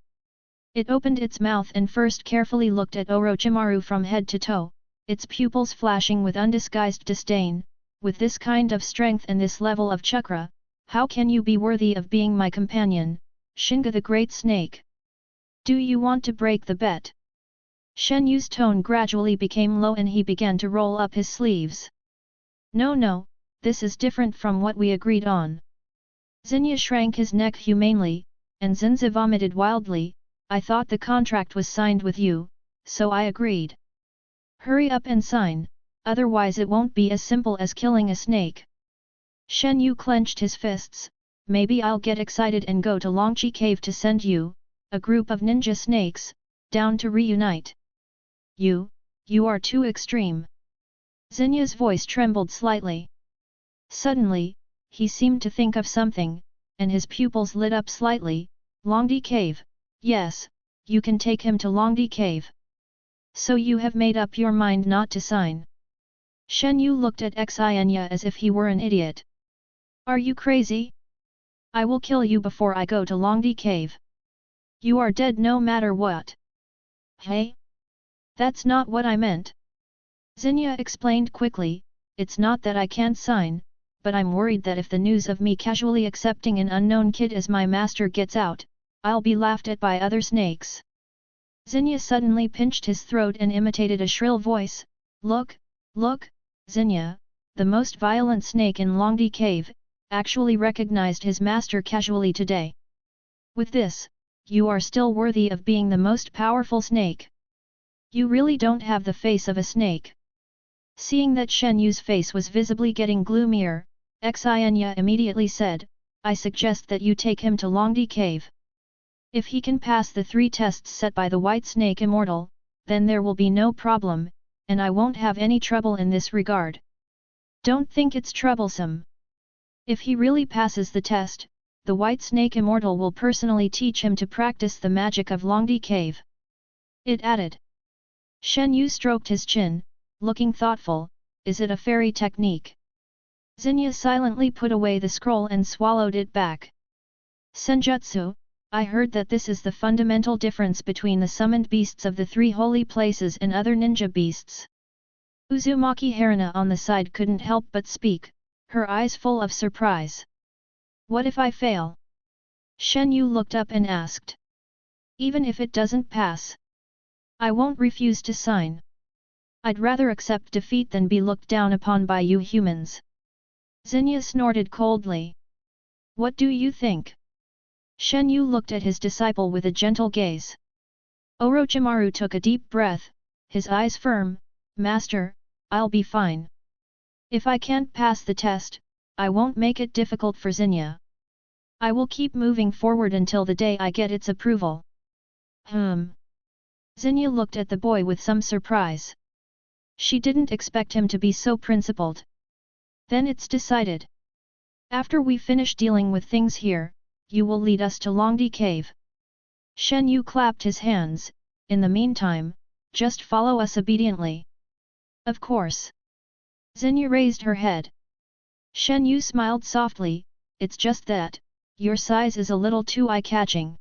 It opened its mouth and first carefully looked at Orochimaru from head to toe, its pupils flashing with undisguised disdain. With this kind of strength and this level of chakra, how can you be worthy of being my companion, Shinga the Great Snake? Do you want to break the bet? Shenyu's tone gradually became low and he began to roll up his sleeves. No, this is different from what we agreed on. Xenia shrank his neck humanely, and Zinza vomited wildly, I thought the contract was signed with you, so I agreed. Hurry up and sign, otherwise it won't be as simple as killing a snake. Shenyu clenched his fists, maybe I'll get excited and go to Longqi Cave to send you, a group of ninja snakes, down to reunite. You are too extreme. Xenia's voice trembled slightly. Suddenly, he seemed to think of something, and his pupils lit up slightly, Longqi Cave, yes, you can take him to Longqi Cave. So you have made up your mind not to sign. Shenyu looked at Xenia as if he were an idiot. Are you crazy? I will kill you before I go to Longqi Cave. You are dead no matter what. Hey? That's not what I meant. Xenia explained quickly, it's not that I can't sign, but I'm worried that if the news of me casually accepting an unknown kid as my master gets out, I'll be laughed at by other snakes. Xenia suddenly pinched his throat and imitated a shrill voice, Look, Xenia, the most violent snake in Longqi Cave, actually recognized his master casually today. With this, you are still worthy of being the most powerful snake. You really don't have the face of a snake. Seeing that Shenyu's face was visibly getting gloomier, Xenia immediately said, I suggest that you take him to Longqi Cave. If he can pass the 3 tests set by the White Snake Immortal, then there will be no problem, and I won't have any trouble in this regard. Don't think it's troublesome. If he really passes the test, the White Snake Immortal will personally teach him to practice the magic of Longqi Cave. It added. Shenyu stroked his chin, looking thoughtful, is it a fairy technique? Xenia silently put away the scroll and swallowed it back. Senjutsu, I heard that this is the fundamental difference between the summoned beasts of the 3 holy places and other ninja beasts. Uzumaki Haruna on the side couldn't help but speak, her eyes full of surprise. What if I fail? Shenyu looked up and asked. Even if it doesn't pass, I won't refuse to sign. I'd rather accept defeat than be looked down upon by you humans. Xenia snorted coldly. What do you think? Shenyu looked at his disciple with a gentle gaze. Orochimaru took a deep breath, his eyes firm, Master, I'll be fine. If I can't pass the test, I won't make it difficult for Xenia. I will keep moving forward until the day I get its approval. Xenia looked at the boy with some surprise. She didn't expect him to be so principled. Then it's decided. After we finish dealing with things here, you will lead us to Longqi Cave. Shenyu clapped his hands, in the meantime, just follow us obediently. Of course. Xenia raised her head. Shenyu smiled softly, it's just that, your size is a little too eye-catching.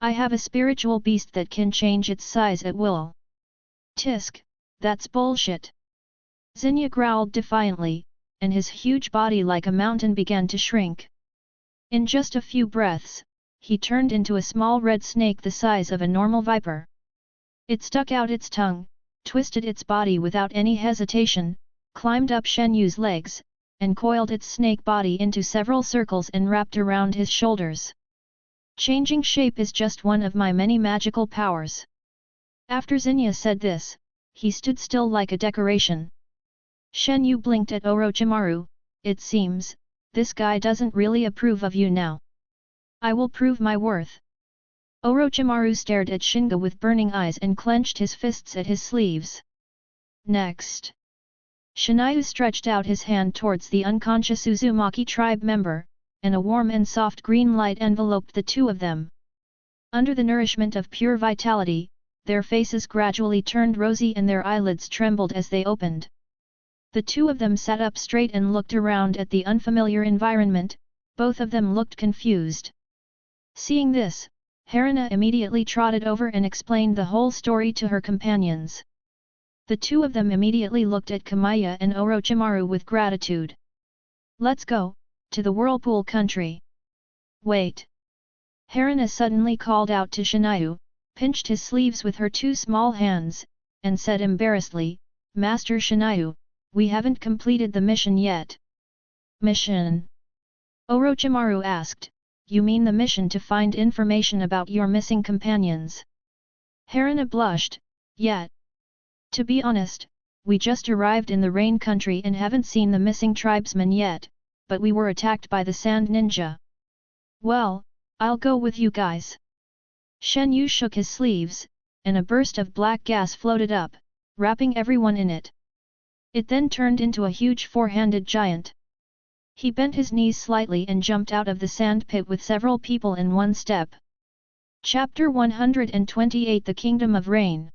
I have a spiritual beast that can change its size at will. Tisk, that's bullshit. Xenia growled defiantly, and his huge body like a mountain began to shrink. In just a few breaths, he turned into a small red snake the size of a normal viper. It stuck out its tongue, twisted its body without any hesitation, climbed up Shenyu's legs, and coiled its snake body into several circles and wrapped around his shoulders. Changing shape is just one of my many magical powers. After Xenia said this, he stood still like a decoration. Shenyu blinked at Orochimaru, it seems, this guy doesn't really approve of you now. I will prove my worth. Orochimaru stared at Shinga with burning eyes and clenched his fists at his sleeves. Next. Shenyu stretched out his hand towards the unconscious Uzumaki tribe member, and a warm and soft green light enveloped the two of them. Under the nourishment of pure vitality, their faces gradually turned rosy and their eyelids trembled as they opened. The two of them sat up straight and looked around at the unfamiliar environment, both of them looked confused. Seeing this, Haruna immediately trotted over and explained the whole story to her companions. The two of them immediately looked at Kamiya and Orochimaru with gratitude. "Let's go, to the Whirlpool country." "Wait!" Haruna suddenly called out to Shenyu, pinched his sleeves with her two small hands, and said embarrassedly, "Master Shenyu, we haven't completed the mission yet." "Mission?" Orochimaru asked, "You mean the mission to find information about your missing companions?" Haruna blushed, "Yet. To be honest, we just arrived in the Rain Country and haven't seen the missing tribesmen yet, but we were attacked by the Sand Ninja." "Well, I'll go with you guys." Shenyu shook his sleeves, and a burst of black gas floated up, wrapping everyone in it. It then turned into a huge four-handed giant. He bent his knees slightly and jumped out of the sand pit with several people in one step. Chapter 128 The Kingdom of Rain.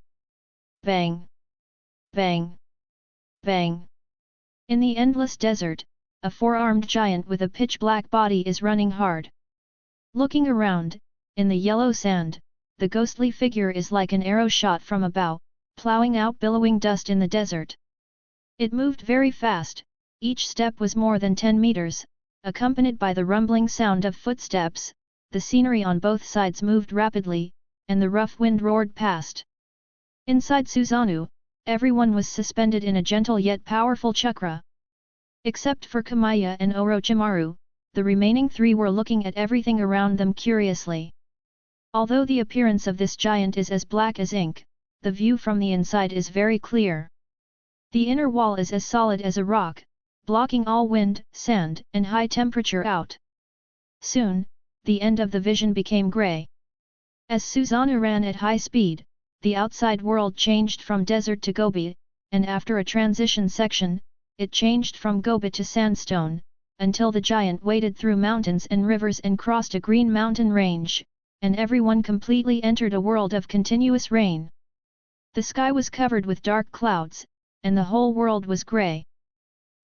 Bang! Bang! Bang! In the endless desert, a four-armed giant with a pitch-black body is running hard. Looking around, in the yellow sand, the ghostly figure is like an arrow shot from a bow, plowing out billowing dust in the desert. It moved very fast, each step was more than 10 meters, accompanied by the rumbling sound of footsteps. The scenery on both sides moved rapidly, and the rough wind roared past. Inside Susanoo, everyone was suspended in a gentle yet powerful chakra. Except for Kamiya and Orochimaru, the remaining three were looking at everything around them curiously. Although the appearance of this giant is as black as ink, the view from the inside is very clear. The inner wall is as solid as a rock, blocking all wind, sand, and high temperature out. Soon, the end of the vision became grey. As Susanoo ran at high speed, the outside world changed from desert to Gobi, and after a transition section, it changed from Gobi to sandstone, until the giant waded through mountains and rivers and crossed a green mountain range, and everyone completely entered a world of continuous rain. The sky was covered with dark clouds, and the whole world was grey.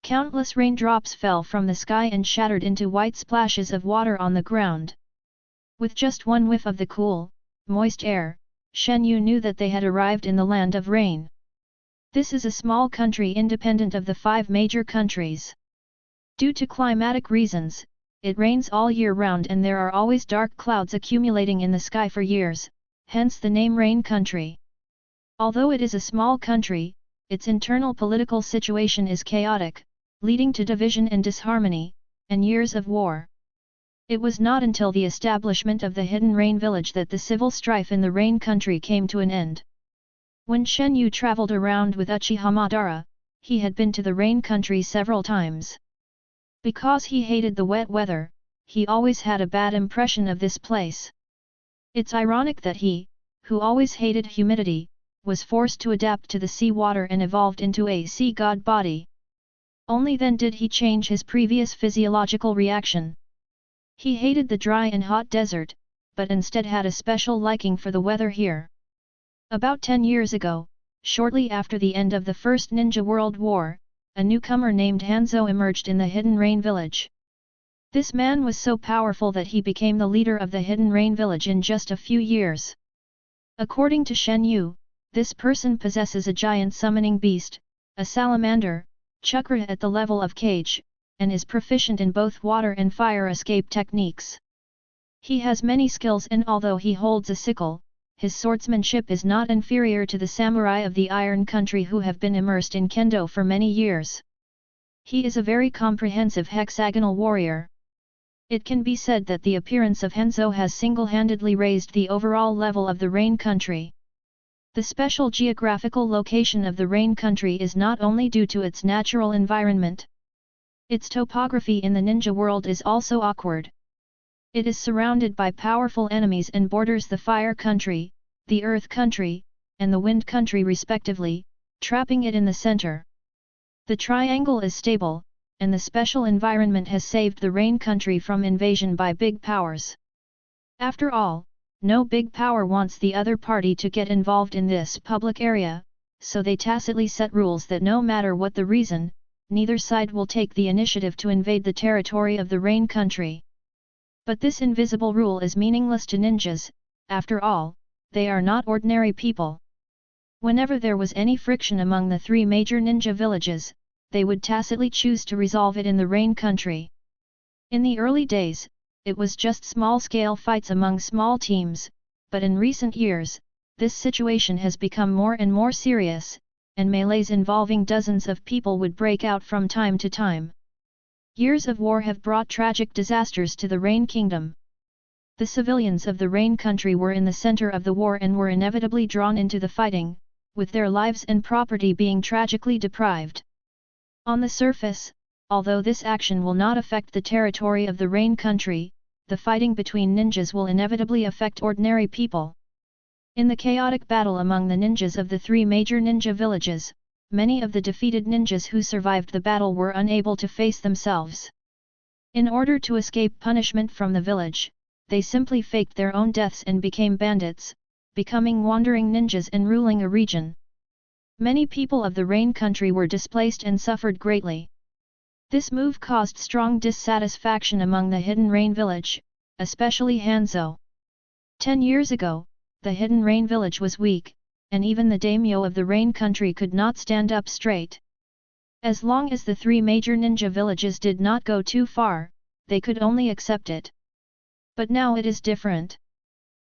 Countless raindrops fell from the sky and shattered into white splashes of water on the ground. With just one whiff of the cool, moist air, Shenyu knew that they had arrived in the land of rain. This is a small country independent of the 5 major countries. Due to climatic reasons, it rains all year round and there are always dark clouds accumulating in the sky for years, hence the name Rain Country. Although it is a small country, its internal political situation is chaotic, leading to division and disharmony, and years of war. It was not until the establishment of the Hidden Rain Village that the civil strife in the Rain Country came to an end. When Shenyu traveled around with Uchiha Madara, he had been to the Rain Country several times. Because he hated the wet weather, he always had a bad impression of this place. It's ironic that he, who always hated humidity, was forced to adapt to the seawater and evolved into a sea god body. Only then did he change his previous physiological reaction. He hated the dry and hot desert, but instead had a special liking for the weather here. About 10 years ago, shortly after the end of the First Ninja World War, a newcomer named Hanzo emerged in the Hidden Rain Village. This man was so powerful that he became the leader of the Hidden Rain Village in just a few years. According to Shenyu, this person possesses a giant summoning beast, a salamander, chakra at the level of cage, and is proficient in both water and fire escape techniques. He has many skills and although he holds a sickle, his swordsmanship is not inferior to the samurai of the Iron Country who have been immersed in kendo for many years. He is a very comprehensive hexagonal warrior. It can be said that the appearance of Hanzo has single-handedly raised the overall level of the Rain Country. The special geographical location of the Rain Country is not only due to its natural environment. Its topography in the ninja world is also awkward. It is surrounded by powerful enemies and borders the Fire Country, the Earth Country, and the Wind Country respectively, trapping it in the center. The triangle is stable, and the special environment has saved the Rain country from invasion by big powers. After all, no big power wants the other party to get involved in this public area, so they tacitly set rules that no matter what the reason, neither side will take the initiative to invade the territory of the Rain country. But this invisible rule is meaningless to ninjas. After all, they are not ordinary people. Whenever there was any friction among the 3 major ninja villages, they would tacitly choose to resolve it in the Rain country. In the early days, it was just small-scale fights among small teams, but in recent years, this situation has become more and more serious, and melees involving dozens of people would break out from time to time. Years of war have brought tragic disasters to the Rain Kingdom. The civilians of the Rain country were in the center of the war and were inevitably drawn into the fighting, with their lives and property being tragically deprived. On the surface, although this action will not affect the territory of the Rain country, the fighting between ninjas will inevitably affect ordinary people. In the chaotic battle among the ninjas of the 3 major ninja villages, many of the defeated ninjas who survived the battle were unable to face themselves. In order to escape punishment from the village, they simply faked their own deaths and became bandits, becoming wandering ninjas and ruling a region. Many people of the Rain country were displaced and suffered greatly. This move caused strong dissatisfaction among the Hidden Rain village, especially Hanzo. 10 years ago, the Hidden Rain village was weak, and even the daimyo of the Rain country could not stand up straight. As long as the 3 major ninja villages did not go too far, they could only accept it. But now it is different.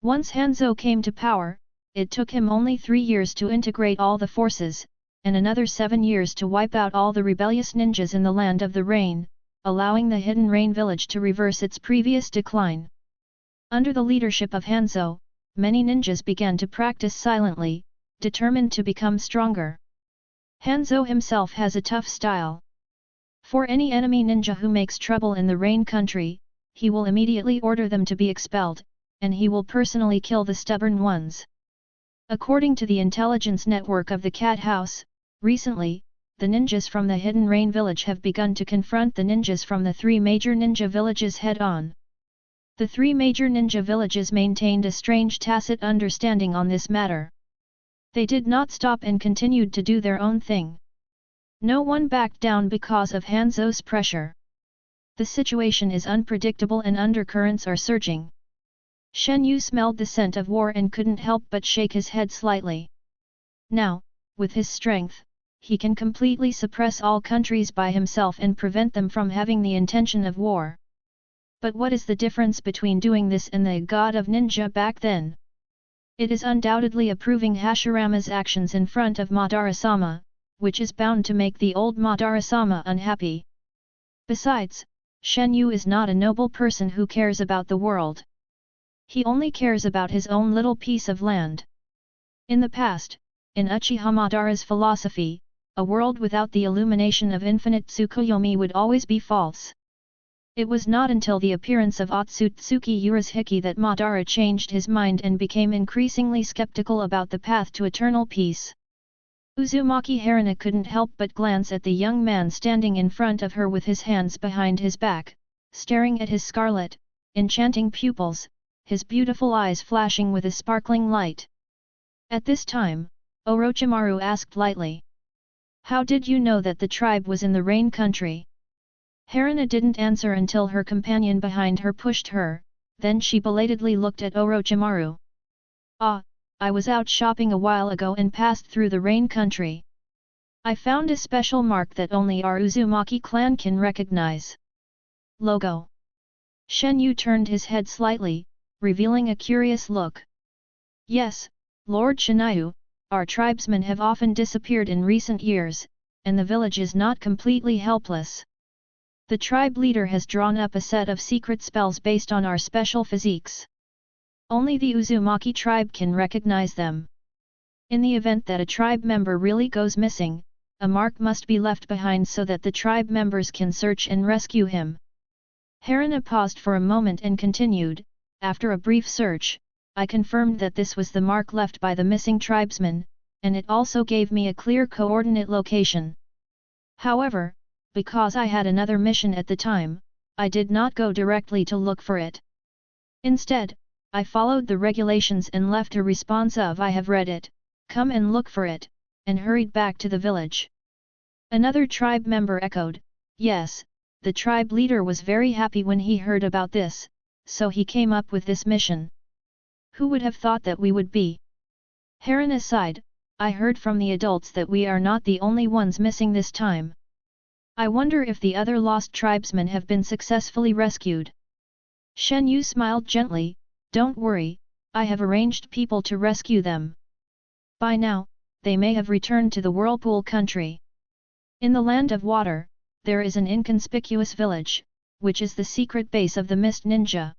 Once Hanzo came to power, it took him only 3 years to integrate all the forces, and another 7 years to wipe out all the rebellious ninjas in the land of the Rain, allowing the Hidden Rain village to reverse its previous decline. Under the leadership of Hanzo, many ninjas began to practice silently, determined to become stronger. Hanzo himself has a tough style. For any enemy ninja who makes trouble in the Rain country, he will immediately order them to be expelled, and he will personally kill the stubborn ones. According to the intelligence network of the Cat House, recently, the ninjas from the Hidden Rain village have begun to confront the ninjas from the 3 major ninja villages head-on. The 3 major ninja villages maintained a strange tacit understanding on this matter. They did not stop and continued to do their own thing. No one backed down because of Hanzo's pressure. The situation is unpredictable and undercurrents are surging. Shenyu smelled the scent of war and couldn't help but shake his head slightly. Now, with his strength, he can completely suppress all countries by himself and prevent them from having the intention of war. But what is the difference between doing this and the god of ninja back then? It is undoubtedly approving Hashirama's actions in front of Madara-sama, which is bound to make the old Madara-sama unhappy. Besides, Shenyu is not a noble person who cares about the world. He only cares about his own little piece of land. In the past, in Uchiha Madara's philosophy, a world without the illumination of infinite Tsukuyomi would always be false. It was not until the appearance of Otsutsuki Urashiki that Madara changed his mind and became increasingly skeptical about the path to eternal peace. Uzumaki Haruna couldn't help but glance at the young man standing in front of her with his hands behind his back, staring at his scarlet, enchanting pupils, his beautiful eyes flashing with a sparkling light. At this time, Orochimaru asked lightly, "How did you know that the tribe was in the Rain country?" Haruna didn't answer until her companion behind her pushed her, then she belatedly looked at Orochimaru. "Ah, I was out shopping a while ago and passed through the Rain country. I found a special mark that only our Uzumaki clan can recognize. Logo." Shenyu turned his head slightly, revealing a curious look. "Yes, Lord Shinryu, our tribesmen have often disappeared in recent years, and the village is not completely helpless. The tribe leader has drawn up a set of secret spells based on our special physiques. Only the Uzumaki tribe can recognize them. In the event that a tribe member really goes missing, a mark must be left behind so that the tribe members can search and rescue him." Haruna paused for a moment and continued, "After a brief search, I confirmed that this was the mark left by the missing tribesman, and it also gave me a clear coordinate location. However, because I had another mission at the time, I did not go directly to look for it. Instead, I followed the regulations and left a response of "I have read it, come and look for it," and hurried back to the village. Another tribe member echoed, "Yes." The tribe leader was very happy when he heard about this, so he came up with this mission. Who would have thought that we would be? Harana sighed, "I heard from the adults that we are not the only ones missing this time. I wonder if the other lost tribesmen have been successfully rescued." Shenyu smiled gently, "Don't worry, I have arranged people to rescue them. By now, they may have returned to the Whirlpool country. In the Land of Water, there is an inconspicuous village, which is the secret base of the Mist Ninja.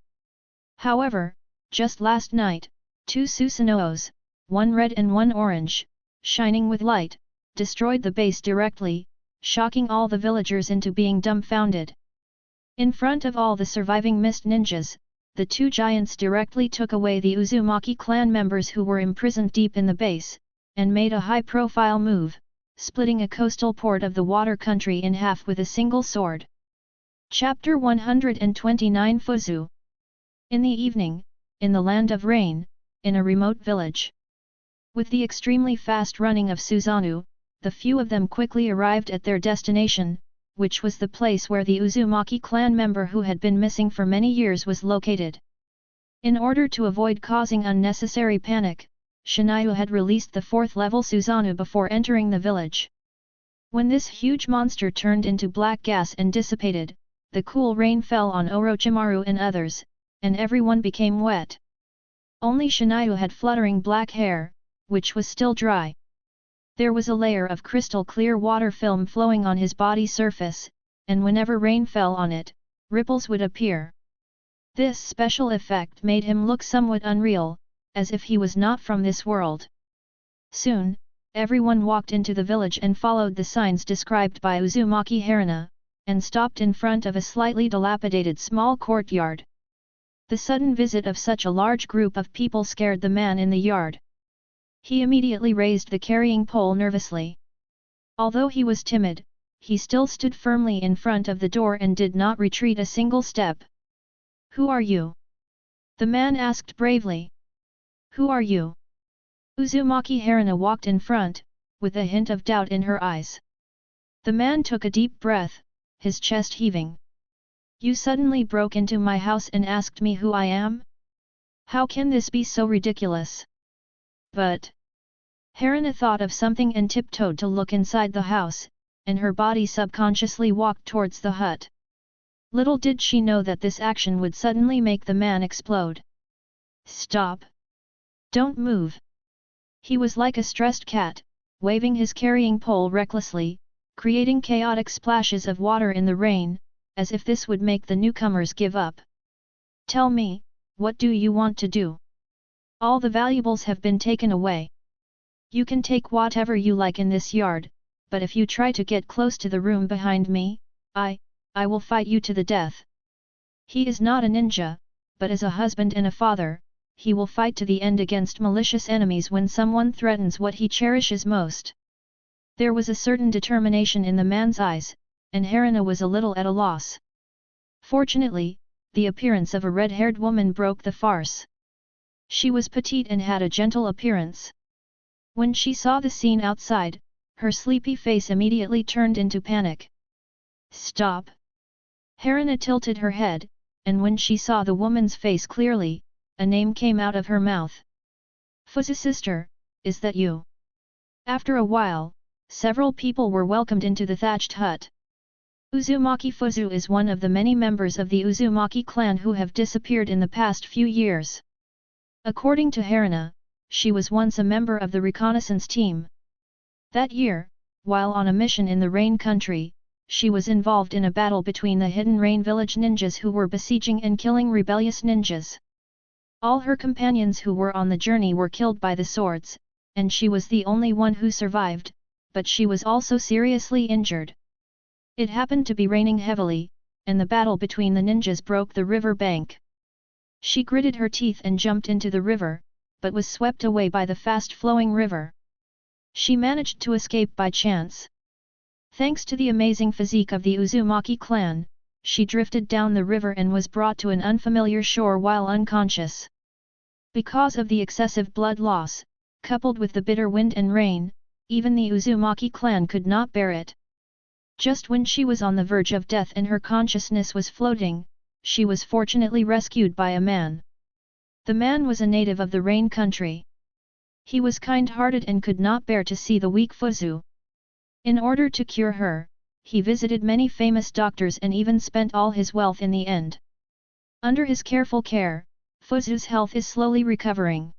However, just last night, 2 Susanos, one red and one orange, shining with light, destroyed the base directly, shocking all the villagers into being dumbfounded. In front of all the surviving Mist Ninjas, the 2 giants directly took away the Uzumaki clan members who were imprisoned deep in the base, and made a high-profile move, splitting a coastal port of the water country in half with a single sword." Chapter 129 Fuzu. In the evening, in the Land of Rain, in a remote village. With the extremely fast running of Susanoo, the few of them quickly arrived at their destination, which was the place where the Uzumaki clan member who had been missing for many years was located. In order to avoid causing unnecessary panic, Shenyu had released the 4th level Susanoo before entering the village. When this huge monster turned into black gas and dissipated, the cool rain fell on Orochimaru and others, and everyone became wet. Only Shenyu had fluttering black hair, which was still dry. There was a layer of crystal-clear water film flowing on his body surface, and whenever rain fell on it, ripples would appear. This special effect made him look somewhat unreal, as if he was not from this world. Soon, everyone walked into the village and followed the signs described by Uzumaki Harana, and stopped in front of a slightly dilapidated small courtyard. The sudden visit of such a large group of people scared the man in the yard. He immediately raised the carrying pole nervously. Although he was timid, he still stood firmly in front of the door and did not retreat a single step. "Who are you?" the man asked bravely. "Who are you?" Uzumaki Harana walked in front, with a hint of doubt in her eyes. The man took a deep breath, his chest heaving. "You suddenly broke into my house and asked me who I am? How can this be so ridiculous?" But Harana thought of something and tiptoed to look inside the house, and her body subconsciously walked towards the hut. Little did she know that this action would suddenly make the man explode. "Stop! Don't move!" He was like a stressed cat, waving his carrying pole recklessly, creating chaotic splashes of water in the rain, as if this would make the newcomers give up. "Tell me, what do you want to do? All the valuables have been taken away. You can take whatever you like in this yard, but if you try to get close to the room behind me, I will fight you to the death." He is not a ninja, but as a husband and a father, he will fight to the end against malicious enemies when someone threatens what he cherishes most. There was a certain determination in the man's eyes, and Harana was a little at a loss. Fortunately, the appearance of a red-haired woman broke the farce. She was petite and had a gentle appearance. When she saw the scene outside, her sleepy face immediately turned into panic. "Stop!" Harana tilted her head, and when she saw the woman's face clearly, a name came out of her mouth. "Fuzu sister, is that you?" After a while, several people were welcomed into the thatched hut. Uzumaki Fuzu is one of the many members of the Uzumaki clan who have disappeared in the past few years. According to Harana, she was once a member of the reconnaissance team. That year, while on a mission in the Rain Country, she was involved in a battle between the hidden Rain Village ninjas who were besieging and killing rebellious ninjas. All her companions who were on the journey were killed by the swords, and she was the only one who survived, but she was also seriously injured. It happened to be raining heavily, and the battle between the ninjas broke the river bank. She gritted her teeth and jumped into the river, but was swept away by the fast-flowing river. She managed to escape by chance. Thanks to the amazing physique of the Uzumaki clan, she drifted down the river and was brought to an unfamiliar shore while unconscious. Because of the excessive blood loss, coupled with the bitter wind and rain, even the Uzumaki clan could not bear it. Just when she was on the verge of death and her consciousness was floating, she was fortunately rescued by a man. The man was a native of the rain country. He was kind-hearted and could not bear to see the weak Fuzu. In order to cure her, he visited many famous doctors and even spent all his wealth in the end. Under his careful care, Fuzu's health is slowly recovering.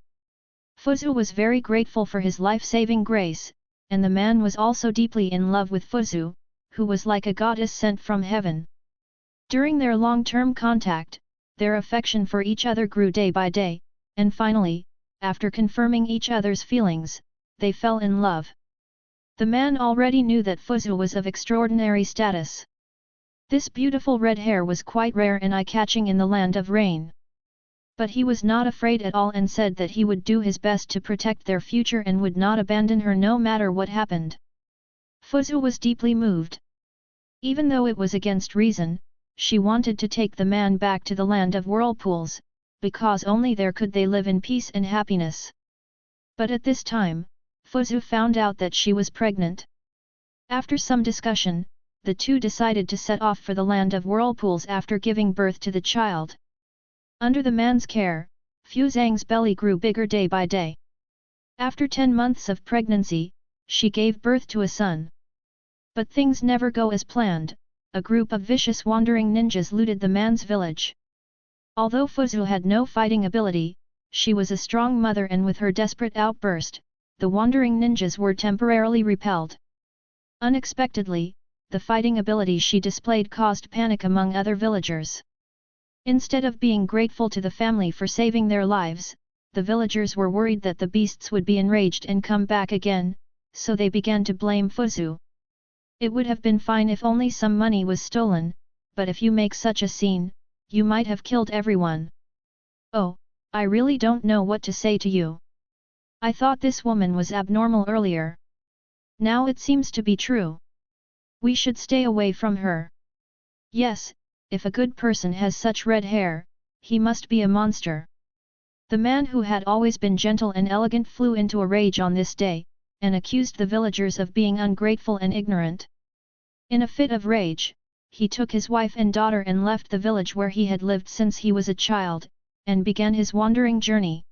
Fuzu was very grateful for his life-saving grace, and the man was also deeply in love with Fuzu, who was like a goddess sent from heaven. During their long-term contact, their affection for each other grew day by day, and finally, after confirming each other's feelings, they fell in love. The man already knew that Fuzu was of extraordinary status. This beautiful red hair was quite rare and eye-catching in the land of rain. But he was not afraid at all and said that he would do his best to protect their future and would not abandon her no matter what happened. Fuzu was deeply moved. Even though it was against reason, she wanted to take the man back to the land of whirlpools, because only there could they live in peace and happiness. But at this time, Fuzu found out that she was pregnant. After some discussion, the two decided to set off for the land of whirlpools after giving birth to the child. Under the man's care, Fuzang's belly grew bigger day by day. After 10 months of pregnancy, she gave birth to a son. But things never go as planned. A group of vicious wandering ninjas looted the man's village. Although Fuzu had no fighting ability, she was a strong mother and with her desperate outburst, the wandering ninjas were temporarily repelled. Unexpectedly, the fighting ability she displayed caused panic among other villagers. Instead of being grateful to the family for saving their lives, the villagers were worried that the beasts would be enraged and come back again, so they began to blame Fuzu. It would have been fine if only some money was stolen, but if you make such a scene, you might have killed everyone. Oh, I really don't know what to say to you. I thought this woman was abnormal earlier. Now it seems to be true. We should stay away from her. Yes, if a good person has such red hair, he must be a monster. The man who had always been gentle and elegant flew into a rage on this day, and accused the villagers of being ungrateful and ignorant. In a fit of rage, he took his wife and daughter and left the village where he had lived since he was a child, and began his wandering journey.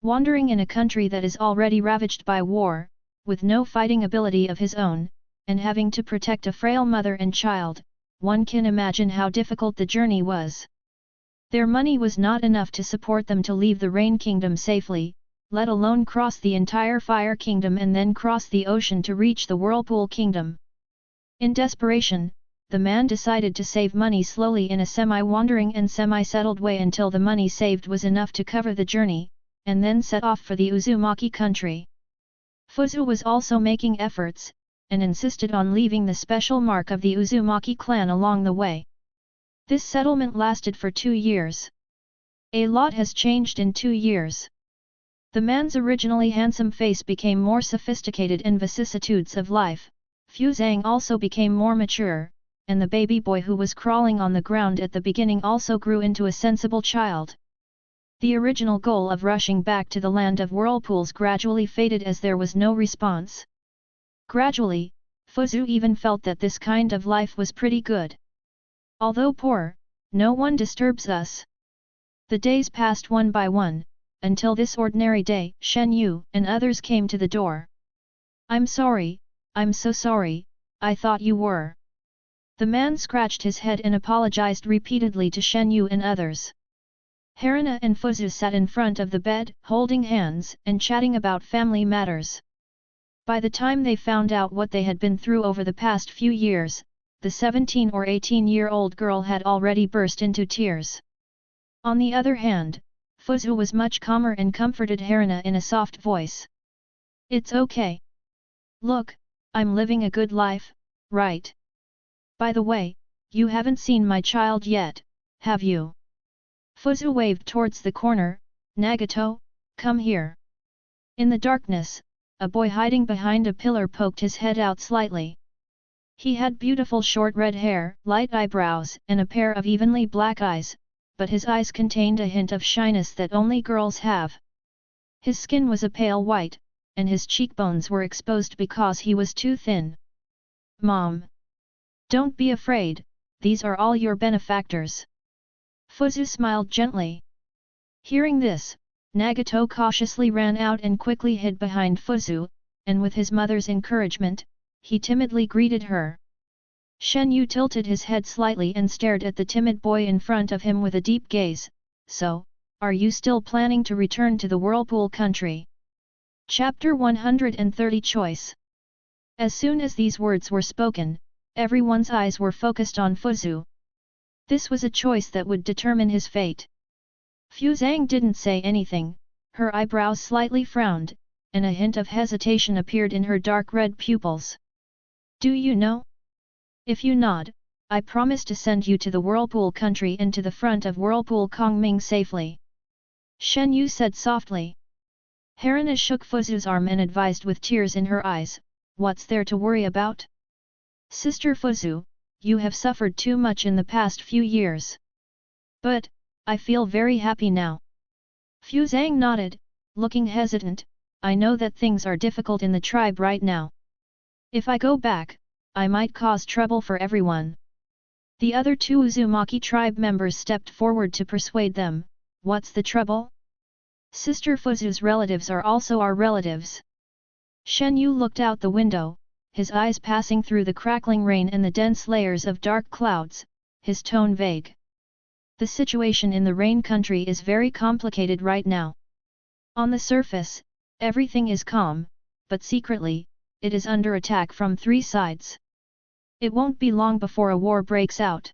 Wandering in a country that is already ravaged by war, with no fighting ability of his own, and having to protect a frail mother and child, one can imagine how difficult the journey was. Their money was not enough to support them to leave the Rain Kingdom safely, let alone cross the entire Fire Kingdom and then cross the ocean to reach the Whirlpool Kingdom. In desperation, the man decided to save money slowly in a semi-wandering and semi-settled way until the money saved was enough to cover the journey, and then set off for the Uzumaki country. Fuzu was also making efforts, and insisted on leaving the special mark of the Uzumaki clan along the way. This settlement lasted for 2 years. A lot has changed in 2 years. The man's originally handsome face became more sophisticated in vicissitudes of life, Fuzang also became more mature, and the baby boy who was crawling on the ground at the beginning also grew into a sensible child. The original goal of rushing back to the land of whirlpools gradually faded as there was no response. Gradually, Fuzu even felt that this kind of life was pretty good. Although poor, no one disturbs us. The days passed one by one, until this ordinary day, Shenyu and others came to the door. I'm sorry, I'm so sorry, I thought you were. The man scratched his head and apologized repeatedly to Shenyu and others. Haruna and Fuzu sat in front of the bed, holding hands and chatting about family matters. By the time they found out what they had been through over the past few years, the 17 or 18-year-old girl had already burst into tears. On the other hand, Fuzu was much calmer and comforted Haruna in a soft voice. It's okay. Look, I'm living a good life, right? By the way, you haven't seen my child yet, have you? Fuzu waved towards the corner. Nagato, come here. In the darkness, a boy hiding behind a pillar poked his head out slightly. He had beautiful short red hair, light eyebrows, and a pair of evenly black eyes, but his eyes contained a hint of shyness that only girls have. His skin was a pale white, and his cheekbones were exposed because he was too thin. Mom! Don't be afraid, these are all your benefactors. Fuzu smiled gently. Hearing this, Nagato cautiously ran out and quickly hid behind Fuzu, and with his mother's encouragement, he timidly greeted her. Shenyu tilted his head slightly and stared at the timid boy in front of him with a deep gaze. So, are you still planning to return to the Whirlpool country? Chapter 130 Choice. As soon as these words were spoken, everyone's eyes were focused on Fuzu. This was a choice that would determine his fate. Fuzang didn't say anything, her eyebrows slightly frowned, and a hint of hesitation appeared in her dark red pupils. Do you know? If you nod, I promise to send you to the Whirlpool country and to the front of Whirlpool Kongming safely. Shenyu said softly. Harina shook Fuzu's arm and advised with tears in her eyes, what's there to worry about? Sister Fuzu, you have suffered too much in the past few years. But, I feel very happy now. Fuzang nodded, looking hesitant. I know that things are difficult in the tribe right now. If I go back, I might cause trouble for everyone. The other two Uzumaki tribe members stepped forward to persuade them. What's the trouble? Sister Fuzu's relatives are also our relatives. Shenyu looked out the window, his eyes passing through the crackling rain and the dense layers of dark clouds, his tone vague. The situation in the rain country is very complicated right now. On the surface, everything is calm, but secretly, it is under attack from three sides. It won't be long before a war breaks out.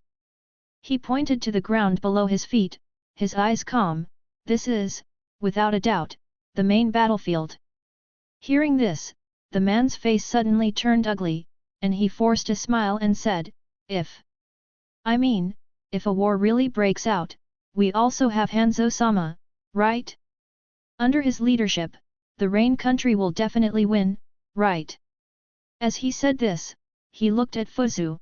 He pointed to the ground below his feet, his eyes calm. This is, without a doubt, the main battlefield. Hearing this, the man's face suddenly turned ugly, and he forced a smile and said, if a war really breaks out, we also have Hanzo-sama, right? Under his leadership, the rain country will definitely win, right? As he said this, he looked at Fuzu.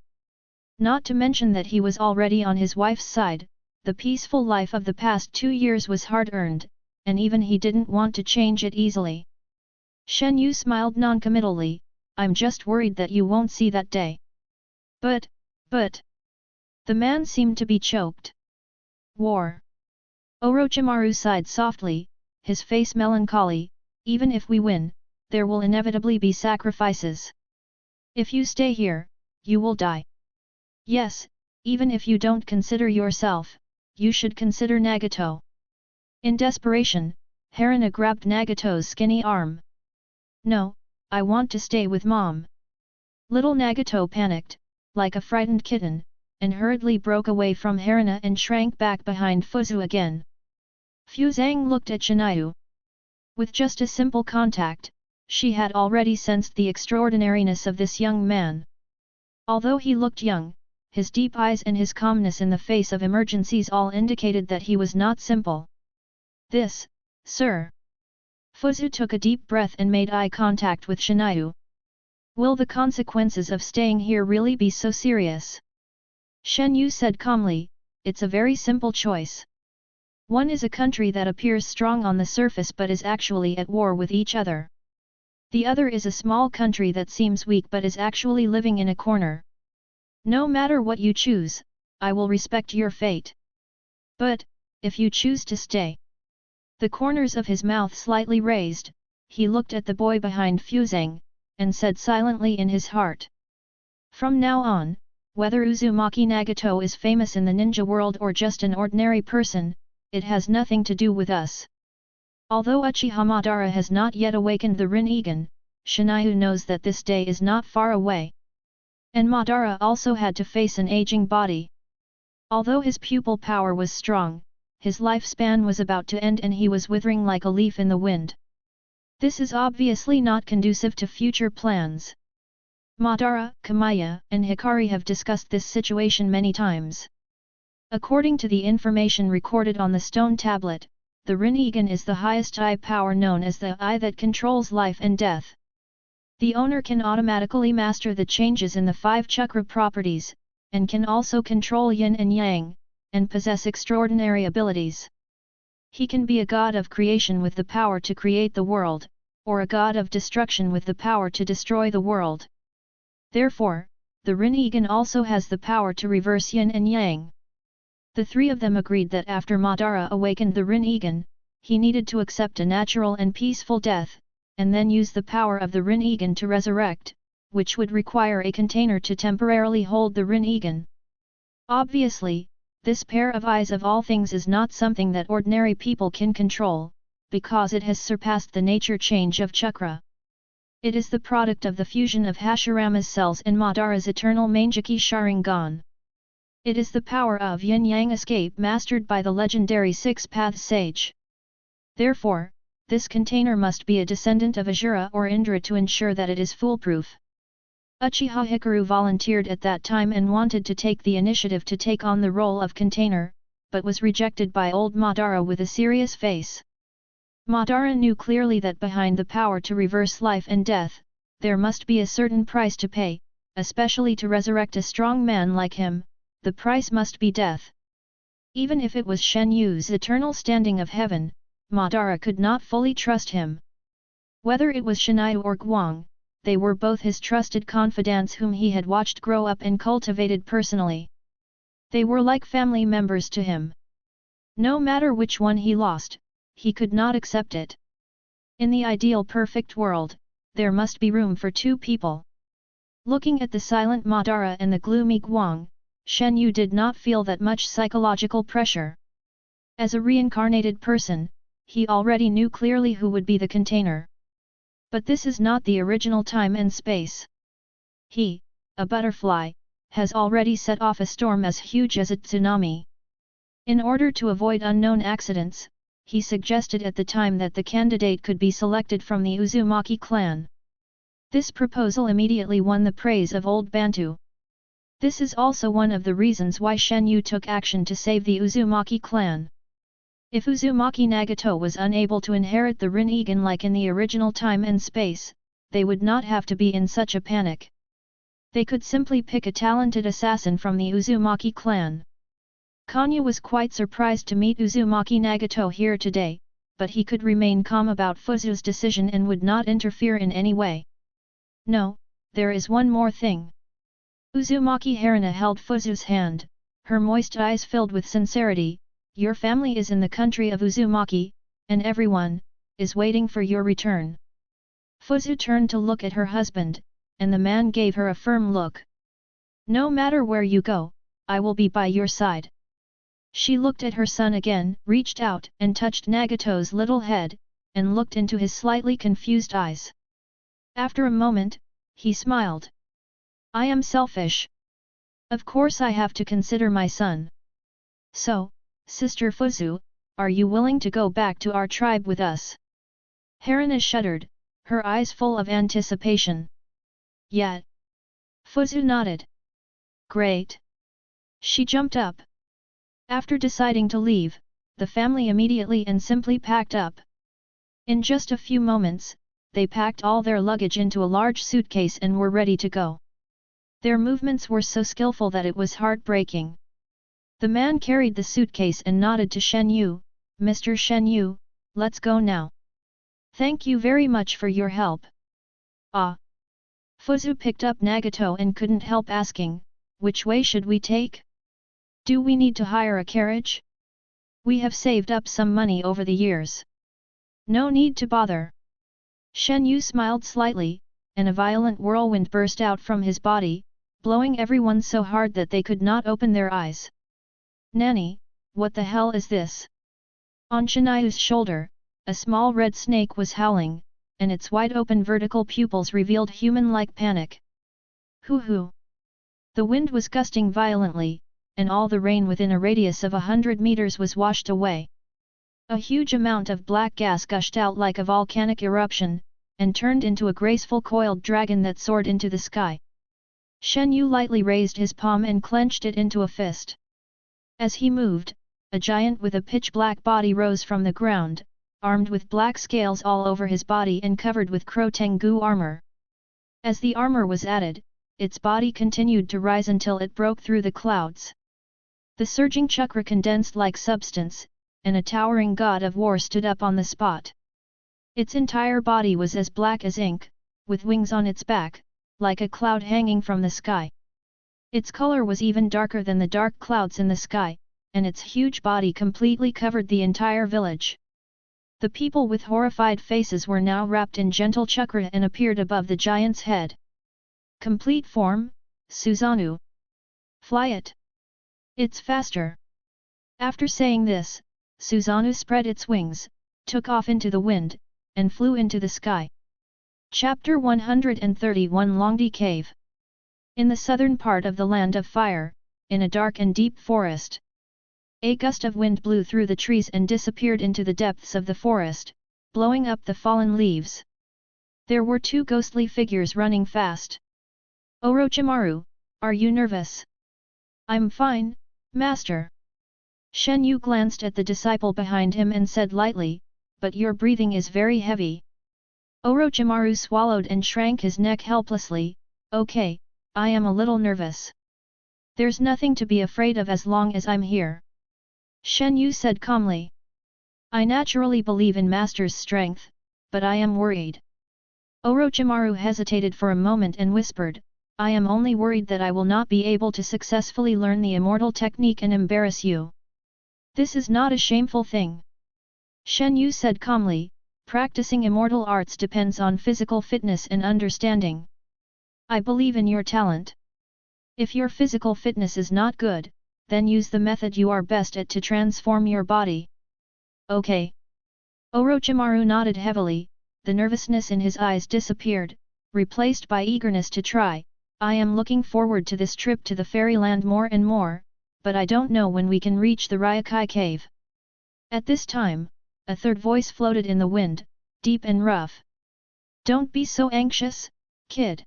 Not to mention that he was already on his wife's side, the peaceful life of the past 2 years was hard-earned, and even he didn't want to change it easily. Shenyu smiled noncommittally, I'm just worried that you won't see that day. But... The man seemed to be choked. War. Orochimaru sighed softly, his face melancholy, even if we win, there will inevitably be sacrifices. If you stay here, you will die. Yes, even if you don't consider yourself, you should consider Nagato. In desperation, Harina grabbed Nagato's skinny arm. No, I want to stay with Mom. Little Nagato panicked, like a frightened kitten, and hurriedly broke away from Harina and shrank back behind Fuzu again. Fuzang looked at Shenyu. With just a simple contact, she had already sensed the extraordinariness of this young man. Although he looked young, his deep eyes and his calmness in the face of emergencies all indicated that he was not simple. This, sir. Fuzu took a deep breath and made eye contact with Shenyu. Will the consequences of staying here really be so serious? Shenyu said calmly, it's a very simple choice. One is a country that appears strong on the surface but is actually at war with each other. The other is a small country that seems weak but is actually living in a corner. No matter what you choose, I will respect your fate. But, if you choose to stay. The corners of his mouth slightly raised, he looked at the boy behind Fuzang, and said silently in his heart. From now on, whether Uzumaki Nagato is famous in the ninja world or just an ordinary person, it has nothing to do with us. Although Uchiha Madara has not yet awakened the Rinnegan, Shenyu knows that this day is not far away. And Madara also had to face an aging body. Although his pupil power was strong, his lifespan was about to end and he was withering like a leaf in the wind. This is obviously not conducive to future plans. Madara, Kamaya, and Hikari have discussed this situation many times. According to the information recorded on the stone tablet, the Rinnegan is the highest eye power known as the eye that controls life and death. The owner can automatically master the changes in the 5 chakra properties, and can also control yin and yang, and possess extraordinary abilities. He can be a god of creation with the power to create the world, or a god of destruction with the power to destroy the world. Therefore, the Rinnegan also has the power to reverse yin and yang. The 3 of them agreed that after Madara awakened the Rinnegan, he needed to accept a natural and peaceful death, and then use the power of the Rinnegan to resurrect, which would require a container to temporarily hold the Rinnegan. Obviously, this pair of eyes of all things is not something that ordinary people can control, because it has surpassed the nature change of chakra. It is the product of the fusion of Hashirama's cells and Madara's eternal Mangekyō Sharingan. It is the power of yin-yang escape mastered by the legendary 6-path sage. Therefore, this container must be a descendant of Asura or Indra to ensure that it is foolproof. Uchiha Hikari volunteered at that time and wanted to take the initiative to take on the role of container, but was rejected by old Madara with a serious face. Madara knew clearly that behind the power to reverse life and death, there must be a certain price to pay, especially to resurrect a strong man like him, the price must be death. Even if it was Shenyu's eternal standing of heaven, Madara could not fully trust him. Whether it was Shenyu or Guang, they were both his trusted confidants whom he had watched grow up and cultivated personally. They were like family members to him. No matter which one he lost, he could not accept it. In the ideal perfect world, there must be room for 2 people. Looking at the silent Madara and the gloomy Guang, Shenyu did not feel that much psychological pressure. As a reincarnated person, he already knew clearly who would be the container. But this is not the original time and space. He, a butterfly, has already set off a storm as huge as a tsunami. In order to avoid unknown accidents, he suggested at the time that the candidate could be selected from the Uzumaki clan. This proposal immediately won the praise of old Bantu. This is also one of the reasons why Shenyu took action to save the Uzumaki clan. If Uzumaki Nagato was unable to inherit the Rinnegan like in the original time and space, they would not have to be in such a panic. They could simply pick a talented assassin from the Uzumaki clan. Konoha was quite surprised to meet Uzumaki Nagato here today, but he could remain calm about Fuzu's decision and would not interfere in any way. No, there is one more thing. Uzumaki Haruna held Fuzu's hand, her moist eyes filled with sincerity. Your family is in the country of Uzumaki, and everyone is waiting for your return. Fuzu turned to look at her husband, and the man gave her a firm look. No matter where you go, I will be by your side. She looked at her son again, reached out and touched Nagato's little head, and looked into his slightly confused eyes. After a moment, he smiled. I am selfish. Of course I have to consider my son. So, Sister Fuzu, are you willing to go back to our tribe with us? Haruna shuddered, her eyes full of anticipation. Yet. Fuzu nodded. Great. She jumped up. After deciding to leave, the family immediately and simply packed up. In just a few moments, they packed all their luggage into a large suitcase and were ready to go. Their movements were so skillful that it was heartbreaking. The man carried the suitcase and nodded to Shenyu, Mr. Shenyu, let's go now. Thank you very much for your help. Ah. Fuzu picked up Nagato and couldn't help asking, which way should we take? Do we need to hire a carriage? We have saved up some money over the years. No need to bother. Shenyu smiled slightly, and a violent whirlwind burst out from his body, blowing everyone so hard that they could not open their eyes. Nanny, what the hell is this? On Shenyu's shoulder, a small red snake was howling, and its wide-open vertical pupils revealed human-like panic. Hoo-hoo! The wind was gusting violently, and all the rain within a radius of 100 meters was washed away. A huge amount of black gas gushed out like a volcanic eruption, and turned into a graceful coiled dragon that soared into the sky. Shenyu lightly raised his palm and clenched it into a fist. As he moved, a giant with a pitch-black body rose from the ground, armed with black scales all over his body and covered with Crow Tengu armor. As the armor was added, its body continued to rise until it broke through the clouds. The surging chakra condensed like substance, and a towering god of war stood up on the spot. Its entire body was as black as ink, with wings on its back, like a cloud hanging from the sky. Its color was even darker than the dark clouds in the sky, and its huge body completely covered the entire village. The people with horrified faces were now wrapped in gentle chakra and appeared above the giant's head. Complete form, Susanoo. Fly it. It's faster. After saying this, Susanoo spread its wings, took off into the wind, and flew into the sky. Chapter 131 Longdi Cave. In the southern part of the Land of Fire, in a dark and deep forest, a gust of wind blew through the trees and disappeared into the depths of the forest, blowing up the fallen leaves. There were two ghostly figures running fast. Orochimaru, are you nervous? I'm fine, master. Shenyu glanced at the disciple behind him and said lightly, but your breathing is very heavy. Orochimaru swallowed and shrank his neck helplessly. Okay, I am a little nervous. There's nothing to be afraid of as long as I'm here. Shenyu said calmly. I naturally believe in master's strength, but I am worried. Orochimaru hesitated for a moment and whispered, I am only worried that I will not be able to successfully learn the immortal technique and embarrass you. This is not a shameful thing. Shenyu said calmly, practicing immortal arts depends on physical fitness and understanding. I believe in your talent. If your physical fitness is not good, then use the method you are best at to transform your body. Okay. Orochimaru nodded heavily, the nervousness in his eyes disappeared, replaced by eagerness to try. I am looking forward to this trip to the fairyland more and more, but I don't know when we can reach the Ryokai cave. At this time, a third voice floated in the wind, deep and rough. Don't be so anxious, kid.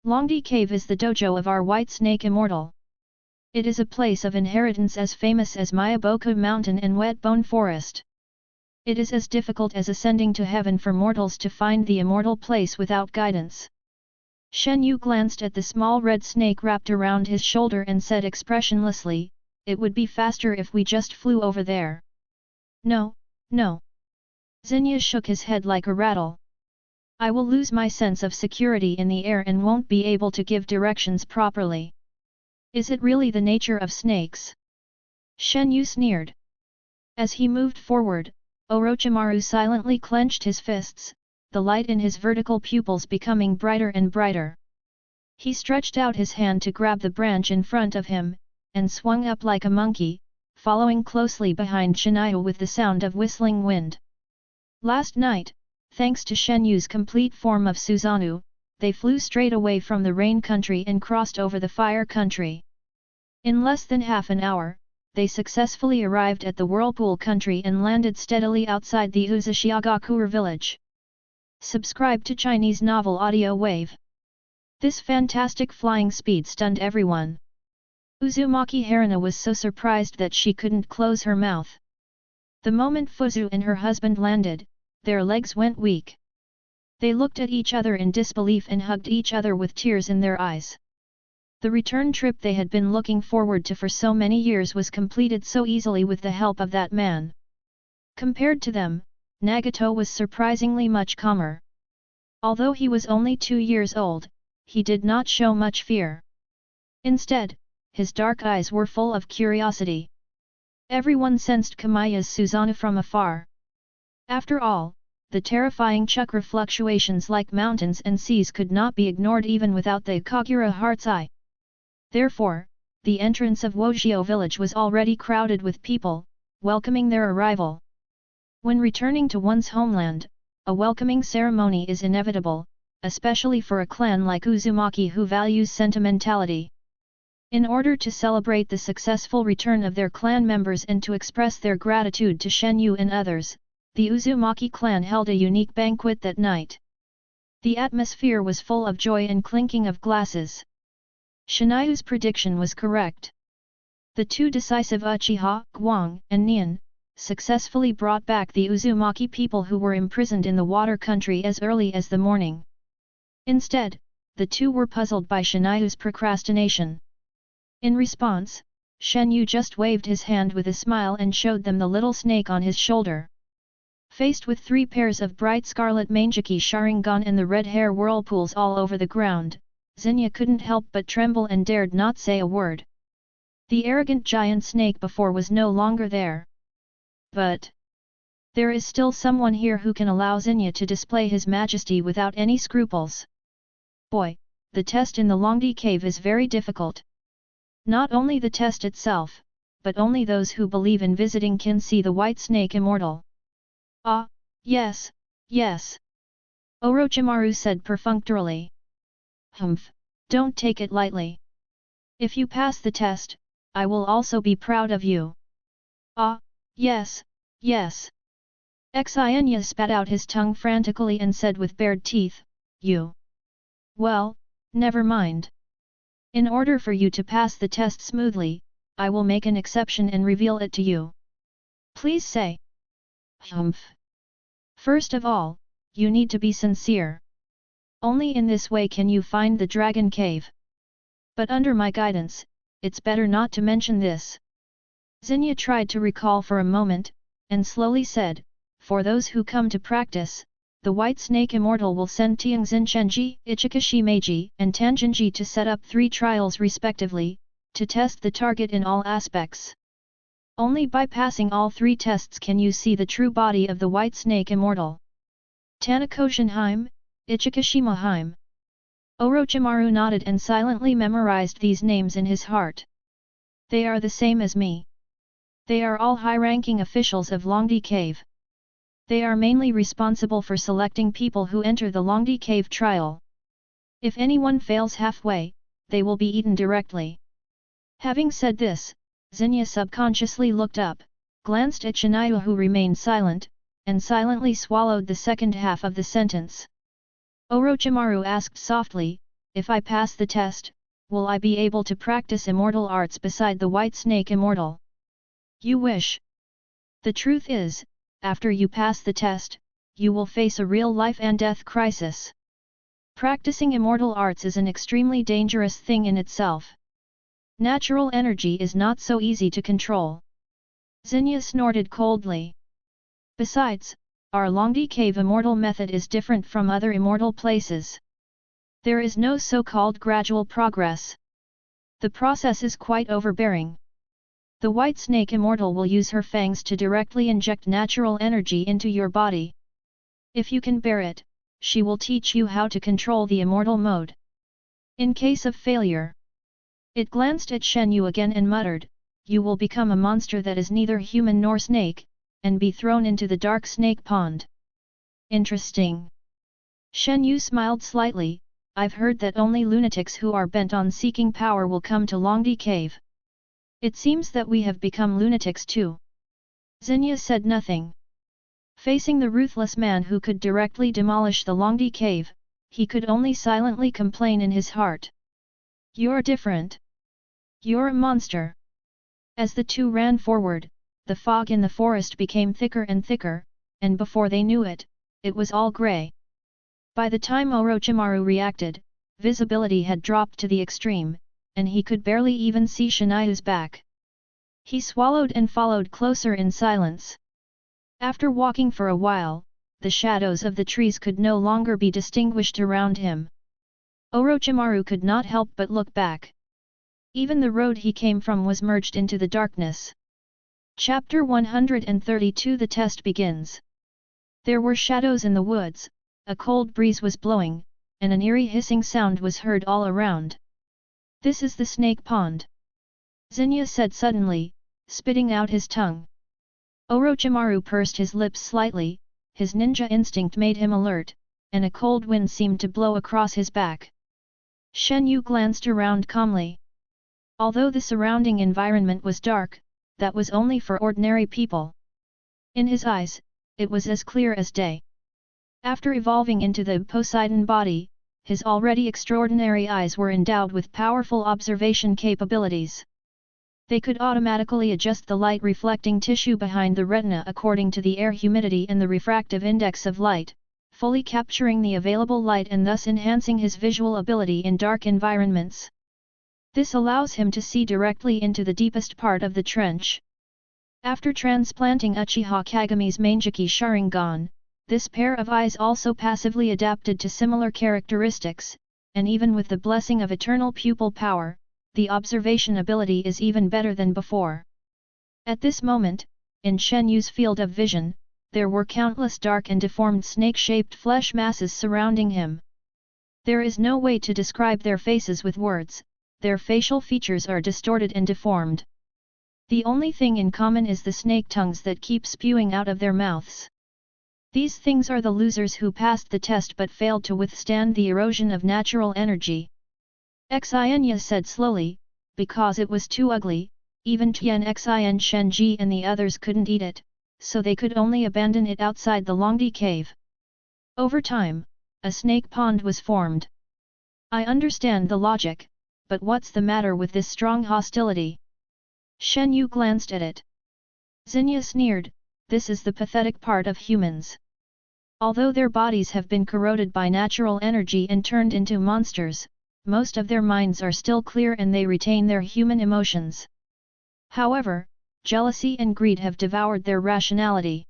Longdi Cave is the dojo of our White Snake Immortal. It is a place of inheritance as famous as Myaboku Mountain and Wet Bone Forest. It is as difficult as ascending to heaven for mortals to find the immortal place without guidance. Shenyu glanced at the small red snake wrapped around his shoulder and said expressionlessly, it would be faster if we just flew over there. No, no. Xenia shook his head like a rattle. I will lose my sense of security in the air and won't be able to give directions properly. Is it really the nature of snakes? Shenyu sneered. As he moved forward, Orochimaru silently clenched his fists, the light in his vertical pupils becoming brighter and brighter. He stretched out his hand to grab the branch in front of him, and swung up like a monkey, following closely behind Shenyu with the sound of whistling wind. Last night, thanks to Shenyu's complete form of Susanoo, they flew straight away from the rain country and crossed over the fire country. In less than half an hour, they successfully arrived at the whirlpool country and landed steadily outside the Uzushiagakure village. Subscribe to Chinese Novel Audio Wave. This fantastic flying speed stunned everyone. Uzumaki Haruna was so surprised that she couldn't close her mouth. The moment Fuzu and her husband landed, their legs went weak. They looked at each other in disbelief and hugged each other with tears in their eyes. The return trip they had been looking forward to for so many years was completed so easily with the help of that man. Compared to them, Nagato was surprisingly much calmer. Although he was only 2 years old, he did not show much fear. Instead, his dark eyes were full of curiosity. Everyone sensed Kamaya's Susanoo from afar. After all, the terrifying chakra fluctuations like mountains and seas could not be ignored even without the Kagura Heart's Eye. Therefore, the entrance of Wojio village was already crowded with people, welcoming their arrival. When returning to one's homeland, a welcoming ceremony is inevitable, especially for a clan like Uzumaki who values sentimentality. In order to celebrate the successful return of their clan members and to express their gratitude to Shenyu and others, the Uzumaki clan held a unique banquet that night. The atmosphere was full of joy and clinking of glasses. Shinayu's prediction was correct. The two decisive Uchiha, Guang and Nian, successfully brought back the Uzumaki people who were imprisoned in the water country as early as the morning. Instead, the two were puzzled by Shenyu's procrastination. In response, Shenyu just waved his hand with a smile and showed them the little snake on his shoulder. Faced with 3 pairs of bright scarlet Mangekyō Sharingan and the red hair whirlpools all over the ground, Xingye couldn't help but tremble and dared not say a word. The arrogant giant snake before was no longer there. But there is still someone here who can allow Xingye to display his majesty without any scruples. Boy, the test in the Longdi cave is very difficult. Not only the test itself, but only those who believe in visiting can see the white snake immortal. Ah, yes, yes. Orochimaru said perfunctorily. Humph, don't take it lightly. If you pass the test, I will also be proud of you. Ah, yes, yes. Xingye spat out his tongue frantically and said with bared teeth, you. Well, never mind. In order for you to pass the test smoothly, I will make an exception and reveal it to you. Please say. Humph. First of all, you need to be sincere. Only in this way can you find the dragon cave. But under my guidance, it's better not to mention this. Xingye tried to recall for a moment, and slowly said, for those who come to practice, the White Snake Immortal will send Tianxin Chenji, Ichikashi Meiji, and Tanjinji to set up 3 trials respectively, to test the target in all aspects. Only by passing all 3 tests can you see the true body of the White Snake Immortal. Tanakoshinheim, Ichikashimaheim. Orochimaru nodded and silently memorized these names in his heart. They are the same as me. They are all high-ranking officials of Longdi Cave. They are mainly responsible for selecting people who enter the Longdi Cave trial. If anyone fails halfway, they will be eaten directly. Having said this, Xingye subconsciously looked up, glanced at Shenyu who remained silent, and silently swallowed the second half of the sentence. Orochimaru asked softly, if I pass the test, will I be able to practice immortal arts beside the White Snake Immortal? You wish. The truth is, after you pass the test, you will face a real life and death crisis. Practicing immortal arts is an extremely dangerous thing in itself. Natural energy is not so easy to control. Xingye snorted coldly. Besides, our Longdi Cave immortal method is different from other immortal places. There is no so-called gradual progress. The process is quite overbearing. The White Snake Immortal will use her fangs to directly inject natural energy into your body. If you can bear it, she will teach you how to control the immortal mode. In case of failure, it glanced at Shenyu again and muttered, you will become a monster that is neither human nor snake, and be thrown into the dark snake pond. Interesting. Shenyu smiled slightly, I've heard that only lunatics who are bent on seeking power will come to Longdi Cave. It seems that we have become lunatics too. Xingye said nothing. Facing the ruthless man who could directly demolish the Longdi Cave, he could only silently complain in his heart. You're different. You're a monster. As the two ran forward, the fog in the forest became thicker and thicker, and before they knew it, it was all grey. By the time Orochimaru reacted, visibility had dropped to the extreme, and he could barely even see Shenyu's back. He swallowed and followed closer in silence. After walking for a while, the shadows of the trees could no longer be distinguished around him. Orochimaru could not help but look back. Even the road he came from was merged into the darkness. Chapter 132 The test begins. There were shadows in the woods, a cold breeze was blowing, and an eerie hissing sound was heard all around. This is the snake pond. Xingye said suddenly, spitting out his tongue. Orochimaru pursed his lips slightly, his ninja instinct made him alert, and a cold wind seemed to blow across his back. Shenyu glanced around calmly. Although the surrounding environment was dark, that was only for ordinary people. In his eyes, it was as clear as day. After evolving into the Poseidon body, his already extraordinary eyes were endowed with powerful observation capabilities. They could automatically adjust the light-reflecting tissue behind the retina according to the air humidity and the refractive index of light, fully capturing the available light and thus enhancing his visual ability in dark environments. This allows him to see directly into the deepest part of the trench. After transplanting Uchiha Kageme's Mangekyō Sharingan, this pair of eyes also passively adapted to similar characteristics, and even with the blessing of eternal pupil power, the observation ability is even better than before. At this moment, in Shenyu's field of vision, there were countless dark and deformed snake-shaped flesh masses surrounding him. There is no way to describe their faces with words, their facial features are distorted and deformed. The only thing in common is the snake tongues that keep spewing out of their mouths. These things are the losers who passed the test but failed to withstand the erosion of natural energy. Xinya said slowly, because it was too ugly, even Tian Xin Shenji and the others couldn't eat it, so they could only abandon it outside the Longdi cave. Over time, a snake pond was formed. I understand the logic, but what's the matter with this strong hostility? Shenyu glanced at it. Xinya sneered, this is the pathetic part of humans. Although their bodies have been corroded by natural energy and turned into monsters, most of their minds are still clear and they retain their human emotions. However, jealousy and greed have devoured their rationality.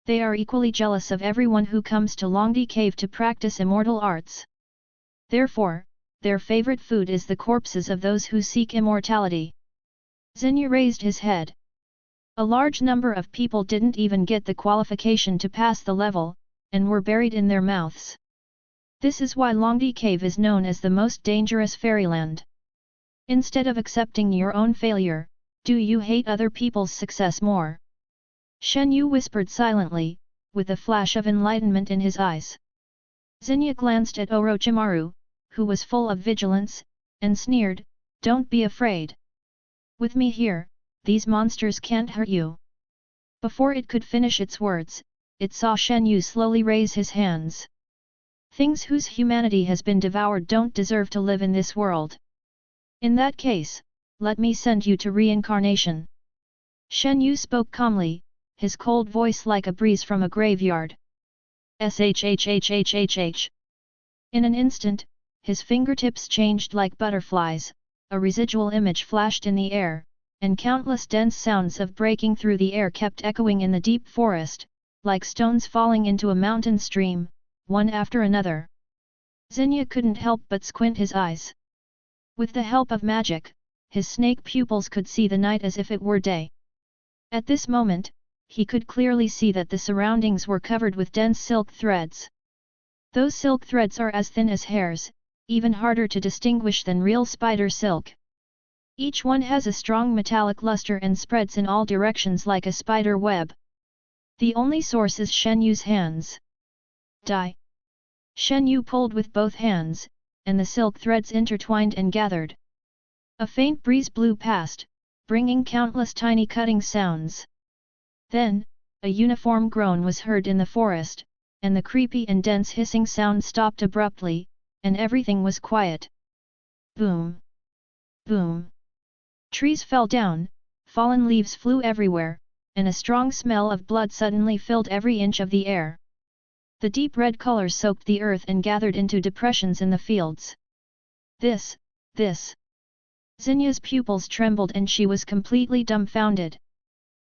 They are equally jealous of everyone who comes to Longdi Cave to practice immortal arts. Therefore, their favorite food is the corpses of those who seek immortality. Xinya raised his head. A large number of people didn't even get the qualification to pass the level, and were buried in their mouths. This is why Longdi Cave is known as the most dangerous fairyland. Instead of accepting your own failure, do you hate other people's success more? Shenyu whispered silently, with a flash of enlightenment in his eyes. Xinya glanced at Orochimaru, who was full of vigilance, and sneered, don't be afraid. With me here, these monsters can't hurt you. Before it could finish its words, it saw Shenyu slowly raise his hands. Things whose humanity has been devoured don't deserve to live in this world. In that case, let me send you to reincarnation. Shenyu spoke calmly, his cold voice like a breeze from a graveyard. Shhhhhhh. In an instant, his fingertips changed like butterflies, a residual image flashed in the air, and countless dense sounds of breaking through the air kept echoing in the deep forest, like stones falling into a mountain stream, one after another. Xinya couldn't help but squint his eyes. With the help of magic, his snake pupils could see the night as if it were day. At this moment, he could clearly see that the surroundings were covered with dense silk threads. Those silk threads are as thin as hairs, even harder to distinguish than real spider silk. Each one has a strong metallic luster and spreads in all directions like a spider web. The only source is Shenyu's hands. Die! Shenyu pulled with both hands, and the silk threads intertwined and gathered. A faint breeze blew past, bringing countless tiny cutting sounds. Then, a uniform groan was heard in the forest, and the creepy and dense hissing sound stopped abruptly, and everything was quiet. Boom! Boom! Trees fell down, fallen leaves flew everywhere, and a strong smell of blood suddenly filled every inch of the air. The deep red color soaked the earth and gathered into depressions in the fields. This. Xinya's pupils trembled and she was completely dumbfounded.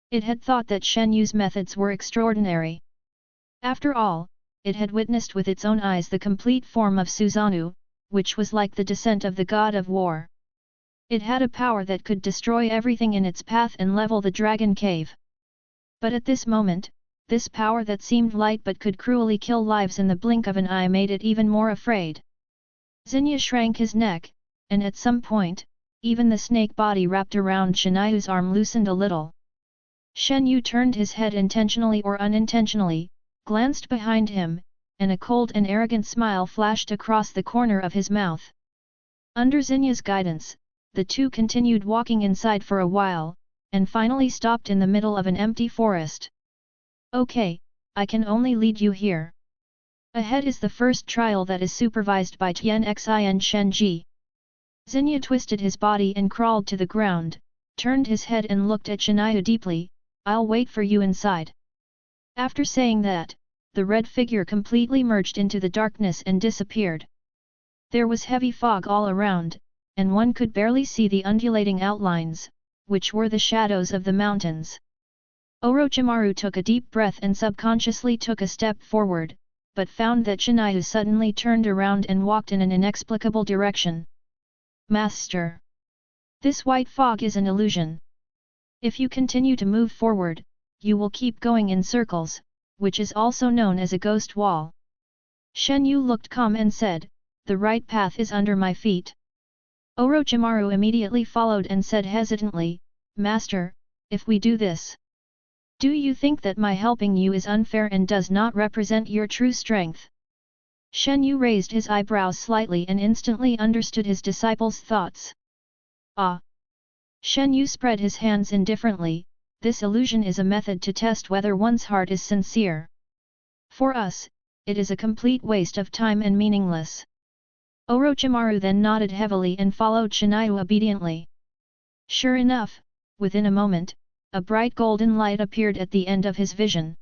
It had thought that Shenyu's methods were extraordinary. After all, it had witnessed with its own eyes the complete form of Susanoo, which was like the descent of the god of war. It had a power that could destroy everything in its path and level the dragon cave. But at this moment, this power that seemed light but could cruelly kill lives in the blink of an eye made it even more afraid. Xinya shrank his neck, and at some point, even the snake body wrapped around Shenyu's arm loosened a little. Shenyu turned his head intentionally or unintentionally, glanced behind him, and a cold and arrogant smile flashed across the corner of his mouth. Under Xinya's guidance, the two continued walking inside for a while, and finally stopped in the middle of an empty forest. Okay, I can only lead you here. Ahead is the first trial that is supervised by Tian Xin Shenji. Xinya twisted his body and crawled to the ground, turned his head and looked at Shenyu deeply. I'll wait for you inside. After saying that, the red figure completely merged into the darkness and disappeared. There was heavy fog all around, and one could barely see the undulating outlines, which were the shadows of the mountains. Orochimaru took a deep breath and subconsciously took a step forward, but found that Shenyu suddenly turned around and walked in an inexplicable direction. Master! This white fog is an illusion. If you continue to move forward, you will keep going in circles, which is also known as a ghost wall. Shenyu looked calm and said, "The right path is under my feet." Orochimaru immediately followed and said hesitantly, "Master, if we do this, do you think that my helping you is unfair and does not represent your true strength?" Shenyu raised his eyebrows slightly and instantly understood his disciple's thoughts. "Ah!" Shenyu spread his hands indifferently, "This illusion is a method to test whether one's heart is sincere. For us, it is a complete waste of time and meaningless." Orochimaru then nodded heavily and followed Shenyu obediently. Sure enough, within a moment, a bright golden light appeared at the end of his vision.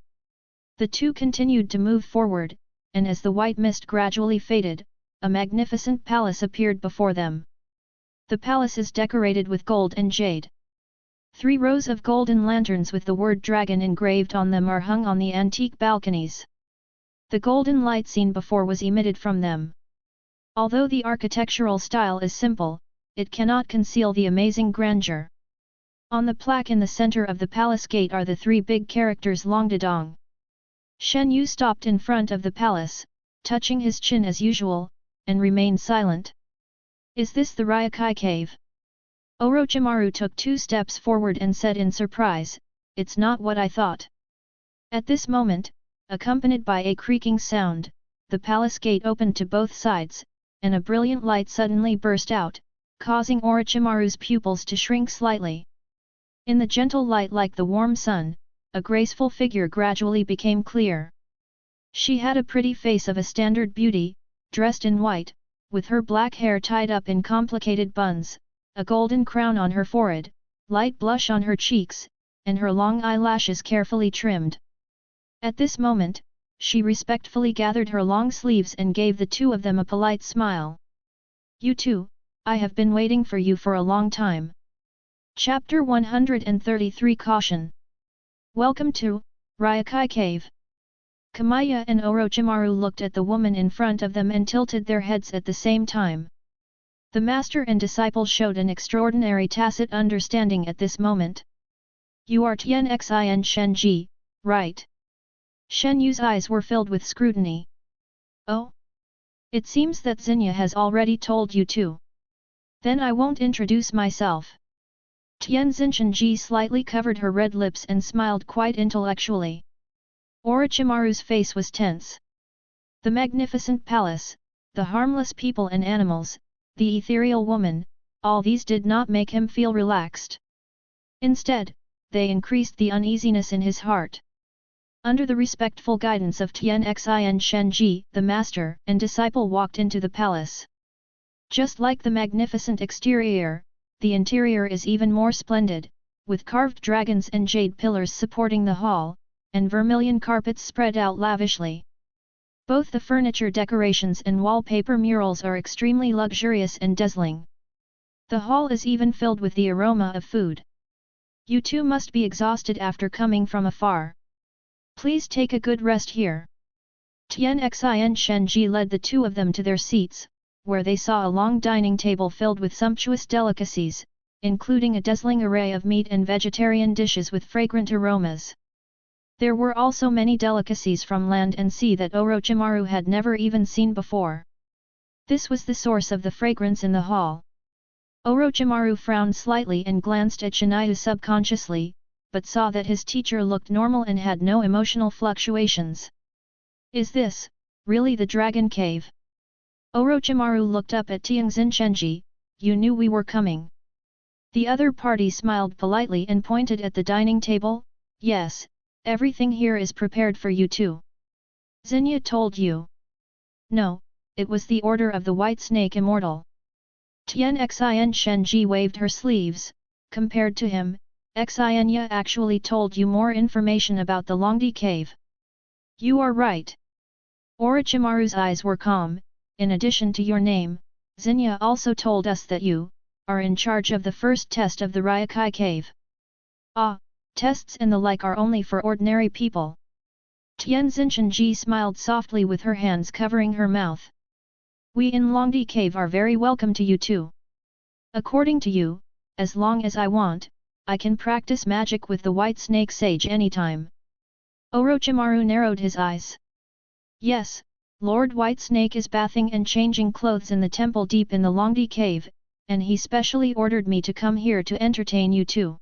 The two continued to move forward, and as the white mist gradually faded, a magnificent palace appeared before them. The palace is decorated with gold and jade. 3 rows of golden lanterns with the word dragon engraved on them are hung on the antique balconies. The golden light seen before was emitted from them. Although the architectural style is simple, it cannot conceal the amazing grandeur. On the plaque in the center of the palace gate are the 3 big characters Longdadong. Shenyu stopped in front of the palace, touching his chin as usual, and remained silent. "Is this the Ryokai cave?" Orochimaru took 2 steps forward and said in surprise, "It's not what I thought." At this moment, accompanied by a creaking sound, the palace gate opened to both sides, and a brilliant light suddenly burst out, causing Orochimaru's pupils to shrink slightly. In the gentle light like the warm sun, a graceful figure gradually became clear. She had a pretty face of a standard beauty, dressed in white, with her black hair tied up in complicated buns, a golden crown on her forehead, light blush on her cheeks, and her long eyelashes carefully trimmed. At this moment, she respectfully gathered her long sleeves and gave the 2 of them a polite smile. "You two, I have been waiting for you for a long time." Chapter 133 Caution. Welcome to Ryokai Cave. Kamiya and Orochimaru looked at the woman in front of them and tilted their heads at the same time. The master and disciple showed an extraordinary tacit understanding at this moment. "You are Tien Xin Shenji, right?" Shenyu's eyes were filled with scrutiny. "Oh? It seems that Xingye has already told you too. Then I won't introduce myself." Tien Shenji slightly covered her red lips and smiled quite intellectually. Orochimaru's face was tense. The magnificent palace, the harmless people and animals, the ethereal woman, all these did not make him feel relaxed. Instead, they increased the uneasiness in his heart. Under the respectful guidance of Tien Xin Shenji, the master and disciple walked into the palace. Just like the magnificent exterior, the interior is even more splendid, with carved dragons and jade pillars supporting the hall, and vermilion carpets spread out lavishly. Both the furniture decorations and wallpaper murals are extremely luxurious and dazzling. The hall is even filled with the aroma of food. "You two must be exhausted after coming from afar. Please take a good rest here." Tien Xin Shenji led the 2 of them to their seats, where they saw a long dining table filled with sumptuous delicacies, including a dazzling array of meat and vegetarian dishes with fragrant aromas. There were also many delicacies from land and sea that Orochimaru had never even seen before. This was the source of the fragrance in the hall. Orochimaru frowned slightly and glanced at Shenyu subconsciously, but saw that his teacher looked normal and had no emotional fluctuations. "Is this, really the Dragon Cave?" Orochimaru looked up at Tien Shenji, "You knew we were coming." The other party smiled politely and pointed at the dining table, "Yes. Everything here is prepared for you too." "Xingye told you?" "No, it was the order of the White Snake Immortal." Tien Xin Shenji waved her sleeves. "Compared to him, Xingye actually told you more information about the Longdi Cave." You are right. Orochimaru's eyes were calm. In addition to your name, Xinya also told us that you are in charge of the first test of the Ryokai cave. Ah, tests and the like are only for ordinary people. Tianzin Shenji smiled softly with her hands covering her mouth. We in Longdi Cave are very welcome to you too. According to you, as long as I want, I can practice magic with the White Snake Sage anytime. Orochimaru narrowed his eyes. Yes, Lord White Snake is bathing and changing clothes in the temple deep in the Longdi Cave, and he specially ordered me to come here to entertain you too.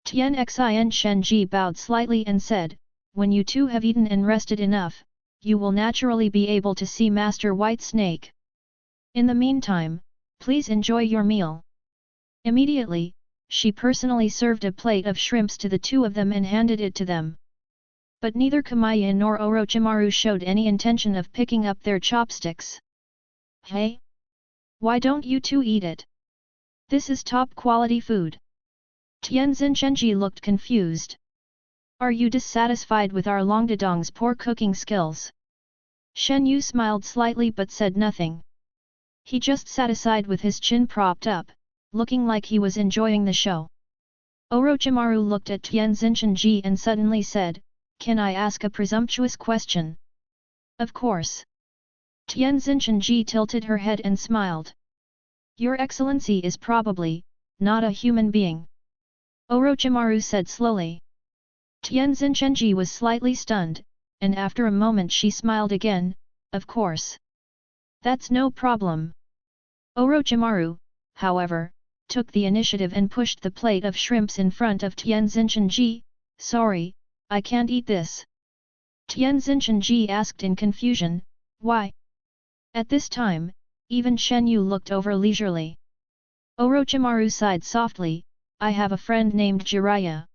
Tianxin Shenji bowed slightly and said, when you two have eaten and rested enough, you will naturally be able to see Master White Snake. In the meantime, please enjoy your meal. Immediately, she personally served a plate of shrimps to the two of them and handed it to them. But neither Kamayan nor Orochimaru showed any intention of picking up their chopsticks. Hey? Why don't you two eat it? This is top quality food. Tianzin Shenji looked confused. Are you dissatisfied with our Longdadong's poor cooking skills? Shenyu smiled slightly but said nothing. He just sat aside with his chin propped up, looking like he was enjoying the show. Orochimaru looked at Tianzin Shenji and suddenly said, can I ask a presumptuous question? Of course. Tianzin Shenji tilted her head and smiled. Your Excellency is probably not a human being. Orochimaru said slowly. Tianzin Shenji was slightly stunned, and after a moment she smiled again, of course. That's no problem. Orochimaru, however, took the initiative and pushed the plate of shrimps in front of Tianzin Shenji. Sorry, I can't eat this. Tianzin Shenji asked in confusion, why? At this time, even Shenyu looked over leisurely. Orochimaru sighed softly, I have a friend named Jiraiya.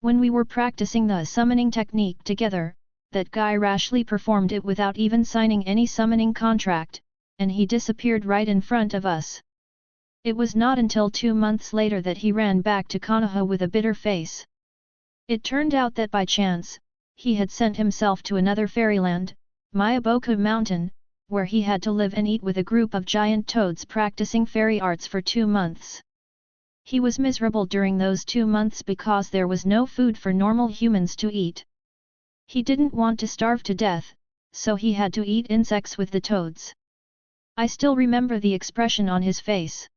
When we were practicing the summoning technique together, that guy rashly performed it without even signing any summoning contract, and he disappeared right in front of us. It was not until 2 months later that he ran back to Konoha with a bitter face. It turned out that by chance, he had sent himself to another fairyland, Mayaboku Mountain, where he had to live and eat with a group of giant toads practicing fairy arts for 2 months. He was miserable during those 2 months because there was no food for normal humans to eat. He didn't want to starve to death, so he had to eat insects with the toads. I still remember the expression on his face.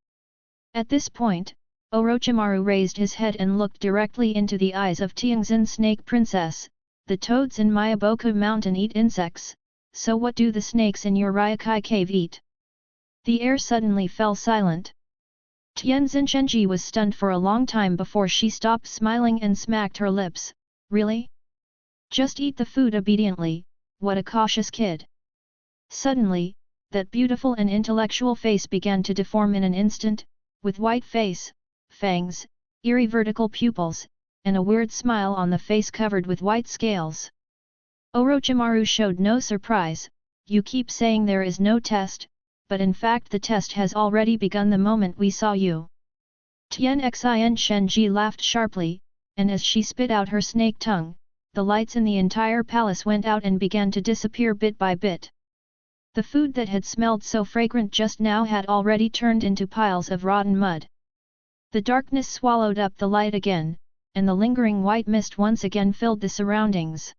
At this point, Orochimaru raised his head and looked directly into the eyes of Tianxin Snake Princess. The toads in Mayaboku Mountain eat insects, so what do the snakes in your Ryokai cave eat? The air suddenly fell silent. Tianzin Shenji was stunned for a long time before she stopped smiling and smacked her lips. Really? Just eat the food obediently, what a cautious kid. Suddenly, that beautiful and intellectual face began to deform in an instant, with white face, fangs, eerie vertical pupils, and a weird smile on the face covered with white scales. Orochimaru showed no surprise. You keep saying there is no test, but in fact the test has already begun the moment we saw you. Tianxin Shenji laughed sharply, and as she spit out her snake tongue, the lights in the entire palace went out and began to disappear bit by bit. The food that had smelled so fragrant just now had already turned into piles of rotten mud. The darkness swallowed up the light again, and the lingering white mist once again filled the surroundings.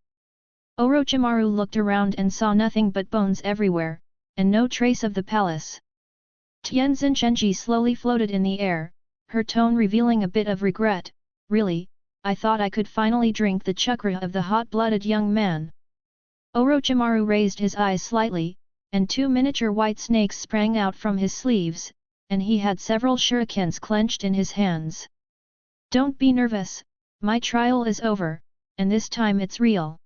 Orochimaru looked around and saw nothing but bones everywhere, and no trace of the palace. Tianzin Shenji slowly floated in the air, her tone revealing a bit of regret. Really, I thought I could finally drink the chakra of the hot-blooded young man. Orochimaru raised his eyes slightly, and 2 miniature white snakes sprang out from his sleeves, and he had several shurikens clenched in his hands. Don't be nervous, my trial is over, and this time it's real.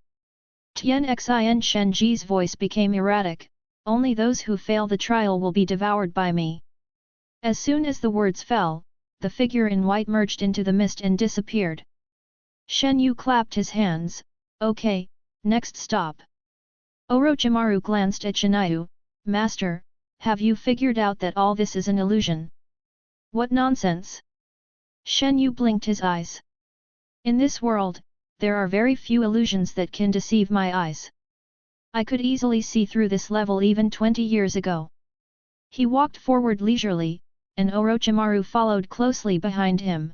Tianxin Shenji's voice became erratic, only those who fail the trial will be devoured by me. As soon as the words fell, the figure in white merged into the mist and disappeared. Shenyu clapped his hands. Okay, next stop. Orochimaru glanced at Shinyu. Master, have you figured out that all this is an illusion? What nonsense! Shenyu blinked his eyes. In this world, there are very few illusions that can deceive my eyes. I could easily see through this level even 20 years ago. He walked forward leisurely, and Orochimaru followed closely behind him.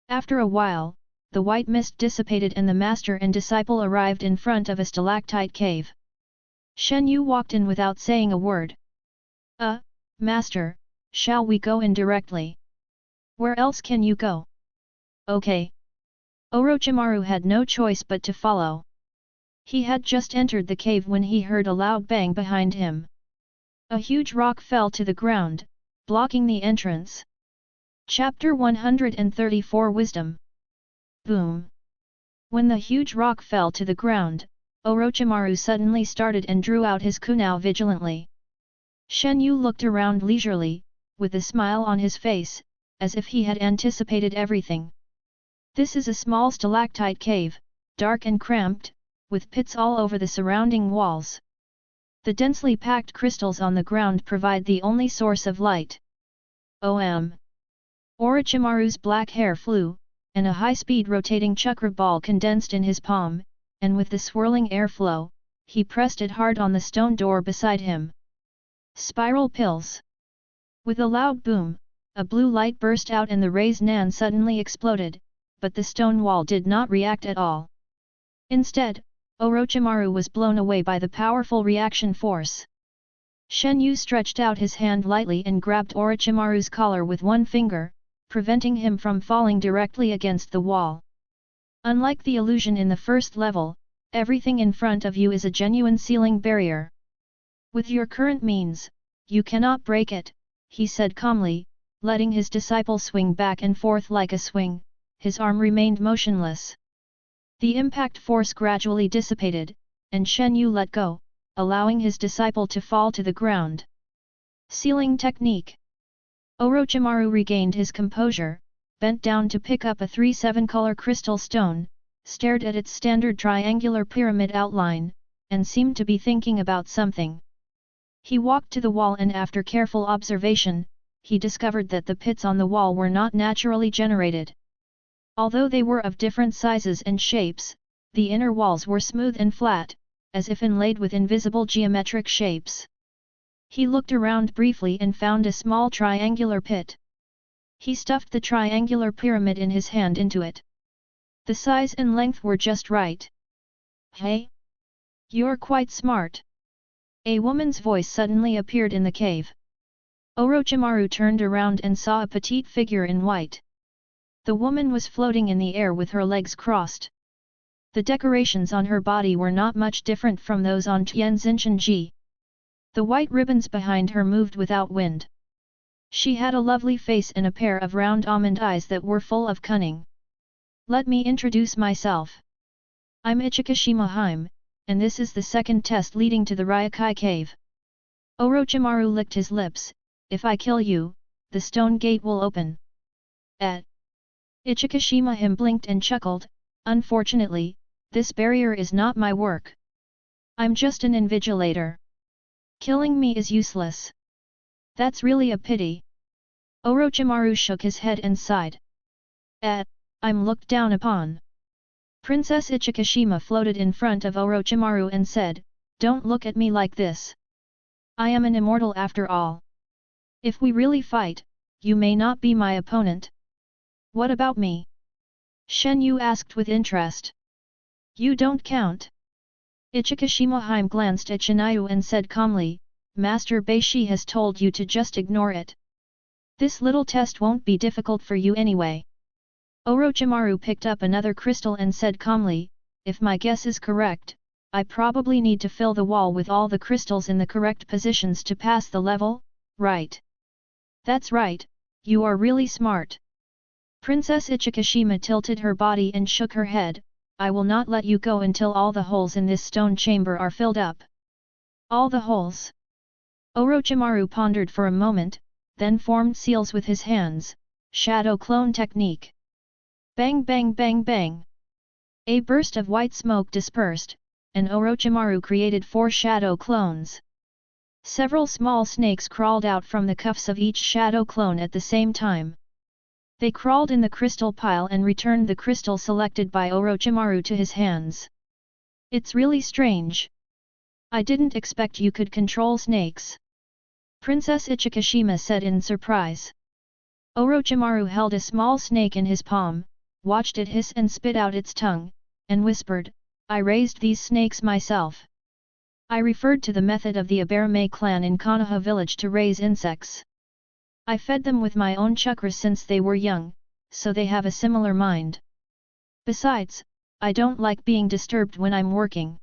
After a while, the white mist dissipated and the master and disciple arrived in front of a stalactite cave. Shenyu walked in without saying a word. Master, shall we go in directly? Where else can you go? Okay. Orochimaru had no choice but to follow. He had just entered the cave when he heard a loud bang behind him. A huge rock fell to the ground, blocking the entrance. Chapter 134 Wisdom. Boom! When the huge rock fell to the ground, Orochimaru suddenly started and drew out his kunai vigilantly. Shenyu looked around leisurely, with a smile on his face, as if he had anticipated everything. This is a small stalactite cave, dark and cramped, with pits all over the surrounding walls. The densely packed crystals on the ground provide the only source of light. Orochimaru's black hair flew, and a high-speed rotating chakra ball condensed in his palm, and with the swirling airflow, he pressed it hard on the stone door beside him. Spiral pills. With a loud boom, a blue light burst out and the raised nan suddenly exploded, but the stone wall did not react at all. Instead, Orochimaru was blown away by the powerful reaction force. Shenyu stretched out his hand lightly and grabbed Orochimaru's collar with one finger, preventing him from falling directly against the wall. Unlike the illusion in the first level, everything in front of you is a genuine ceiling barrier. With your current means, you cannot break it, he said calmly, letting his disciple swing back and forth like a swing. His arm remained motionless. The impact force gradually dissipated, and Shenyu let go, allowing his disciple to fall to the ground. Ceiling technique. Orochimaru regained his composure, bent down to pick up a 3/7 color crystal stone, stared at its standard triangular pyramid outline, and seemed to be thinking about something. He walked to the wall and after careful observation, he discovered that the pits on the wall were not naturally generated. Although they were of different sizes and shapes, the inner walls were smooth and flat, as if inlaid with invisible geometric shapes. He looked around briefly and found a small triangular pit. He stuffed the triangular pyramid in his hand into it. The size and length were just right. Hey! You're quite smart. A woman's voice suddenly appeared in the cave. Orochimaru turned around and saw a petite figure in white. The woman was floating in the air with her legs crossed. The decorations on her body were not much different from those on Tianzinshan. The white ribbons behind her moved without wind. She had a lovely face and a pair of round almond eyes that were full of cunning. Let me introduce myself. I'm Uchiha Hime, and this is the second test leading to the Ryokai cave. Orochimaru licked his lips. If I kill you, the stone gate will open. Uchiha Hime blinked and chuckled. Unfortunately, this barrier is not my work. I'm just an invigilator. Killing me is useless. That's really a pity. Orochimaru shook his head and sighed. I'm looked down upon. Princess Uchiha floated in front of Orochimaru and said, "Don't look at me like this. I am an immortal after all. If we really fight, you may not be my opponent." What about me? Shenyu asked with interest. You don't count. Uchiha Hime glanced at Shenyu and said calmly, Master Beishi has told you to just ignore it. This little test won't be difficult for you anyway. Orochimaru picked up another crystal and said calmly, if my guess is correct, I probably need to fill the wall with all the crystals in the correct positions to pass the level, right? That's right, you are really smart. Princess Uchiha tilted her body and shook her head, I will not let you go until all the holes in this stone chamber are filled up. All the holes? Orochimaru pondered for a moment, then formed seals with his hands, shadow clone technique. Bang bang bang bang. A burst of white smoke dispersed, and Orochimaru created 4 shadow clones. Several small snakes crawled out from the cuffs of each shadow clone at the same time. They crawled in the crystal pile and returned the crystal selected by Orochimaru to his hands. It's really strange. I didn't expect you could control snakes. Princess Ichikashima said in surprise. Orochimaru held a small snake in his palm, watched it hiss and spit out its tongue, and whispered, I raised these snakes myself. I referred to the method of the Abarame clan in Konoha village to raise insects. I fed them with my own chakras since they were young, so they have a similar mind. Besides, I don't like being disturbed when I'm working.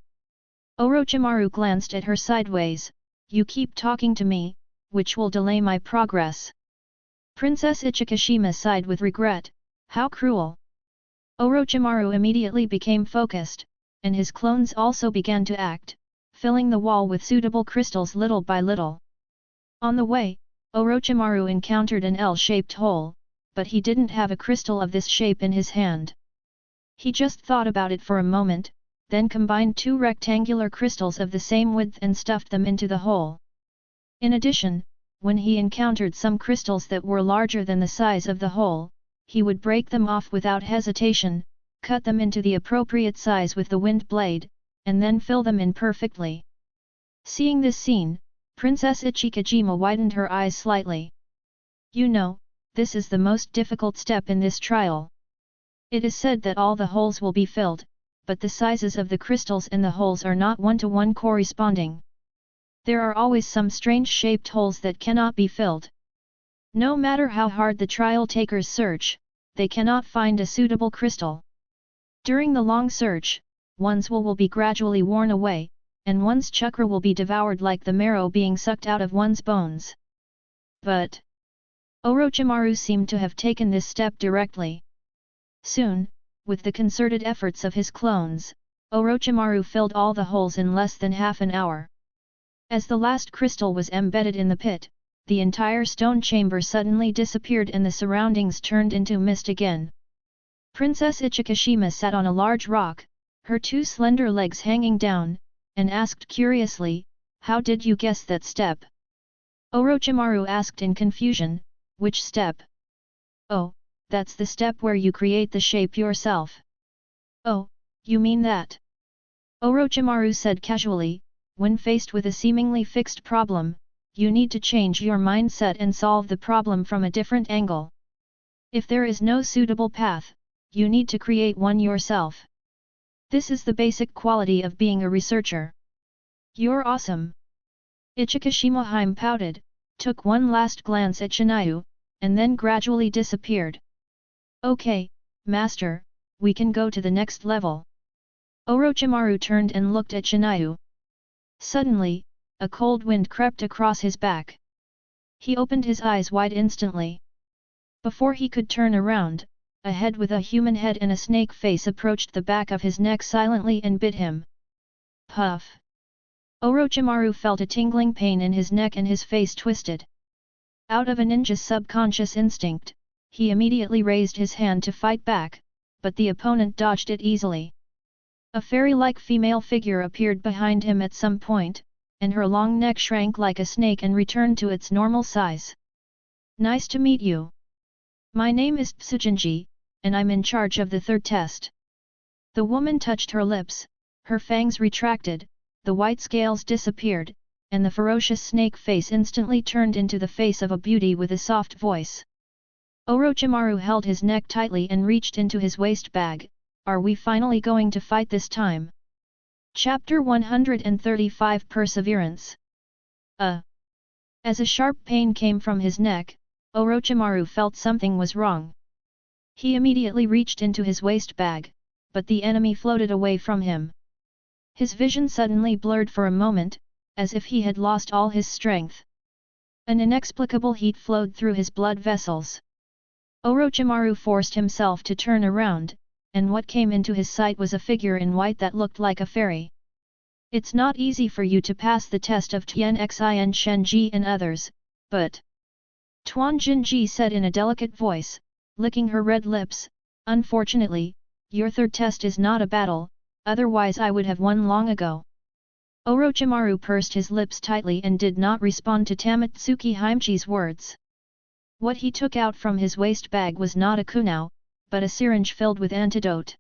Orochimaru glanced at her sideways, you keep talking to me, which will delay my progress. Princess Ichikashima sighed with regret, how cruel. Orochimaru immediately became focused, and his clones also began to act, filling the wall with suitable crystals little by little. On the way, Orochimaru encountered an L-shaped hole, but he didn't have a crystal of this shape in his hand. He just thought about it for a moment, then combined two rectangular crystals of the same width and stuffed them into the hole. In addition, when he encountered some crystals that were larger than the size of the hole, he would break them off without hesitation, cut them into the appropriate size with the wind blade, and then fill them in perfectly. Seeing this scene, Princess Ichikashima widened her eyes slightly. You know, this is the most difficult step in this trial. It is said that all the holes will be filled, but the sizes of the crystals in the holes are not one-to-one corresponding. There are always some strange shaped holes that cannot be filled. No matter how hard the trial takers search, they cannot find a suitable crystal. During the long search, one's will be gradually worn away, and one's chakra will be devoured like the marrow being sucked out of one's bones. But Orochimaru seemed to have taken this step directly. Soon, with the concerted efforts of his clones, Orochimaru filled all the holes in less than half an hour. As the last crystal was embedded in the pit, the entire stone chamber suddenly disappeared and the surroundings turned into mist again. Princess Ichikashima sat on a large rock, her two slender legs hanging down, and asked curiously, how did you guess that step? Orochimaru asked in confusion, which step? Oh, that's the step where you create the shape yourself. Oh, you mean that? Orochimaru said casually, when faced with a seemingly fixed problem, you need to change your mindset and solve the problem from a different angle. If there is no suitable path, you need to create one yourself. This is the basic quality of being a researcher. You're awesome. Ichikashima pouted, took one last glance at Shenyu, and then gradually disappeared. Okay, master, we can go to the next level. Orochimaru turned and looked at Shenyu. Suddenly, a cold wind crept across his back. He opened his eyes wide instantly. Before he could turn around, a head with a human head and a snake face approached the back of his neck silently and bit him. Puff! Orochimaru felt a tingling pain in his neck and his face twisted. Out of a ninja's subconscious instinct, he immediately raised his hand to fight back, but the opponent dodged it easily. A fairy-like female figure appeared behind him at some point, and her long neck shrank like a snake and returned to its normal size. Nice to meet you. My name is Tsujinji, and I'm in charge of the third test. The woman touched her lips, her fangs retracted, the white scales disappeared, and the ferocious snake face instantly turned into the face of a beauty with a soft voice. Orochimaru held his neck tightly and reached into his waist bag. Are we finally going to fight this time? Chapter 135 Perseverance. As a sharp pain came from his neck, Orochimaru felt something was wrong. He immediately reached into his waist bag, but the enemy floated away from him. His vision suddenly blurred for a moment, as if he had lost all his strength. An inexplicable heat flowed through his blood vessels. Orochimaru forced himself to turn around, and what came into his sight was a figure in white that looked like a fairy. It's not easy for you to pass the test of Tianxin Shenji and others, but... Tuan Jinji said in a delicate voice, licking her red lips, unfortunately, your third test is not a battle, otherwise I would have won long ago. Orochimaru pursed his lips tightly and did not respond to Tamatsuki Himchi's words. What he took out from his waist bag was not a kunao, but a syringe filled with antidote.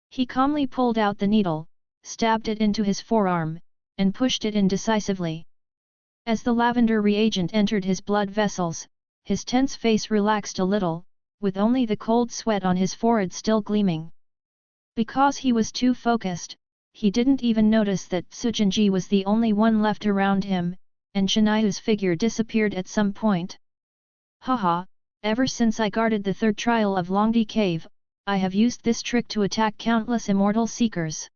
He calmly pulled out the needle, stabbed it into his forearm, and pushed it in decisively. As the lavender reagent entered his blood vessels, his tense face relaxed a little, with only the cold sweat on his forehead still gleaming. Because he was too focused, he didn't even notice that Tsujinji was the only one left around him, and Shenyu's figure disappeared at some point. Haha, ever since I guarded the third trial of Longdi Cave, I have used this trick to attack countless immortal seekers.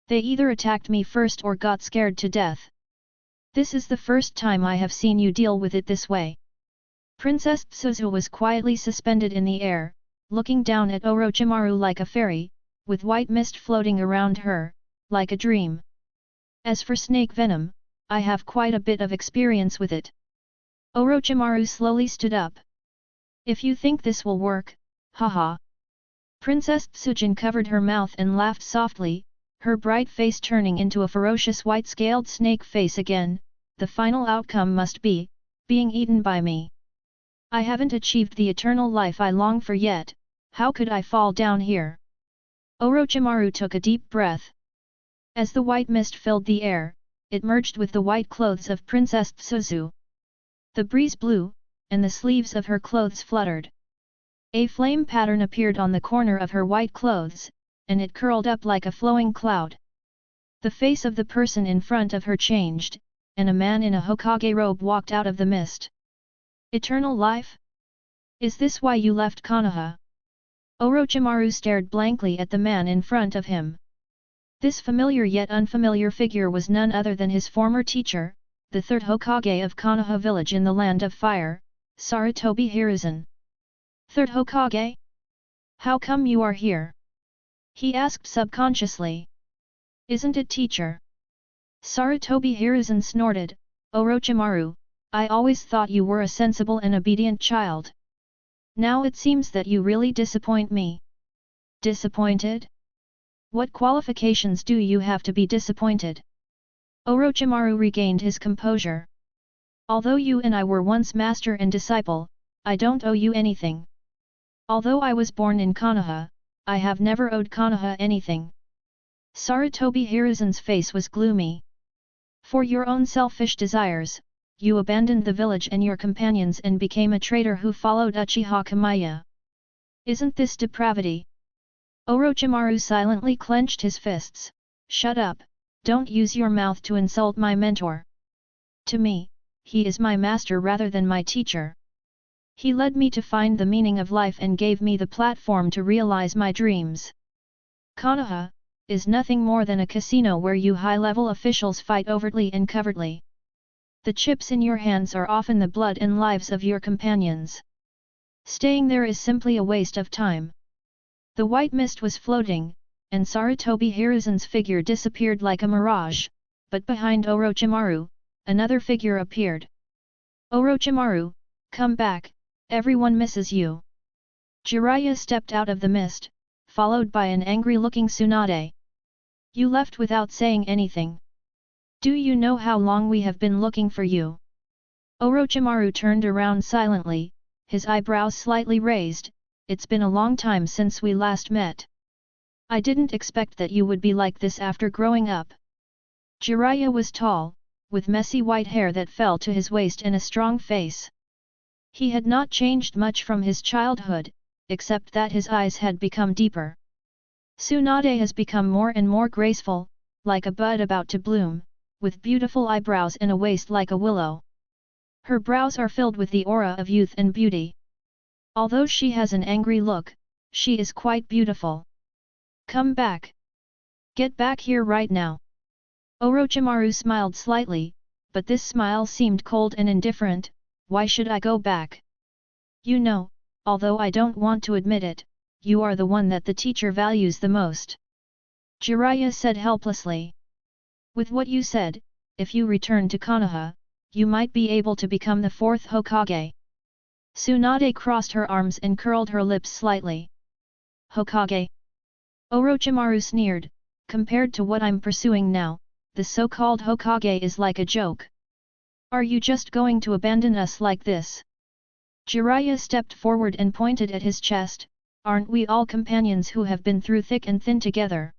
They either attacked me first or got scared to death. This is the first time I have seen you deal with it this way. Princess Suzu was quietly suspended in the air, looking down at Orochimaru like a fairy, with white mist floating around her, like a dream. As for snake venom, I have quite a bit of experience with it. Orochimaru slowly stood up. If you think this will work, haha. Princess Tsujin covered her mouth and laughed softly, her bright face turning into a ferocious white-scaled snake face again. The final outcome must be, being eaten by me. I haven't achieved the eternal life I long for yet, how could I fall down here? Orochimaru took a deep breath. As the white mist filled the air, it merged with the white clothes of Princess Suzu. The breeze blew, and the sleeves of her clothes fluttered. A flame pattern appeared on the corner of her white clothes, and it curled up like a flowing cloud. The face of the person in front of her changed, and a man in a Hokage robe walked out of the mist. Eternal life? Is this why you left Konoha? Orochimaru stared blankly at the man in front of him. This familiar yet unfamiliar figure was none other than his former teacher, the third Hokage of Konoha village in the Land of Fire, Sarutobi Hiruzen. Third Hokage? How come you are here? He asked subconsciously. Isn't it teacher? Sarutobi Hiruzen snorted, Orochimaru, I always thought you were a sensible and obedient child. Now it seems that you really disappoint me. Disappointed? What qualifications do you have to be disappointed? Orochimaru regained his composure. Although you and I were once master and disciple, I don't owe you anything. Although I was born in Konoha, I have never owed Konoha anything. Sarutobi Hiruzen's face was gloomy. For your own selfish desires, you abandoned the village and your companions and became a traitor who followed Uchiha Kamiya. Isn't this depravity? Orochimaru silently clenched his fists. Shut up, don't use your mouth to insult my mentor. To me, he is my master rather than my teacher. He led me to find the meaning of life and gave me the platform to realize my dreams. Konoha is nothing more than a casino where you high-level officials fight overtly and covertly. The chips in your hands are often the blood and lives of your companions. Staying there is simply a waste of time. The white mist was floating, and Sarutobi Hiruzen's figure disappeared like a mirage, but behind Orochimaru, another figure appeared. Orochimaru, come back, everyone misses you. Jiraiya stepped out of the mist, followed by an angry-looking Tsunade. You left without saying anything. Do you know how long we have been looking for you? Orochimaru turned around silently, his eyebrows slightly raised. It's been a long time since we last met. I didn't expect that you would be like this after growing up. Jiraiya was tall, with messy white hair that fell to his waist and a strong face. He had not changed much from his childhood, except that his eyes had become deeper. Tsunade has become more and more graceful, like a bud about to bloom, with beautiful eyebrows and a waist like a willow. Her brows are filled with the aura of youth and beauty. Although she has an angry look, she is quite beautiful. Come back. Get back here right now. Orochimaru smiled slightly, but this smile seemed cold and indifferent. Why should I go back? You know, although I don't want to admit it, you are the one that the teacher values the most. Jiraiya said helplessly. With what you said, if you return to Konoha, you might be able to become the fourth Hokage. Tsunade crossed her arms and curled her lips slightly. Hokage? Orochimaru sneered, compared to what I'm pursuing now, the so-called Hokage is like a joke. Are you just going to abandon us like this? Jiraiya stepped forward and pointed at his chest, "Aren't we all companions who have been through thick and thin together?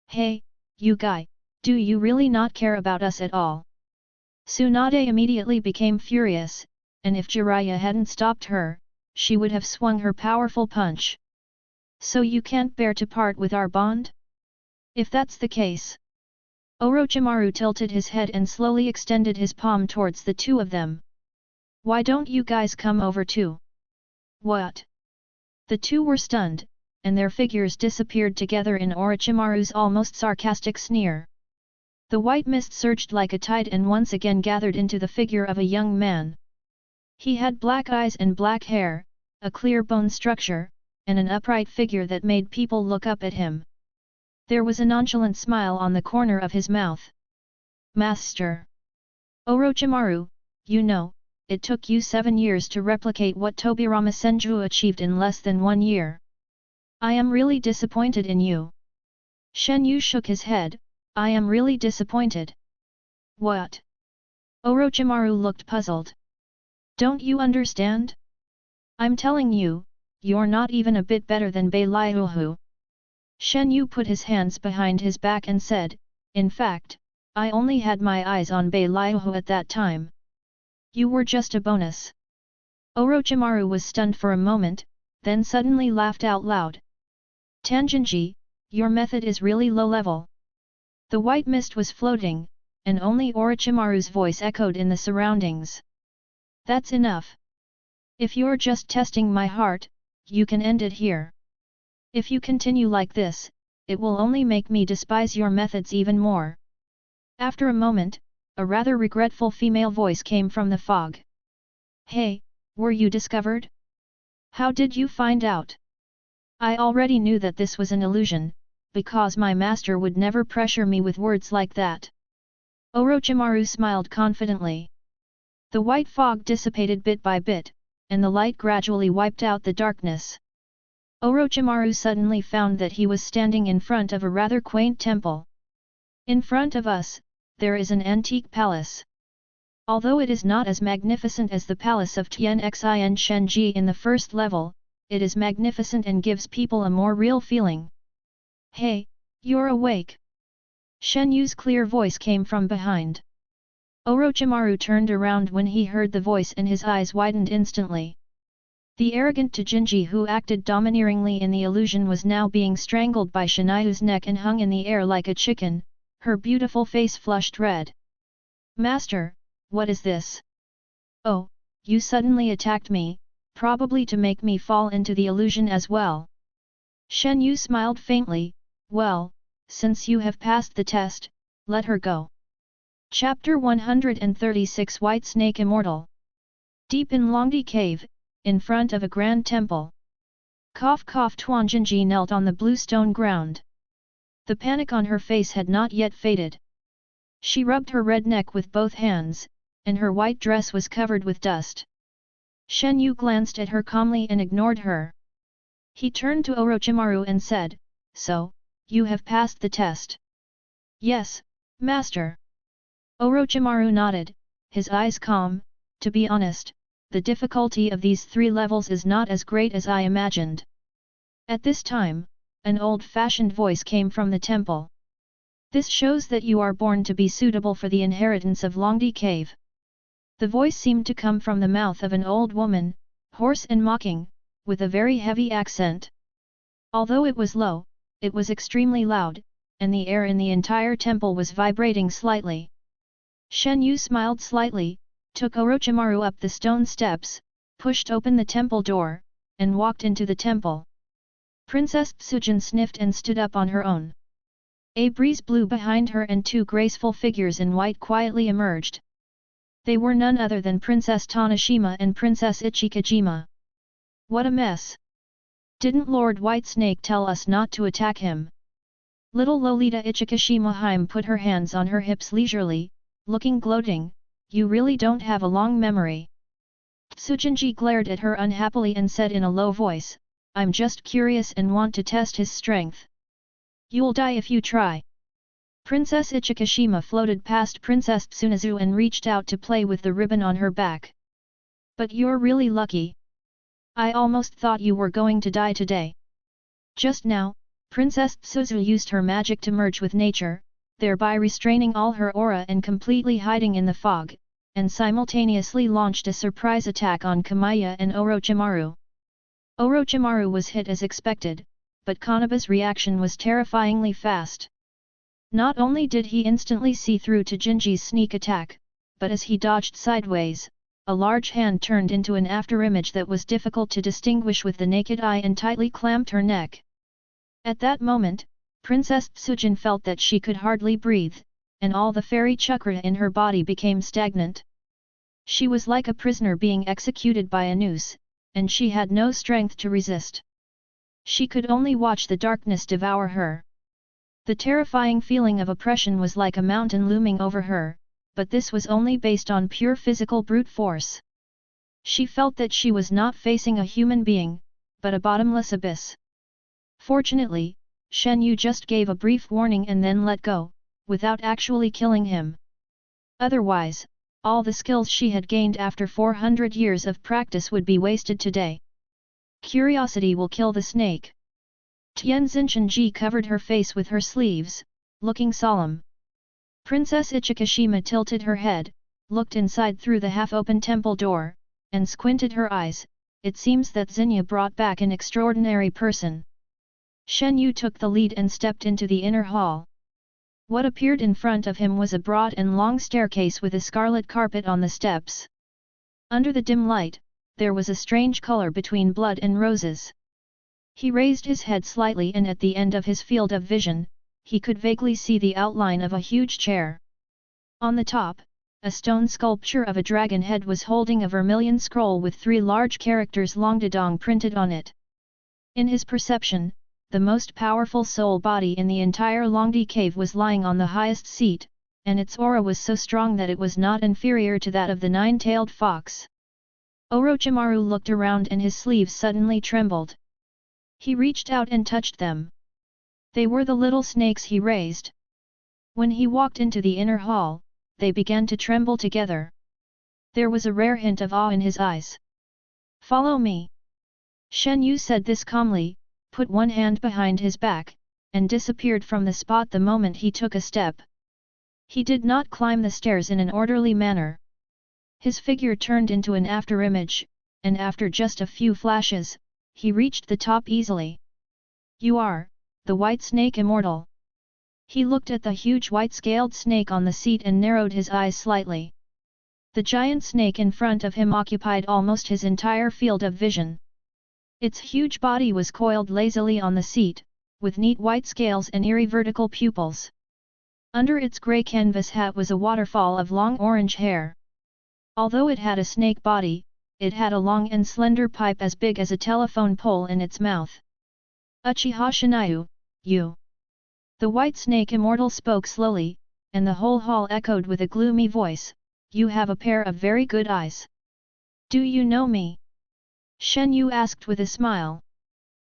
Hey, you guy, do you really not care about us at all?" Tsunade immediately became furious, and if Jiraiya hadn't stopped her, she would have swung her powerful punch. "So you can't bear to part with our bond? If that's the case..." Orochimaru tilted his head and slowly extended his palm towards the two of them. "Why don't you guys come over too?" "What?" The two were stunned, and their figures disappeared together in Orochimaru's almost sarcastic sneer. The white mist surged like a tide and once again gathered into the figure of a young man. He had black eyes and black hair, a clear bone structure, and an upright figure that made people look up at him. There was a nonchalant smile on the corner of his mouth. "Master Orochimaru, you know, it took you 7 years to replicate what Tobirama Senju achieved in less than 1 year. I am really disappointed in you." Shenyu shook his head, "I am really disappointed." "What?" Orochimaru looked puzzled. "Don't you understand? I'm telling you, you're not even a bit better than Beilyuhu." Shenyu put his hands behind his back and said, "In fact, I only had my eyes on Beilyuhu at that time. You were just a bonus." Orochimaru was stunned for a moment, then suddenly laughed out loud. "Tanjinji, your method is really low level." The white mist was floating, and only Orochimaru's voice echoed in the surroundings. "That's enough. If you're just testing my heart, you can end it here. If you continue like this, it will only make me despise your methods even more." After a moment, a rather regretful female voice came from the fog. "Hey, were you discovered? How did you find out?" "I already knew that this was an illusion, because my master would never pressure me with words like that." Orochimaru smiled confidently. The white fog dissipated bit by bit, and the light gradually wiped out the darkness. Orochimaru suddenly found that he was standing in front of a rather quaint temple. "In front of us, there is an antique palace. Although it is not as magnificent as the palace of Tianxin Shenji in the first level, it is magnificent and gives people a more real feeling." "Hey, you're awake!" Shenyu's clear voice came from behind. Orochimaru turned around when he heard the voice and his eyes widened instantly. The arrogant Tajinji who acted domineeringly in the illusion was now being strangled by Shenyu's neck and hung in the air like a chicken, her beautiful face flushed red. "Master, what is this?" "Oh, you suddenly attacked me, probably to make me fall into the illusion as well." Shenyu smiled faintly, "Well, since you have passed the test, let her go." Chapter 136 White Snake Immortal. Deep in Longdi Cave, in front of a grand temple. Tuanjinji knelt on the blue stone ground. The panic on her face had not yet faded. She rubbed her red neck with both hands, and her white dress was covered with dust. Shenyu glanced at her calmly and ignored her. He turned to Orochimaru and said, "So, you have passed the test?" "Yes, Master." Orochimaru nodded, his eyes calm. "To be honest, the difficulty of these 3 levels is not as great as I imagined." At this time, an old-fashioned voice came from the temple. "This shows that you are born to be suitable for the inheritance of Longdi Cave." The voice seemed to come from the mouth of an old woman, hoarse and mocking, with a very heavy accent. Although it was low, it was extremely loud, and the air in the entire temple was vibrating slightly. Shenyu smiled slightly, took Orochimaru up the stone steps, pushed open the temple door, and walked into the temple. Princess Tsujin sniffed and stood up on her own. A breeze blew behind her and 2 graceful figures in white quietly emerged. They were none other than Princess Tanashima and Princess Ichikajima. "What a mess! Didn't Lord Whitesnake tell us not to attack him?" Little Lolita Ichikashima put her hands on her hips leisurely, looking gloating. "You really don't have a long memory." Tsujinji glared at her unhappily and said in a low voice, "I'm just curious and want to test his strength." "You'll die if you try." Princess Ichikashima floated past Princess Tsunazu and reached out to play with the ribbon on her back. But you're really lucky. I almost thought you were going to die today. Just now, Princess Suzu used her magic to merge with nature, thereby restraining all her aura and completely hiding in the fog, and simultaneously launched a surprise attack on Kamiya and Orochimaru. Orochimaru was hit as expected, but Konoha's reaction was terrifyingly fast. Not only did he instantly see through to Jinji's sneak attack, but as he dodged sideways, a large hand turned into an afterimage that was difficult to distinguish with the naked eye and tightly clamped her neck. At that moment, Princess Tsujin felt that she could hardly breathe, and all the fairy chakra in her body became stagnant. She was like a prisoner being executed by a noose, and she had no strength to resist. She could only watch the darkness devour her. The terrifying feeling of oppression was like a mountain looming over her, but this was only based on pure physical brute force. She felt that she was not facing a human being, but a bottomless abyss. Fortunately, Shenyu just gave a brief warning and then let go, without actually killing him. Otherwise, all the skills she had gained after 400 years of practice would be wasted today. Curiosity will kill the snake. Tianzin Shenji covered her face with her sleeves, looking solemn. Princess Ichikashima tilted her head, looked inside through the half-open temple door, and squinted her eyes. It seems that Xenia brought back an extraordinary person. Shenyu took the lead and stepped into the inner hall. What appeared in front of him was a broad and long staircase with a scarlet carpet on the steps. Under the dim light, there was a strange color between blood and roses. He raised his head slightly and at the end of his field of vision, he could vaguely see the outline of a huge chair. On the top, a stone sculpture of a dragon head was holding a vermilion scroll with 3 large characters Longdedong printed on it. In his perception, the most powerful soul body in the entire Longdi cave was lying on the highest seat, and its aura was so strong that it was not inferior to that of the 9-tailed fox. Orochimaru looked around and his sleeves suddenly trembled. He reached out and touched them. They were the little snakes he raised. When he walked into the inner hall, they began to tremble together. There was a rare hint of awe in his eyes. "Follow me." Shenyu said this calmly, put one hand behind his back, and disappeared from the spot the moment he took a step. He did not climb the stairs in an orderly manner. His figure turned into an afterimage, and after just a few flashes, he reached the top easily. "You are the White Snake Immortal." He looked at the huge white-scaled snake on the seat and narrowed his eyes slightly. The giant snake in front of him occupied almost his entire field of vision. Its huge body was coiled lazily on the seat, with neat white scales and eerie vertical pupils. Under its grey canvas hat was a waterfall of long orange hair. Although it had a snake body, it had a long and slender pipe as big as a telephone pole in its mouth. "Uchiha Shenyu, you." The White Snake Immortal spoke slowly, and the whole hall echoed with a gloomy voice, "You have a pair of very good eyes. Do you know me?" Shenyu asked with a smile.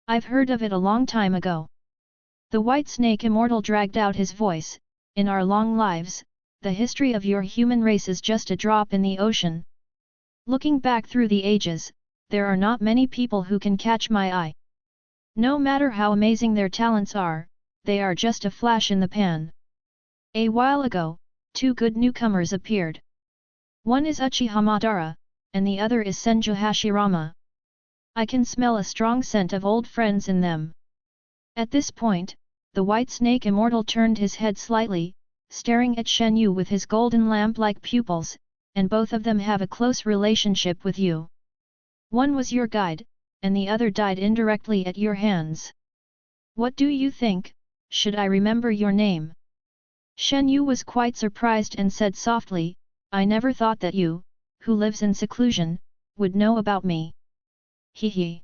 "I've heard of it a long time ago." The White Snake Immortal dragged out his voice, "In our long lives, the history of your human race is just a drop in the ocean. Looking back through the ages, there are not many people who can catch my eye. No matter how amazing their talents are, they are just a flash in the pan." A while ago, 2 good newcomers appeared. One is Uchiha Madara, and the other is Senju Hashirama. I can smell a strong scent of old friends in them. At this point, the White Snake Immortal turned his head slightly, staring at Shenyu with his golden lamp-like pupils, "And both of them have a close relationship with you. One was your guide, and the other died indirectly at your hands. What do you think? Should I remember your name?" Shenyu was quite surprised and said softly, "I never thought that you, who lives in seclusion, would know about me." "Hee hee."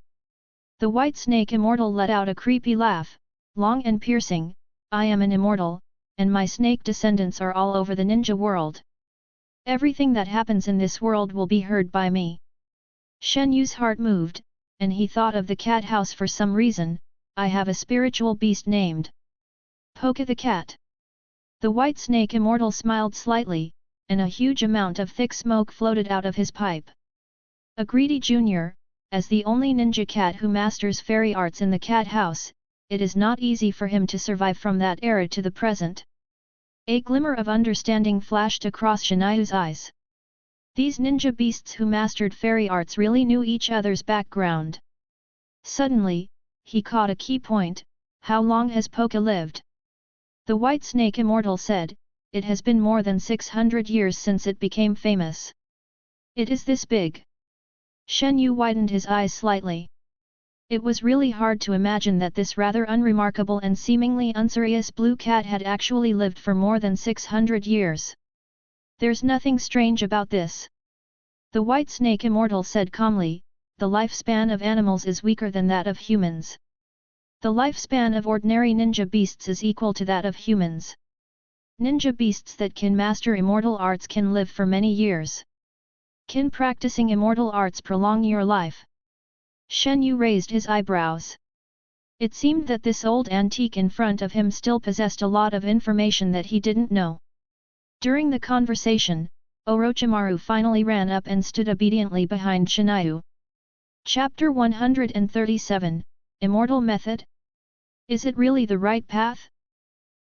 The White Snake Immortal let out a creepy laugh, long and piercing, "I am an immortal, and my snake descendants are all over the ninja world. Everything that happens in this world will be heard by me." Shenyu's heart moved, and he thought of the cat house for some reason. "I have a spiritual beast named Poka the cat." The White Snake Immortal smiled slightly, and a huge amount of thick smoke floated out of his pipe. A greedy junior, as the only ninja cat who masters fairy arts in the cat house, it is not easy for him to survive from that era to the present. A glimmer of understanding flashed across Shenyu's eyes. These ninja beasts who mastered fairy arts really knew each other's background. Suddenly, he caught a key point: how long has Poka lived? The White Snake Immortal said, it has been more than 600 years since it became famous. It is this big. Shenyu widened his eyes slightly. It was really hard to imagine that this rather unremarkable and seemingly unserious blue cat had actually lived for more than 600 years. There's nothing strange about this. The White Snake Immortal said calmly, the lifespan of animals is weaker than that of humans. The lifespan of ordinary ninja beasts is equal to that of humans. Ninja beasts that can master immortal arts can live for many years. Can practicing immortal arts prolong your life? Shenyu raised his eyebrows. It seemed that this old antique in front of him still possessed a lot of information that he didn't know. During the conversation, Orochimaru finally ran up and stood obediently behind Shenyu. Chapter 137, Immortal Method? Is it really the right path?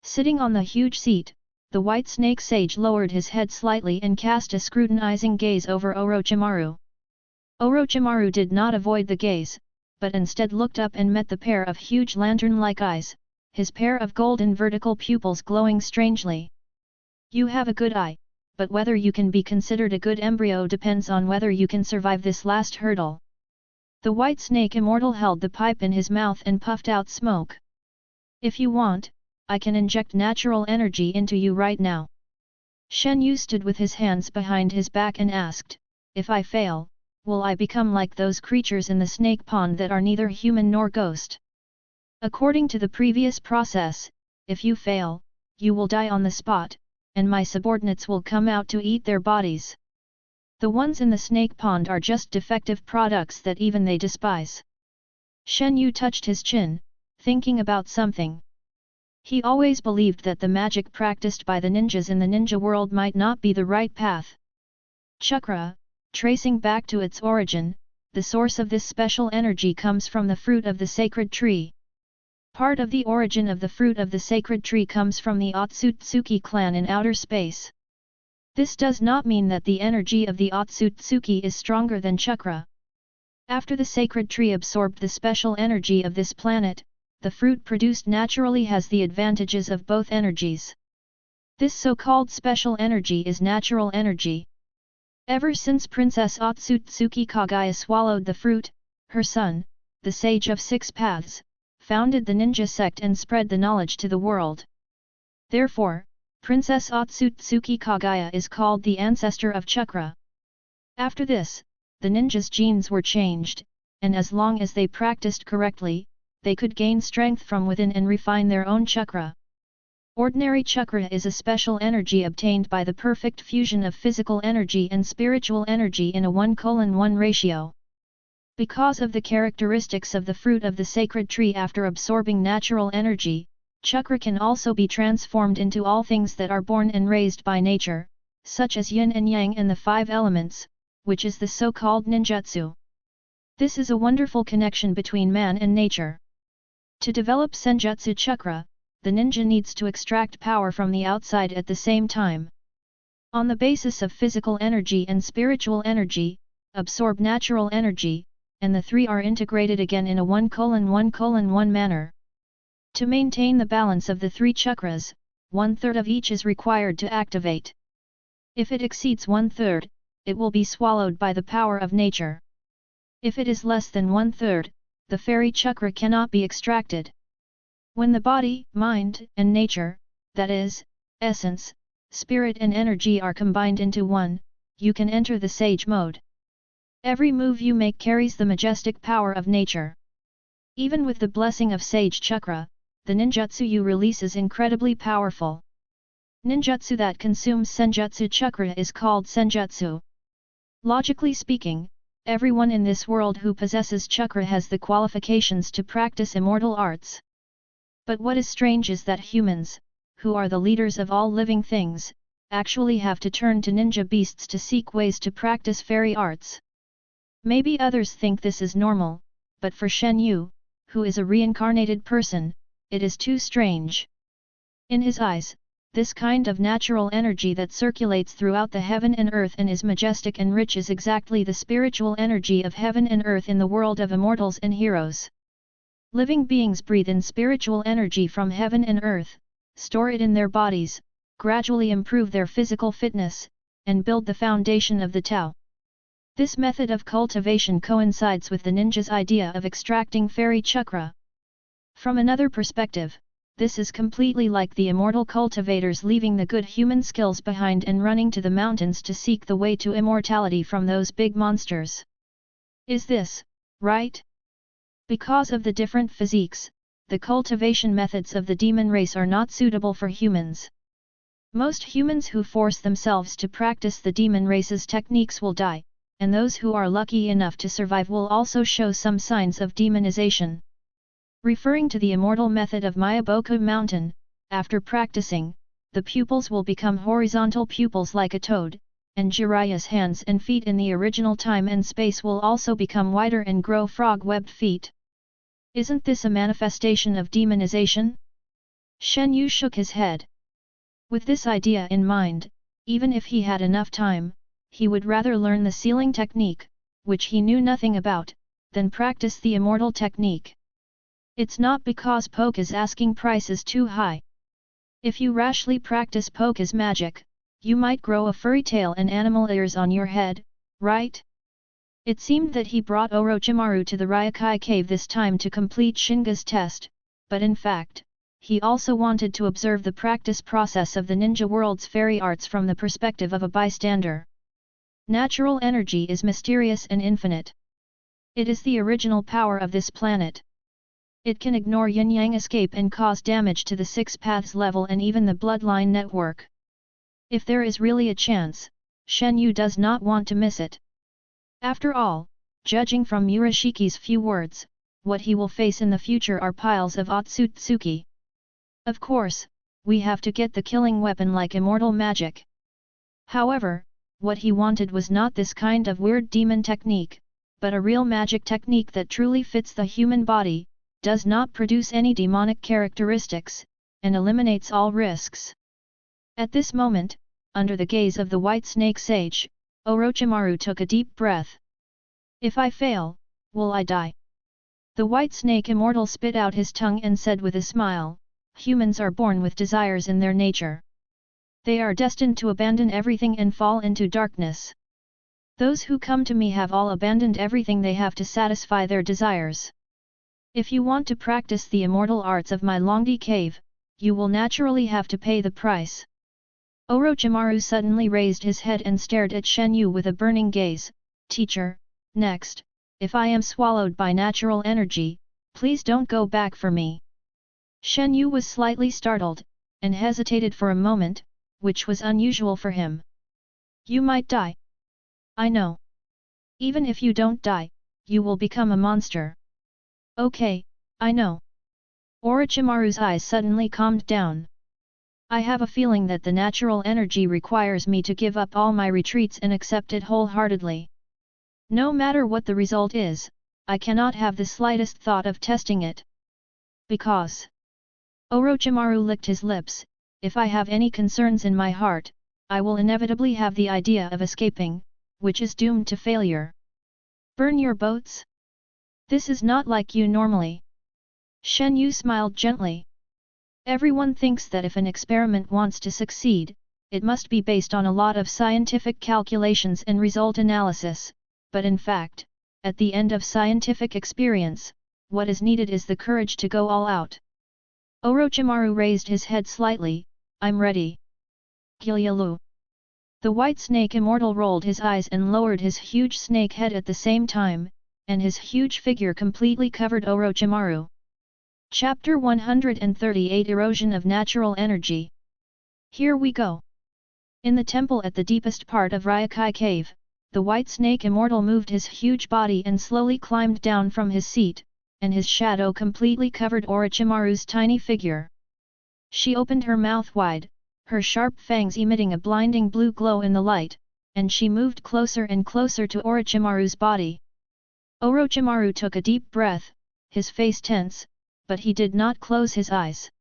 Sitting on the huge seat, the White Snake Sage lowered his head slightly and cast a scrutinizing gaze over Orochimaru. Orochimaru did not avoid the gaze, but instead looked up and met the pair of huge lantern-like eyes, his pair of golden vertical pupils glowing strangely. You have a good eye, but whether you can be considered a good embryo depends on whether you can survive this last hurdle. The White Snake Immortal held the pipe in his mouth and puffed out smoke. If you want, I can inject natural energy into you right now. Shenyu stood with his hands behind his back and asked, if I fail, will I become like those creatures in the snake pond that are neither human nor ghost? According to the previous process, if you fail, you will die on the spot, and my subordinates will come out to eat their bodies. The ones in the snake pond are just defective products that even they despise. Shenyu touched his chin, thinking about something. He always believed that the magic practiced by the ninjas in the ninja world might not be the right path. Chakra, tracing back to its origin, the source of this special energy comes from the fruit of the sacred tree. Part of the origin of the fruit of the sacred tree comes from the Otsutsuki clan in outer space. This does not mean that the energy of the Otsutsuki is stronger than chakra. After the sacred tree absorbed the special energy of this planet, the fruit produced naturally has the advantages of both energies. This so-called special energy is natural energy. Ever since Princess Otsutsuki Kagaya swallowed the fruit, her son, the Sage of Six Paths, founded the ninja sect and spread the knowledge to the world. Therefore, Princess Otsutsuki Kagaya is called the ancestor of chakra. After this, the ninjas' genes were changed, and as long as they practiced correctly, they could gain strength from within and refine their own chakra. Ordinary chakra is a special energy obtained by the perfect fusion of physical energy and spiritual energy in a 1:1 ratio. Because of the characteristics of the fruit of the sacred tree after absorbing natural energy, chakra can also be transformed into all things that are born and raised by nature, such as yin and yang and the 5 elements, which is the so-called ninjutsu. This is a wonderful connection between man and nature. To develop senjutsu chakra, the ninja needs to extract power from the outside at the same time. On the basis of physical energy and spiritual energy, absorb natural energy, and the 3 are integrated again in a 1:1:1 manner. To maintain the balance of the 3 chakras, 1/3 of each is required to activate. If it exceeds 1/3, it will be swallowed by the power of nature. If it is less than 1/3, the fairy chakra cannot be extracted. When the body, mind, and nature, that is, essence, spirit and energy are combined into one, you can enter the sage mode. Every move you make carries the majestic power of nature. Even with the blessing of sage chakra, the ninjutsu you release is incredibly powerful. Ninjutsu that consumes senjutsu chakra is called senjutsu. Logically speaking, everyone in this world who possesses chakra has the qualifications to practice immortal arts. But what is strange is that humans, who are the leaders of all living things, actually have to turn to ninja beasts to seek ways to practice fairy arts. Maybe others think this is normal, but for Shenyu, who is a reincarnated person, it is too strange. In his eyes, this kind of natural energy that circulates throughout the heaven and earth and is majestic and rich is exactly the spiritual energy of heaven and earth in the world of immortals and heroes. Living beings breathe in spiritual energy from heaven and earth, store it in their bodies, gradually improve their physical fitness, and build the foundation of the Tao. This method of cultivation coincides with the ninja's idea of extracting fairy chakra. From another perspective, this is completely like the immortal cultivators leaving the good human skills behind and running to the mountains to seek the way to immortality from those big monsters. Is this right? Because of the different physiques, the cultivation methods of the demon race are not suitable for humans. Most humans who force themselves to practice the demon race's techniques will die, and those who are lucky enough to survive will also show some signs of demonization. Referring to the immortal method of Myaboku Mountain, after practicing, the pupils will become horizontal pupils like a toad, and Jiraiya's hands and feet in the original time and space will also become wider and grow frog-webbed feet. Isn't this a manifestation of demonization? Shenyu shook his head. With this idea in mind, even if he had enough time, he would rather learn the sealing technique, which he knew nothing about, than practice the immortal technique. It's not because Poke's asking price is too high. If you rashly practice Poke's magic, you might grow a furry tail and animal ears on your head, right? It seemed that he brought Orochimaru to the Ryokai cave this time to complete Shinga's test, but in fact, he also wanted to observe the practice process of the ninja world's fairy arts from the perspective of a bystander. Natural energy is mysterious and infinite. It is the original power of this planet. It can ignore yin-yang escape and cause damage to the six paths level and even the bloodline network. If there is really a chance, Shenyu does not want to miss it. After all, judging from Murashiki's few words, what he will face in the future are piles of Otsutsuki. Of course, we have to get the killing weapon like immortal magic. However, what he wanted was not this kind of weird demon technique, but a real magic technique that truly fits the human body, does not produce any demonic characteristics, and eliminates all risks. At this moment, under the gaze of the White Snake Sage, Orochimaru took a deep breath. If I fail, will I die? The White Snake Immortal spit out his tongue and said with a smile, humans are born with desires in their nature. They are destined to abandon everything and fall into darkness. Those who come to me have all abandoned everything they have to satisfy their desires. If you want to practice the immortal arts of my Longdi cave, you will naturally have to pay the price. Orochimaru suddenly raised his head and stared at Shenyu with a burning gaze. Teacher, next, if I am swallowed by natural energy, please don't go back for me. Shenyu was slightly startled, and hesitated for a moment, which was unusual for him. You might die. I know. Even if you don't die, you will become a monster. Okay, I know. Orochimaru's eyes suddenly calmed down. I have a feeling that the natural energy requires me to give up all my retreats and accept it wholeheartedly. No matter what the result is, I cannot have the slightest thought of testing it. Because Orochimaru licked his lips, if I have any concerns in my heart, I will inevitably have the idea of escaping, which is doomed to failure. Burn your boats? This is not like you normally. Shenyu smiled gently. Everyone thinks that if an experiment wants to succeed, it must be based on a lot of scientific calculations and result analysis, but in fact, at the end of scientific experience, what is needed is the courage to go all out. Orochimaru raised his head slightly, I'm ready. Gilyalu. The White Snake Immortal rolled his eyes and lowered his huge snake head at the same time, and his huge figure completely covered Orochimaru. Chapter 138 Erosion of Natural Energy. Here we go. In the temple at the deepest part of Ryokai Cave, the White Snake Immortal moved his huge body and slowly climbed down from his seat, and his shadow completely covered Orochimaru's tiny figure. She opened her mouth wide, her sharp fangs emitting a blinding blue glow in the light, and she moved closer and closer to Orochimaru's body. Orochimaru took a deep breath, his face tense, but he did not close his eyes.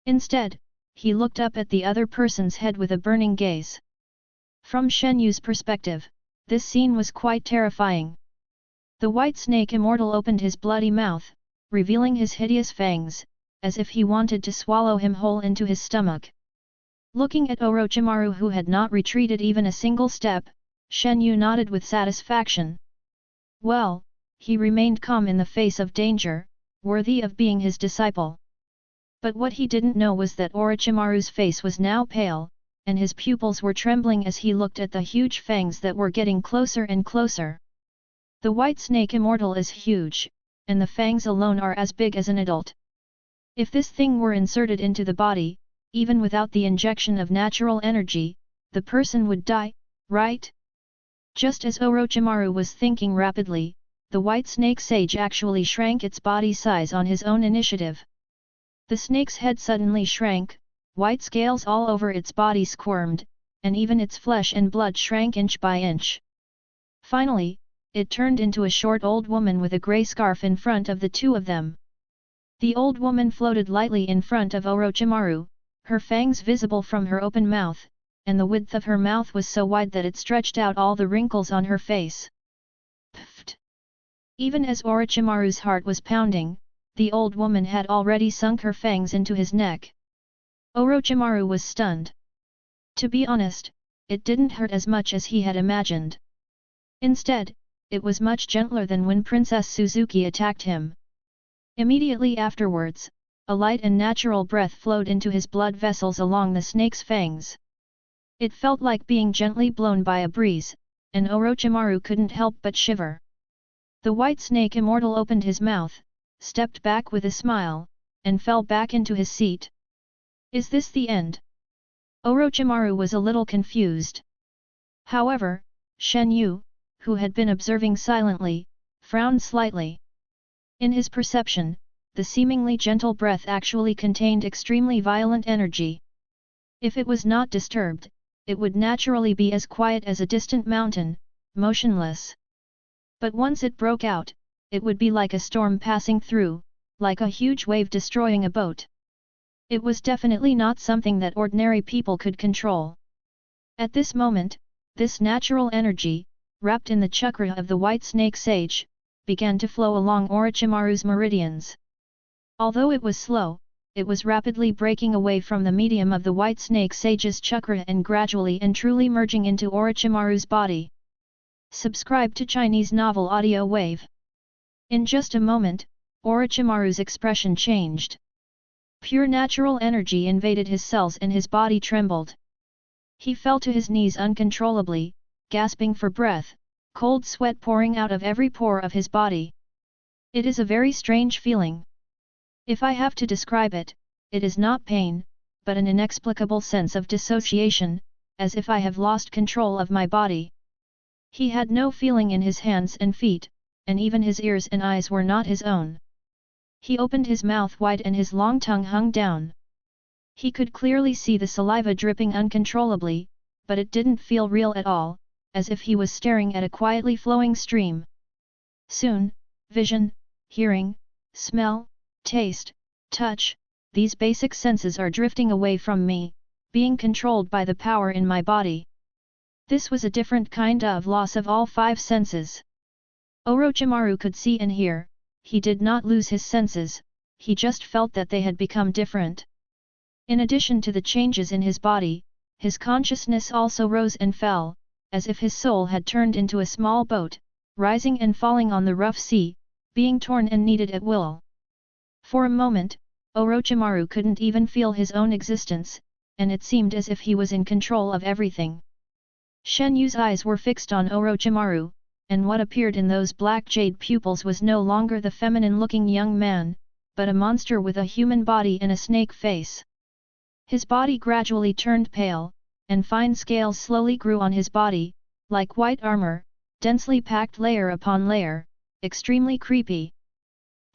Instead, he looked up at the other person's head with a burning gaze. From Shenyu's perspective, this scene was quite terrifying. The white snake immortal opened his bloody mouth, revealing his hideous fangs, as if he wanted to swallow him whole into his stomach. Looking at Orochimaru, who had not retreated even a single step, Shenyu nodded with satisfaction. Well, he remained calm in the face of danger, worthy of being his disciple. But what he didn't know was that Orochimaru's face was now pale, and his pupils were trembling as he looked at the huge fangs that were getting closer and closer. The white snake immortal is huge, and the fangs alone are as big as an adult. If this thing were inserted into the body, even without the injection of natural energy, the person would die, right? Just as Orochimaru was thinking rapidly, the white snake sage actually shrank its body size on his own initiative. The snake's head suddenly shrank, white scales all over its body squirmed, and even its flesh and blood shrank inch by inch. Finally, it turned into a short old woman with a grey scarf in front of the two of them. The old woman floated lightly in front of Orochimaru, her fangs visible from her open mouth, and the width of her mouth was so wide that it stretched out all the wrinkles on her face. Pfft! Even as Orochimaru's heart was pounding, the old woman had already sunk her fangs into his neck. Orochimaru was stunned. To be honest, it didn't hurt as much as he had imagined. Instead, it was much gentler than when Princess Suzuki attacked him. Immediately afterwards, a light and natural breath flowed into his blood vessels along the snake's fangs. It felt like being gently blown by a breeze, and Orochimaru couldn't help but shiver. The white snake immortal opened his mouth, stepped back with a smile, and fell back into his seat. Is this the end? Orochimaru was a little confused. However, Shenyu, who had been observing silently, frowned slightly. In his perception, the seemingly gentle breath actually contained extremely violent energy. If it was not disturbed, it would naturally be as quiet as a distant mountain, motionless. But once it broke out, it would be like a storm passing through, like a huge wave destroying a boat. It was definitely not something that ordinary people could control. At this moment, this natural energy, wrapped in the chakra of the white snake sage, began to flow along Orochimaru's meridians. Although it was slow, it was rapidly breaking away from the medium of the white snake sage's chakra and gradually and truly merging into Orochimaru's body. Subscribe to Chinese Novel Audio Wave. In just a moment, Orochimaru's expression changed. Pure natural energy invaded his cells and his body trembled. He fell to his knees uncontrollably, gasping for breath, cold sweat pouring out of every pore of his body. It is a very strange feeling. If I have to describe it, it is not pain, but an inexplicable sense of dissociation, as if I have lost control of my body. He had no feeling in his hands and feet, and even his ears and eyes were not his own. He opened his mouth wide and his long tongue hung down. He could clearly see the saliva dripping uncontrollably, but it didn't feel real at all, as if he was staring at a quietly flowing stream. Soon, vision, hearing, smell, taste, touch, these basic senses are drifting away from me, being controlled by the power in my body. This was a different kind of loss of all five senses. Orochimaru could see and hear, he did not lose his senses, he just felt that they had become different. In addition to the changes in his body, his consciousness also rose and fell, as if his soul had turned into a small boat, rising and falling on the rough sea, being torn and kneaded at will. For a moment, Orochimaru couldn't even feel his own existence, and it seemed as if he was in control of everything. Shenyu's eyes were fixed on Orochimaru, and what appeared in those black jade pupils was no longer the feminine-looking young man, but a monster with a human body and a snake face. His body gradually turned pale, and fine scales slowly grew on his body, like white armor, densely packed layer upon layer, extremely creepy.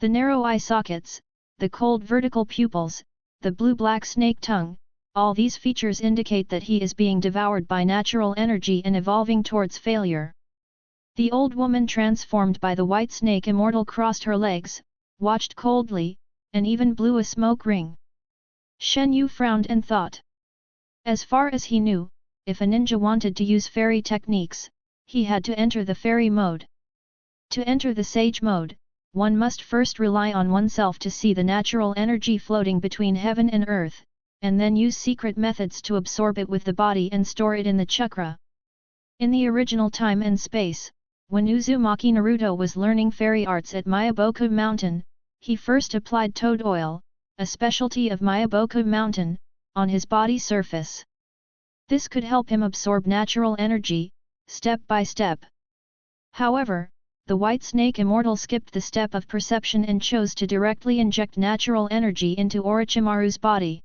The narrow eye sockets, the cold vertical pupils, the blue-black snake tongue, all these features indicate that he is being devoured by natural energy and evolving towards failure. The old woman transformed by the white snake immortal crossed her legs, watched coldly, and even blew a smoke ring. Shenyu frowned and thought. As far as he knew, if a ninja wanted to use fairy techniques, he had to enter the fairy mode. To enter the sage mode, one must first rely on oneself to see the natural energy floating between heaven and earth, and then use secret methods to absorb it with the body and store it in the chakra. In the original time and space, when Uzumaki Naruto was learning fairy arts at Myaboku Mountain, he first applied toad oil, a specialty of Myaboku Mountain, on his body surface. This could help him absorb natural energy, step by step. However, the white snake immortal skipped the step of perception and chose to directly inject natural energy into Orochimaru's body.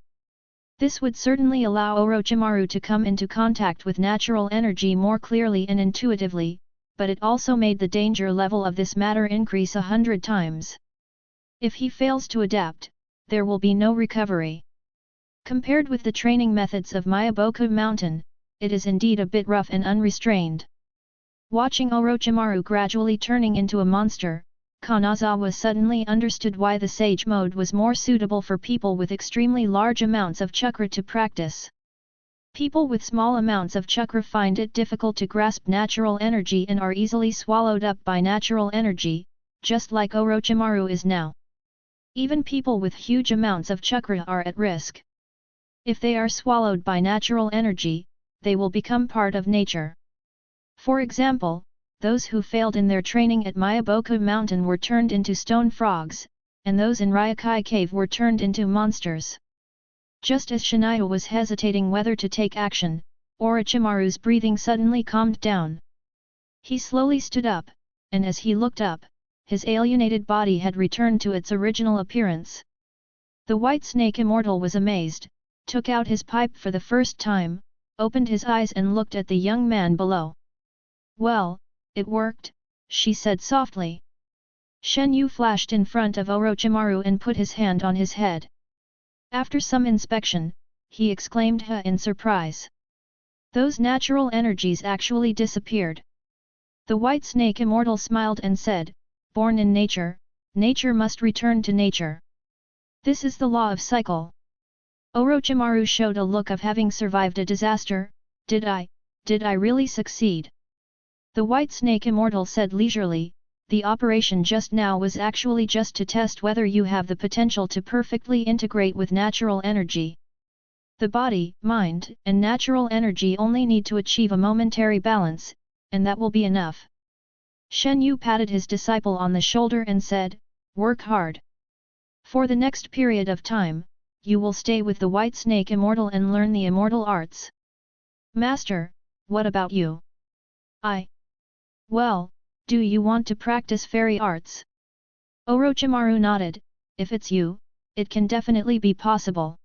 This would certainly allow Orochimaru to come into contact with natural energy more clearly and intuitively, but it also made the danger level of this matter increase 100 times. If he fails to adapt, there will be no recovery. Compared with the training methods of Myaboku Mountain, it is indeed a bit rough and unrestrained. Watching Orochimaru gradually turning into a monster, Kanazawa suddenly understood why the sage mode was more suitable for people with extremely large amounts of chakra to practice. People with small amounts of chakra find it difficult to grasp natural energy and are easily swallowed up by natural energy, just like Orochimaru is now. Even people with huge amounts of chakra are at risk. If they are swallowed by natural energy, they will become part of nature. For example, those who failed in their training at Myaboku Mountain were turned into stone frogs, and those in Ryokai Cave were turned into monsters. Just as Shenyu was hesitating whether to take action, Orochimaru's breathing suddenly calmed down. He slowly stood up, and as he looked up, his alienated body had returned to its original appearance. The white snake immortal was amazed, took out his pipe for the first time, opened his eyes and looked at the young man below. "Well, it worked," she said softly. Shenyu flashed in front of Orochimaru and put his hand on his head. After some inspection, he exclaimed "Ha!" in surprise. Those natural energies actually disappeared. The white snake immortal smiled and said, "Born in nature, nature must return to nature. This is the law of cycle." Orochimaru showed a look of having survived a disaster. Did I really succeed?" The white snake immortal said leisurely, "The operation just now was actually just to test whether you have the potential to perfectly integrate with natural energy. The body, mind, and natural energy only need to achieve a momentary balance, and that will be enough." Shenyu patted his disciple on the shoulder and said, "Work hard. For the next period of time, you will stay with the white snake immortal and learn the immortal arts." "Master, what about you?" "Well, do you want to practice fairy arts?" Orochimaru nodded. "If it's you, it can definitely be possible."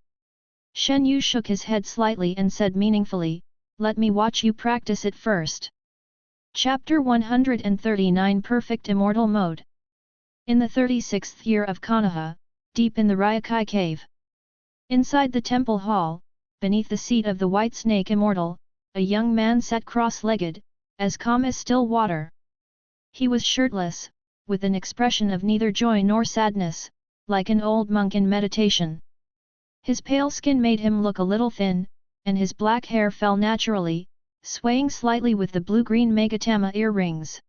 Shenyu shook his head slightly and said meaningfully, "Let me watch you practice it first." Chapter 139 Perfect Immortal Mode. In the 36th year of Konoha, deep in the Ryokai Cave. Inside the temple hall, beneath the seat of the white snake immortal, a young man sat cross-legged, as calm as still water. He was shirtless, with an expression of neither joy nor sadness, like an old monk in meditation. His pale skin made him look a little thin, and his black hair fell naturally, swaying slightly with the blue-green Magatama earrings.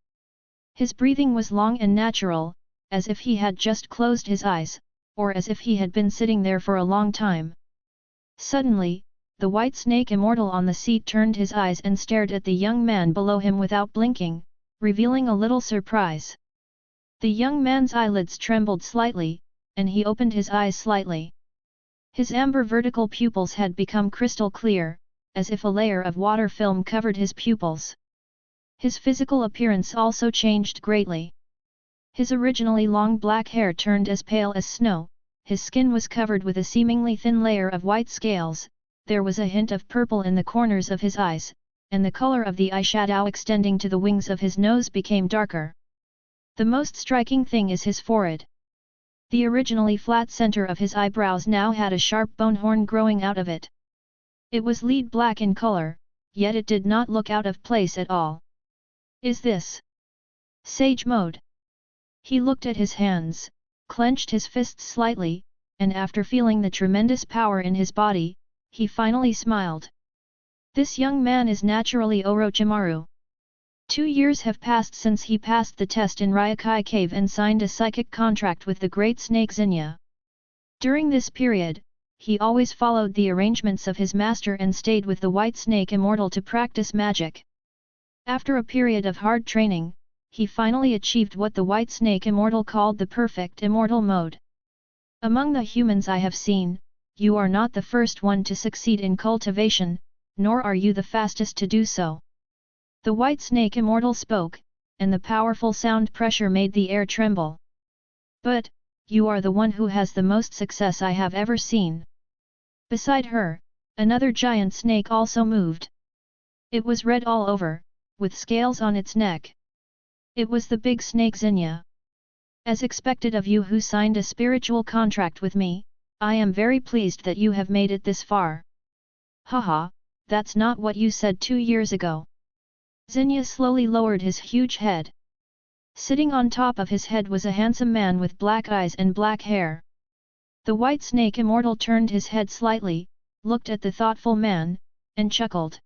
His breathing was long and natural, as if he had just closed his eyes, or as if he had been sitting there for a long time. Suddenly, the white snake immortal on the seat turned his eyes and stared at the young man below him without blinking, revealing a little surprise. The young man's eyelids trembled slightly, and he opened his eyes slightly. His amber vertical pupils had become crystal clear, as if a layer of water film covered his pupils. His physical appearance also changed greatly. His originally long black hair turned as pale as snow, his skin was covered with a seemingly thin layer of white scales, there was a hint of purple in the corners of his eyes, and the color of the eyeshadow extending to the wings of his nose became darker. The most striking thing is his forehead. The originally flat center of his eyebrows now had a sharp bone horn growing out of it. It was lead black in color, yet it did not look out of place at all. "Is this Sage mode. He looked at his hands, clenched his fists slightly, and after feeling the tremendous power in his body, he finally smiled. This young man is naturally Orochimaru. 2 years have passed since he passed the test in Ryokai Cave and signed a psychic contract with the Great Snake Xenia. During this period, he always followed the arrangements of his master and stayed with the White Snake Immortal to practice magic. After a period of hard training, he finally achieved what the White Snake Immortal called the perfect immortal mode. Among the humans I have seen, you are not the first one to succeed in cultivation, nor are you the fastest to do so. The White Snake Immortal spoke, and the powerful sound pressure made the air tremble. But, you are the one who has the most success I have ever seen. Beside her, another giant snake also moved. It was red all over, with scales on its neck. It was the big snake Xenia. As expected of you who signed a spiritual contract with me, I am very pleased that you have made it this far. Haha, that's not what you said 2 years ago. Xenia slowly lowered his huge head. Sitting on top of his head was a handsome man with black eyes and black hair. The White Snake Immortal turned his head slightly, looked at the thoughtful man, and chuckled.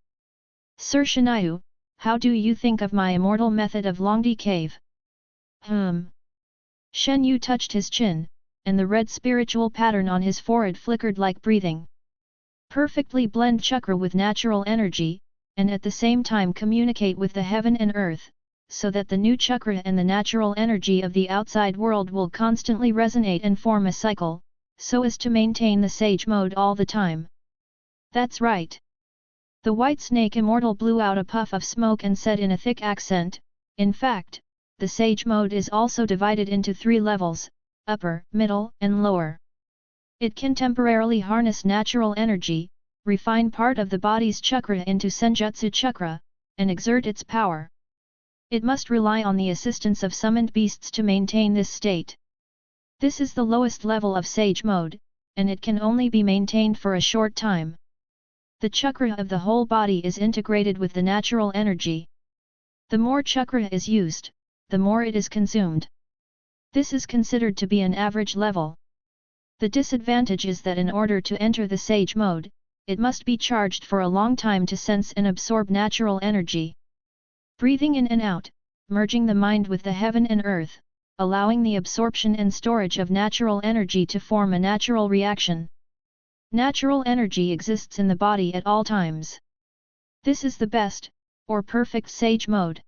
Sir Shenyu, how do you think of my immortal method of Longdi Cave? Shenyu touched his chin, and the red spiritual pattern on his forehead flickered like breathing. Perfectly blend chakra with natural energy, and at the same time communicate with the heaven and earth, so that the new chakra and the natural energy of the outside world will constantly resonate and form a cycle, so as to maintain the sage mode all the time. That's right. The White Snake Immortal blew out a puff of smoke and said in a thick accent, in fact, the sage mode is also divided into 3 levels, upper, middle, and lower. It can temporarily harness natural energy, refine part of the body's chakra into senjutsu chakra, and exert its power. It must rely on the assistance of summoned beasts to maintain this state. This is the lowest level of sage mode, and it can only be maintained for a short time. The chakra of the whole body is integrated with the natural energy. The more chakra is used, the more it is consumed. This is considered to be an average level. The disadvantage is that in order to enter the sage mode, it must be charged for a long time to sense and absorb natural energy. Breathing in and out, merging the mind with the heaven and earth, allowing the absorption and storage of natural energy to form a natural reaction. Natural energy exists in the body at all times. This is the best, or perfect sage mode.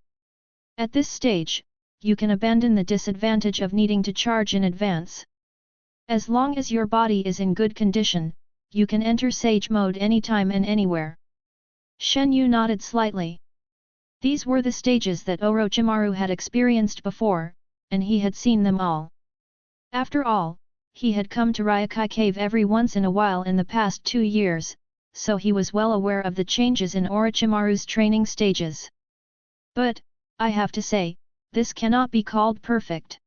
At this stage, you can abandon the disadvantage of needing to charge in advance. As long as your body is in good condition, you can enter sage mode anytime and anywhere. Shenyu nodded slightly. These were the stages that Orochimaru had experienced before, and he had seen them all. After all, he had come to Ryokai Cave every once in a while in the past 2 years, so he was well aware of the changes in Orochimaru's training stages. But, I have to say, this cannot be called perfect.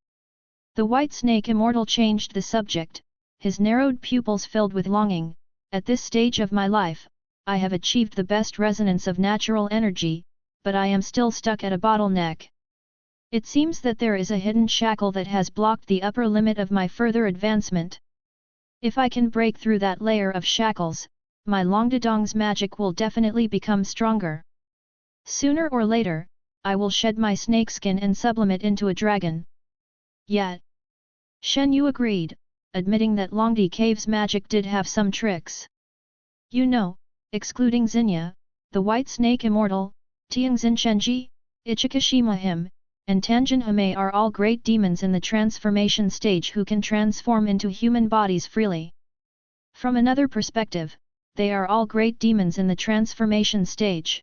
The White Snake Immortal changed the subject, his narrowed pupils filled with longing. At this stage of my life, I have achieved the best resonance of natural energy, but I am still stuck at a bottleneck. It seems that there is a hidden shackle that has blocked the upper limit of my further advancement. If I can break through that layer of shackles, my Longdidong's magic will definitely become stronger. Sooner or later, I will shed my snakeskin and sublimate into a dragon. Yet. Shenyu agreed, admitting that Longdi Cave's magic did have some tricks. You know, excluding Xenia, the White Snake Immortal, Tianxin Shenji, Ichikashima Him, and Tanjin Hime are all great demons in the transformation stage who can transform into human bodies freely. From another perspective, they are all great demons in the transformation stage.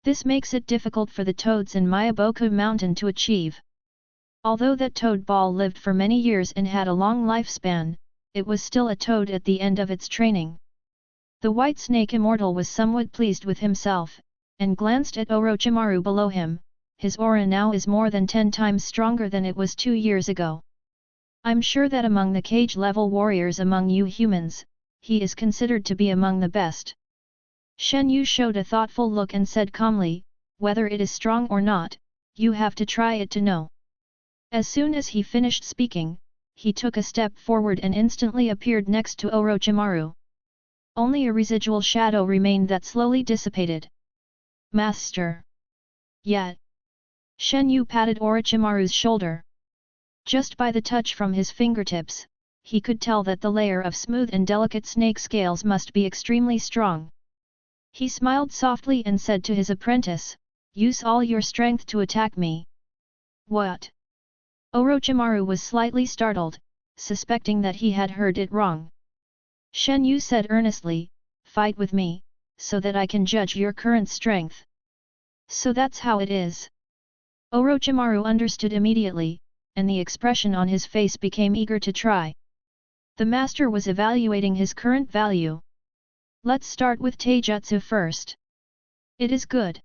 This makes it difficult for the toads in Miyaboku Mountain to achieve. Although that toad ball lived for many years and had a long lifespan, it was still a toad at the end of its training. The White Snake Immortal was somewhat pleased with himself, and glanced at Orochimaru below him. His aura now is more than 10 times stronger than it was 2 years ago. I'm sure that among the cage-level warriors among you humans, he is considered to be among the best. Shenyu showed a thoughtful look and said calmly, whether it is strong or not, You have to try it to know. As soon as he finished speaking, he took a step forward and instantly appeared next to Orochimaru. Only a residual shadow remained that slowly dissipated. Master! Yet! Shenyu patted Orochimaru's shoulder. Just by the touch from his fingertips, he could tell that the layer of smooth and delicate snake scales must be extremely strong. He smiled softly and said to his apprentice, "Use all your strength to attack me." What? Orochimaru was slightly startled, suspecting that he had heard it wrong. Shenyu said earnestly, "Fight with me, so that I can judge your current strength." So that's how it is. Orochimaru understood immediately, and the expression on his face became eager to try. The master was evaluating his current value. Let's start with taijutsu first. It is good.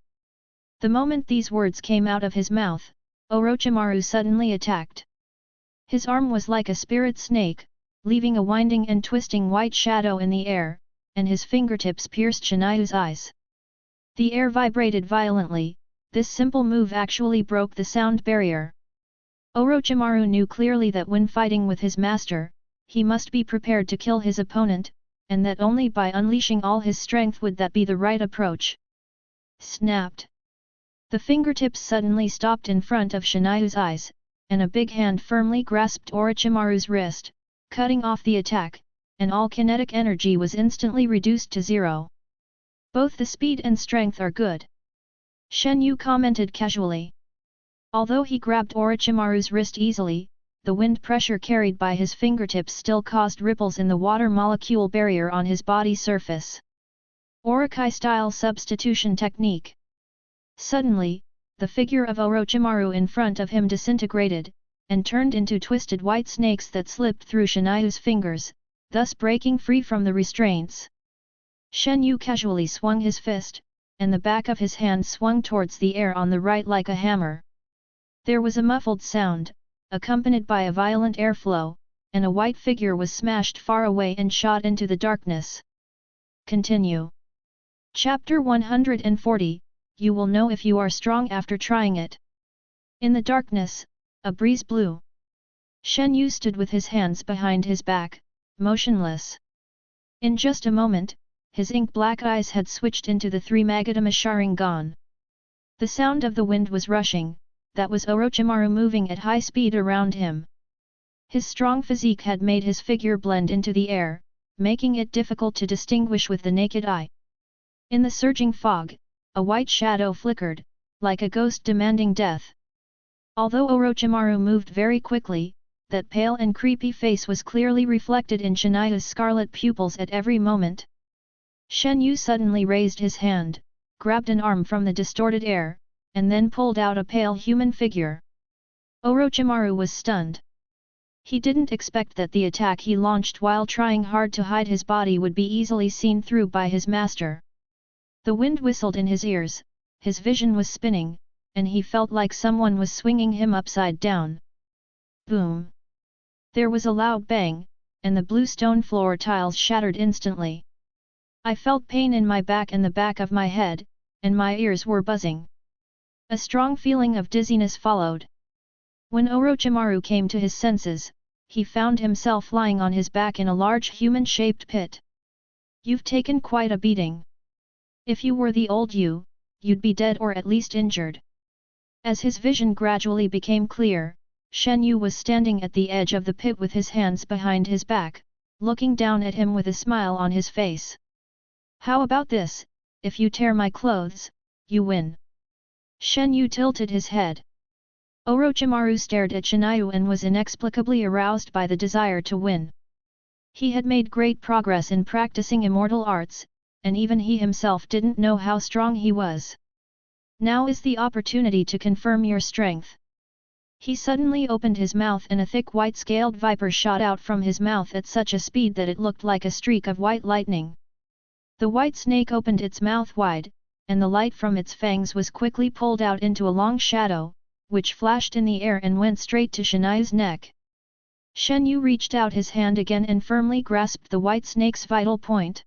The moment these words came out of his mouth, Orochimaru suddenly attacked. His arm was like a spirit snake, leaving a winding and twisting white shadow in the air, and his fingertips pierced Shenyu's eyes. The air vibrated violently. This simple move actually broke the sound barrier. Orochimaru knew clearly that when fighting with his master, he must be prepared to kill his opponent, and that only by unleashing all his strength would that be the right approach. Snapped! The fingertips suddenly stopped in front of Shenyu's eyes, and a big hand firmly grasped Orochimaru's wrist, cutting off the attack, and all kinetic energy was instantly reduced to zero. Both the speed and strength are good. Shenyu commented casually. Although he grabbed Orochimaru's wrist easily, the wind pressure carried by his fingertips still caused ripples in the water molecule barrier on his body surface. Orochi-style substitution technique. Suddenly, the figure of Orochimaru in front of him disintegrated, and turned into twisted white snakes that slipped through Shenyu's fingers, thus breaking free from the restraints. Shenyu casually swung his fist, and the back of his hand swung towards the air on the right like a hammer. There was a muffled sound, accompanied by a violent airflow, and a white figure was smashed far away and shot into the darkness. Continue. Chapter 140, You will know if you are strong after trying it. In the darkness, a breeze blew. Shenyu stood with his hands behind his back, motionless. In just a moment, his ink-black eyes had switched into the three Mangekyō Sharingan. The sound of the wind was rushing, that was Orochimaru moving at high speed around him. His strong physique had made his figure blend into the air, making it difficult to distinguish with the naked eye. In the surging fog, a white shadow flickered, like a ghost demanding death. Although Orochimaru moved very quickly, that pale and creepy face was clearly reflected in Shenyu's scarlet pupils at every moment. Shenyu suddenly raised his hand, grabbed an arm from the distorted air, and then pulled out a pale human figure. Orochimaru was stunned. He didn't expect that the attack he launched while trying hard to hide his body would be easily seen through by his master. The wind whistled in his ears, his vision was spinning, and he felt like someone was swinging him upside down. Boom! There was a loud bang, and the blue stone floor tiles shattered instantly. I felt pain in my back and the back of my head, and my ears were buzzing. A strong feeling of dizziness followed. When Orochimaru came to his senses, he found himself lying on his back in a large human-shaped pit. You've taken quite a beating. If you were the old you, you'd be dead or at least injured. As his vision gradually became clear, Shenyu was standing at the edge of the pit with his hands behind his back, looking down at him with a smile on his face. How about this, if you tear my clothes, you win. Shenyu tilted his head. Orochimaru stared at Shenyu and was inexplicably aroused by the desire to win. He had made great progress in practicing immortal arts, and even he himself didn't know how strong he was. Now is the opportunity to confirm your strength. He suddenly opened his mouth and a thick white-scaled viper shot out from his mouth at such a speed that it looked like a streak of white lightning. The white snake opened its mouth wide, and the light from its fangs was quickly pulled out into a long shadow, which flashed in the air and went straight to Shenyu's neck. Shenyu reached out his hand again and firmly grasped the white snake's vital point.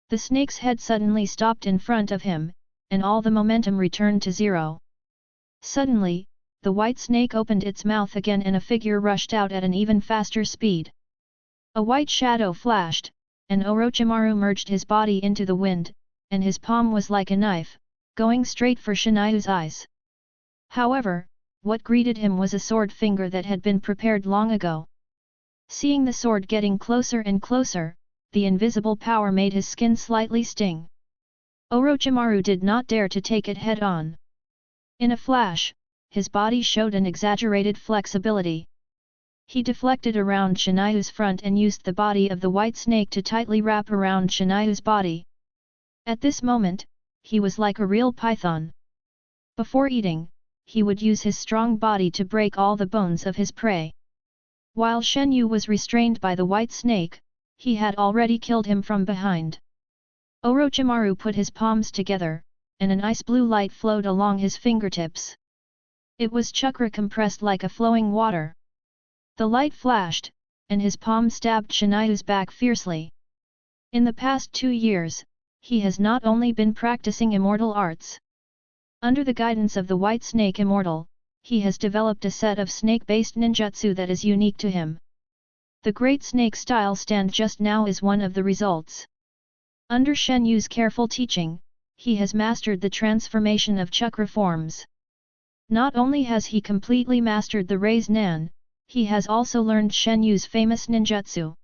The snake's head suddenly stopped in front of him, and all the momentum returned to zero. Suddenly, the white snake opened its mouth again and a figure rushed out at an even faster speed. A white shadow flashed, and Orochimaru merged his body into the wind, and his palm was like a knife, going straight for Shenyu's eyes. However, what greeted him was a sword finger that had been prepared long ago. Seeing the sword getting closer and closer, the invisible power made his skin slightly sting. Orochimaru did not dare to take it head-on. In a flash, his body showed an exaggerated flexibility. He deflected around Shenyu's front and used the body of the white snake to tightly wrap around Shenyu's body. At this moment, he was like a real python. Before eating, he would use his strong body to break all the bones of his prey. While Shenyu was restrained by the white snake, he had already killed him from behind. Orochimaru put his palms together, and an ice blue light flowed along his fingertips. It was chakra compressed like a flowing water. The light flashed, and his palm stabbed Shenyu's back fiercely. In the past 2 years, he has not only been practicing immortal arts. Under the guidance of the White Snake Immortal, he has developed a set of snake-based ninjutsu that is unique to him. The Great Snake Style Stand just now is one of the results. Under Shenyu's careful teaching, he has mastered the transformation of chakra forms. Not only has he completely mastered the Raise Nan, he has also learned Shenyu's famous ninjutsu.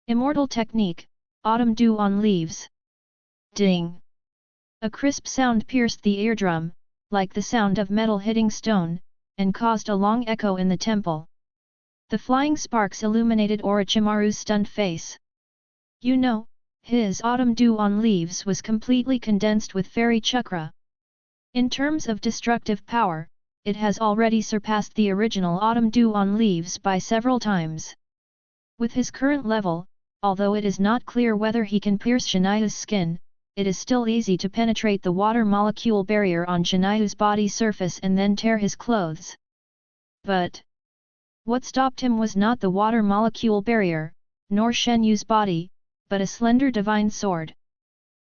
Immortal Technique, Autumn Dew on Leaves. Ding! A crisp sound pierced the eardrum, like the sound of metal hitting stone, and caused a long echo in the temple. The flying sparks illuminated Orochimaru's stunned face. You know, his Autumn Dew on Leaves was completely condensed with fairy chakra. In terms of destructive power, it has already surpassed the original Autumn Dew on Leaves by several times. With his current level, although it is not clear whether he can pierce Shenyu's skin, it is still easy to penetrate the water molecule barrier on Shenyu's body surface and then tear his clothes. But what stopped him was not the water molecule barrier, nor Shenyu's body, but a slender divine sword.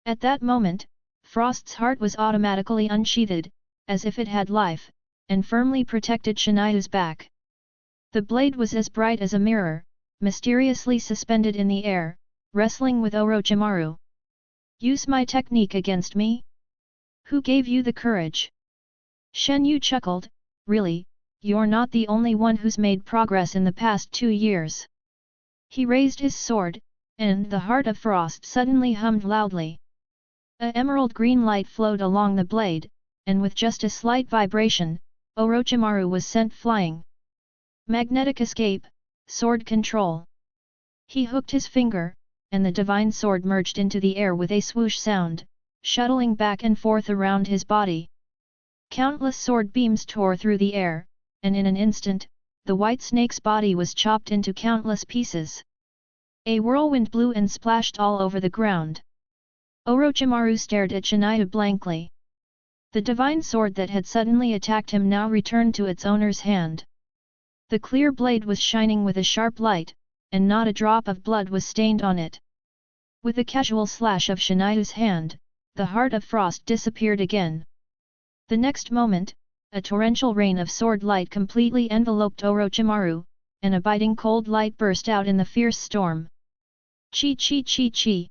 At that moment, Frost's heart was automatically unsheathed, as if it had life, and firmly protected Shenyu's back. The blade was as bright as a mirror, mysteriously suspended in the air, wrestling with Orochimaru. Use my technique against me? Who gave you the courage? Shenyu chuckled, really, you're not the only one who's made progress in the past 2 years. He raised his sword, and the heart of frost suddenly hummed loudly. An emerald green light flowed along the blade, and with just a slight vibration, Orochimaru was sent flying. Magnetic escape, sword control. He hooked his finger, and the divine sword merged into the air with a swoosh sound, shuttling back and forth around his body. Countless sword beams tore through the air, and in an instant, the white snake's body was chopped into countless pieces. A whirlwind blew and splashed all over the ground. Orochimaru stared at Shenyu blankly. The divine sword that had suddenly attacked him now returned to its owner's hand. The clear blade was shining with a sharp light, and not a drop of blood was stained on it. With a casual slash of Shenyu's hand, the heart of frost disappeared again. The next moment, a torrential rain of sword light completely enveloped Orochimaru, and a biting cold light burst out in the fierce storm. Chi chi chi chi!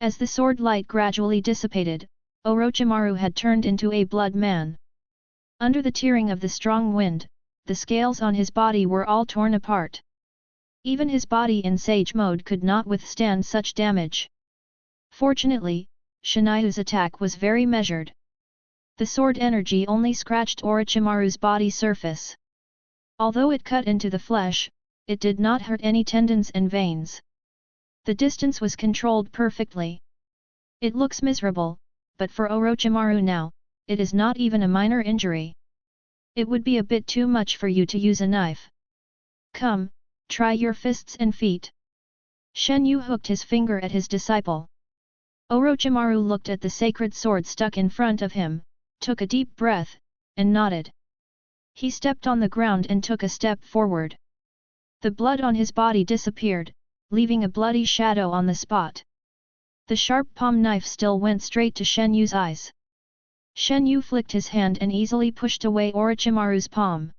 As the sword light gradually dissipated, Orochimaru had turned into a blood man. Under the tearing of the strong wind, the scales on his body were all torn apart. Even his body in Sage mode could not withstand such damage. Fortunately, Shenyu's attack was very measured. The sword energy only scratched Orochimaru's body surface. Although it cut into the flesh, it did not hurt any tendons and veins. The distance was controlled perfectly. It looks miserable, but for Orochimaru now, it is not even a minor injury. It would be a bit too much for you to use a knife. Come, try your fists and feet. Shenyu hooked his finger at his disciple. Orochimaru looked at the sacred sword stuck in front of him, took a deep breath, and nodded. He stepped on the ground and took a step forward. The blood on his body disappeared, leaving a bloody shadow on the spot. The sharp palm knife still went straight to Shenyu's eyes. Shenyu flicked his hand and easily pushed away Orochimaru's palm.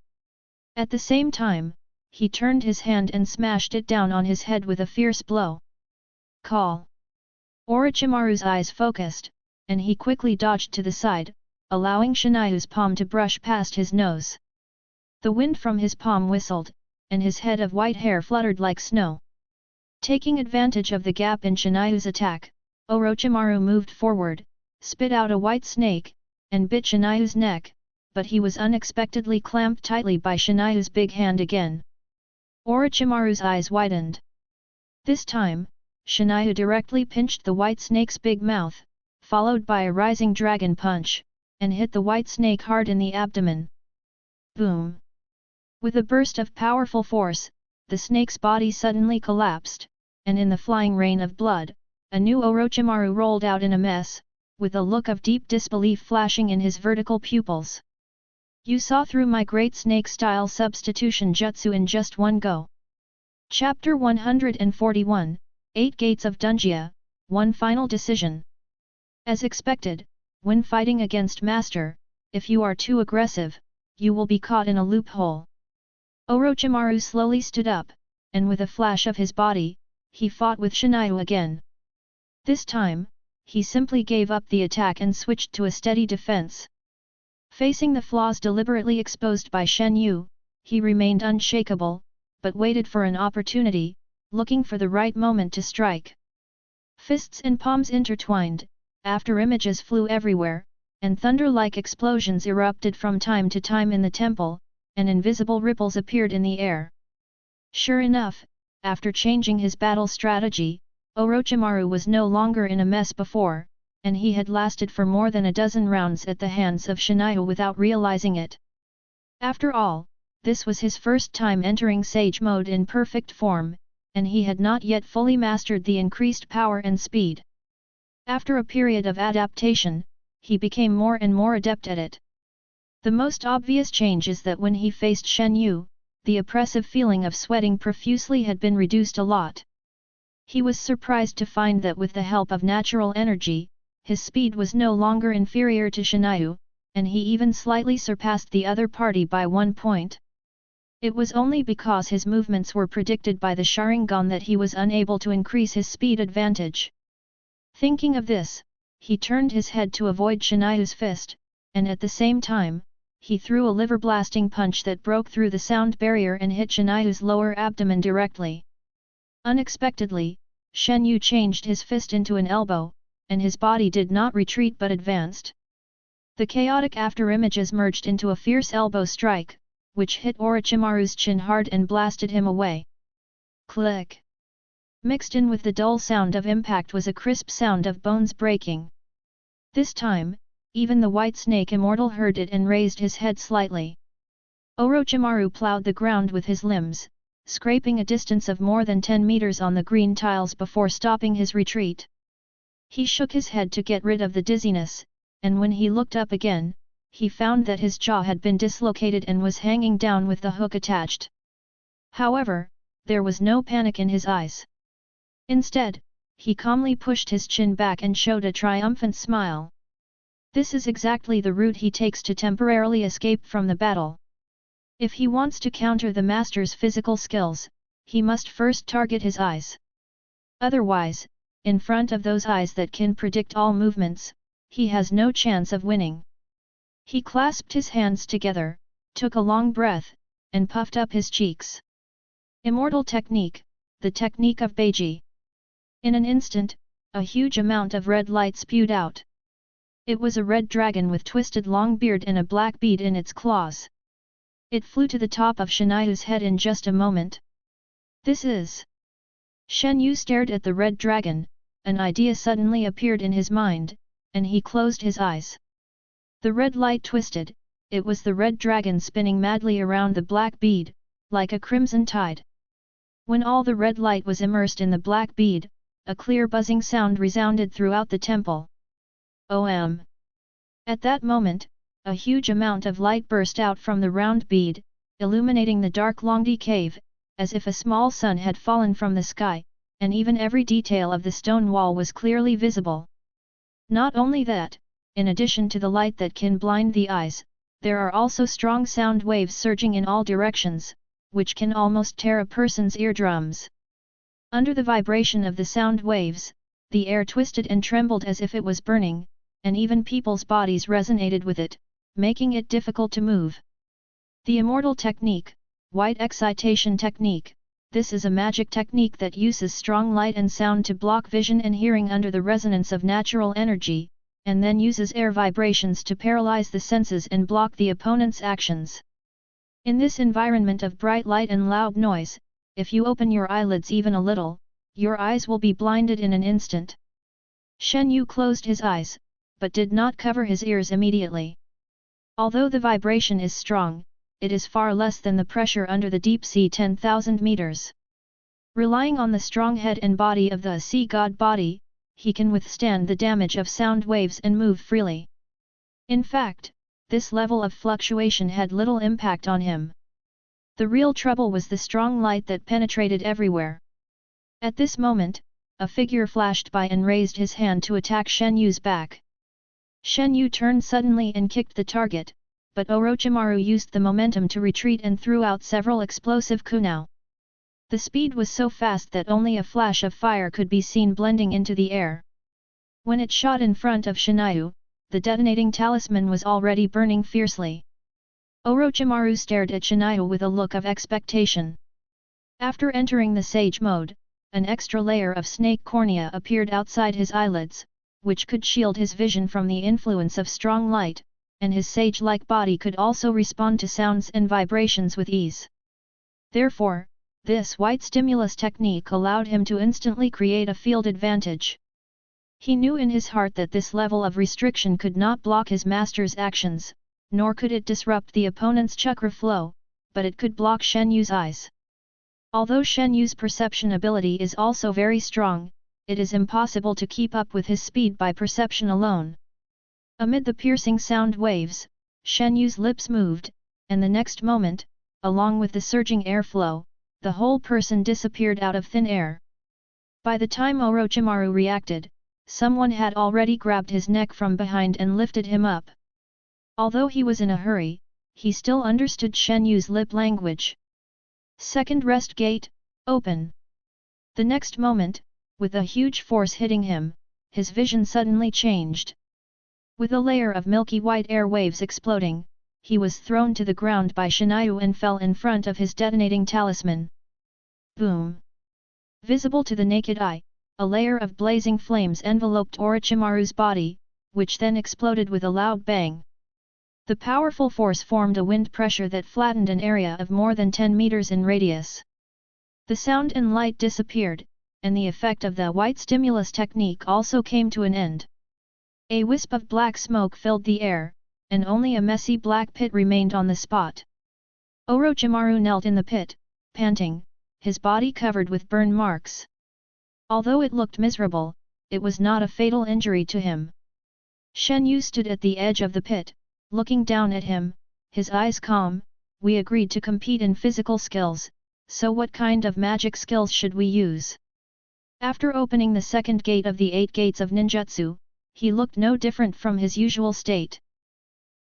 At the same time, he turned his hand and smashed it down on his head with a fierce blow. Call! Orochimaru's eyes focused, and he quickly dodged to the side, allowing Shenyu's palm to brush past his nose. The wind from his palm whistled, and his head of white hair fluttered like snow. Taking advantage of the gap in Shenyu's attack, Orochimaru moved forward, spit out a white snake, and bit Shenyu's neck, but he was unexpectedly clamped tightly by Shenyu's big hand again. Orochimaru's eyes widened. This time, Shenyu directly pinched the white snake's big mouth, followed by a rising dragon punch, and hit the white snake hard in the abdomen. Boom! With a burst of powerful force, the snake's body suddenly collapsed, and in the flying rain of blood, a new Orochimaru rolled out in a mess, with a look of deep disbelief flashing in his vertical pupils. You saw through my great snake-style substitution jutsu in just one go. Chapter 141, 8 Gates of Dunjia, One Final Decision. As expected, when fighting against Master, if you are too aggressive, you will be caught in a loophole. Orochimaru slowly stood up, and with a flash of his body, he fought with Shenyu again. This time, he simply gave up the attack and switched to a steady defense. Facing the flaws deliberately exposed by Shenyu, he remained unshakable, but waited for an opportunity, looking for the right moment to strike. Fists and palms intertwined, after images flew everywhere, and thunder-like explosions erupted from time to time in the temple, and invisible ripples appeared in the air. Sure enough, after changing his battle strategy, Orochimaru was no longer in a mess before, and he had lasted for more than a dozen rounds at the hands of Shenyu without realizing it. After all, this was his first time entering Sage mode in perfect form, and he had not yet fully mastered the increased power and speed. After a period of adaptation, he became more and more adept at it. The most obvious change is that when he faced Shenyu, the oppressive feeling of sweating profusely had been reduced a lot. He was surprised to find that with the help of natural energy, his speed was no longer inferior to Shenyu, and he even slightly surpassed the other party by 1 point. It was only because his movements were predicted by the Sharingan that he was unable to increase his speed advantage. Thinking of this, he turned his head to avoid Shenyu's fist, and at the same time, he threw a liver-blasting punch that broke through the sound barrier and hit Shenyu's lower abdomen directly. Unexpectedly, Shenyu changed his fist into an elbow, and his body did not retreat but advanced. The chaotic afterimages merged into a fierce elbow strike, which hit Orochimaru's chin hard and blasted him away. Click! Mixed in with the dull sound of impact was a crisp sound of bones breaking. This time, even the white snake immortal heard it and raised his head slightly. Orochimaru plowed the ground with his limbs, scraping a distance of more than 10 meters on the green tiles before stopping his retreat. He shook his head to get rid of the dizziness, and when he looked up again, he found that his jaw had been dislocated and was hanging down with the hook attached. However, there was no panic in his eyes. Instead, he calmly pushed his chin back and showed a triumphant smile. This is exactly the route he takes to temporarily escape from the battle. If he wants to counter the master's physical skills, he must first target his eyes. Otherwise, in front of those eyes that can predict all movements, he has no chance of winning. He clasped his hands together, took a long breath, and puffed up his cheeks. Immortal technique, the technique of Beiji. In an instant, a huge amount of red light spewed out. It was a red dragon with twisted long beard and a black bead in its claws. It flew to the top of Shenyu's head in just a moment. This is... Shenyu stared at the red dragon, an idea suddenly appeared in his mind, and he closed his eyes. The red light twisted, it was the red dragon spinning madly around the black bead, like a crimson tide. When all the red light was immersed in the black bead, a clear buzzing sound resounded throughout the temple. OM! At that moment, a huge amount of light burst out from the round bead, illuminating the dark Longdi cave, as if a small sun had fallen from the sky, and even every detail of the stone wall was clearly visible. Not only that, in addition to the light that can blind the eyes, there are also strong sound waves surging in all directions, which can almost tear a person's eardrums. Under the vibration of the sound waves, the air twisted and trembled as if it was burning, and even people's bodies resonated with it, making it difficult to move. The immortal technique, white excitation technique. This is a magic technique that uses strong light and sound to block vision and hearing under the resonance of natural energy, and then uses air vibrations to paralyze the senses and block the opponent's actions. In this environment of bright light and loud noise, if you open your eyelids even a little, your eyes will be blinded in an instant. Shenyu closed his eyes, but did not cover his ears immediately. Although the vibration is strong, it is far less than the pressure under the deep sea 10,000 meters. Relying on the strong head and body of the sea god body, he can withstand the damage of sound waves and move freely. In fact, this level of fluctuation had little impact on him. The real trouble was the strong light that penetrated everywhere. At this moment, a figure flashed by and raised his hand to attack Shenyu's back. Shenyu turned suddenly and kicked the target, but Orochimaru used the momentum to retreat and threw out several explosive kunai. The speed was so fast that only a flash of fire could be seen blending into the air. When it shot in front of Shenyu, the detonating talisman was already burning fiercely. Orochimaru stared at Shenyu with a look of expectation. After entering the sage mode, an extra layer of snake cornea appeared outside his eyelids, which could shield his vision from the influence of strong light, and his sage-like body could also respond to sounds and vibrations with ease. Therefore, this white stimulus technique allowed him to instantly create a field advantage. He knew in his heart that this level of restriction could not block his master's actions, nor could it disrupt the opponent's chakra flow, but it could block Shenyu's eyes. Although Shenyu's perception ability is also very strong, it is impossible to keep up with his speed by perception alone. Amid the piercing sound waves, Shenyu's lips moved, and the next moment, along with the surging airflow, the whole person disappeared out of thin air. By the time Orochimaru reacted, someone had already grabbed his neck from behind and lifted him up. Although he was in a hurry, he still understood Shenyu's lip language. Second rest gate, open. The next moment, with a huge force hitting him, his vision suddenly changed. With a layer of milky white air waves exploding, he was thrown to the ground by Shenyu and fell in front of his detonating talisman. Boom! Visible to the naked eye, a layer of blazing flames enveloped Orochimaru's body, which then exploded with a loud bang. The powerful force formed a wind pressure that flattened an area of more than 10 meters in radius. The sound and light disappeared, and the effect of the white stimulus technique also came to an end. A wisp of black smoke filled the air, and only a messy black pit remained on the spot. Orochimaru knelt in the pit, panting, his body covered with burn marks. Although it looked miserable, it was not a fatal injury to him. Shenyu stood at the edge of the pit, looking down at him, his eyes calm. We agreed to compete in physical skills, so what kind of magic skills should we use? After opening the second gate of the 8 gates of ninjutsu, he looked no different from his usual state.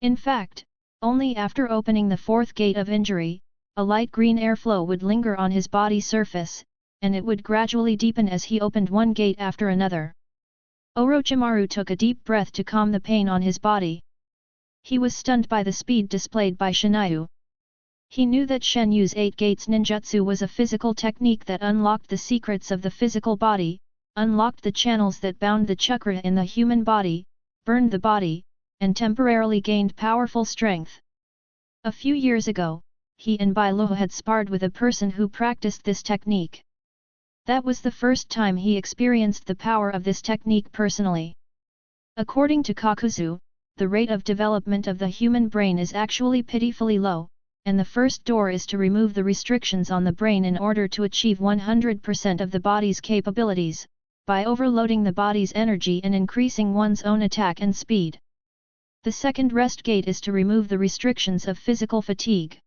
In fact, only after opening the 4th gate of injury, a light green airflow would linger on his body surface, and it would gradually deepen as he opened one gate after another. Orochimaru took a deep breath to calm the pain on his body. He was stunned by the speed displayed by Shenyu. He knew that Shenyu's 8 gates ninjutsu was a physical technique that unlocked the secrets of the physical body, unlocked the channels that bound the chakra in the human body, burned the body, and temporarily gained powerful strength. A few years ago, he and Bailuo had sparred with a person who practiced this technique. That was the first time he experienced the power of this technique personally. According to Kakuzu, the rate of development of the human brain is actually pitifully low, and the first door is to remove the restrictions on the brain in order to achieve 100% of the body's capabilities, by overloading the body's energy and increasing one's own attack and speed. The second rest gate is to remove the restrictions of physical fatigue.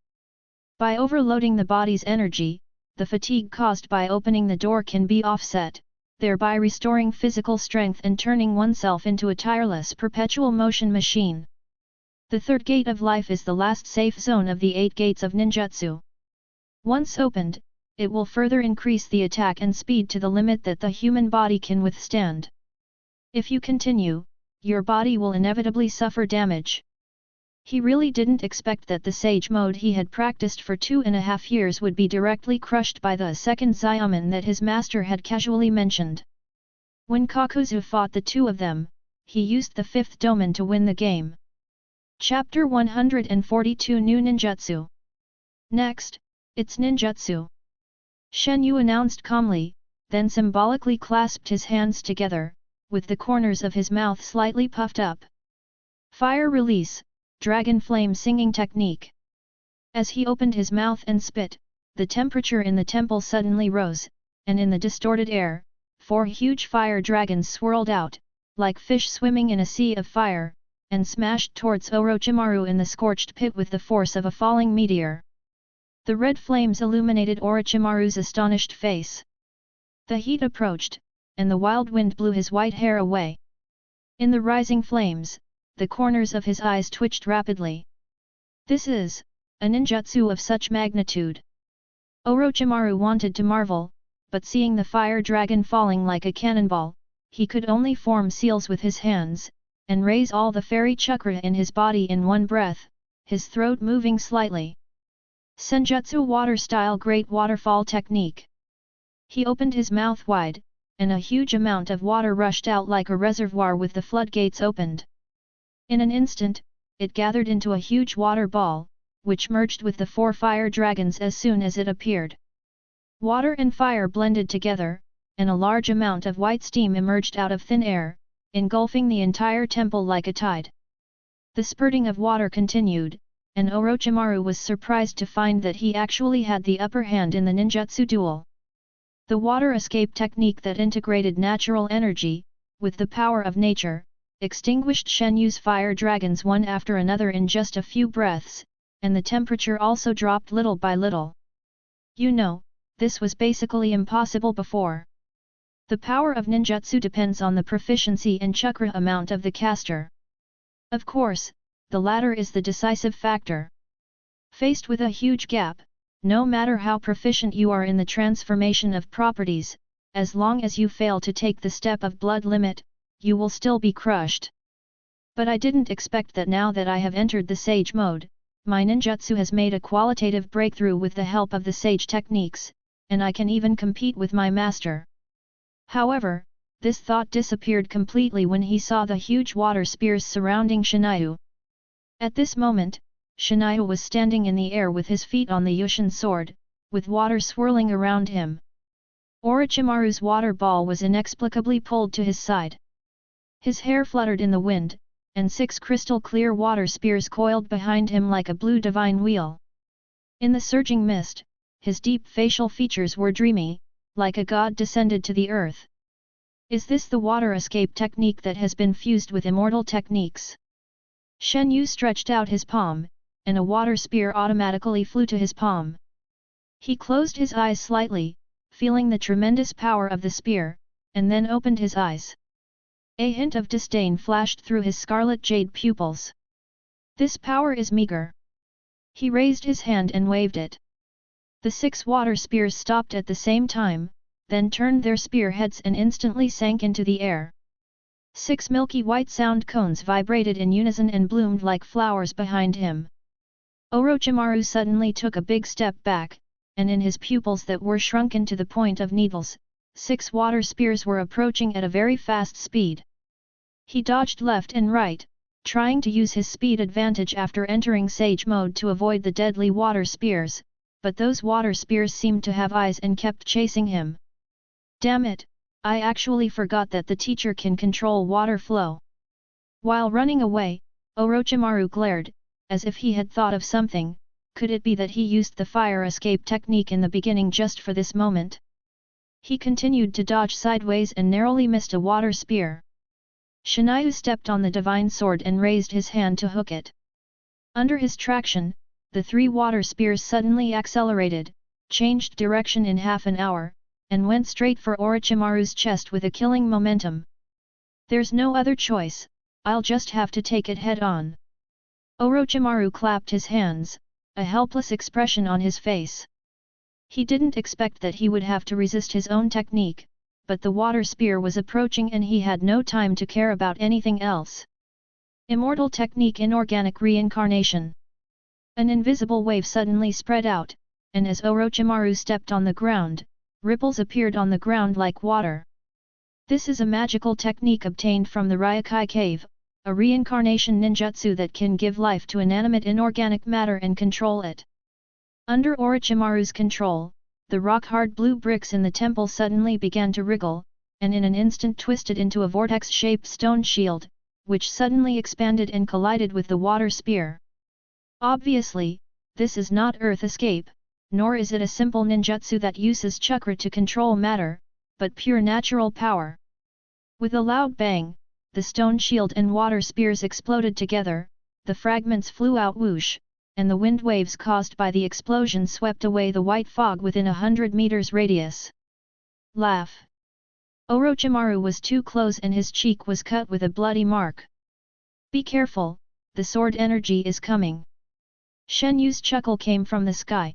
By overloading the body's energy, the fatigue caused by opening the door can be offset, thereby restoring physical strength and turning oneself into a tireless perpetual motion machine. The third gate of life is the last safe zone of the 8 gates of ninjutsu. Once opened, it will further increase the attack and speed to the limit that the human body can withstand. If you continue, your body will inevitably suffer damage. He really didn't expect that the sage mode he had practiced for 2.5 years would be directly crushed by the second Xiaoman that his master had casually mentioned. When Kakuzu fought the two of them, he used the fifth domain to win the game. Chapter 142 New Ninjutsu. Next, it's ninjutsu. Shenyu announced calmly, then symbolically clasped his hands together, with the corners of his mouth slightly puffed up. Fire release, dragon flame singing technique. As he opened his mouth and spit, the temperature in the temple suddenly rose, and in the distorted air, 4 huge fire dragons swirled out, like fish swimming in a sea of fire, and smashed towards Orochimaru in the scorched pit with the force of a falling meteor. The red flames illuminated Orochimaru's astonished face. The heat approached, and the wild wind blew his white hair away. In the rising flames, the corners of his eyes twitched rapidly. This is a ninjutsu of such magnitude. Orochimaru wanted to marvel, but seeing the fire dragon falling like a cannonball, he could only form seals with his hands, and raise all the fairy chakra in his body in one breath, his throat moving slightly. Senjutsu water-style Great Waterfall Technique. He opened his mouth wide, and a huge amount of water rushed out like a reservoir with the floodgates opened. In an instant, it gathered into a huge water ball, which merged with the 4 fire dragons as soon as it appeared. Water and fire blended together, and a large amount of white steam emerged out of thin air, engulfing the entire temple like a tide. The spurting of water continued, and Orochimaru was surprised to find that he actually had the upper hand in the ninjutsu duel. The water escape technique that integrated natural energy, with the power of nature, extinguished Shenyu's fire dragons one after another in just a few breaths, and the temperature also dropped little by little. You know, this was basically impossible before. The power of ninjutsu depends on the proficiency and chakra amount of the caster. Of course, the latter is the decisive factor. Faced with a huge gap, no matter how proficient you are in the transformation of properties, as long as you fail to take the step of blood limit, you will still be crushed. But I didn't expect that now that I have entered the sage mode, my ninjutsu has made a qualitative breakthrough with the help of the sage techniques, and I can even compete with my master. However, this thought disappeared completely when he saw the huge water spears surrounding Shenyu. At this moment, Shenyu was standing in the air with his feet on the Yushin sword, with water swirling around him. Orochimaru's water ball was inexplicably pulled to his side. His hair fluttered in the wind, and 6 crystal-clear water spears coiled behind him like a blue divine wheel. In the surging mist, his deep facial features were dreamy, like a god descended to the earth. Is this the water escape technique that has been fused with immortal techniques? Shenyu stretched out his palm, and a water spear automatically flew to his palm. He closed his eyes slightly, feeling the tremendous power of the spear, and then opened his eyes. A hint of disdain flashed through his scarlet jade pupils. This power is meager. He raised his hand and waved it. The 6 water spears stopped at the same time, then turned their spearheads and instantly sank into the air. 6 milky white sound cones vibrated in unison and bloomed like flowers behind him. Orochimaru suddenly took a big step back, and in his pupils that were shrunken to the point of needles, 6 water spears were approaching at a very fast speed. He dodged left and right, trying to use his speed advantage after entering sage mode to avoid the deadly water spears, but those water spears seemed to have eyes and kept chasing him. Damn it, I actually forgot that the teacher can control water flow. While running away, Orochimaru glared, as if he had thought of something. Could it be that he used the fire escape technique in the beginning just for this moment? He continued to dodge sideways and narrowly missed a water spear. Shenyu stepped on the divine sword and raised his hand to hook it. Under his traction, the 3 water spears suddenly accelerated, changed direction in half an hour, and went straight for Orochimaru's chest with a killing momentum. "There's no other choice, I'll just have to take it head on." Orochimaru clapped his hands, a helpless expression on his face. He didn't expect that he would have to resist his own technique, but the water spear was approaching and he had no time to care about anything else. Immortal Technique Inorganic Reincarnation. An invisible wave suddenly spread out, and as Orochimaru stepped on the ground, ripples appeared on the ground like water. This is a magical technique obtained from the Ryokai Cave, a reincarnation ninjutsu that can give life to inanimate inorganic matter and control it. Under Orochimaru's control, the rock-hard blue bricks in the temple suddenly began to wriggle, and in an instant twisted into a vortex-shaped stone shield, which suddenly expanded and collided with the water spear. Obviously, this is not Earth Escape, nor is it a simple ninjutsu that uses chakra to control matter, but pure natural power. With a loud bang, the stone shield and water spears exploded together, the fragments flew out whoosh, and the wind waves caused by the explosion swept away the white fog within 100 meters radius. Laugh. Orochimaru was too close and his cheek was cut with a bloody mark. "Be careful, the sword energy is coming." Shenyu's chuckle came from the sky.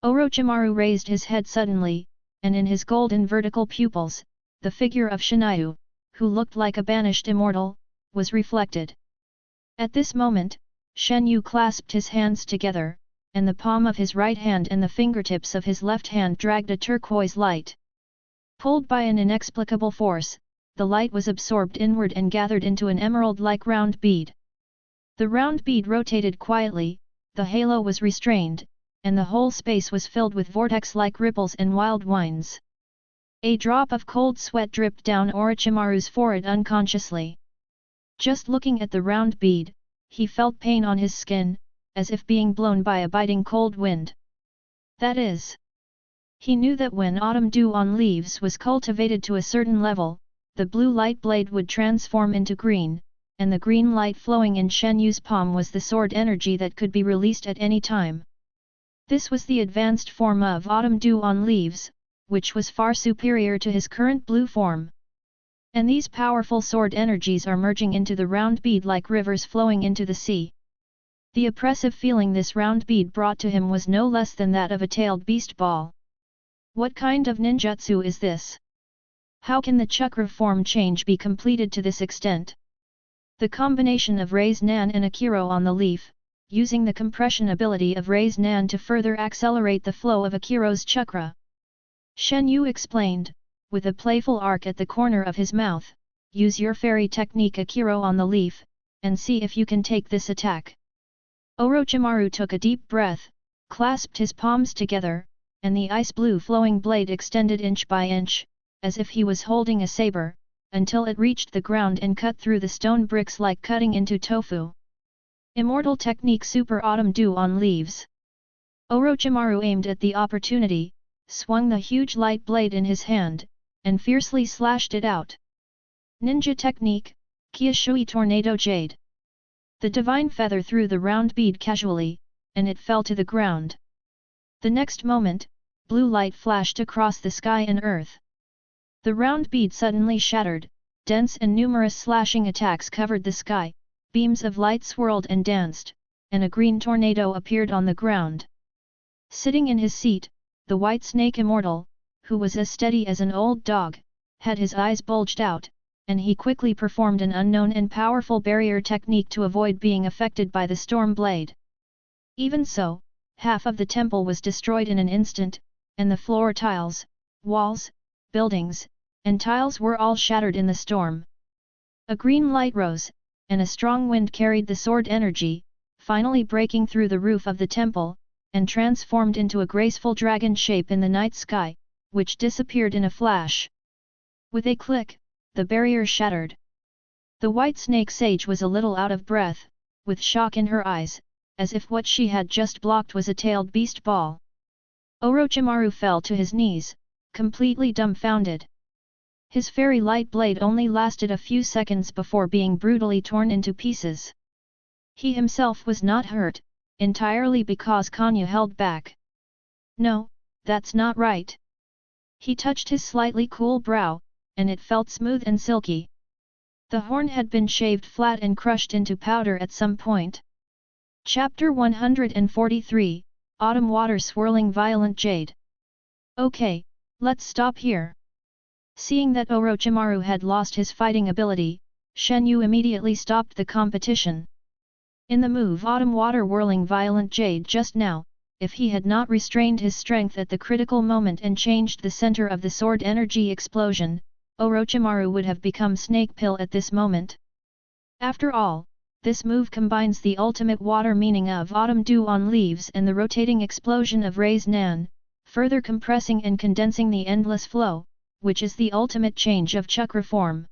Orochimaru raised his head suddenly, and in his golden vertical pupils, the figure of Shenyu, who looked like a banished immortal, was reflected. At this moment, Shenyu clasped his hands together, and the palm of his right hand and the fingertips of his left hand dragged a turquoise light. Pulled by an inexplicable force, the light was absorbed inward and gathered into an emerald-like round bead. The round bead rotated quietly, the halo was restrained, and the whole space was filled with vortex-like ripples and wild winds. A drop of cold sweat dripped down Orochimaru's forehead unconsciously. Just looking at the round bead, he felt pain on his skin, as if being blown by a biting cold wind. That is, he knew that when autumn dew on leaves was cultivated to a certain level, the blue light blade would transform into green, and the green light flowing in Shenyu's palm was the sword energy that could be released at any time. This was the advanced form of autumn dew on leaves, which was far superior to his current blue form. And these powerful sword energies are merging into the round bead like rivers flowing into the sea. The oppressive feeling this round bead brought to him was no less than that of a tailed beast ball. What kind of ninjutsu is this? How can the chakra form change be completed to this extent? The combination of Raise Nan and Akiro on the leaf, using the compression ability of Raise Nan to further accelerate the flow of Akiro's chakra. Shenyu explained, with a playful arc at the corner of his mouth, "Use your fairy technique Akiro on the leaf, and see if you can take this attack." Orochimaru took a deep breath, clasped his palms together, and the ice-blue flowing blade extended inch by inch, as if he was holding a saber, until it reached the ground and cut through the stone bricks like cutting into tofu. Immortal Technique Super Autumn Dew on Leaves. Orochimaru aimed at the opportunity, swung the huge light blade in his hand, and fiercely slashed it out. Ninja Technique, Kyushui Tornado Jade. The divine feather threw the round bead casually, and it fell to the ground. The next moment, blue light flashed across the sky and earth. The round bead suddenly shattered, dense and numerous slashing attacks covered the sky, beams of light swirled and danced, and a green tornado appeared on the ground. Sitting in his seat, the White Snake Immortal, who was as steady as an old dog, had his eyes bulged out, and he quickly performed an unknown and powerful barrier technique to avoid being affected by the storm blade. Even so, half of the temple was destroyed in an instant, and the floor tiles, walls, buildings, and tiles were all shattered in the storm. A green light rose, and a strong wind carried the sword energy, finally breaking through the roof of the temple, and transformed into a graceful dragon shape in the night sky, which disappeared in a flash. With a click, the barrier shattered. The White Snake Sage was a little out of breath, with shock in her eyes, as if what she had just blocked was a tailed beast ball. Orochimaru fell to his knees, completely dumbfounded. His fairy light blade only lasted a few seconds before being brutally torn into pieces. He himself was not hurt, entirely because Konoha held back. "No, that's not right. He touched his slightly cool brow, and it felt smooth and silky. The horn had been shaved flat and crushed into powder at some point. Chapter 143, Autumn Water Swirling Violent Jade. Okay, let's stop here. Seeing that Orochimaru had lost his fighting ability, Shenyu immediately stopped the competition. In the move Autumn Water Whirling Violent Jade just now, if he had not restrained his strength at the critical moment and changed the center of the sword energy explosion, Orochimaru would have become Snake Pill at this moment. After all, this move combines the ultimate water meaning of autumn dew on leaves and the rotating explosion of Ray's Nan, further compressing and condensing the endless flow, which is the ultimate change of chakra form.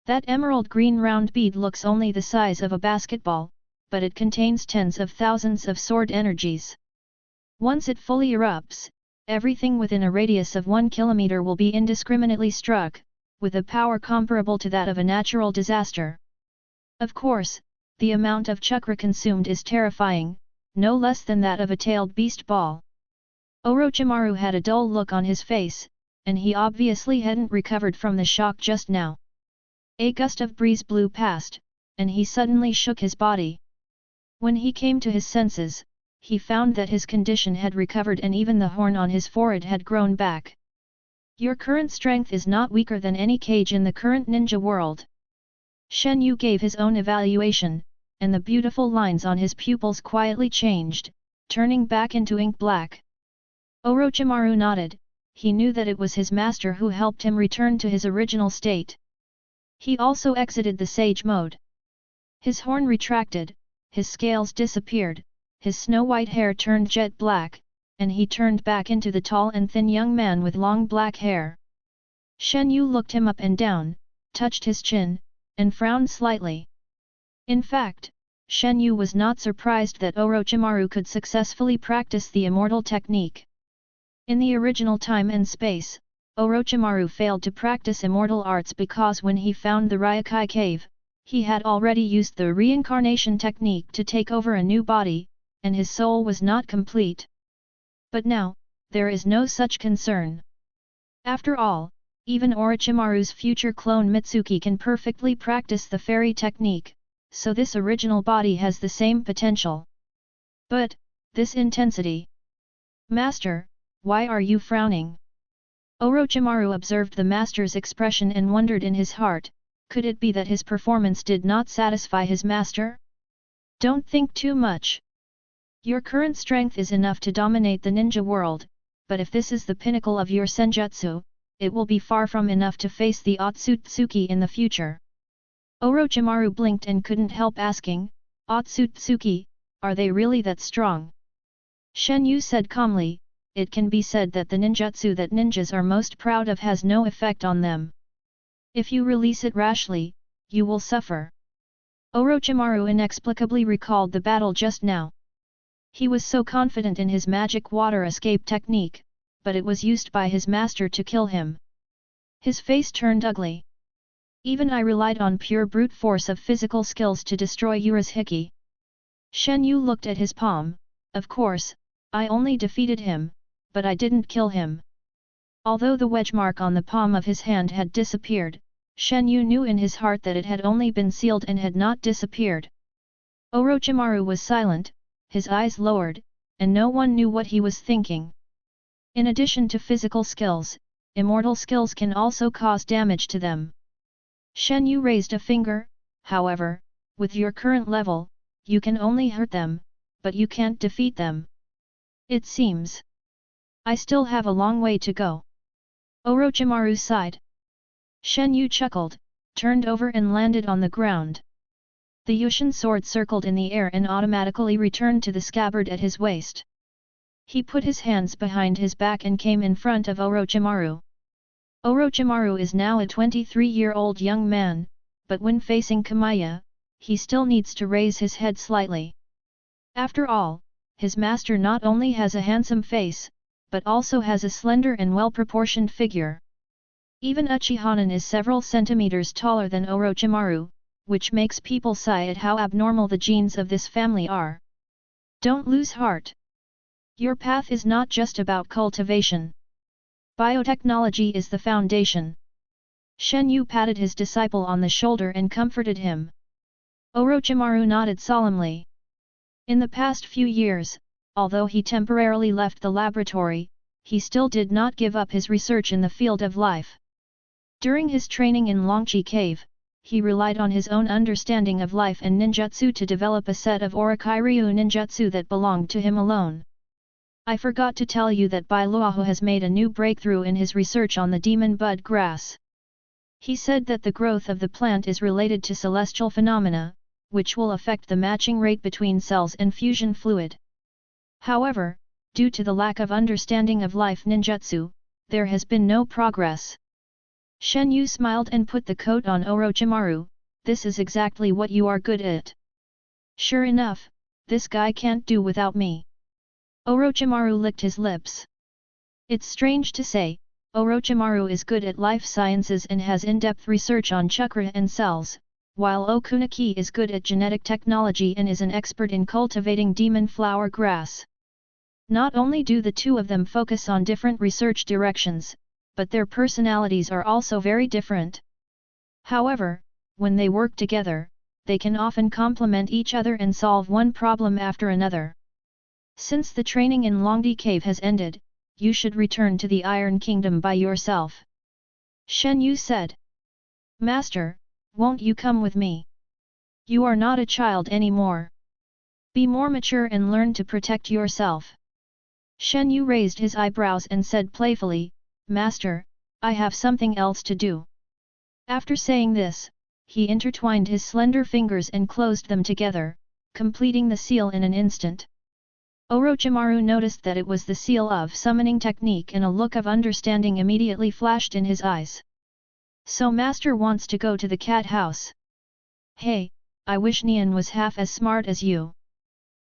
That emerald green round bead looks only the size of a basketball, but it contains tens of thousands of sword energies. Once it fully erupts, everything within a radius of 1 kilometer will be indiscriminately struck, with a power comparable to that of a natural disaster. Of course, the amount of chakra consumed is terrifying, no less than that of a tailed beast ball. Orochimaru had a dull look on his face, and he obviously hadn't recovered from the shock just now. A gust of breeze blew past, and he suddenly shook his body. When he came to his senses, he found that his condition had recovered and even the horn on his forehead had grown back. Your current strength is not weaker than any cage in the current ninja world. Shenyu gave his own evaluation, and the beautiful lines on his pupils quietly changed, turning back into ink black. Orochimaru nodded, he knew that it was his master who helped him return to his original state. He also exited the sage mode. His horn retracted, his scales disappeared, his snow-white hair turned jet black, and he turned back into the tall and thin young man with long black hair. Shenyu looked him up and down, touched his chin, and frowned slightly. In fact, Shenyu was not surprised that Orochimaru could successfully practice the immortal technique. In the original time and space, Orochimaru failed to practice immortal arts because when he found the Ryokai cave, he had already used the reincarnation technique to take over a new body, and his soul was not complete. But now, there is no such concern. After all, even Orochimaru's future clone Mitsuki can perfectly practice the fairy technique, so this original body has the same potential. But, this intensity. Master, why are you frowning? Orochimaru observed the master's expression and wondered in his heart, could it be that his performance did not satisfy his master? Don't think too much. Your current strength is enough to dominate the ninja world, but if this is the pinnacle of your senjutsu, it will be far from enough to face the Otsutsuki in the future. Orochimaru blinked and couldn't help asking, Otsutsuki, are they really that strong? Shenyu said calmly, it can be said that the ninjutsu that ninjas are most proud of has no effect on them. If you release it rashly, you will suffer. Orochimaru inexplicably recalled the battle just now. He was so confident in his magic water escape technique, but it was used by his master to kill him. His face turned ugly. Even I relied on pure brute force of physical skills to destroy Urashiki. Shenyu looked at his palm, of course, I only defeated him, but I didn't kill him. Although the wedge mark on the palm of his hand had disappeared, Shenyu knew in his heart that it had only been sealed and had not disappeared. Orochimaru was silent, his eyes lowered, and no one knew what he was thinking. In addition to physical skills, immortal skills can also cause damage to them. Shenyu raised a finger, however, with your current level, you can only hurt them, but you can't defeat them. It seems. I still have a long way to go. Orochimaru sighed. Shenyu chuckled, turned over and landed on the ground. The Yushin sword circled in the air and automatically returned to the scabbard at his waist. He put his hands behind his back and came in front of Orochimaru. Orochimaru is now a 23-year-old young man, but when facing Kamiya, he still needs to raise his head slightly. After all, his master not only has a handsome face, but also has a slender and well-proportioned figure. Even Uchihanan is several centimeters taller than Orochimaru, which makes people sigh at how abnormal the genes of this family are. Don't lose heart. Your path is not just about cultivation. Biotechnology is the foundation. Shenyu patted his disciple on the shoulder and comforted him. Orochimaru nodded solemnly. In the past few years, although he temporarily left the laboratory, he still did not give up his research in the field of life. During his training in Longqi Cave, he relied on his own understanding of life and ninjutsu to develop a set of Orikiryu ninjutsu that belonged to him alone. I forgot to tell you that Bai Luohu has made a new breakthrough in his research on the demon bud grass. He said that the growth of the plant is related to celestial phenomena, which will affect the matching rate between cells and fusion fluid. However, due to the lack of understanding of life ninjutsu, there has been no progress. Shenyu smiled and put the coat on Orochimaru. This is exactly what you are good at. Sure enough, this guy can't do without me. Orochimaru licked his lips. It's strange to say, Orochimaru is good at life sciences and has in-depth research on chakra and cells, while Okunaki is good at genetic technology and is an expert in cultivating demon flower grass. Not only do the two of them focus on different research directions, but their personalities are also very different. However, when they work together, they can often complement each other and solve one problem after another. Since the training in Longqi Cave has ended, you should return to the Iron Kingdom by yourself. Shenyu said. Master, won't you come with me? You are not a child anymore. Be more mature and learn to protect yourself. Shenyu raised his eyebrows and said playfully, Master, I have something else to do. After saying this, he intertwined his slender fingers and closed them together, completing the seal in an instant. Orochimaru noticed that it was the seal of summoning technique and a look of understanding immediately flashed in his eyes. So Master wants to go to the cat house. Hey, I wish Nian was half as smart as you.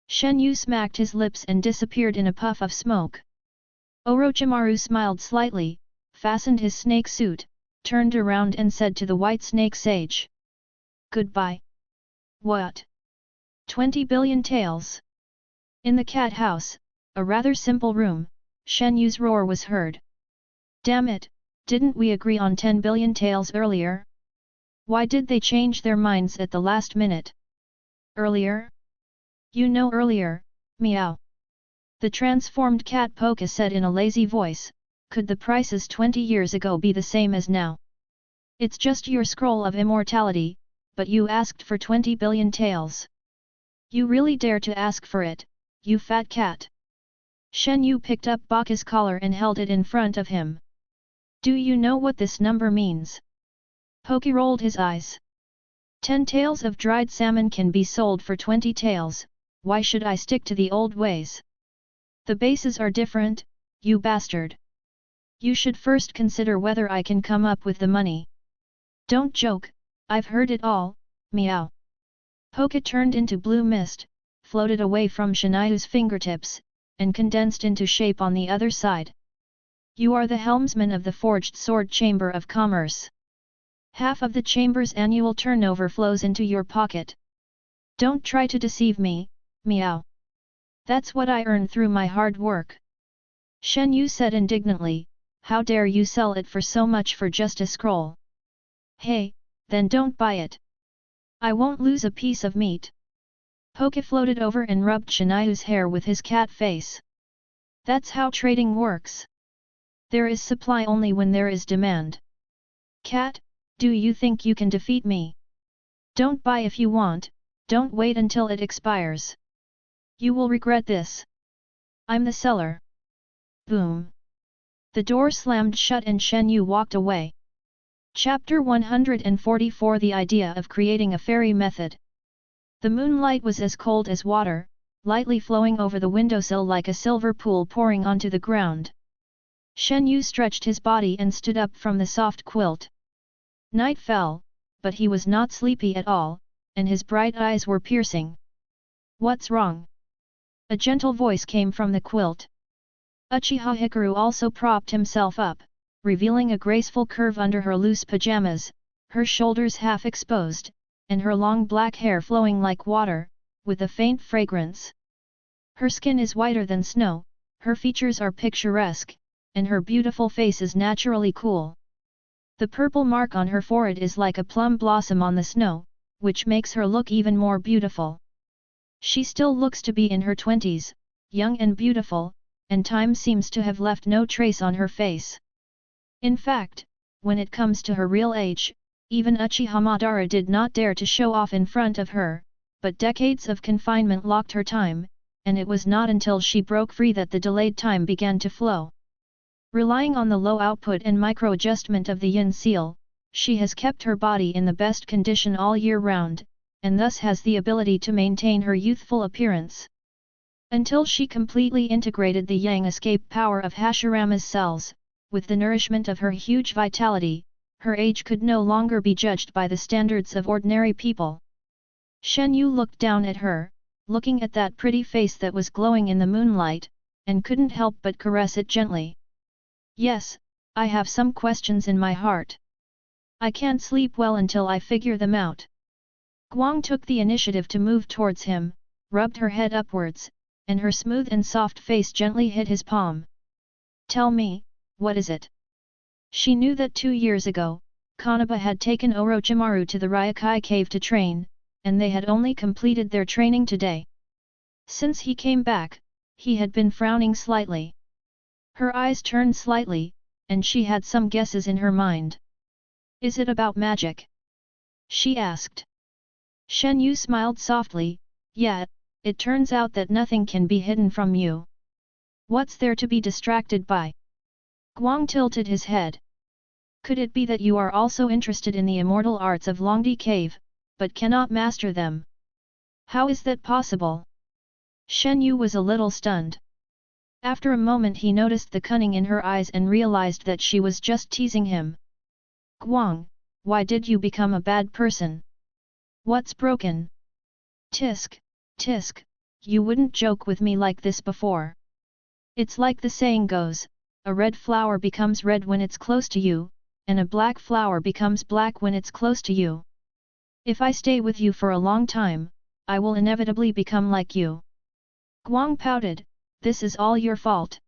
Shenyu smacked his lips and disappeared in a puff of smoke. Orochimaru smiled slightly, fastened his snake suit, turned around and said to the white snake sage. Goodbye. What? 20 billion taels. In the cat house, a rather simple room, Shenyu's roar was heard. Damn it, didn't we agree on 10 billion taels earlier? Why did they change their minds at the last minute? Earlier? You know earlier, meow. The transformed cat Poka said in a lazy voice, could the prices 20 years ago be the same as now? It's just your scroll of immortality, but you asked for 20 billion taels. You really dare to ask for it, you fat cat. Shenyu picked up Baka's collar and held it in front of him. Do you know what this number means? Poka rolled his eyes. 10 taels of dried salmon can be sold for 20 taels, why should I stick to the old ways? The bases are different, you bastard. You should first consider whether I can come up with the money. Don't joke, I've heard it all, meow. Poka turned into blue mist, floated away from Shenyu's fingertips, and condensed into shape on the other side. You are the helmsman of the Forged Sword Chamber of Commerce. Half of the chamber's annual turnover flows into your pocket. Don't try to deceive me, meow. That's what I earn through my hard work. Shenyu said indignantly, how dare you sell it for so much for just a scroll? Hey, then don't buy it. I won't lose a piece of meat. Poka floated over and rubbed Shenyu's hair with his cat face. That's how trading works. There is supply only when there is demand. Cat, do you think you can defeat me? Don't buy if you want, don't wait until it expires. You will regret this. I'm the seller. Boom. The door slammed shut and Shenyu walked away. Chapter 144 The Idea of Creating a Fairy Method. The moonlight was as cold as water, lightly flowing over the windowsill like a silver pool pouring onto the ground. Shenyu stretched his body and stood up from the soft quilt. Night fell, but he was not sleepy at all, and his bright eyes were piercing. What's wrong? A gentle voice came from the quilt. Uchiha Hikari also propped himself up, revealing a graceful curve under her loose pajamas, her shoulders half exposed, and her long black hair flowing like water, with a faint fragrance. Her skin is whiter than snow, her features are picturesque, and her beautiful face is naturally cool. The purple mark on her forehead is like a plum blossom on the snow, which makes her look even more beautiful. She still looks to be in her 20s, young and beautiful, and time seems to have left no trace on her face. In fact, when it comes to her real age, even Uchiha Madara did not dare to show off in front of her, but decades of confinement locked her time, and it was not until she broke free that the delayed time began to flow. Relying on the low output and micro-adjustment of the yin seal, she has kept her body in the best condition all year round, and thus has the ability to maintain her youthful appearance. Until she completely integrated the yang escape power of Hashirama's cells, with the nourishment of her huge vitality, her age could no longer be judged by the standards of ordinary people. Shenyu looked down at her, looking at that pretty face that was glowing in the moonlight, and couldn't help but caress it gently. Yes, I have some questions in my heart. I can't sleep well until I figure them out. Guang took the initiative to move towards him, rubbed her head upwards, and her smooth and soft face gently hit his palm. Tell me, what is it? She knew that 2 years ago, Konoha had taken Orochimaru to the Ryokai cave to train, and they had only completed their training today. Since he came back, he had been frowning slightly. Her eyes turned slightly, and she had some guesses in her mind. Is it about magic? She asked. Shenyu smiled softly. Yeah, it turns out that nothing can be hidden from you. What's there to be distracted by? Guang tilted his head. Could it be that you are also interested in the immortal arts of Longdi Cave, but cannot master them? How is that possible? Shenyu was a little stunned. After a moment he noticed the cunning in her eyes and realized that she was just teasing him. Guang, why did you become a bad person? What's broken? Tisk, tisk, you wouldn't joke with me like this before. It's like the saying goes, a red flower becomes red when it's close to you, and a black flower becomes black when it's close to you. If I stay with you for a long time, I will inevitably become like you. Guang pouted. This is all your fault.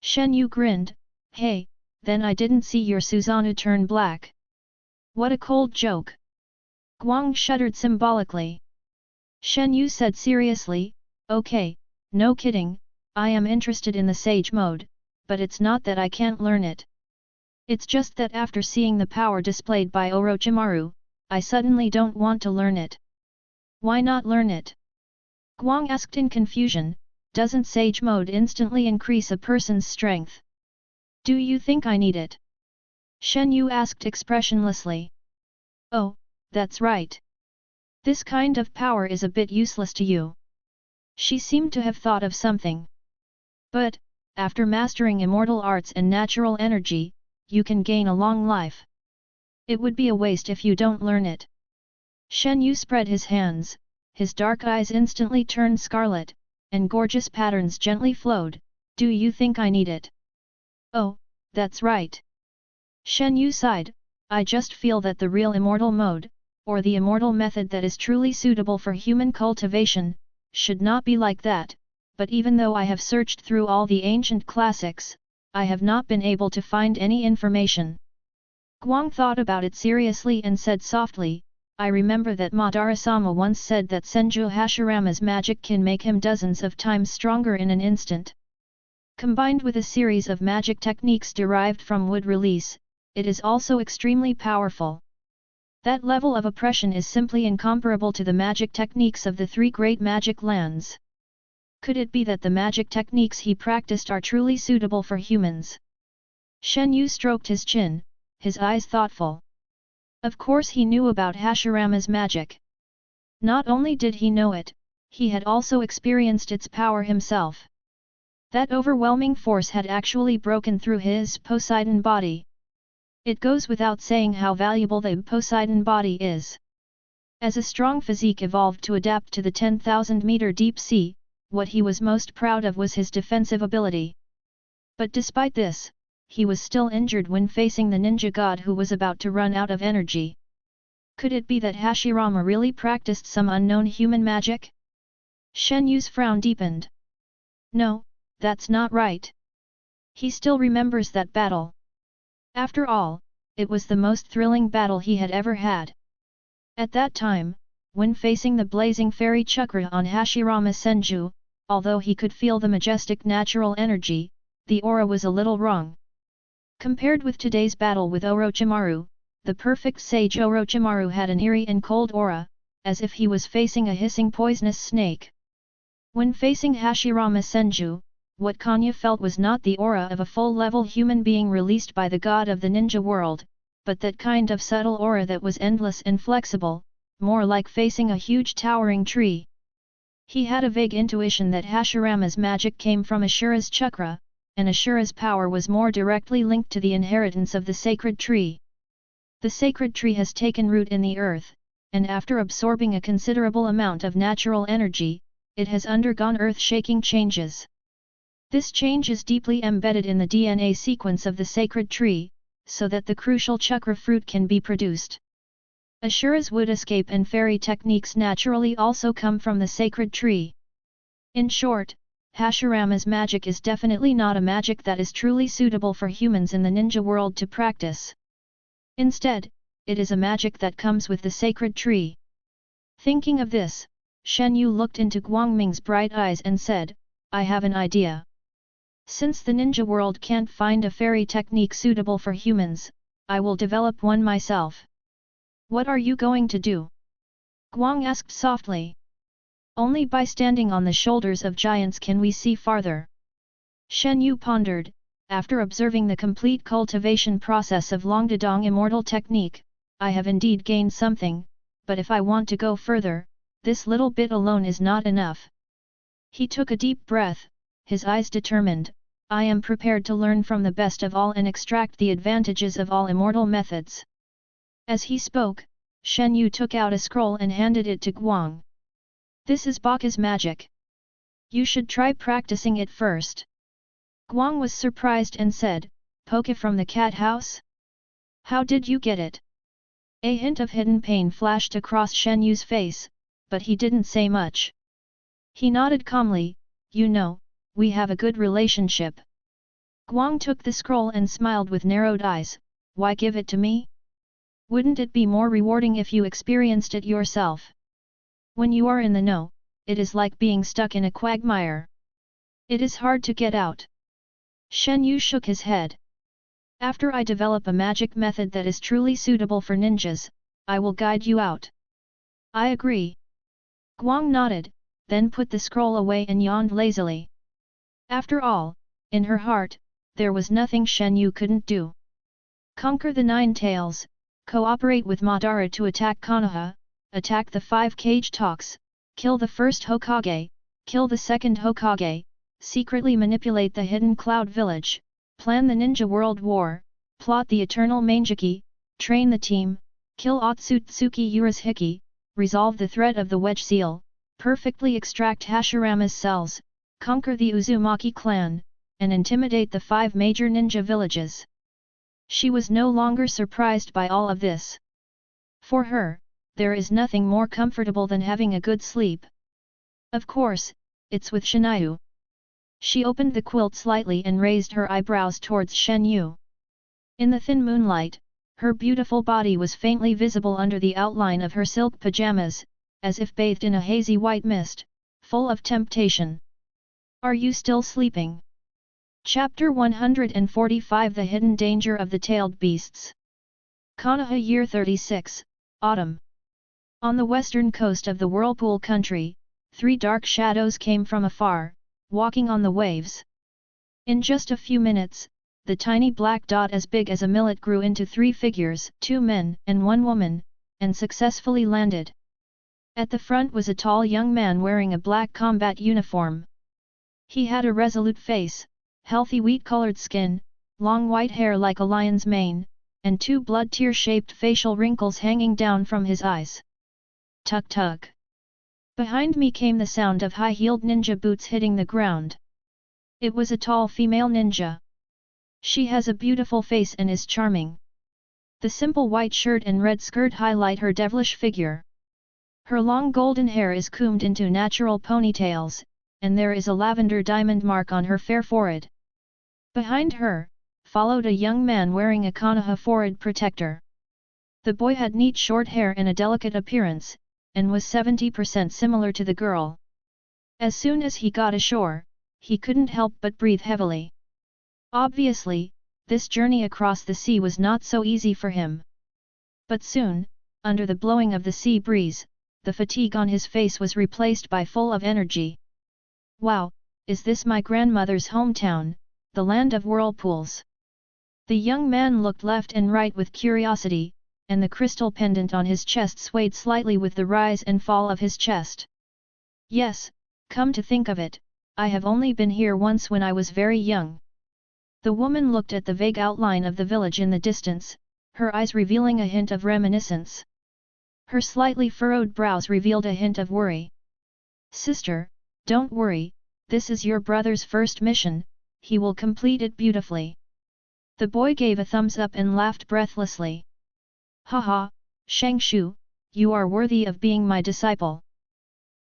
Shenyu grinned. Hey, then I didn't see your Susanoo turn black. What a cold joke. Guang shuddered symbolically. Shenyu said seriously, okay, no kidding, I am interested in the sage mode, but it's not that I can't learn it. It's just that after seeing the power displayed by Orochimaru, I suddenly don't want to learn it. Why not learn it? Guang asked in confusion. Doesn't sage mode instantly increase a person's strength? Do you think I need it? Shenyu asked expressionlessly. Oh, that's right. This kind of power is a bit useless to you. She seemed to have thought of something. But, after mastering immortal arts and natural energy, you can gain a long life. It would be a waste if you don't learn it. Shenyu spread his hands, his dark eyes instantly turned scarlet, and gorgeous patterns gently flowed. Do you think I need it? Oh, that's right. Shenyu sighed. I just feel that the real immortal mode, or the immortal method that is truly suitable for human cultivation, should not be like that, but even though I have searched through all the ancient classics, I have not been able to find any information. Guang thought about it seriously and said softly, I remember that Madara-sama once said that Senju Hashirama's magic can make him dozens of times stronger in an instant. Combined with a series of magic techniques derived from wood release, it is also extremely powerful. That level of oppression is simply incomparable to the magic techniques of the 3 great magic lands. Could it be that the magic techniques he practiced are truly suitable for humans? Shenyu stroked his chin, his eyes thoughtful. Of course he knew about Hashirama's magic. Not only did he know it, he had also experienced its power himself. That overwhelming force had actually broken through his Poseidon body. It goes without saying how valuable the Poseidon body is. As a strong physique evolved to adapt to the 10,000-meter deep sea, what he was most proud of was his defensive ability. But despite this, he was still injured when facing the ninja god who was about to run out of energy. Could it be that Hashirama really practiced some unknown human magic? Shenyu's frown deepened. No, that's not right. He still remembers that battle. After all, it was the most thrilling battle he had ever had. At that time, when facing the blazing fairy chakra on Hashirama Senju, although he could feel the majestic natural energy, the aura was a little wrong. Compared with today's battle with Orochimaru, the perfect sage Orochimaru had an eerie and cold aura, as if he was facing a hissing poisonous snake. When facing Hashirama Senju, what Konoha felt was not the aura of a full-level human being released by the god of the ninja world, but that kind of subtle aura that was endless and flexible, more like facing a huge towering tree. He had a vague intuition that Hashirama's magic came from Ashura's chakra, and Ashura's power was more directly linked to the inheritance of the sacred tree. The sacred tree has taken root in the earth, and after absorbing a considerable amount of natural energy, it has undergone earth-shaking changes. This change is deeply embedded in the DNA sequence of the sacred tree, so that the crucial chakra fruit can be produced. Ashura's wood escape and fairy techniques naturally also come from the sacred tree. In short, Hashirama's magic is definitely not a magic that is truly suitable for humans in the ninja world to practice. Instead, it is a magic that comes with the sacred tree. Thinking of this, Shenyu looked into Guangming's bright eyes and said, "I have an idea. Since the ninja world can't find a fairy technique suitable for humans, I will develop one myself." "What are you going to do?" Guang asked softly. "Only by standing on the shoulders of giants can we see farther." Shenyu pondered, after observing the complete cultivation process of Longdedong immortal technique, "I have indeed gained something, but if I want to go further, this little bit alone is not enough." He took a deep breath, his eyes determined, "I am prepared to learn from the best of all and extract the advantages of all immortal methods." As he spoke, Shenyu took out a scroll and handed it to Guang. "This is Baka's magic. You should try practicing it first." Guang was surprised and said, "Poke from the cat house? How did you get it?" A hint of hidden pain flashed across Shenyu's face, but he didn't say much. He nodded calmly, "You know, we have a good relationship." Guang took the scroll and smiled with narrowed eyes, "Why give it to me? Wouldn't it be more rewarding if you experienced it yourself? When you are in the know, it is like being stuck in a quagmire. It is hard to get out." Shenyu shook his head. "After I develop a magic method that is truly suitable for ninjas, I will guide you out." "I agree." Guang nodded, then put the scroll away and yawned lazily. After all, in her heart, there was nothing Shenyu couldn't do. Conquer the 9 tails, cooperate with Madara to attack Konoha, attack the 5 cage talks, kill the first Hokage, kill the second Hokage, secretly manipulate the hidden cloud village, plan the ninja world war, plot the eternal Mangekyō, train the team, kill Otsutsuki Urashiki, resolve the threat of the wedge seal, perfectly extract Hashirama's cells, conquer the Uzumaki clan, and intimidate the 5 major ninja villages. She was no longer surprised by all of this. For her, there is nothing more comfortable than having a good sleep. Of course, it's with Shenyu. She opened the quilt slightly and raised her eyebrows towards Shenyu. In the thin moonlight, her beautiful body was faintly visible under the outline of her silk pajamas, as if bathed in a hazy white mist, full of temptation. "Are you still sleeping?" Chapter 145 The Hidden Danger of the Tailed Beasts. Konoha Year 36, Autumn. On the western coast of the Whirlpool Country, 3 dark shadows came from afar, walking on the waves. In just a few minutes, the tiny black dot as big as a millet grew into 3 figures, 2 men and 1 woman, and successfully landed. At the front was a tall young man wearing a black combat uniform. He had a resolute face, healthy wheat-colored skin, long white hair like a lion's mane, and 2 blood-tear-shaped facial wrinkles hanging down from his eyes. Tuk-tuk. Behind me came the sound of high-heeled ninja boots hitting the ground. It was a tall female ninja. She has a beautiful face and is charming. The simple white shirt and red skirt highlight her devilish figure. Her long golden hair is combed into natural ponytails, and there is a lavender diamond mark on her fair forehead. Behind her, followed a young man wearing a Konoha forehead protector. The boy had neat short hair and a delicate appearance, and was 70% similar to the girl. As soon as he got ashore, he couldn't help but breathe heavily. Obviously, this journey across the sea was not so easy for him. But soon, under the blowing of the sea breeze, the fatigue on his face was replaced by full of energy. Wow, is this my grandmother's hometown, the land of whirlpools? The young man looked left and right with curiosity, and the crystal pendant on his chest swayed slightly with the rise and fall of his chest. Yes, come to think of it, I have only been here once when I was very young. The woman looked at the vague outline of the village in the distance, her eyes revealing a hint of reminiscence. Her slightly furrowed brows revealed a hint of worry. Sister, don't worry, this is your brother's first mission, he will complete it beautifully. The boy gave a thumbs up and laughed breathlessly. Haha, Shangshu, you are worthy of being my disciple.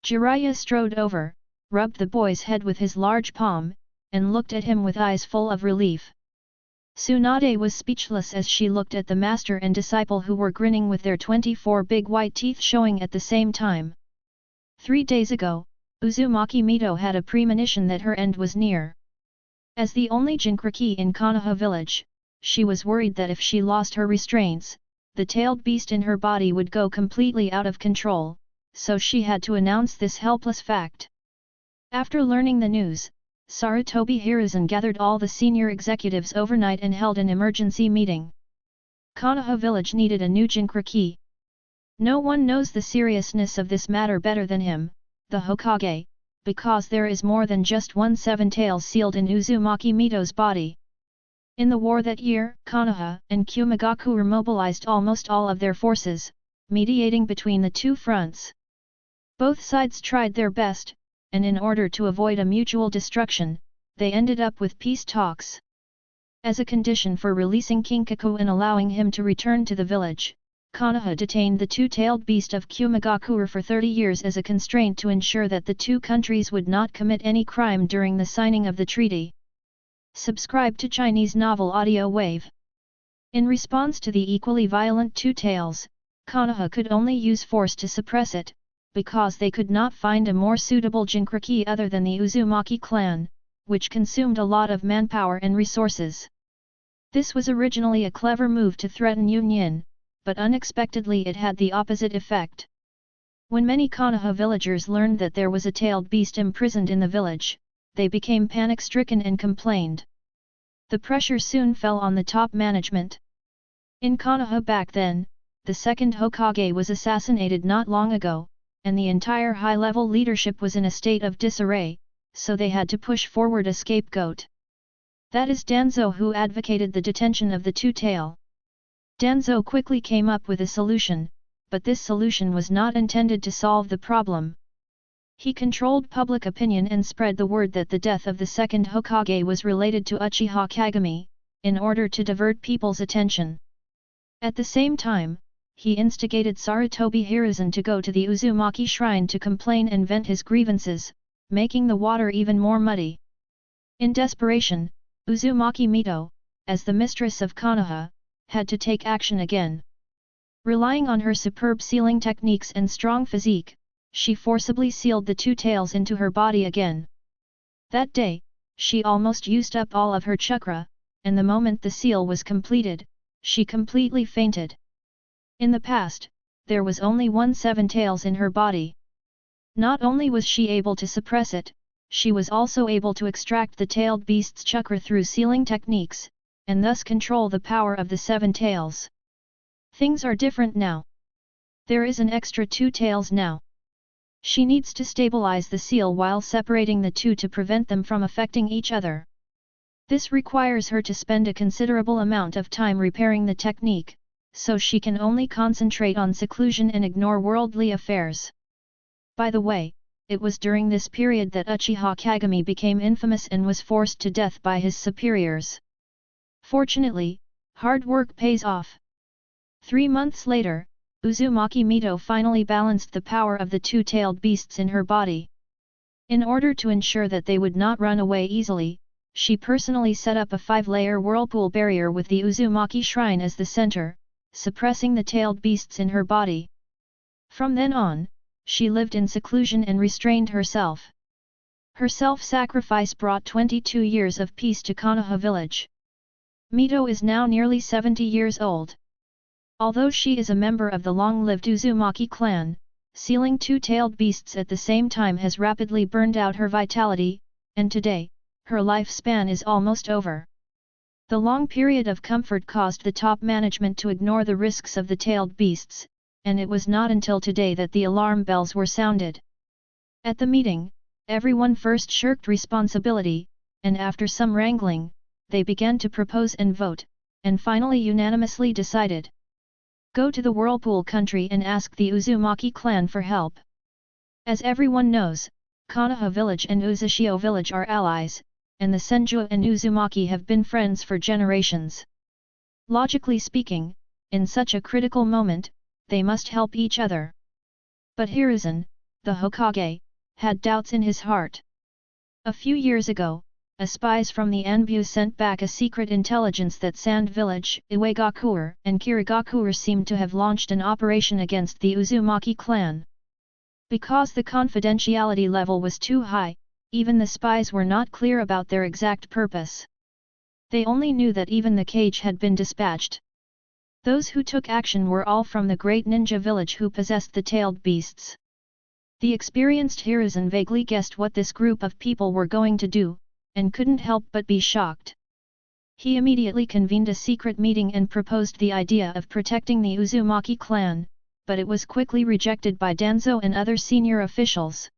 Jiraiya strode over, rubbed the boy's head with his large palm, and looked at him with eyes full of relief. Tsunade was speechless as she looked at the master and disciple who were grinning with their 24 big white teeth showing at the same time. 3 days ago, Uzumaki Mito had a premonition that her end was near. As the only Jinchuriki in Konoha village, she was worried that if she lost her restraints, the tailed beast in her body would go completely out of control, so she had to announce this helpless fact. After learning the news, Sarutobi Hiruzen gathered all the senior executives overnight and held an emergency meeting. Konoha village needed a new Jinchuriki. No one knows the seriousness of this matter better than him, the Hokage, because there is more than just one seven tails sealed in Uzumaki Mito's body. In the war that year, Konoha and Kumigakure mobilized almost all of their forces, mediating between the two fronts. Both sides tried their best, and in order to avoid a mutual destruction, they ended up with peace talks. As a condition for releasing Kinkaku and allowing him to return to the village, Konoha detained the two-tailed beast of Kumigakure for 30 years as a constraint to ensure that the two countries would not commit any crime during the signing of the treaty. Subscribe to Chinese novel audio wave. In response to the equally violent Two Tails, Konoha could only use force to suppress it, because they could not find a more suitable Jinchuriki other than the Uzumaki clan, which consumed a lot of manpower and resources. This was originally a clever move to threaten union, but unexpectedly it had the opposite effect. When many Konoha villagers learned that there was a tailed beast imprisoned in the village, they became panic-stricken and complained. The pressure soon fell on the top management. In Konoha back then, the second Hokage was assassinated not long ago, and the entire high-level leadership was in a state of disarray, so they had to push forward a scapegoat. That is Danzo, who advocated the detention of the two-tail. Danzo quickly came up with a solution, but this solution was not intended to solve the problem. He controlled public opinion and spread the word that the death of the second Hokage was related to Uchiha Kagami, in order to divert people's attention. At the same time, he instigated Sarutobi Hiruzen to go to the Uzumaki shrine to complain and vent his grievances, making the water even more muddy. In desperation, Uzumaki Mito, as the mistress of Konoha, had to take action again. Relying on her superb sealing techniques and strong physique, she forcibly sealed the two tails into her body again. That day, she almost used up all of her chakra, and the moment the seal was completed, she completely fainted. In the past, there was only one seven tails in her body. Not only was she able to suppress it, she was also able to extract the tailed beast's chakra through sealing techniques, and thus control the power of the seven tails. Things are different now. There is an extra two tails now. She needs to stabilize the seal while separating the two to prevent them from affecting each other. This requires her to spend a considerable amount of time repairing the technique, so she can only concentrate on seclusion and ignore worldly affairs. By the way, it was during this period that Uchiha Kagami became infamous and was forced to death by his superiors. Fortunately, hard work pays off. 3 months later, Uzumaki Mito finally balanced the power of the two-tailed beasts in her body. In order to ensure that they would not run away easily, she personally set up a 5-layer whirlpool barrier with the Uzumaki shrine as the center, suppressing the tailed beasts in her body. From then on, she lived in seclusion and restrained herself. Her self-sacrifice brought 22 years of peace to Konoha village. Mito is now nearly 70 years old. Although she is a member of the long-lived Uzumaki clan, sealing 2-tailed beasts at the same time has rapidly burned out her vitality, and today, her lifespan is almost over. The long period of comfort caused the top management to ignore the risks of the tailed beasts, and it was not until today that the alarm bells were sounded. At the meeting, everyone first shirked responsibility, and after some wrangling, they began to propose and vote, and finally unanimously decided. Go to the Whirlpool country and ask the Uzumaki clan for help. As everyone knows, Konoha village and Uchiha village are allies, and the Senju and Uzumaki have been friends for generations. Logically speaking, in such a critical moment, they must help each other. But Hiruzen, the Hokage, had doubts in his heart. A few years ago, spies from the Anbu sent back a secret intelligence that Sand Village, Iwagakure and Kirigakure seemed to have launched an operation against the Uzumaki clan. Because the confidentiality level was too high, even the spies were not clear about their exact purpose. They only knew that even the cage had been dispatched. Those who took action were all from the great ninja village who possessed the tailed beasts. The experienced Hiruzen vaguely guessed what this group of people were going to do, and couldn't help but be shocked. He immediately convened a secret meeting and proposed the idea of protecting the Uzumaki clan, but it was quickly rejected by Danzo and other senior officials.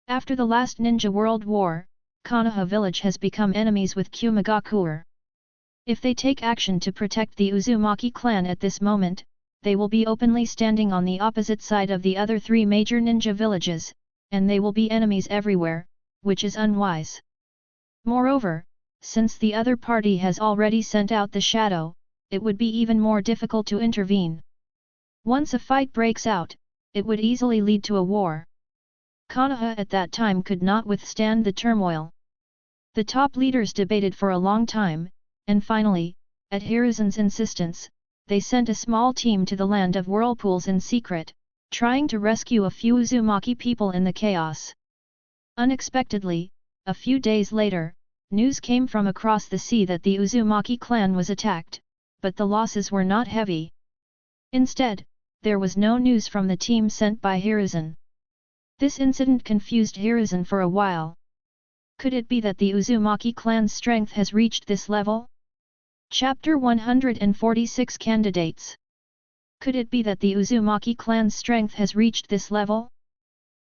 After the last Ninja World War, Konoha village has become enemies with Kumagakure. If they take action to protect the Uzumaki clan at this moment, they will be openly standing on the opposite side of the other 3 major ninja villages, and they will be enemies everywhere, which is unwise. Moreover, since the other party has already sent out the shadow, it would be even more difficult to intervene. Once a fight breaks out, it would easily lead to a war. Konoha at that time could not withstand the turmoil. The top leaders debated for a long time, and finally, at Hiruzen's insistence, they sent a small team to the land of whirlpools in secret, trying to rescue a few Uzumaki people in the chaos. Unexpectedly, a few days later, news came from across the sea that the Uzumaki clan was attacked, but the losses were not heavy. Instead, there was no news from the team sent by Hiruzen. This incident confused Hiruzen for a while. Could it be that the Uzumaki clan's strength has reached this level? Chapter 146 Candidates. Could it be that the Uzumaki clan's strength has reached this level?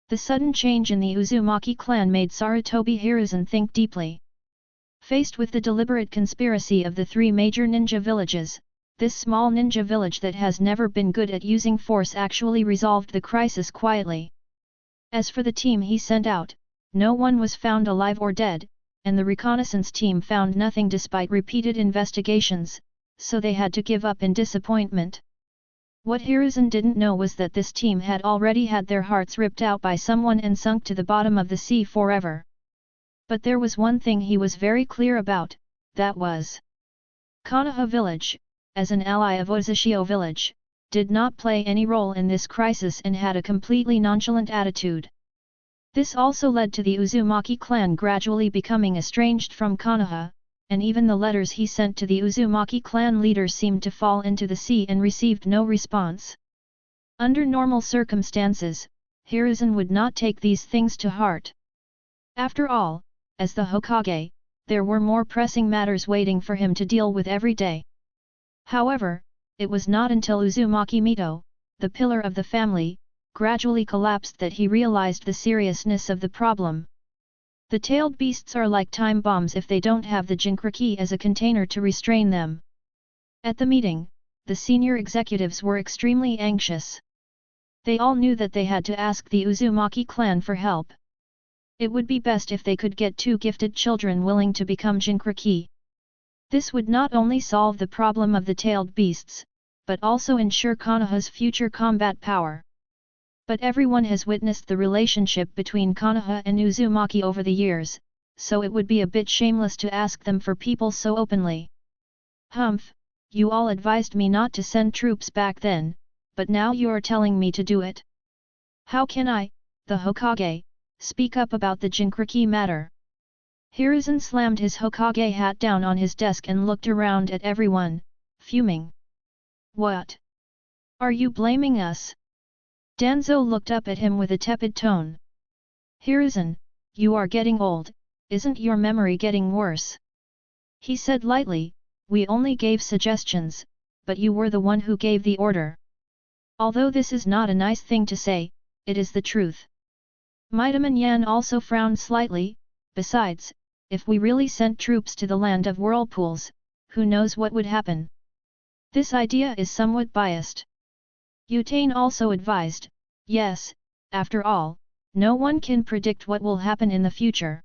The sudden change in the Uzumaki clan made Sarutobi Hiruzen think deeply. Faced with the deliberate conspiracy of the 3 major ninja villages, this small ninja village that has never been good at using force actually resolved the crisis quietly. As for the team he sent out, no one was found alive or dead, and the reconnaissance team found nothing despite repeated investigations, so they had to give up in disappointment. What Hiruzen didn't know was that this team had already had their hearts ripped out by someone and sunk to the bottom of the sea forever. But there was one thing he was very clear about, that was Konoha village, as an ally of Uchiha village, did not play any role in this crisis and had a completely nonchalant attitude. This also led to the Uzumaki clan gradually becoming estranged from Konoha, and even the letters he sent to the Uzumaki clan leaders seemed to fall into the sea and received no response. Under normal circumstances, Hiruzen would not take these things to heart. After all, as the Hokage, there were more pressing matters waiting for him to deal with every day. However, it was not until Uzumaki Mito, the pillar of the family, gradually collapsed that he realized the seriousness of the problem. The tailed beasts are like time bombs if they don't have the Jinchuriki as a container to restrain them. At the meeting, the senior executives were extremely anxious. They all knew that they had to ask the Uzumaki clan for help. It would be best if they could get 2 gifted children willing to become Jinchuriki. This would not only solve the problem of the tailed beasts, but also ensure Konoha's future combat power. But everyone has witnessed the relationship between Konoha and Uzumaki over the years, so it would be a bit shameless to ask them for people so openly. Humph, you all advised me not to send troops back then, but now you are telling me to do it. How can I, the Hokage, speak up about the Jinchuriki matter? Hiruzen slammed his Hokage hat down on his desk and looked around at everyone, fuming. What? Are you blaming us? Danzo looked up at him with a tepid tone. Hiruzen, you are getting old, isn't your memory getting worse? He said lightly, we only gave suggestions, but you were the one who gave the order. Although this is not a nice thing to say, it is the truth. Mightyman Yan also frowned slightly. Besides, if we really sent troops to the land of whirlpools, who knows what would happen? This idea is somewhat biased. Yutain also advised, yes, after all, no one can predict what will happen in the future.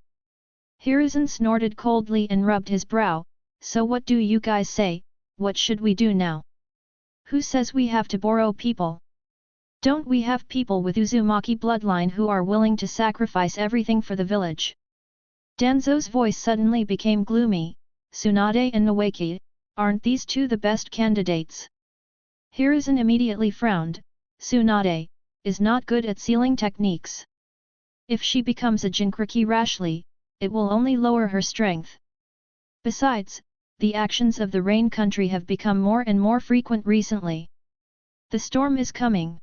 Hiruzen snorted coldly and rubbed his brow, so what do you guys say, what should we do now? Who says we have to borrow people? Don't we have people with Uzumaki bloodline who are willing to sacrifice everything for the village? Danzo's voice suddenly became gloomy. Tsunade and Nawaki, aren't these two the best candidates? Hiruzen immediately frowned. Tsunade is not good at sealing techniques. If she becomes a Jinchuriki rashly, it will only lower her strength. Besides, the actions of the Rain Country have become more and more frequent recently. The storm is coming.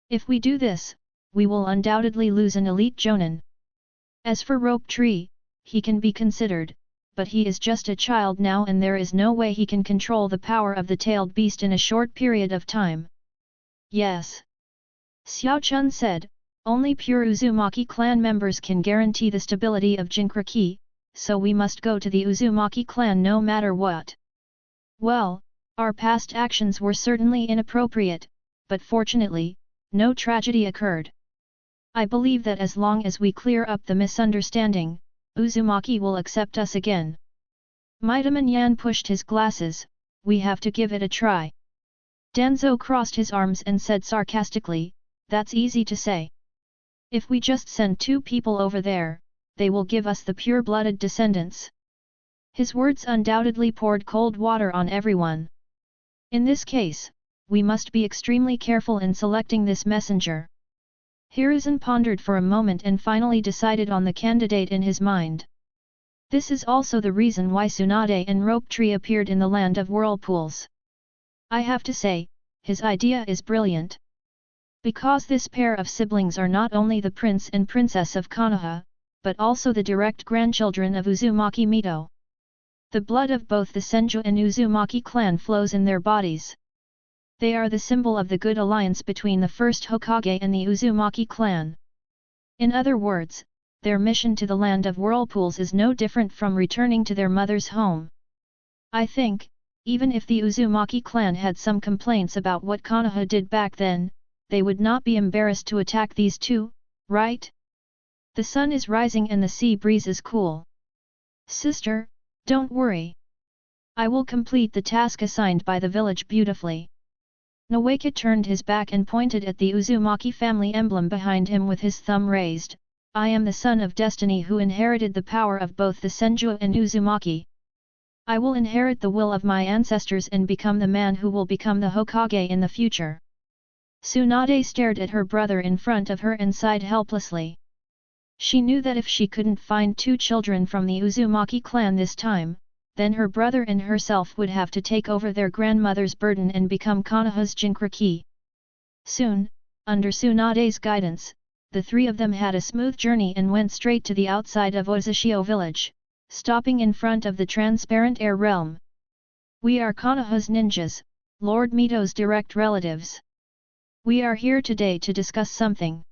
If we do this, we will undoubtedly lose an elite Jonin. As for Rope Tree, he can be considered, but he is just a child now and there is no way he can control the power of the tailed beast in a short period of time. Yes. Xiao Chun said, only pure Uzumaki clan members can guarantee the stability of Jinchuriki, so we must go to the Uzumaki clan no matter what. Well, our past actions were certainly inappropriate, but fortunately, no tragedy occurred. I believe that as long as we clear up the misunderstanding, Uzumaki will accept us again. Mightyman Yan pushed his glasses, we have to give it a try. Danzo crossed his arms and said sarcastically, that's easy to say. If we just send 2 people over there, they will give us the pure-blooded descendants. His words undoubtedly poured cold water on everyone. In this case, we must be extremely careful in selecting this messenger. Hiruzen pondered for a moment and finally decided on the candidate in his mind. This is also the reason why Tsunade and Rope Tree appeared in the land of whirlpools. I have to say, his idea is brilliant. Because this pair of siblings are not only the prince and princess of Konoha, but also the direct grandchildren of Uzumaki Mito. The blood of both the Senju and Uzumaki clan flows in their bodies. They are the symbol of the good alliance between the first Hokage and the Uzumaki clan. In other words, their mission to the land of whirlpools is no different from returning to their mother's home. I think, even if the Uzumaki clan had some complaints about what Konoha did back then, they would not be embarrassed to attack these two, right? The sun is rising and the sea breeze is cool. Sister, don't worry. I will complete the task assigned by the village beautifully. Nawaki turned his back and pointed at the Uzumaki family emblem behind him with his thumb raised. I am the son of destiny who inherited the power of both the Senju and Uzumaki. I will inherit the will of my ancestors and become the man who will become the Hokage in the future. Tsunade stared at her brother in front of her and sighed helplessly. She knew that if she couldn't find 2 children from the Uzumaki clan this time, then her brother and herself would have to take over their grandmother's burden and become Konoha's Jinchuriki. Soon, under Tsunade's guidance, the 3 of them had a smooth journey and went straight to the outside of Otsutsuki village, stopping in front of the transparent air realm. We are Konoha's ninjas, Lord Mito's direct relatives. We are here today to discuss something.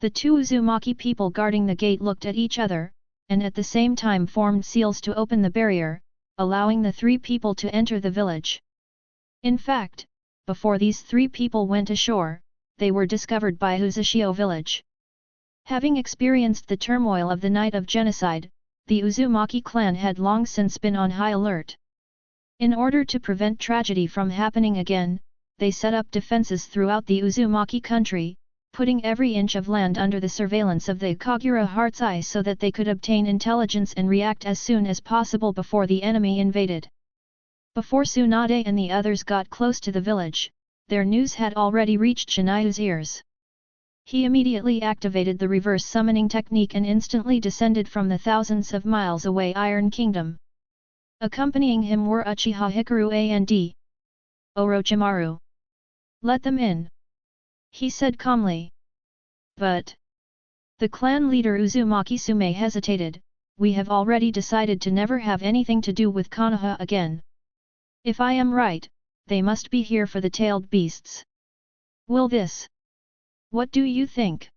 The 2 Uzumaki people guarding the gate looked at each other, and at the same time formed seals to open the barrier, allowing the 3 people to enter the village. In fact, before these 3 people went ashore, they were discovered by Uchiha village. Having experienced the turmoil of the night of genocide, the Uzumaki clan had long since been on high alert. In order to prevent tragedy from happening again, they set up defenses throughout the Uzumaki country, putting every inch of land under the surveillance of the Kagura Heart's Eye so that they could obtain intelligence and react as soon as possible before the enemy invaded. Before Tsunade and the others got close to the village, their news had already reached Shenyu's ears. He immediately activated the reverse summoning technique and instantly descended from the thousands of miles away Iron Kingdom. Accompanying him were Uchiha Hikari and Orochimaru. "Let them in," he said calmly. "But..." The clan leader Uzumaki Sume hesitated. "We have already decided to never have anything to do with Konoha again. If I am right, they must be here for the tailed beasts. Will this? What do you think?"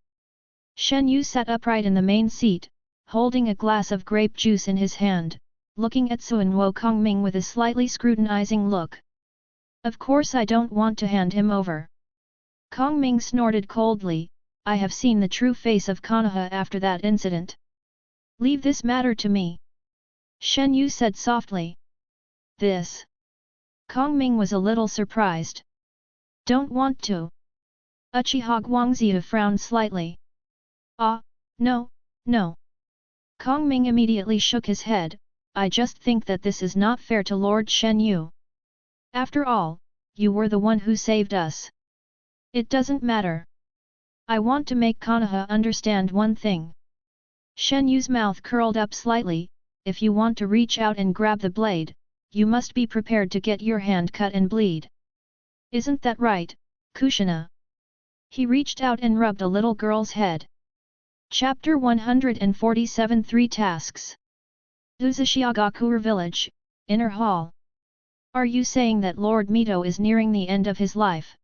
Shenyu sat upright in the main seat, holding a glass of grape juice in his hand, looking at Suinwo Kongming with a slightly scrutinizing look. "Of course I don't want to hand him over." Kongming snorted coldly. "I have seen the true face of Konoha after that incident. Leave this matter to me," Shenyu said softly. "This?" Kongming was a little surprised. "Don't want to?" Uchiha Guangzia frowned slightly. "Ah, no, no." Kongming immediately shook his head. "I just think that this is not fair to Lord Shenyu. After all, you were the one who saved us. It doesn't matter. I want to make Konoha understand one thing." Shenyu's mouth curled up slightly. "If you want to reach out and grab the blade, you must be prepared to get your hand cut and bleed. Isn't that right, Kushina?" He reached out and rubbed a little girl's head. Chapter 147 3 Tasks. Uzushiagakuer Village, Inner Hall. "Are you saying that Lord Mito is nearing the end of his life?"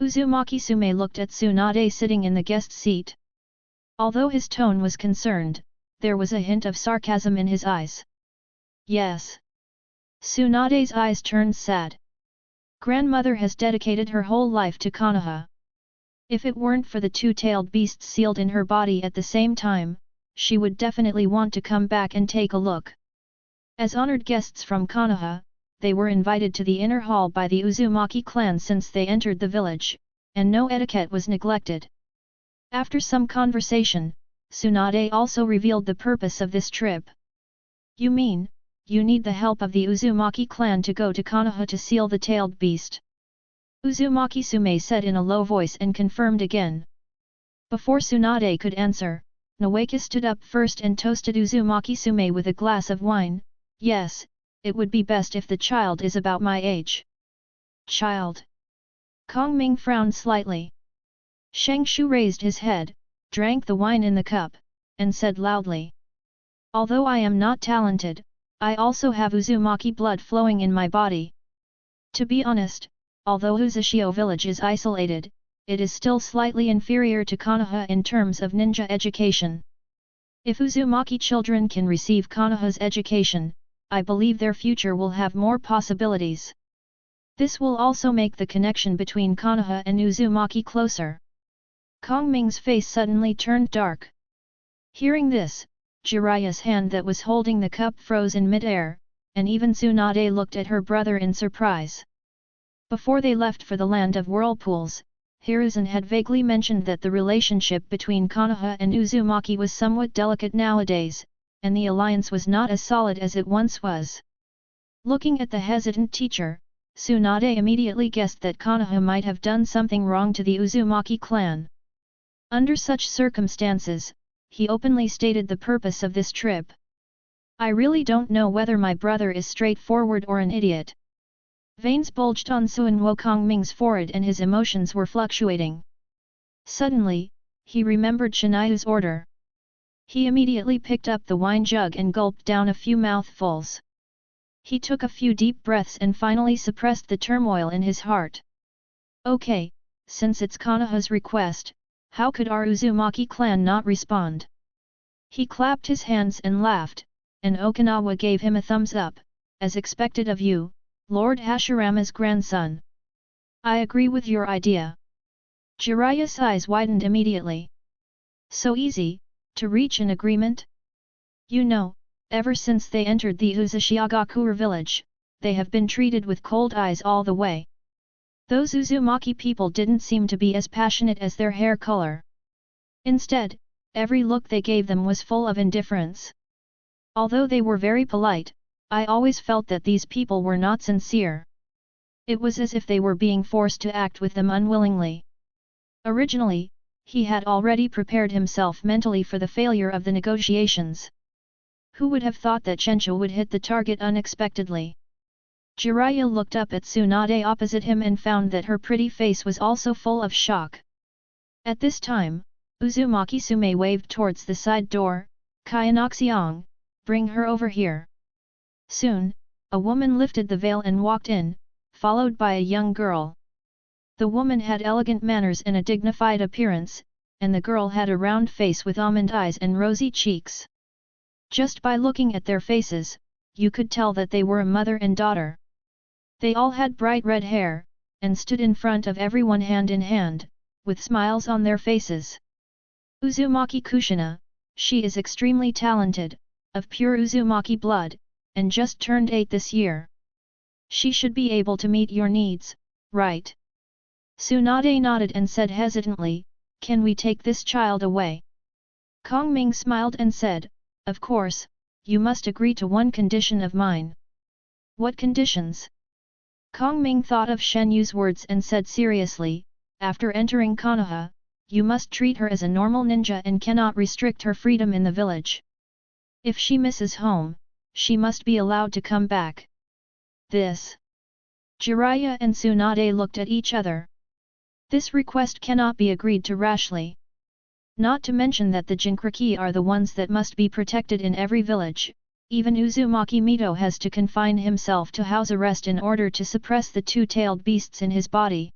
Uzumaki Sume looked at Tsunade sitting in the guest seat. Although his tone was concerned, there was a hint of sarcasm in his eyes. "Yes." Tsunade's eyes turned sad. "Grandmother has dedicated her whole life to Konoha. If it weren't for the two-tailed beasts sealed in her body at the same time, she would definitely want to come back and take a look." As honored guests from Konoha, they were invited to the inner hall by the Uzumaki clan since they entered the village, and no etiquette was neglected. After some conversation, Tsunade also revealed the purpose of this trip. "You mean, you need the help of the Uzumaki clan to go to Konoha to seal the tailed beast?" Uzumaki Sume said in a low voice and confirmed again. Before Tsunade could answer, Nawaka stood up first and toasted Uzumaki Sume with a glass of wine. "Yes, it would be best if the child is about my age." "Child?" Kongming frowned slightly. Shengshu raised his head, drank the wine in the cup, and said loudly. "Although I am not talented, I also have Uzumaki blood flowing in my body. To be honest, although Uzushio village is isolated, it is still slightly inferior to Konoha in terms of ninja education. If Uzumaki children can receive Konoha's education, I believe their future will have more possibilities. This will also make the connection between Konoha and Uzumaki closer." Kongming's face suddenly turned dark. Hearing this, Jiraiya's hand that was holding the cup froze in mid-air, and even Tsunade looked at her brother in surprise. Before they left for the land of whirlpools, Hiruzen had vaguely mentioned that the relationship between Konoha and Uzumaki was somewhat delicate nowadays, and the alliance was not as solid as it once was. Looking at the hesitant teacher, Tsunade immediately guessed that Konoha might have done something wrong to the Uzumaki clan. Under such circumstances, he openly stated the purpose of this trip. "I really don't know whether my brother is straightforward or an idiot." Veins bulged on Suinwo Kongming's forehead and his emotions were fluctuating. Suddenly, he remembered Shenyu's order. He immediately picked up the wine jug and gulped down a few mouthfuls. He took a few deep breaths and finally suppressed the turmoil in his heart. "Okay, since it's Konoha's request, how could our Uzumaki clan not respond?" He clapped his hands and laughed, and Okinawa gave him a thumbs up. "As expected of you, Lord Hashirama's grandson. I agree with your idea." Jiraiya's eyes widened immediately. "So easy, to reach an agreement?" "You know, ever since they entered the Uzushiagakuer village, they have been treated with cold eyes all the way. Those Uzumaki people didn't seem to be as passionate as their hair color. Instead, every look they gave them was full of indifference. Although they were very polite, I always felt that these people were not sincere. It was as if they were being forced to act with them unwillingly. Originally, he had already prepared himself mentally for the failure of the negotiations. Who would have thought that Shenyu would hit the target unexpectedly? Jiraiya looked up at Tsunade opposite him and found that her pretty face was also full of shock. At this time, Uzumaki Sume waved towards the side door, "Kyanoxiong, bring her over here." Soon, a woman lifted the veil and walked in, followed by a young girl. The woman had elegant manners and a dignified appearance, and the girl had a round face with almond eyes and rosy cheeks. Just by looking at their faces, you could tell that they were a mother and daughter. They all had bright red hair, and stood in front of everyone hand in hand, with smiles on their faces. Uzumaki Kushina, she is extremely talented, of pure Uzumaki blood, and just turned 8 this year. She should be able to meet your needs, right? Tsunade nodded and said hesitantly, "Can we take this child away?" Kongming smiled and said, "Of course, you must agree to one condition of mine." "What conditions?" Kongming thought of Shenyu's words and said seriously, "After entering Konoha, you must treat her as a normal ninja and cannot restrict her freedom in the village. If she misses home, she must be allowed to come back." This. Jiraiya and Tsunade looked at each other. This request cannot be agreed to rashly. Not to mention that the Jinchuriki are the ones that must be protected in every village. Even Uzumaki Mito has to confine himself to house arrest in order to suppress the two-tailed beasts in his body.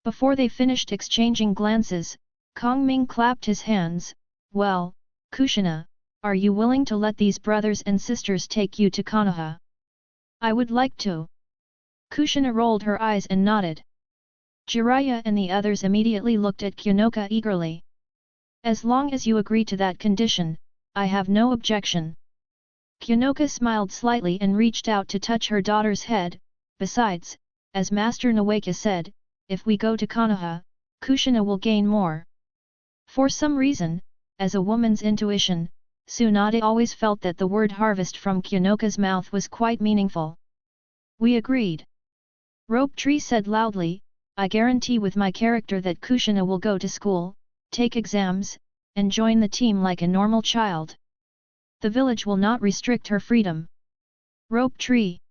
Before they finished exchanging glances, Kongming clapped his hands. "Well, Kushina, are you willing to let these brothers and sisters take you to Konoha?" "I would like to." Kushina rolled her eyes and nodded. Jiraiya and the others immediately looked at Kunoka eagerly. "As long as you agree to that condition, I have no objection." Kunoka smiled slightly and reached out to touch her daughter's head. "Besides, as Master Nawaka said, if we go to Konoha, Kushina will gain more." For some reason, as a woman's intuition, Tsunade always felt that the word harvest from Kunoka's mouth was quite meaningful. "We agreed." Rope Tree said loudly, "I guarantee with my character that Kushina will go to school, take exams, and join the team like a normal child. The village will not restrict her freedom." Rope Tree.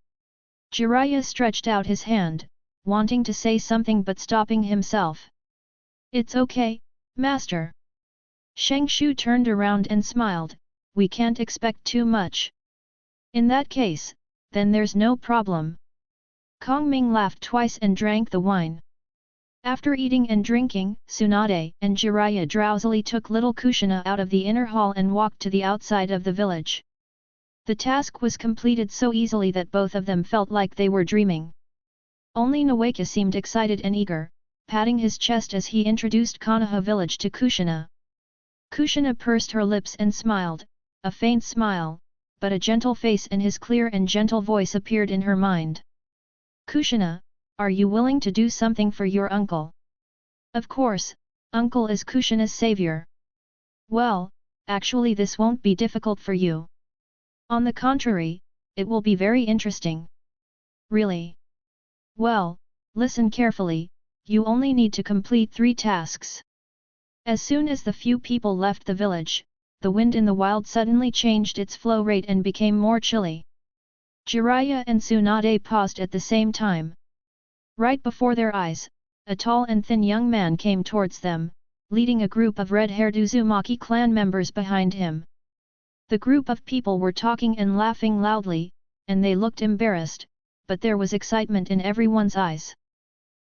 Jiraiya stretched out his hand, wanting to say something but stopping himself. "It's okay, Master." Shengshu turned around and smiled, "We can't expect too much." "In that case, then there's no problem." Kongming laughed twice and drank the wine. After eating and drinking, Tsunade and Jiraiya drowsily took little Kushina out of the inner hall and walked to the outside of the village. The task was completed so easily that both of them felt like they were dreaming. Only Nawaka seemed excited and eager, patting his chest as he introduced Konoha village to Kushina. Kushina pursed her lips and smiled, a faint smile, but a gentle face and his clear and gentle voice appeared in her mind. "Kushina, are you willing to do something for your uncle?" "Of course, uncle is Kushina's savior." "Well, actually this won't be difficult for you. On the contrary, it will be very interesting." "Really?" "Well, listen carefully, you only need to complete 3 tasks." As soon as the few people left the village, the wind in the wild suddenly changed its flow rate and became more chilly. Jiraiya and Tsunade paused at the same time. Right before their eyes, a tall and thin young man came towards them, leading a group of red-haired Uzumaki clan members behind him. The group of people were talking and laughing loudly, and they looked embarrassed, but there was excitement in everyone's eyes.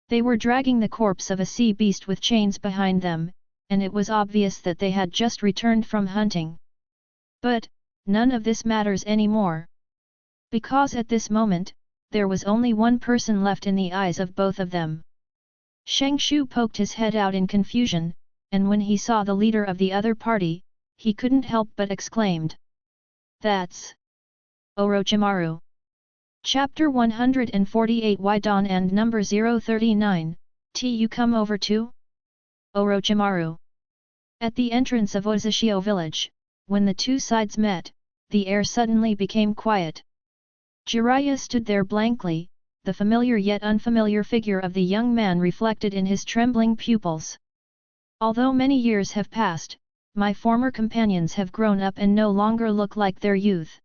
They were dragging the corpse of a sea beast with chains behind them, and it was obvious that they had just returned from hunting. But, none of this matters anymore. Because at this moment, there was only one person left in the eyes of both of them. Shengshu poked his head out in confusion, and when he saw the leader of the other party, he couldn't help but exclaimed. "That's Orochimaru." Chapter 148 Why Dawn and number 039, you come over too? Orochimaru. At the entrance of Otsutsuki village, when the two sides met, the air suddenly became quiet. Jiraiya stood there blankly, the familiar yet unfamiliar figure of the young man reflected in his trembling pupils. Although many years have passed, my former companions have grown up and no longer look like their youth.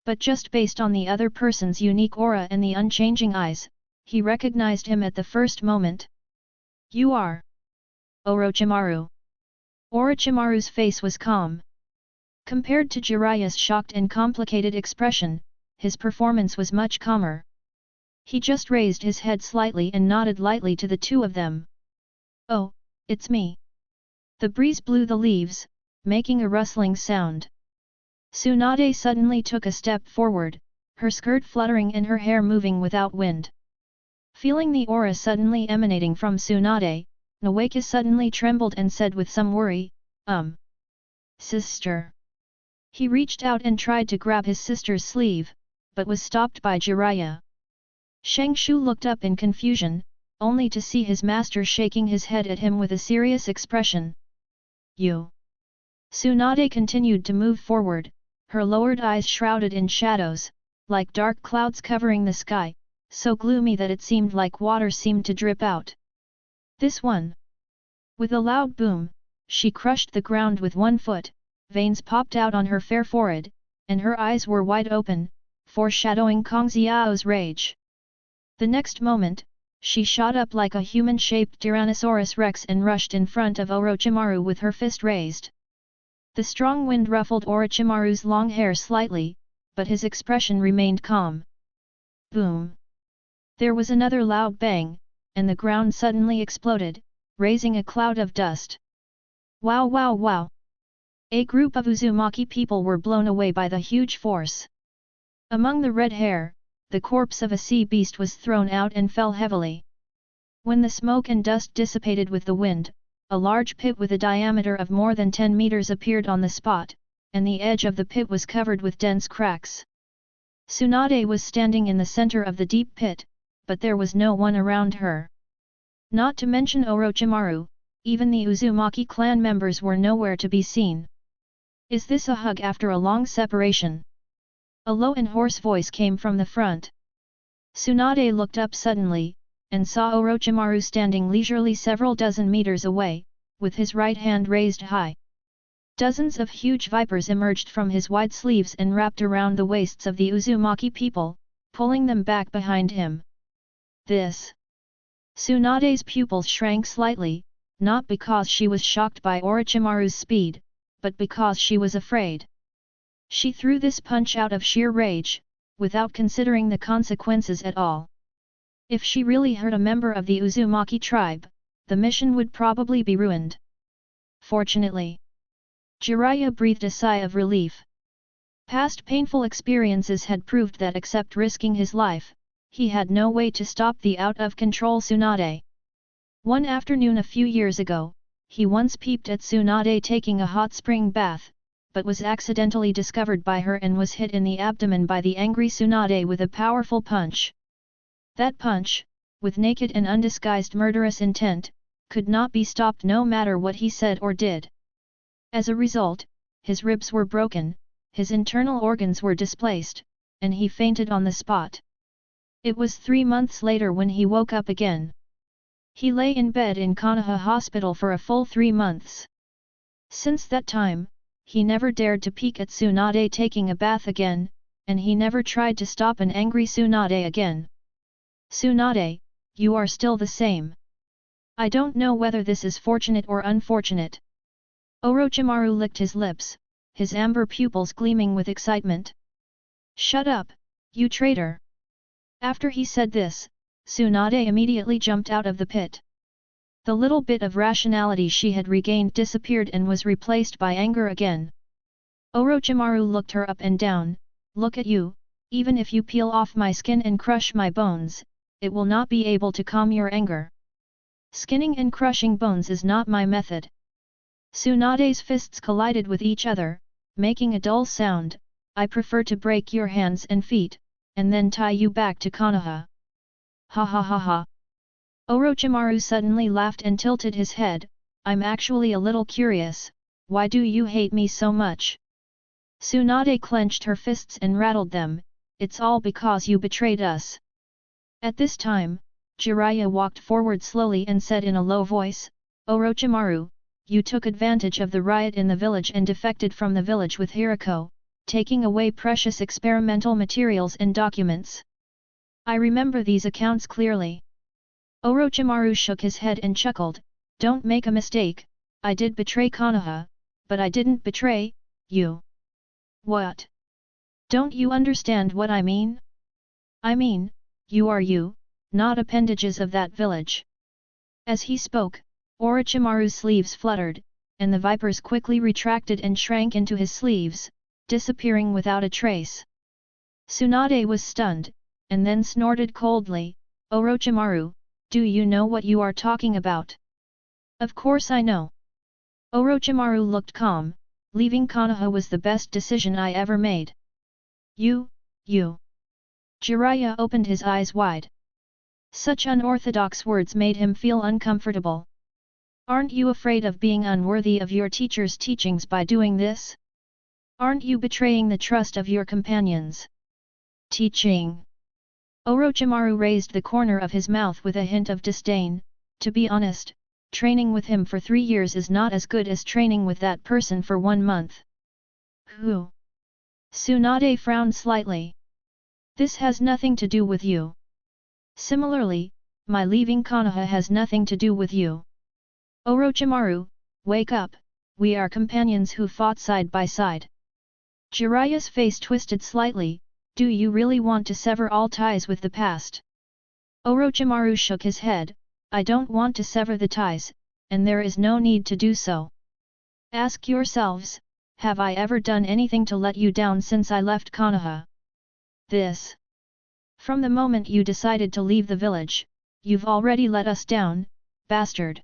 But just based on the other person's unique aura and the unchanging eyes, he recognized him at the first moment. You are Orochimaru. Orochimaru's face was calm. Compared to Jiraiya's shocked and complicated expression, his performance was much calmer. He just raised his head slightly and nodded lightly to the two of them. Oh, it's me. The breeze blew the leaves, making a rustling sound. Tsunade suddenly took a step forward, her skirt fluttering and her hair moving without wind. Feeling the aura suddenly emanating from Tsunade, Nawaka suddenly trembled and said with some worry, Sister. He reached out and tried to grab his sister's sleeve, but was stopped by Jiraiya. Shengshu looked up in confusion, only to see his master shaking his head at him with a serious expression. You. Tsunade continued to move forward, her lowered eyes shrouded in shadows, like dark clouds covering the sky, so gloomy that it seemed like water seemed to drip out. This one. With a loud boom, she crushed the ground with one foot, veins popped out on her fair forehead, and her eyes were wide open, foreshadowing Kong Xiao's rage. The next moment, she shot up like a human-shaped Tyrannosaurus Rex and rushed in front of Orochimaru with her fist raised. The strong wind ruffled Orochimaru's long hair slightly, but his expression remained calm. Boom! There was another loud bang, and the ground suddenly exploded, raising a cloud of dust. Wow wow wow! A group of Uzumaki people were blown away by the huge force. Among the red hair, the corpse of a sea beast was thrown out and fell heavily. When the smoke and dust dissipated with the wind, a large pit with a diameter of more than 10 meters appeared on the spot, and the edge of the pit was covered with dense cracks. Tsunade was standing in the center of the deep pit, but there was no one around her. Not to mention Orochimaru, even the Uzumaki clan members were nowhere to be seen. Is this a hug after a long separation? A low and hoarse voice came from the front. Tsunade looked up suddenly, and saw Orochimaru standing leisurely several dozen meters away, with his right hand raised high. Dozens of huge vipers emerged from his wide sleeves and wrapped around the waists of the Uzumaki people, pulling them back behind him. This. Tsunade's pupils shrank slightly, not because she was shocked by Orochimaru's speed, but because she was afraid. She threw this punch out of sheer rage, without considering the consequences at all. If she really hurt a member of the Uzumaki tribe, the mission would probably be ruined. Fortunately, Jiraiya breathed a sigh of relief. Past painful experiences had proved that except risking his life, he had no way to stop the out-of-control Tsunade. One afternoon a few years ago, he once peeped at Tsunade taking a hot spring bath, but was accidentally discovered by her and was hit in the abdomen by the angry Tsunade with a powerful punch. That punch, with naked and undisguised murderous intent, could not be stopped no matter what he said or did. As a result, his ribs were broken, his internal organs were displaced, and he fainted on the spot. It was 3 months later when he woke up again. He lay in bed in Konoha hospital for a full 3 months. Since that time, he never dared to peek at Tsunade taking a bath again, and he never tried to stop an angry Tsunade again. Tsunade, you are still the same. I don't know whether this is fortunate or unfortunate. Orochimaru licked his lips, his amber pupils gleaming with excitement. Shut up, you traitor! After he said this, Tsunade immediately jumped out of the pit. The little bit of rationality she had regained disappeared and was replaced by anger again. Orochimaru looked her up and down. Look at you, even if you peel off my skin and crush my bones, it will not be able to calm your anger. Skinning and crushing bones is not my method. Tsunade's fists collided with each other, making a dull sound. I prefer to break your hands and feet, and then tie you back to Konoha. Ha ha ha ha. Orochimaru suddenly laughed and tilted his head. I'm actually a little curious, why do you hate me so much? Tsunade clenched her fists and rattled them, it's all because you betrayed us. At this time, Jiraiya walked forward slowly and said in a low voice, Orochimaru, you took advantage of the riot in the village and defected from the village with Hirako, taking away precious experimental materials and documents. I remember these accounts clearly. Orochimaru shook his head and chuckled, don't make a mistake, I did betray Konoha, but I didn't betray you. What? Don't you understand what I mean? I mean, you are you, not appendages of that village. As he spoke, Orochimaru's sleeves fluttered, and the vipers quickly retracted and shrank into his sleeves, disappearing without a trace. Tsunade was stunned, and then snorted coldly, Orochimaru, do you know what you are talking about? Of course I know. Orochimaru looked calm, leaving Konoha was the best decision I ever made. You. Jiraiya opened his eyes wide. Such unorthodox words made him feel uncomfortable. Aren't you afraid of being unworthy of your teacher's teachings by doing this? Aren't you betraying the trust of your companions? Teaching. Orochimaru raised the corner of his mouth with a hint of disdain. To be honest, training with him for 3 years is not as good as training with that person for 1 month. Who? Tsunade frowned slightly. This has nothing to do with you. Similarly, my leaving Konoha has nothing to do with you. Orochimaru, wake up, we are companions who fought side by side. Jiraiya's face twisted slightly, do you really want to sever all ties with the past? Orochimaru shook his head, I don't want to sever the ties, and there is no need to do so. Ask yourselves, have I ever done anything to let you down since I left Konoha? This. From the moment you decided to leave the village, you've already let us down, bastard.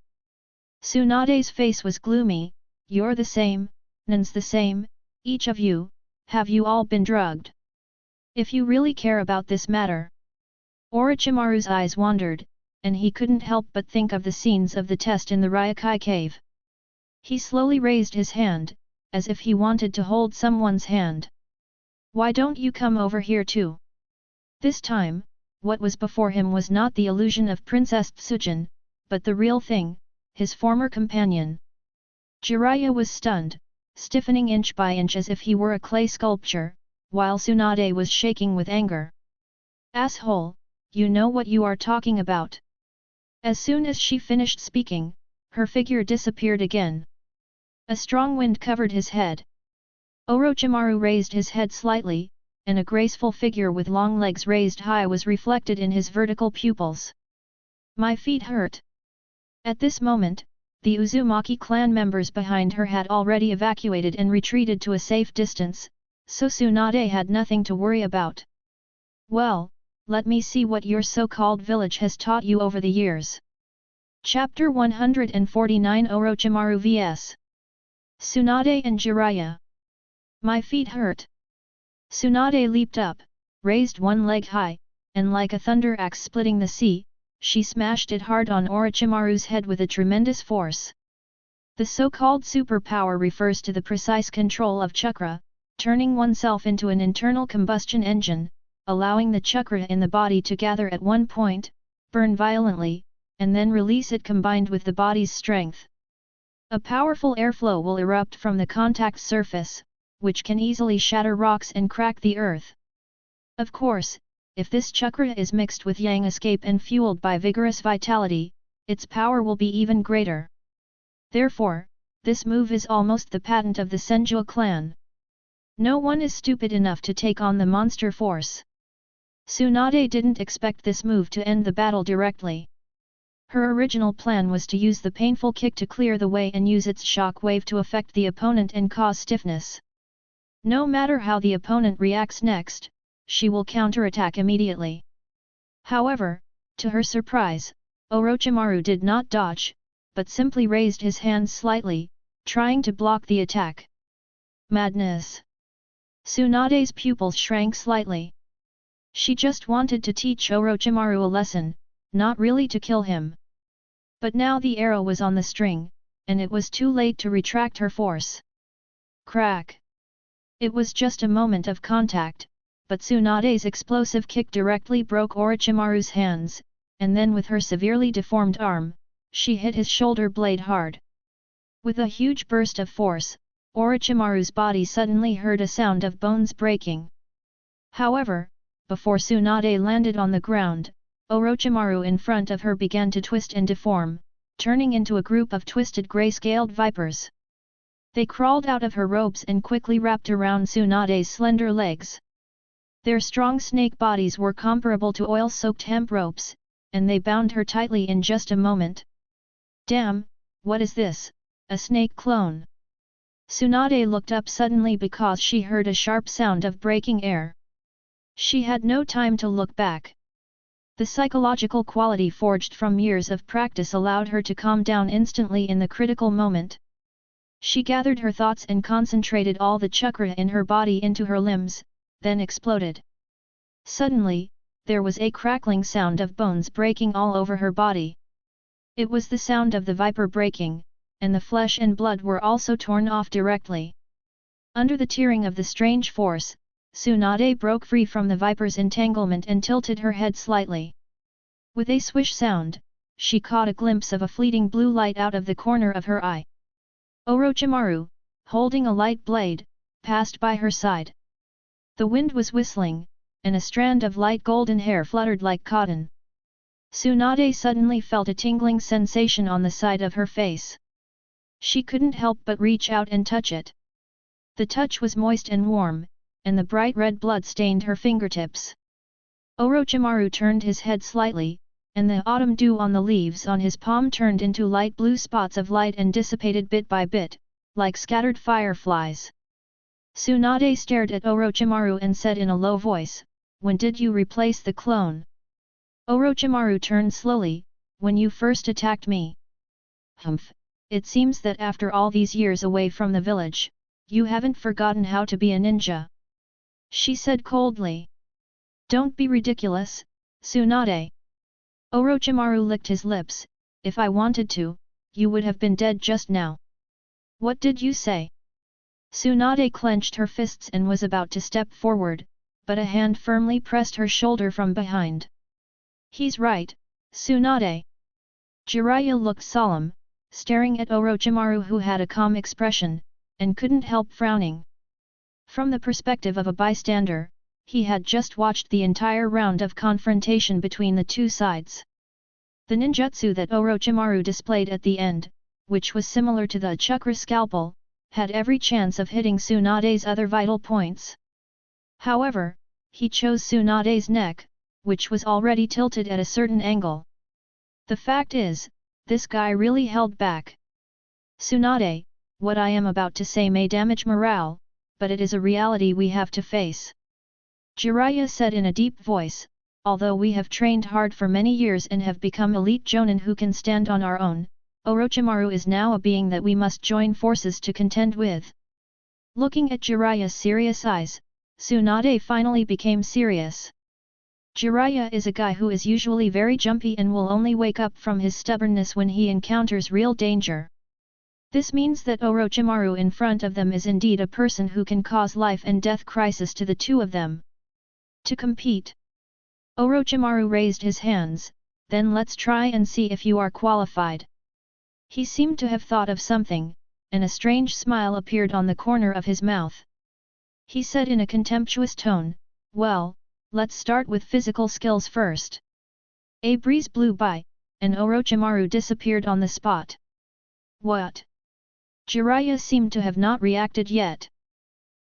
Tsunade's face was gloomy, you're the same, Nan's the same, each of you, have you all been drugged? If you really care about this matter. Orochimaru's eyes wandered, and he couldn't help but think of the scenes of the test in the Ryokai cave. He slowly raised his hand, as if he wanted to hold someone's hand. Why don't you come over here too? This time, what was before him was not the illusion of Princess Tsujin, but the real thing, his former companion. Jiraiya was stunned, stiffening inch by inch as if he were a clay sculpture, while Tsunade was shaking with anger. Asshole, you know what you are talking about. As soon as she finished speaking, her figure disappeared again. A strong wind covered his head. Orochimaru raised his head slightly, and a graceful figure with long legs raised high was reflected in his vertical pupils. My feet hurt. At this moment, the Uzumaki clan members behind her had already evacuated and retreated to a safe distance, so Tsunade had nothing to worry about. Well, let me see what your so-called village has taught you over the years. Chapter 149 Orochimaru vs. Tsunade and Jiraiya. My feet hurt. Tsunade leaped up, raised one leg high, and like a thunder axe splitting the sea, she smashed it hard on Orochimaru's head with a tremendous force. The so-called superpower refers to the precise control of chakra, turning oneself into an internal combustion engine, allowing the chakra in the body to gather at one point, burn violently, and then release it combined with the body's strength. A powerful airflow will erupt from the contact surface, which can easily shatter rocks and crack the earth. Of course, if this chakra is mixed with yang escape and fueled by vigorous vitality, its power will be even greater. Therefore, this move is almost the patent of the Senju clan. No one is stupid enough to take on the monster force. Tsunade didn't expect this move to end the battle directly. Her original plan was to use the painful kick to clear the way and use its shock wave to affect the opponent and cause stiffness. No matter how the opponent reacts next, she will counterattack immediately. However, to her surprise, Orochimaru did not dodge, but simply raised his hands slightly, trying to block the attack. Madness! Tsunade's pupils shrank slightly. She just wanted to teach Orochimaru a lesson, not really to kill him. But now the arrow was on the string, and it was too late to retract her force. Crack! It was just a moment of contact, but Tsunade's explosive kick directly broke Orochimaru's hands, and then with her severely deformed arm, she hit his shoulder blade hard. With a huge burst of force, Orochimaru's body suddenly heard a sound of bones breaking. However, before Tsunade landed on the ground, Orochimaru in front of her began to twist and deform, turning into a group of twisted grey-scaled vipers. They crawled out of her robes and quickly wrapped around Tsunade's slender legs. Their strong snake bodies were comparable to oil-soaked hemp ropes, and they bound her tightly in just a moment. Damn, what is this, a snake clone? Tsunade looked up suddenly because she heard a sharp sound of breaking air. She had no time to look back. The psychological quality forged from years of practice allowed her to calm down instantly in the critical moment. She gathered her thoughts and concentrated all the chakra in her body into her limbs, then exploded. Suddenly, there was a crackling sound of bones breaking all over her body. It was the sound of the viper breaking, and the flesh and blood were also torn off directly. Under the tearing of the strange force, Tsunade broke free from the viper's entanglement and tilted her head slightly. With a swish sound, she caught a glimpse of a fleeting blue light out of the corner of her eye. Orochimaru, holding a light blade, passed by her side. The wind was whistling, and a strand of light golden hair fluttered like cotton. Tsunade suddenly felt a tingling sensation on the side of her face. She couldn't help but reach out and touch it. The touch was moist and warm, and the bright red blood stained her fingertips. Orochimaru turned his head slightly, and the autumn dew on the leaves on his palm turned into light blue spots of light and dissipated bit by bit, like scattered fireflies. Tsunade stared at Orochimaru and said in a low voice, "When did you replace the clone?" Orochimaru turned slowly, "When you first attacked me." "Humph, it seems that after all these years away from the village, you haven't forgotten how to be a ninja," she said coldly. "Don't be ridiculous, Tsunade." Orochimaru licked his lips, "If I wanted to, you would have been dead just now." "What did you say?" Tsunade clenched her fists and was about to step forward, but a hand firmly pressed her shoulder from behind. "He's right, Tsunade." Jiraiya looked solemn, staring at Orochimaru who had a calm expression, and couldn't help frowning. From the perspective of a bystander, he had just watched the entire round of confrontation between the two sides. The ninjutsu that Orochimaru displayed at the end, which was similar to the chakra scalpel, had every chance of hitting Tsunade's other vital points. However, he chose Tsunade's neck, which was already tilted at a certain angle. The fact is, this guy really held back. "Tsunade, what I am about to say may damage morale, but it is a reality we have to face," Jiraiya said in a deep voice. "Although we have trained hard for many years and have become elite jonin who can stand on our own, Orochimaru is now a being that we must join forces to contend with." Looking at Jiraiya's serious eyes, Tsunade finally became serious. Jiraiya is a guy who is usually very jumpy and will only wake up from his stubbornness when he encounters real danger. This means that Orochimaru in front of them is indeed a person who can cause life and death crisis to the two of them. To compete. Orochimaru raised his hands, "Then let's try and see if you are qualified." He seemed to have thought of something, and a strange smile appeared on the corner of his mouth. He said in a contemptuous tone, "Well, let's start with physical skills first." A breeze blew by, and Orochimaru disappeared on the spot. "What?" Jiraiya seemed to have not reacted yet.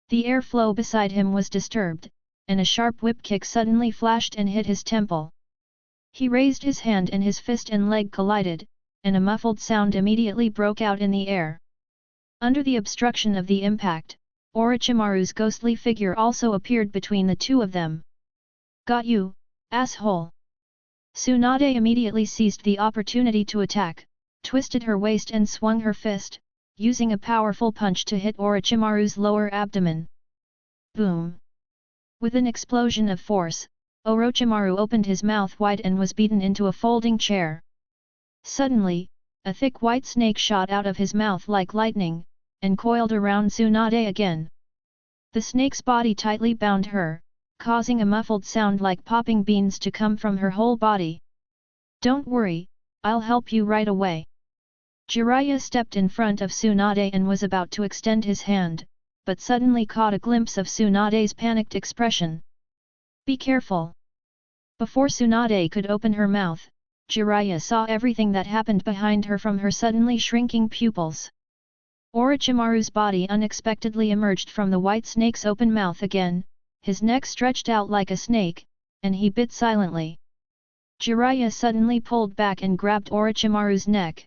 The airflow beside him was disturbed, and a sharp whip kick suddenly flashed and hit his temple. He raised his hand and his fist and leg collided, and a muffled sound immediately broke out in the air. Under the obstruction of the impact, Orochimaru's ghostly figure also appeared between the two of them. "Got you, asshole!" Tsunade immediately seized the opportunity to attack, twisted her waist and swung her fist, using a powerful punch to hit Orochimaru's lower abdomen. Boom! With an explosion of force, Orochimaru opened his mouth wide and was beaten into a folding chair. Suddenly, a thick white snake shot out of his mouth like lightning, and coiled around Tsunade again. The snake's body tightly bound her, causing a muffled sound like popping beans to come from her whole body. "Don't worry, I'll help you right away." Jiraiya stepped in front of Tsunade and was about to extend his hand, but suddenly caught a glimpse of Tsunade's panicked expression. "Be careful!" Before Tsunade could open her mouth, Jiraiya saw everything that happened behind her from her suddenly shrinking pupils. Orochimaru's body unexpectedly emerged from the white snake's open mouth again, his neck stretched out like a snake, and he bit silently. Jiraiya suddenly pulled back and grabbed Orochimaru's neck.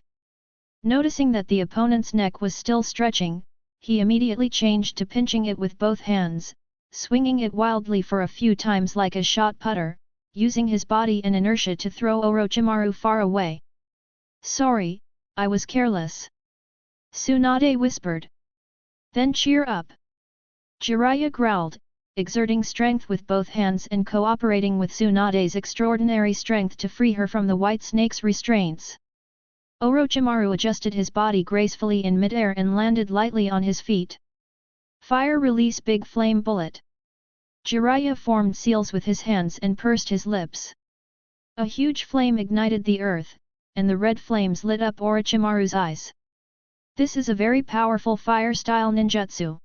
Noticing that the opponent's neck was still stretching, he immediately changed to pinching it with both hands, swinging it wildly for a few times like a shot putter, using his body and inertia to throw Orochimaru far away. "Sorry, I was careless," Tsunade whispered. "Then cheer up," Jiraiya growled, exerting strength with both hands and cooperating with Tsunade's extraordinary strength to free her from the white snake's restraints. Orochimaru adjusted his body gracefully in midair and landed lightly on his feet. "Fire release big flame bullet." Jiraiya formed seals with his hands and pursed his lips. A huge flame ignited the earth, and the red flames lit up Orochimaru's eyes. This is a very powerful fire-style ninjutsu.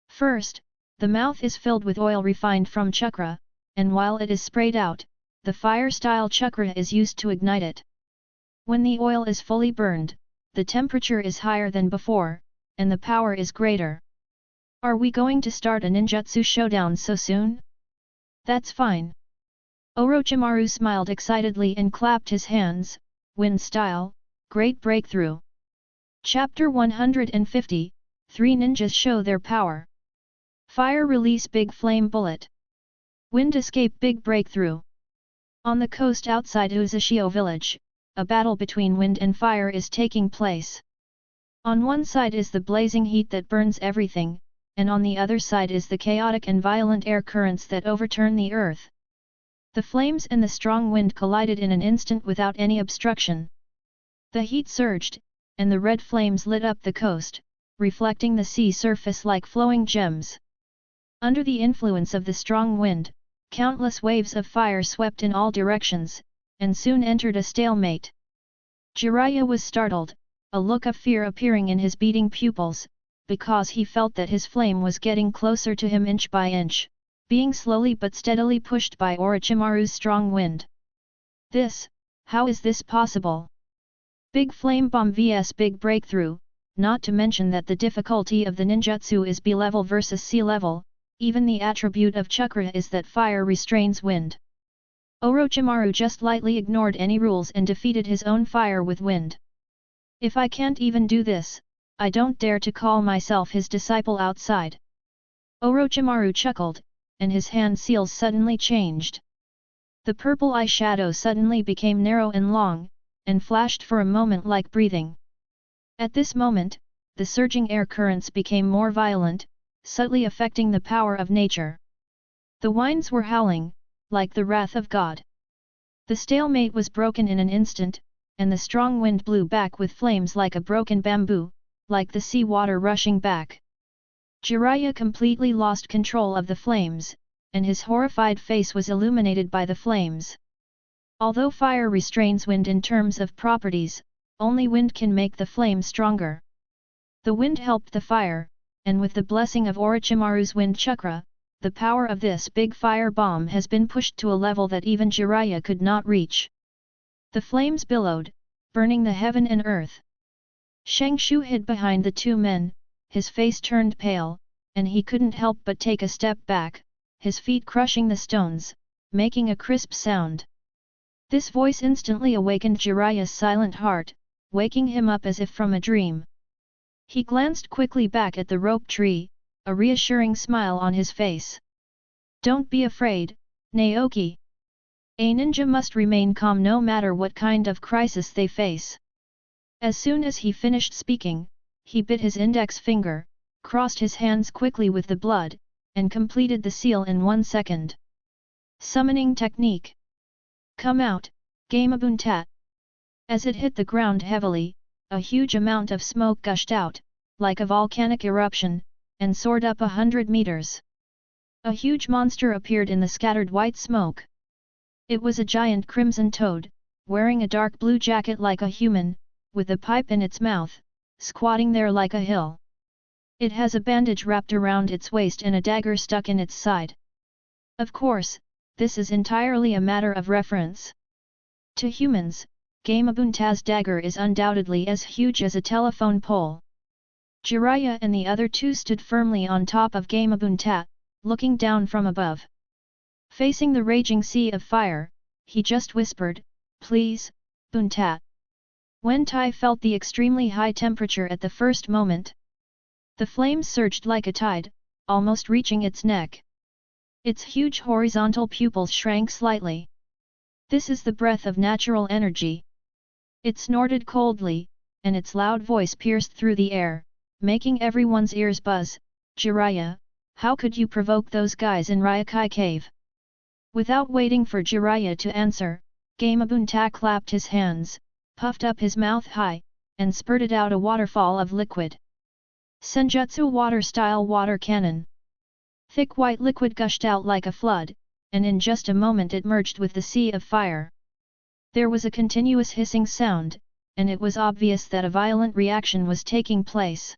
First, the mouth is filled with oil refined from chakra, and while it is sprayed out, the fire-style chakra is used to ignite it. When the oil is fully burned, the temperature is higher than before, and the power is greater. "Are we going to start a ninjutsu showdown so soon?" "That's fine." Orochimaru smiled excitedly and clapped his hands. "Wind style, great breakthrough." Chapter 150, Three ninjas show their power. Fire release big flame bullet. Wind escape big breakthrough. On the coast outside Uchiha village, a battle between wind and fire is taking place. On one side is the blazing heat that burns everything, and on the other side is the chaotic and violent air currents that overturn the earth. The flames and the strong wind collided in an instant without any obstruction. The heat surged, and the red flames lit up the coast, reflecting the sea surface like flowing gems. Under the influence of the strong wind, countless waves of fire swept in all directions, and soon entered a stalemate. Jiraiya was startled, a look of fear appearing in his beating pupils, because he felt that his flame was getting closer to him inch by inch, being slowly but steadily pushed by Orochimaru's strong wind. How is this possible? Big flame bomb vs big breakthrough, not to mention that the difficulty of the ninjutsu is B-level versus C-level, even the attribute of chakra is that fire restrains wind. Orochimaru just lightly ignored any rules and defeated his own fire with wind. "If I can't even do this, I don't dare to call myself his disciple outside." Orochimaru chuckled, and his hand seals suddenly changed. The purple eyeshadow suddenly became narrow and long, and flashed for a moment like breathing. At this moment, the surging air currents became more violent, subtly affecting the power of nature. The winds were howling, like the wrath of God. The stalemate was broken in an instant, and the strong wind blew back with flames like a broken bamboo, like the sea water rushing back. Jiraiya completely lost control of the flames, and his horrified face was illuminated by the flames. Although fire restrains wind in terms of properties, only wind can make the flame stronger. The wind helped the fire, and with the blessing of Orochimaru's wind chakra, the power of this big fire bomb has been pushed to a level that even Jiraiya could not reach. The flames billowed, burning the heaven and earth. Shengshu hid behind the two men, his face turned pale, and he couldn't help but take a step back, his feet crushing the stones, making a crisp sound. This voice instantly awakened Jiraiya's silent heart, waking him up as if from a dream. He glanced quickly back at the rope tree, a reassuring smile on his face. "Don't be afraid, Naoki. A ninja must remain calm no matter what kind of crisis they face." As soon as he finished speaking, he bit his index finger, crossed his hands quickly with the blood, and completed the seal in 1 second. Summoning technique. Come out, Gamabuntat. As it hit the ground heavily, a huge amount of smoke gushed out, like a volcanic eruption, and soared up 100 meters. A huge monster appeared in the scattered white smoke. It was a giant crimson toad, wearing a dark blue jacket like a human, with a pipe in its mouth, squatting there like a hill. It has a bandage wrapped around its waist and a dagger stuck in its side. Of course, this is entirely a matter of reference. To humans, Gamabunta's dagger is undoubtedly as huge as a telephone pole. Jiraiya and the other two stood firmly on top of Gamabunta, looking down from above. Facing the raging sea of fire, he just whispered, "Please, Bunta." Wen Tai felt the extremely high temperature at the first moment. The flames surged like a tide, almost reaching its neck. Its huge horizontal pupils shrank slightly. This is the breath of natural energy. It snorted coldly, and its loud voice pierced through the air, making everyone's ears buzz. "Jiraiya, how could you provoke those guys in Ryokai Cave?" Without waiting for Jiraiya to answer, Gamabunta clapped his hands, puffed up his mouth high, and spurted out a waterfall of liquid. Senjutsu water-style water cannon. Thick white liquid gushed out like a flood, and in just a moment it merged with the sea of fire. There was a continuous hissing sound, and it was obvious that a violent reaction was taking place.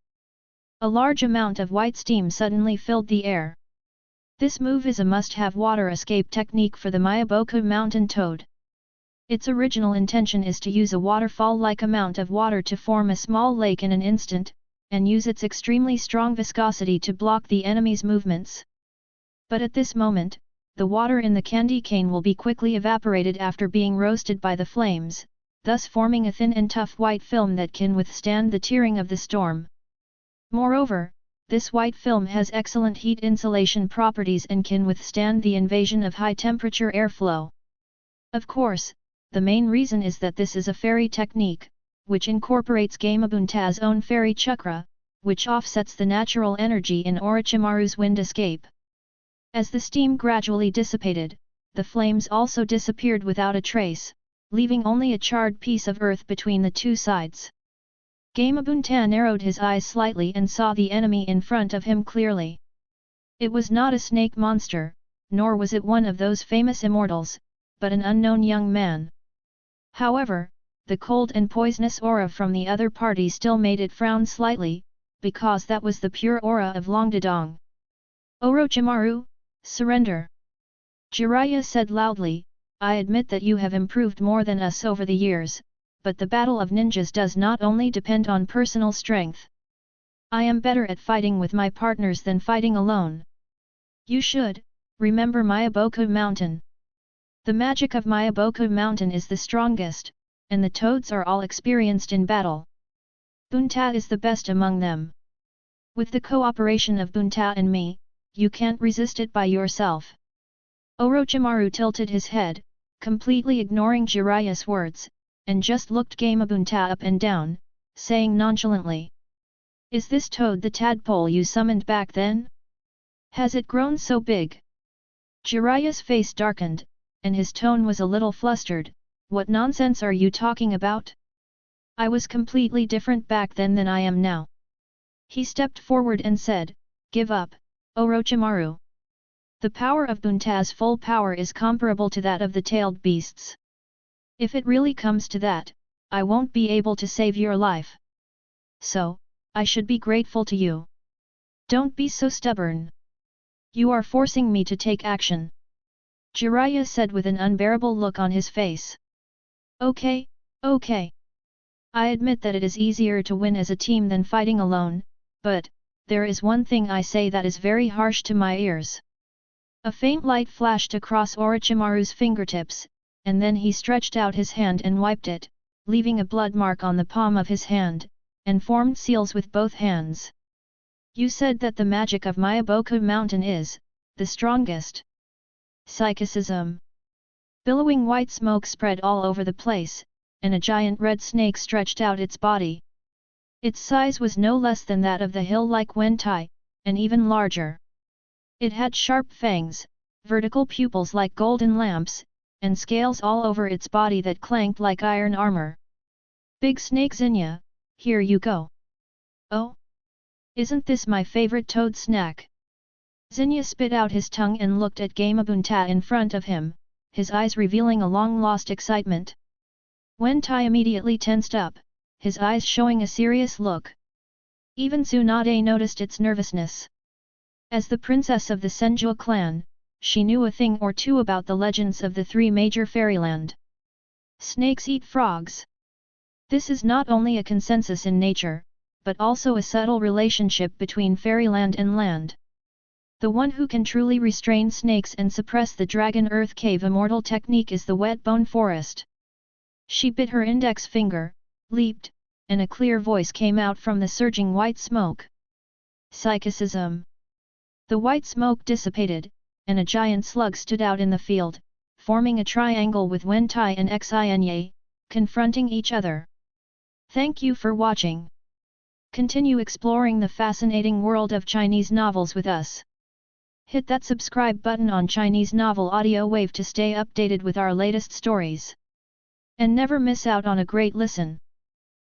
A large amount of white steam suddenly filled the air. This move is a must-have water escape technique for the Myaboku mountain toad. Its original intention is to use a waterfall-like amount of water to form a small lake in an instant, and use its extremely strong viscosity to block the enemy's movements. But at this moment, the water in the candy cane will be quickly evaporated after being roasted by the flames, thus forming a thin and tough white film that can withstand the tearing of the storm. Moreover, this white film has excellent heat insulation properties and can withstand the invasion of high-temperature airflow. Of course, the main reason is that this is a fairy technique, which incorporates Gamabunta's own fairy chakra, which offsets the natural energy in Orochimaru's wind escape. As the steam gradually dissipated, the flames also disappeared without a trace, leaving only a charred piece of earth between the two sides. Gamabunta narrowed his eyes slightly and saw the enemy in front of him clearly. It was not a snake monster, nor was it one of those famous immortals, but an unknown young man. However, the cold and poisonous aura from the other party still made it frown slightly, because that was the pure aura of Longdedong. "Orochimaru, surrender!" Jiraiya said loudly, "I admit that you have improved more than us over the years, but the battle of ninjas does not only depend on personal strength. I am better at fighting with my partners than fighting alone. You should remember Myaboku Mountain. The magic of Myaboku Mountain is the strongest, and the toads are all experienced in battle. Bunta is the best among them. With the cooperation of Bunta and me, you can't resist it by yourself." Orochimaru tilted his head, completely ignoring Jiraiya's words, and just looked Gamabunta up and down, saying nonchalantly, "Is this toad the tadpole you summoned back then? Has it grown so big?" Jiraiya's face darkened, and his tone was a little flustered. "What nonsense are you talking about? I was completely different back then than I am now." He stepped forward and said, "Give up, Orochimaru. The power of Bunta's full power is comparable to that of the tailed beasts. If it really comes to that, I won't be able to save your life. So, I should be grateful to you. Don't be so stubborn. You are forcing me to take action," Jiraiya said with an unbearable look on his face. Okay. I admit that it is easier to win as a team than fighting alone, but, there is one thing I say that is very harsh to my ears." A faint light flashed across Orochimaru's fingertips, and then he stretched out his hand and wiped it, leaving a blood mark on the palm of his hand, and formed seals with both hands. "You said that the magic of Myaboku Mountain is the strongest." Psychicism. Billowing white smoke spread all over the place, and a giant red snake stretched out its body. Its size was no less than that of the hill-like Wen Tai, and even larger. It had sharp fangs, vertical pupils like golden lamps, and scales all over its body that clanked like iron armor. Big Snake Zinnia, here you go. Oh? Isn't this my favorite toad snack? Zinnia spit out his tongue and looked at Gamabunta in front of him, his eyes revealing a long-lost excitement. Wen Tai immediately tensed up, his eyes showing a serious look. Even Tsunade noticed its nervousness. As the princess of the Senju clan, she knew a thing or two about the legends of the three major fairyland. Snakes eat frogs. This is not only a consensus in nature, but also a subtle relationship between fairyland and land. The one who can truly restrain snakes and suppress the Dragon Earth Cave immortal technique is the Wet Bone Forest. She bit her index finger, leaped, and a clear voice came out from the surging white smoke. Psychicism. The white smoke dissipated, and a giant slug stood out in the field, forming a triangle with Wen Tai and Xianye, confronting each other. Thank you for watching. Continue exploring the fascinating world of Chinese novels with us. Hit that subscribe button on Chinese Novel Audio Wave to stay updated with our latest stories. And never miss out on a great listen.